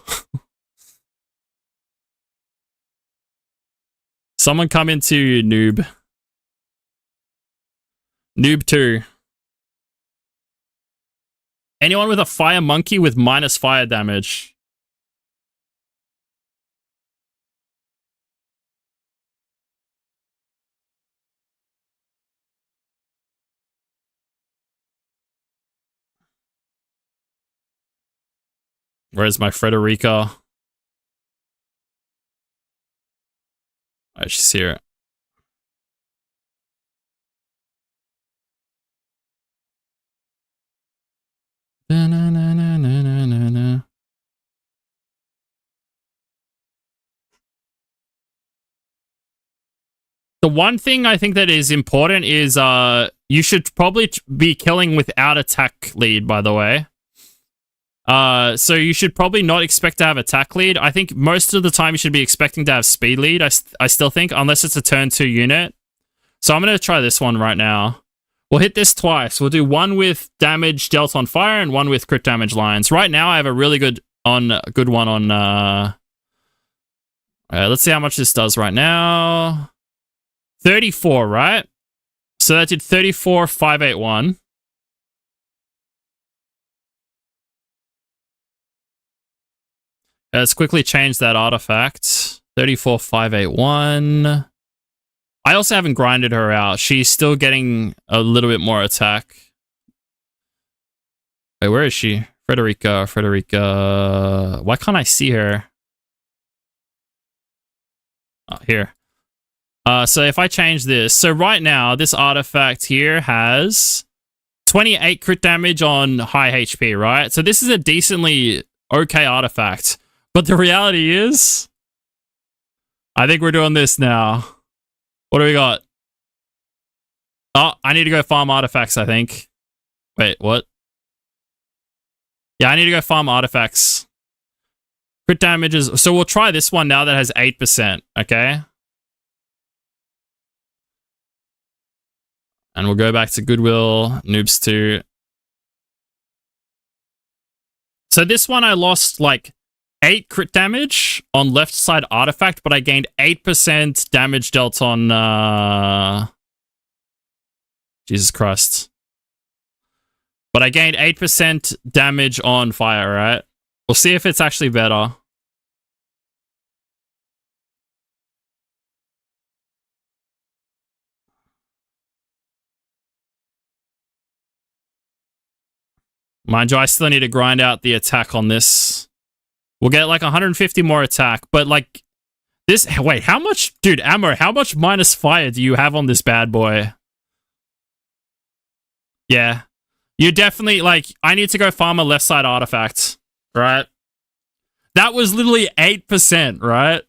Someone come into noob. Noob 2. Anyone with a fire monkey with minus fire damage? Where's my Frederica? Oh, she's here. Na, na, na, na, na, na, na. The one thing I think that is important is you should probably be killing without attack lead, by the way. So you should probably not expect to have attack lead. I think most of the time you should be expecting to have speed lead, I still think, unless it's a turn 2 unit. So I'm going to try this one right now. We'll hit this twice. We'll do one with damage dealt on fire and one with crit damage lines. Right now I have a really good one on... let's see how much this does right now. 34, right? So that did 34, 581. Let's quickly change that artifact. 34, 581. I also haven't grinded her out. She's still getting a little bit more attack. Wait, where is she? Frederica. Why can't I see her? Here. So if I change this, so right now this artifact here has 28 crit damage on high HP, right? So this is a decently okay artifact. But the reality is, I think we're doing this now. What do we got? Oh, I need to go farm artifacts, I think. Wait, what? Yeah, I need to go farm artifacts. Crit damage is... So we'll try this one now that has 8%, okay? And we'll go back to Goodwill, Noobs 2. So this one I lost like 8 crit damage on left side artifact, but I gained 8% damage dealt on... Jesus Christ. But I gained 8% damage on fire, right? We'll see if it's actually better. Mind you, I still need to grind out the attack on this. We'll get like 150 more attack, but like this... Wait, how much... Dude, Ammo, how much minus fire do you have on this bad boy? Yeah. You definitely, like, I need to go farm a left side artifact, right? That was literally 8%, right?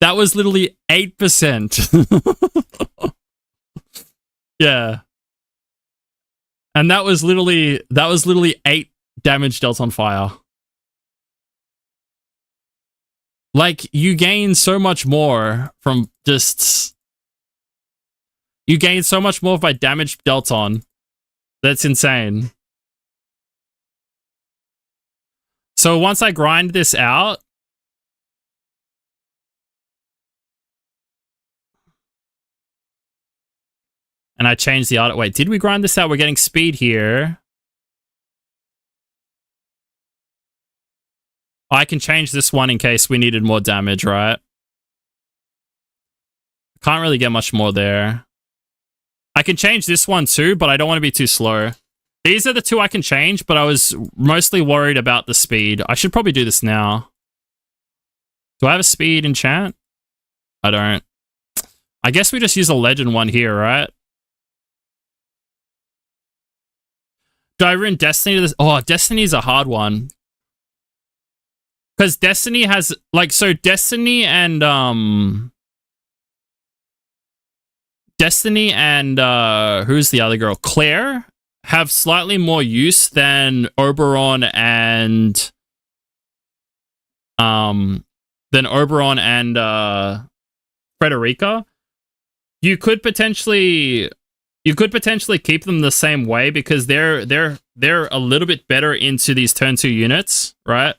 That was literally 8%. Yeah. And that was literally 8 damage dealt on fire. Like, you gain so much more from just... You gain so much more by damage dealt on. That's insane. So once I grind this out... And I change the art... Wait, did we grind this out? We're getting speed here. I can change this one in case we needed more damage, right? Can't really get much more there. I can change this one too, but I don't want to be too slow. These are the two I can change, but I was mostly worried about the speed. I should probably do this now. Do I have a speed enchant? I don't. I guess we just use a legend one here, right? Do I ruin Destiny to this? Oh, Destiny is a hard one. Because Destiny has, like, so Destiny and, who's the other girl? Claire have slightly more use than Oberon and, Frederica. You could potentially keep them the same way because they're a little bit better into these turn 2 units, right?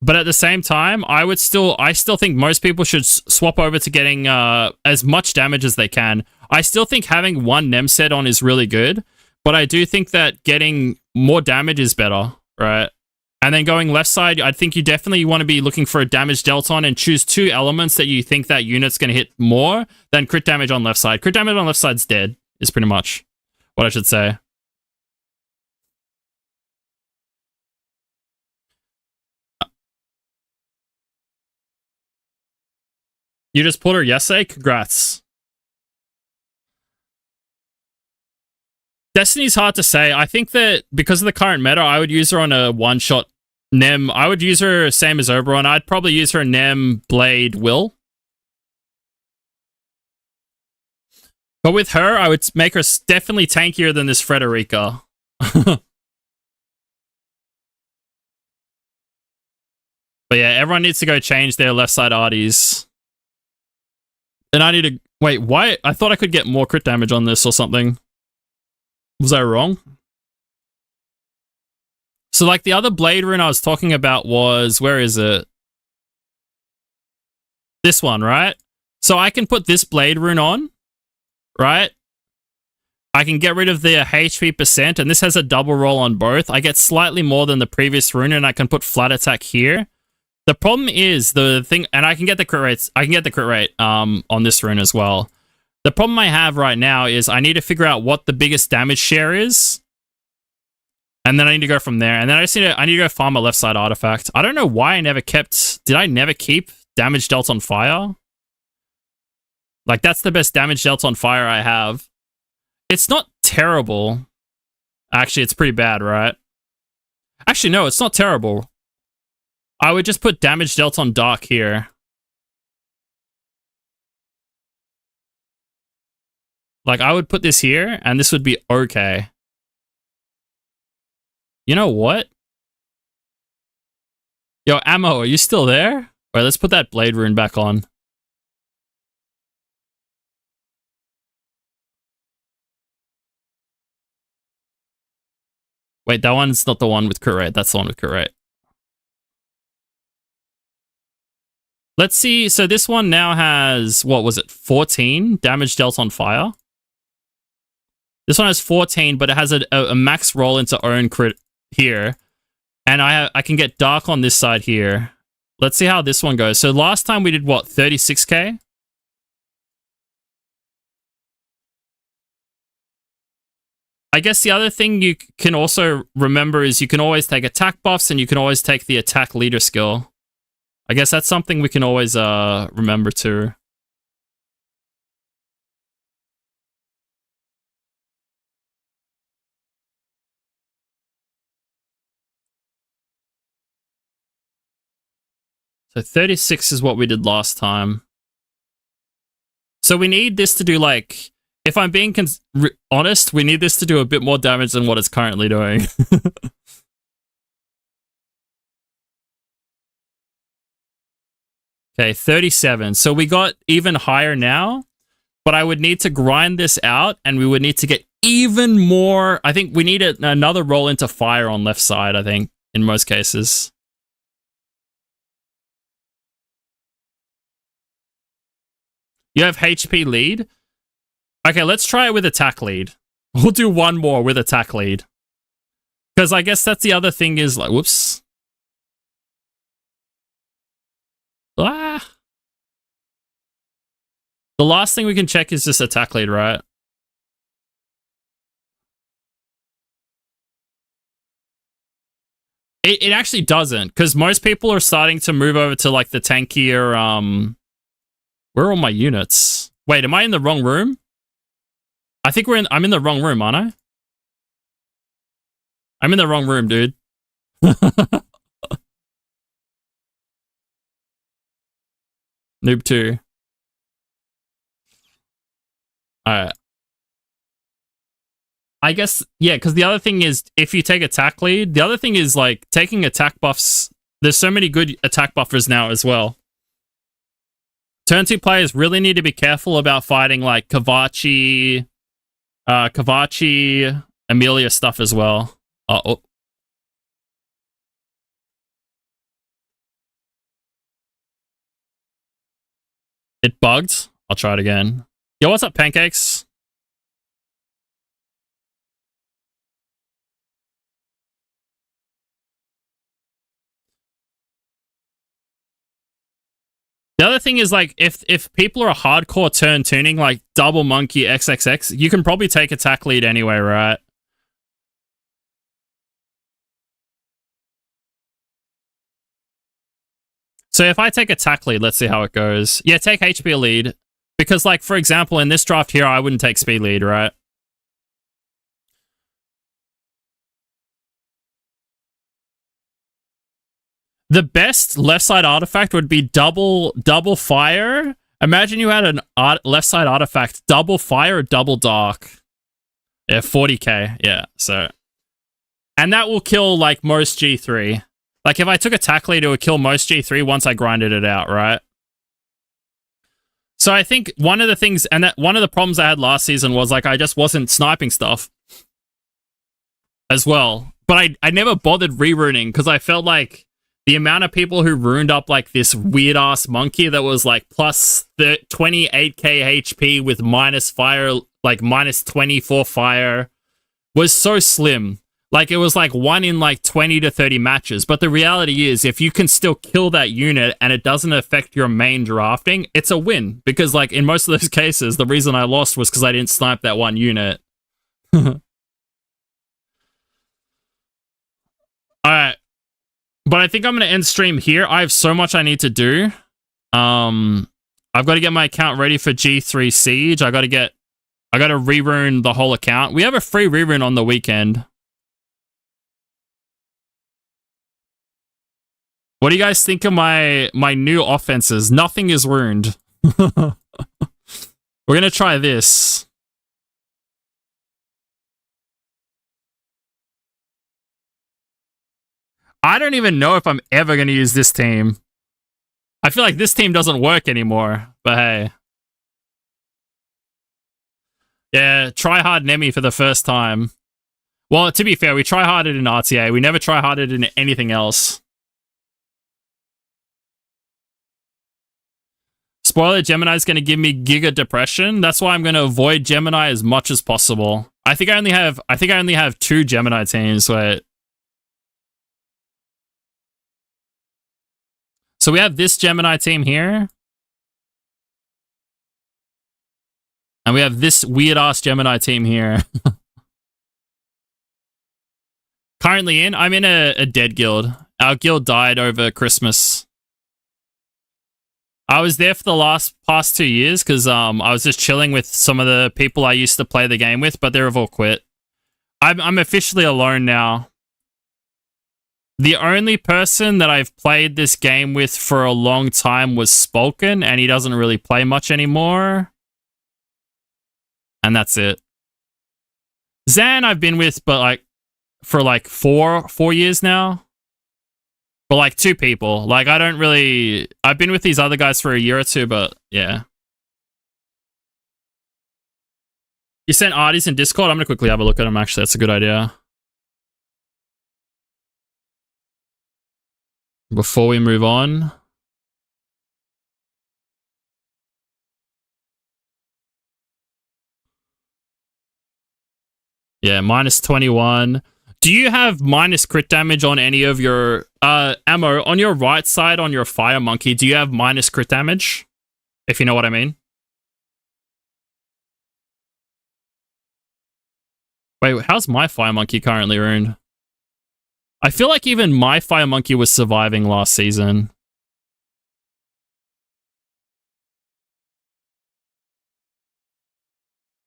But at the same time, I still think most people should swap over to getting as much damage as they can. I still think having one Nem set on is really good, but I do think that getting more damage is better, right? And then going left side, I think you definitely want to be looking for a damage dealt on and choose 2 elements that you think that unit's going to hit more than crit damage on left side. Crit damage on left side's dead, is pretty much what I should say. You just pulled her yesterday? Congrats. Destiny's hard to say. I think that because of the current meta, I would use her on a one-shot Nem. I would use her same as Oberon. I'd probably use her Nem, Blade, Will. But with her, I would make her definitely tankier than this Frederica. But yeah, everyone needs to go change their left side arties. And I need to... Wait, why? I thought I could get more crit damage on this or something. Was I wrong? So, like, the other blade rune I was talking about was... Where is it? This one, right? So I can put this blade rune on, right? I can get rid of the HP percent, and this has a double roll on both. I get slightly more than the previous rune, and I can put flat attack here. The problem is the thing, and I can get the crit rates. I can get the crit rate on this rune as well. The problem I have right now is I need to figure out what the biggest damage share is. And then I need to go from there. And then I need to go farm a left side artifact. I don't know why I never kept... Did I never keep damage dealt on fire? Like, that's the best damage dealt on fire I have. It's not terrible. Actually, it's pretty bad, right? Actually, no, it's not terrible. I would just put damage dealt on dark here. Like, I would put this here, and this would be okay. You know what? Yo, Ammo, are you still there? Alright, let's put that blade rune back on. Wait, that one's not the one with crit rate. That's the one with crit rate. Let's see. So this one now has, what was it? 14 damage dealt on fire. This one has 14, but it has a max roll into own crit here. And I can get dark on this side here. Let's see how this one goes. So last time we did, what, 36k? I guess the other thing you can also remember is you can always take attack buffs and you can always take the attack leader skill. I guess that's something we can always remember too. So 36 is what we did last time. So we need this to do, like, if I'm being honest, we need this to do a bit more damage than what it's currently doing. Okay, 37. So we got even higher now, but I would need to grind this out and we would need to get even more. I think we need another roll into fire on left side, I think, in most cases. You have HP lead? Okay, let's try it with attack lead. We'll do one more with attack lead. Because I guess that's the other thing is, like, whoops. Ah. The last thing we can check is this attack lead, right? It actually doesn't, because most people are starting to move over to, like, the tankier, Where are all my units? Wait, am I in the wrong room? I think I'm in the wrong room, aren't I? I'm in the wrong room, dude. Noob 2. Alright. I guess, yeah, because the other thing is, if you take attack lead, the other thing is, like, taking attack buffs. There's so many good attack buffers now as well. Turn 2 players really need to be careful about fighting, like, Kavachi, Amelia stuff as well. Oh. It bugged. I'll try it again. Yo, what's up, pancakes? The other thing is, like, if people are hardcore turn tuning, like double monkey XXX, you can probably take attack lead anyway, right? So if I take attack lead, let's see how it goes. Yeah, take HP lead. Because, like, for example, in this draft here, I wouldn't take speed lead, right? The best left side artifact would be double fire. Imagine you had an left side artifact, double fire, double dark. Yeah, 40k. Yeah, so. And that will kill, like, most G3. Like, if I took attack lead, it would kill most G3 once I grinded it out, right? So I think one of the things, and that one of the problems I had last season was, like, I just wasn't sniping stuff as well. But I never bothered reruning because I felt like the amount of people who ruined up, like, this weird-ass monkey that was, like, plus 28k HP with minus fire, like, minus 24 fire, was so slim. Like, it was, like, 1 in, like, 20 to 30 matches. But the reality is, if you can still kill that unit and it doesn't affect your main drafting, it's a win. Because, like, in most of those cases, the reason I lost was because I didn't snipe that one unit. Alright. But I think I'm going to end stream here. I have so much I need to do. I've got to get my account ready for G3 Siege. I got to rerun the whole account. We have a free rerun on the weekend. What do you guys think of my new offenses? Nothing is ruined. We're going to try this. I don't even know if I'm ever going to use this team. I feel like this team doesn't work anymore, but hey. Yeah, try hard Nemi for the first time. Well, to be fair, we try hard it in RTA. We never try hard it in anything else. Spoiler, Gemini's going to give me Giga Depression. That's why I'm going to avoid Gemini as much as possible. I think I only have 2 Gemini teams. Wait. So we have this Gemini team here. And we have this weird-ass Gemini team here. Currently I'm in a dead guild. Our guild died over Christmas. I was there for the past 2 years because I was just chilling with some of the people I used to play the game with, but they've all quit. I'm officially alone now. The only person that I've played this game with for a long time was Spolken, and he doesn't really play much anymore. And that's it. Zan I've been with, but like for like four years now. But like 2 people. Like I don't really... I've been with these other guys for a year or 2, but yeah. You sent arties in Discord? I'm going to quickly have a look at them, actually. That's a good idea. Before we move on. Yeah, minus 21. Do you have minus crit damage on any of your... ammo, on your right side on your fire monkey, do you have minus crit damage? If you know what I mean. Wait, how's my fire monkey currently ruined? I feel like even my fire monkey was surviving last season.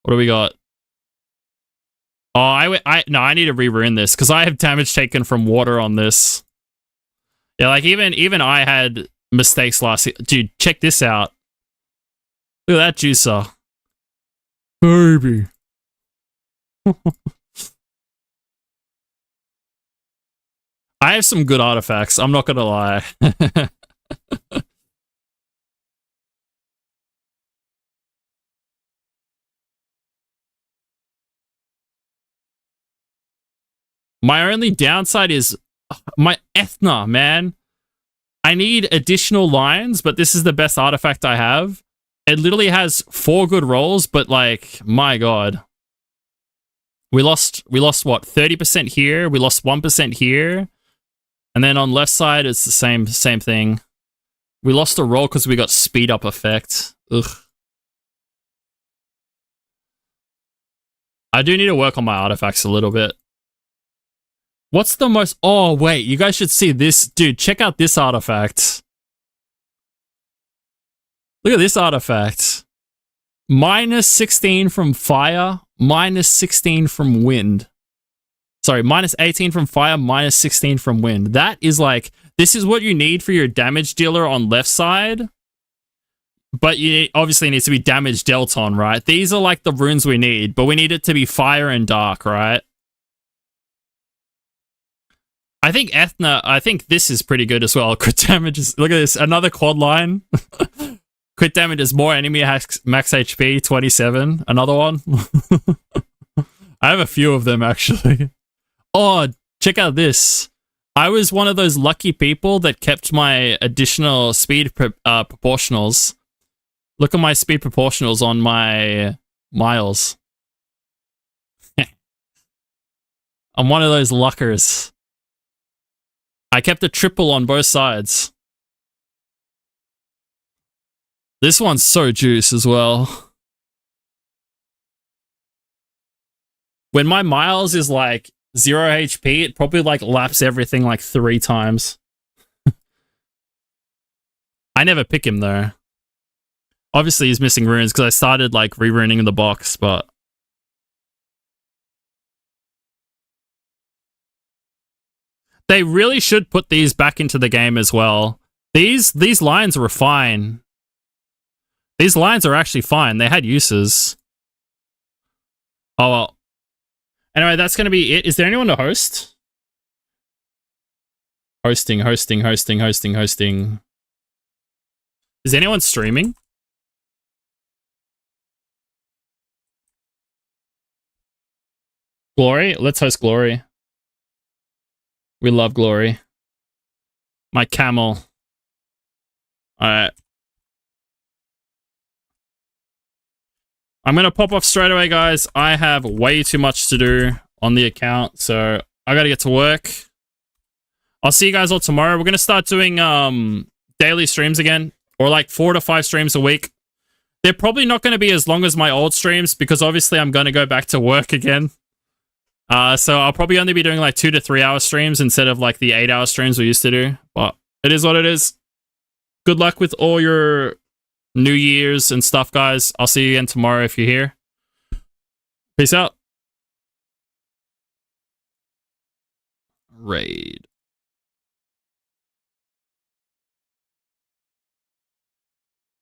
What do we got? Oh, I need to re-ruin this because I have damage taken from water on this. Yeah, like even I had mistakes last season. Dude, check this out. Look at that juicer. Baby. I have some good artifacts, I'm not gonna lie. My only downside is my Ethna, man. I need additional lines, but this is the best artifact I have. It literally has 4 good rolls, but like, my god. We lost what, 30% here, we lost 1% here. And then on left side, it's the same thing. We lost a roll because we got speed up effect. Ugh. I do need to work on my artifacts a little bit. What's the most... Oh, wait. You guys should see this. Dude, check out this artifact. Look at this artifact. Minus 16 from fire. Minus 16 from wind. Sorry, minus 18 from fire. Minus 16 from wind. That is like... This is what you need for your damage dealer on left side. But you obviously needs to be damage dealt on, right? These are like the runes we need. But we need it to be fire and dark, right? I think Ethna, I think this is pretty good as well. Crit damage is, look at this, another quad line. Crit damage is more enemy max HP, 27. Another one. I have a few of them actually. Oh, check out this. I was one of those lucky people that kept my additional speed proportionals. Look at my speed proportionals on my miles. I'm one of those luckers. I kept a triple on both sides. This one's so juice as well. When my miles is like 0 HP, it probably like laps everything like 3 times. I never pick him though. Obviously he's missing runes because I started like re-runing the box, but they really should put these back into the game as well. These lines were fine. These lines are actually fine. They had uses. Oh well. Anyway, that's going to be it. Is there anyone to host? Hosting. Is anyone streaming? Glory? Let's host Glory. We love Glory. My camel. Alright. I'm going to pop off straight away, guys. I have way too much to do on the account, so I got to get to work. I'll see you guys all tomorrow. We're going to start doing daily streams again, or like 4 to 5 streams a week. They're probably not going to be as long as my old streams because obviously I'm going to go back to work again. So I'll probably only be doing like 2 to 3 hour streams instead of like the 8-hour streams we used to do. But it is what it is. Good luck with all your New Year's and stuff, guys. I'll see you again tomorrow if you're here. Peace out. Raid.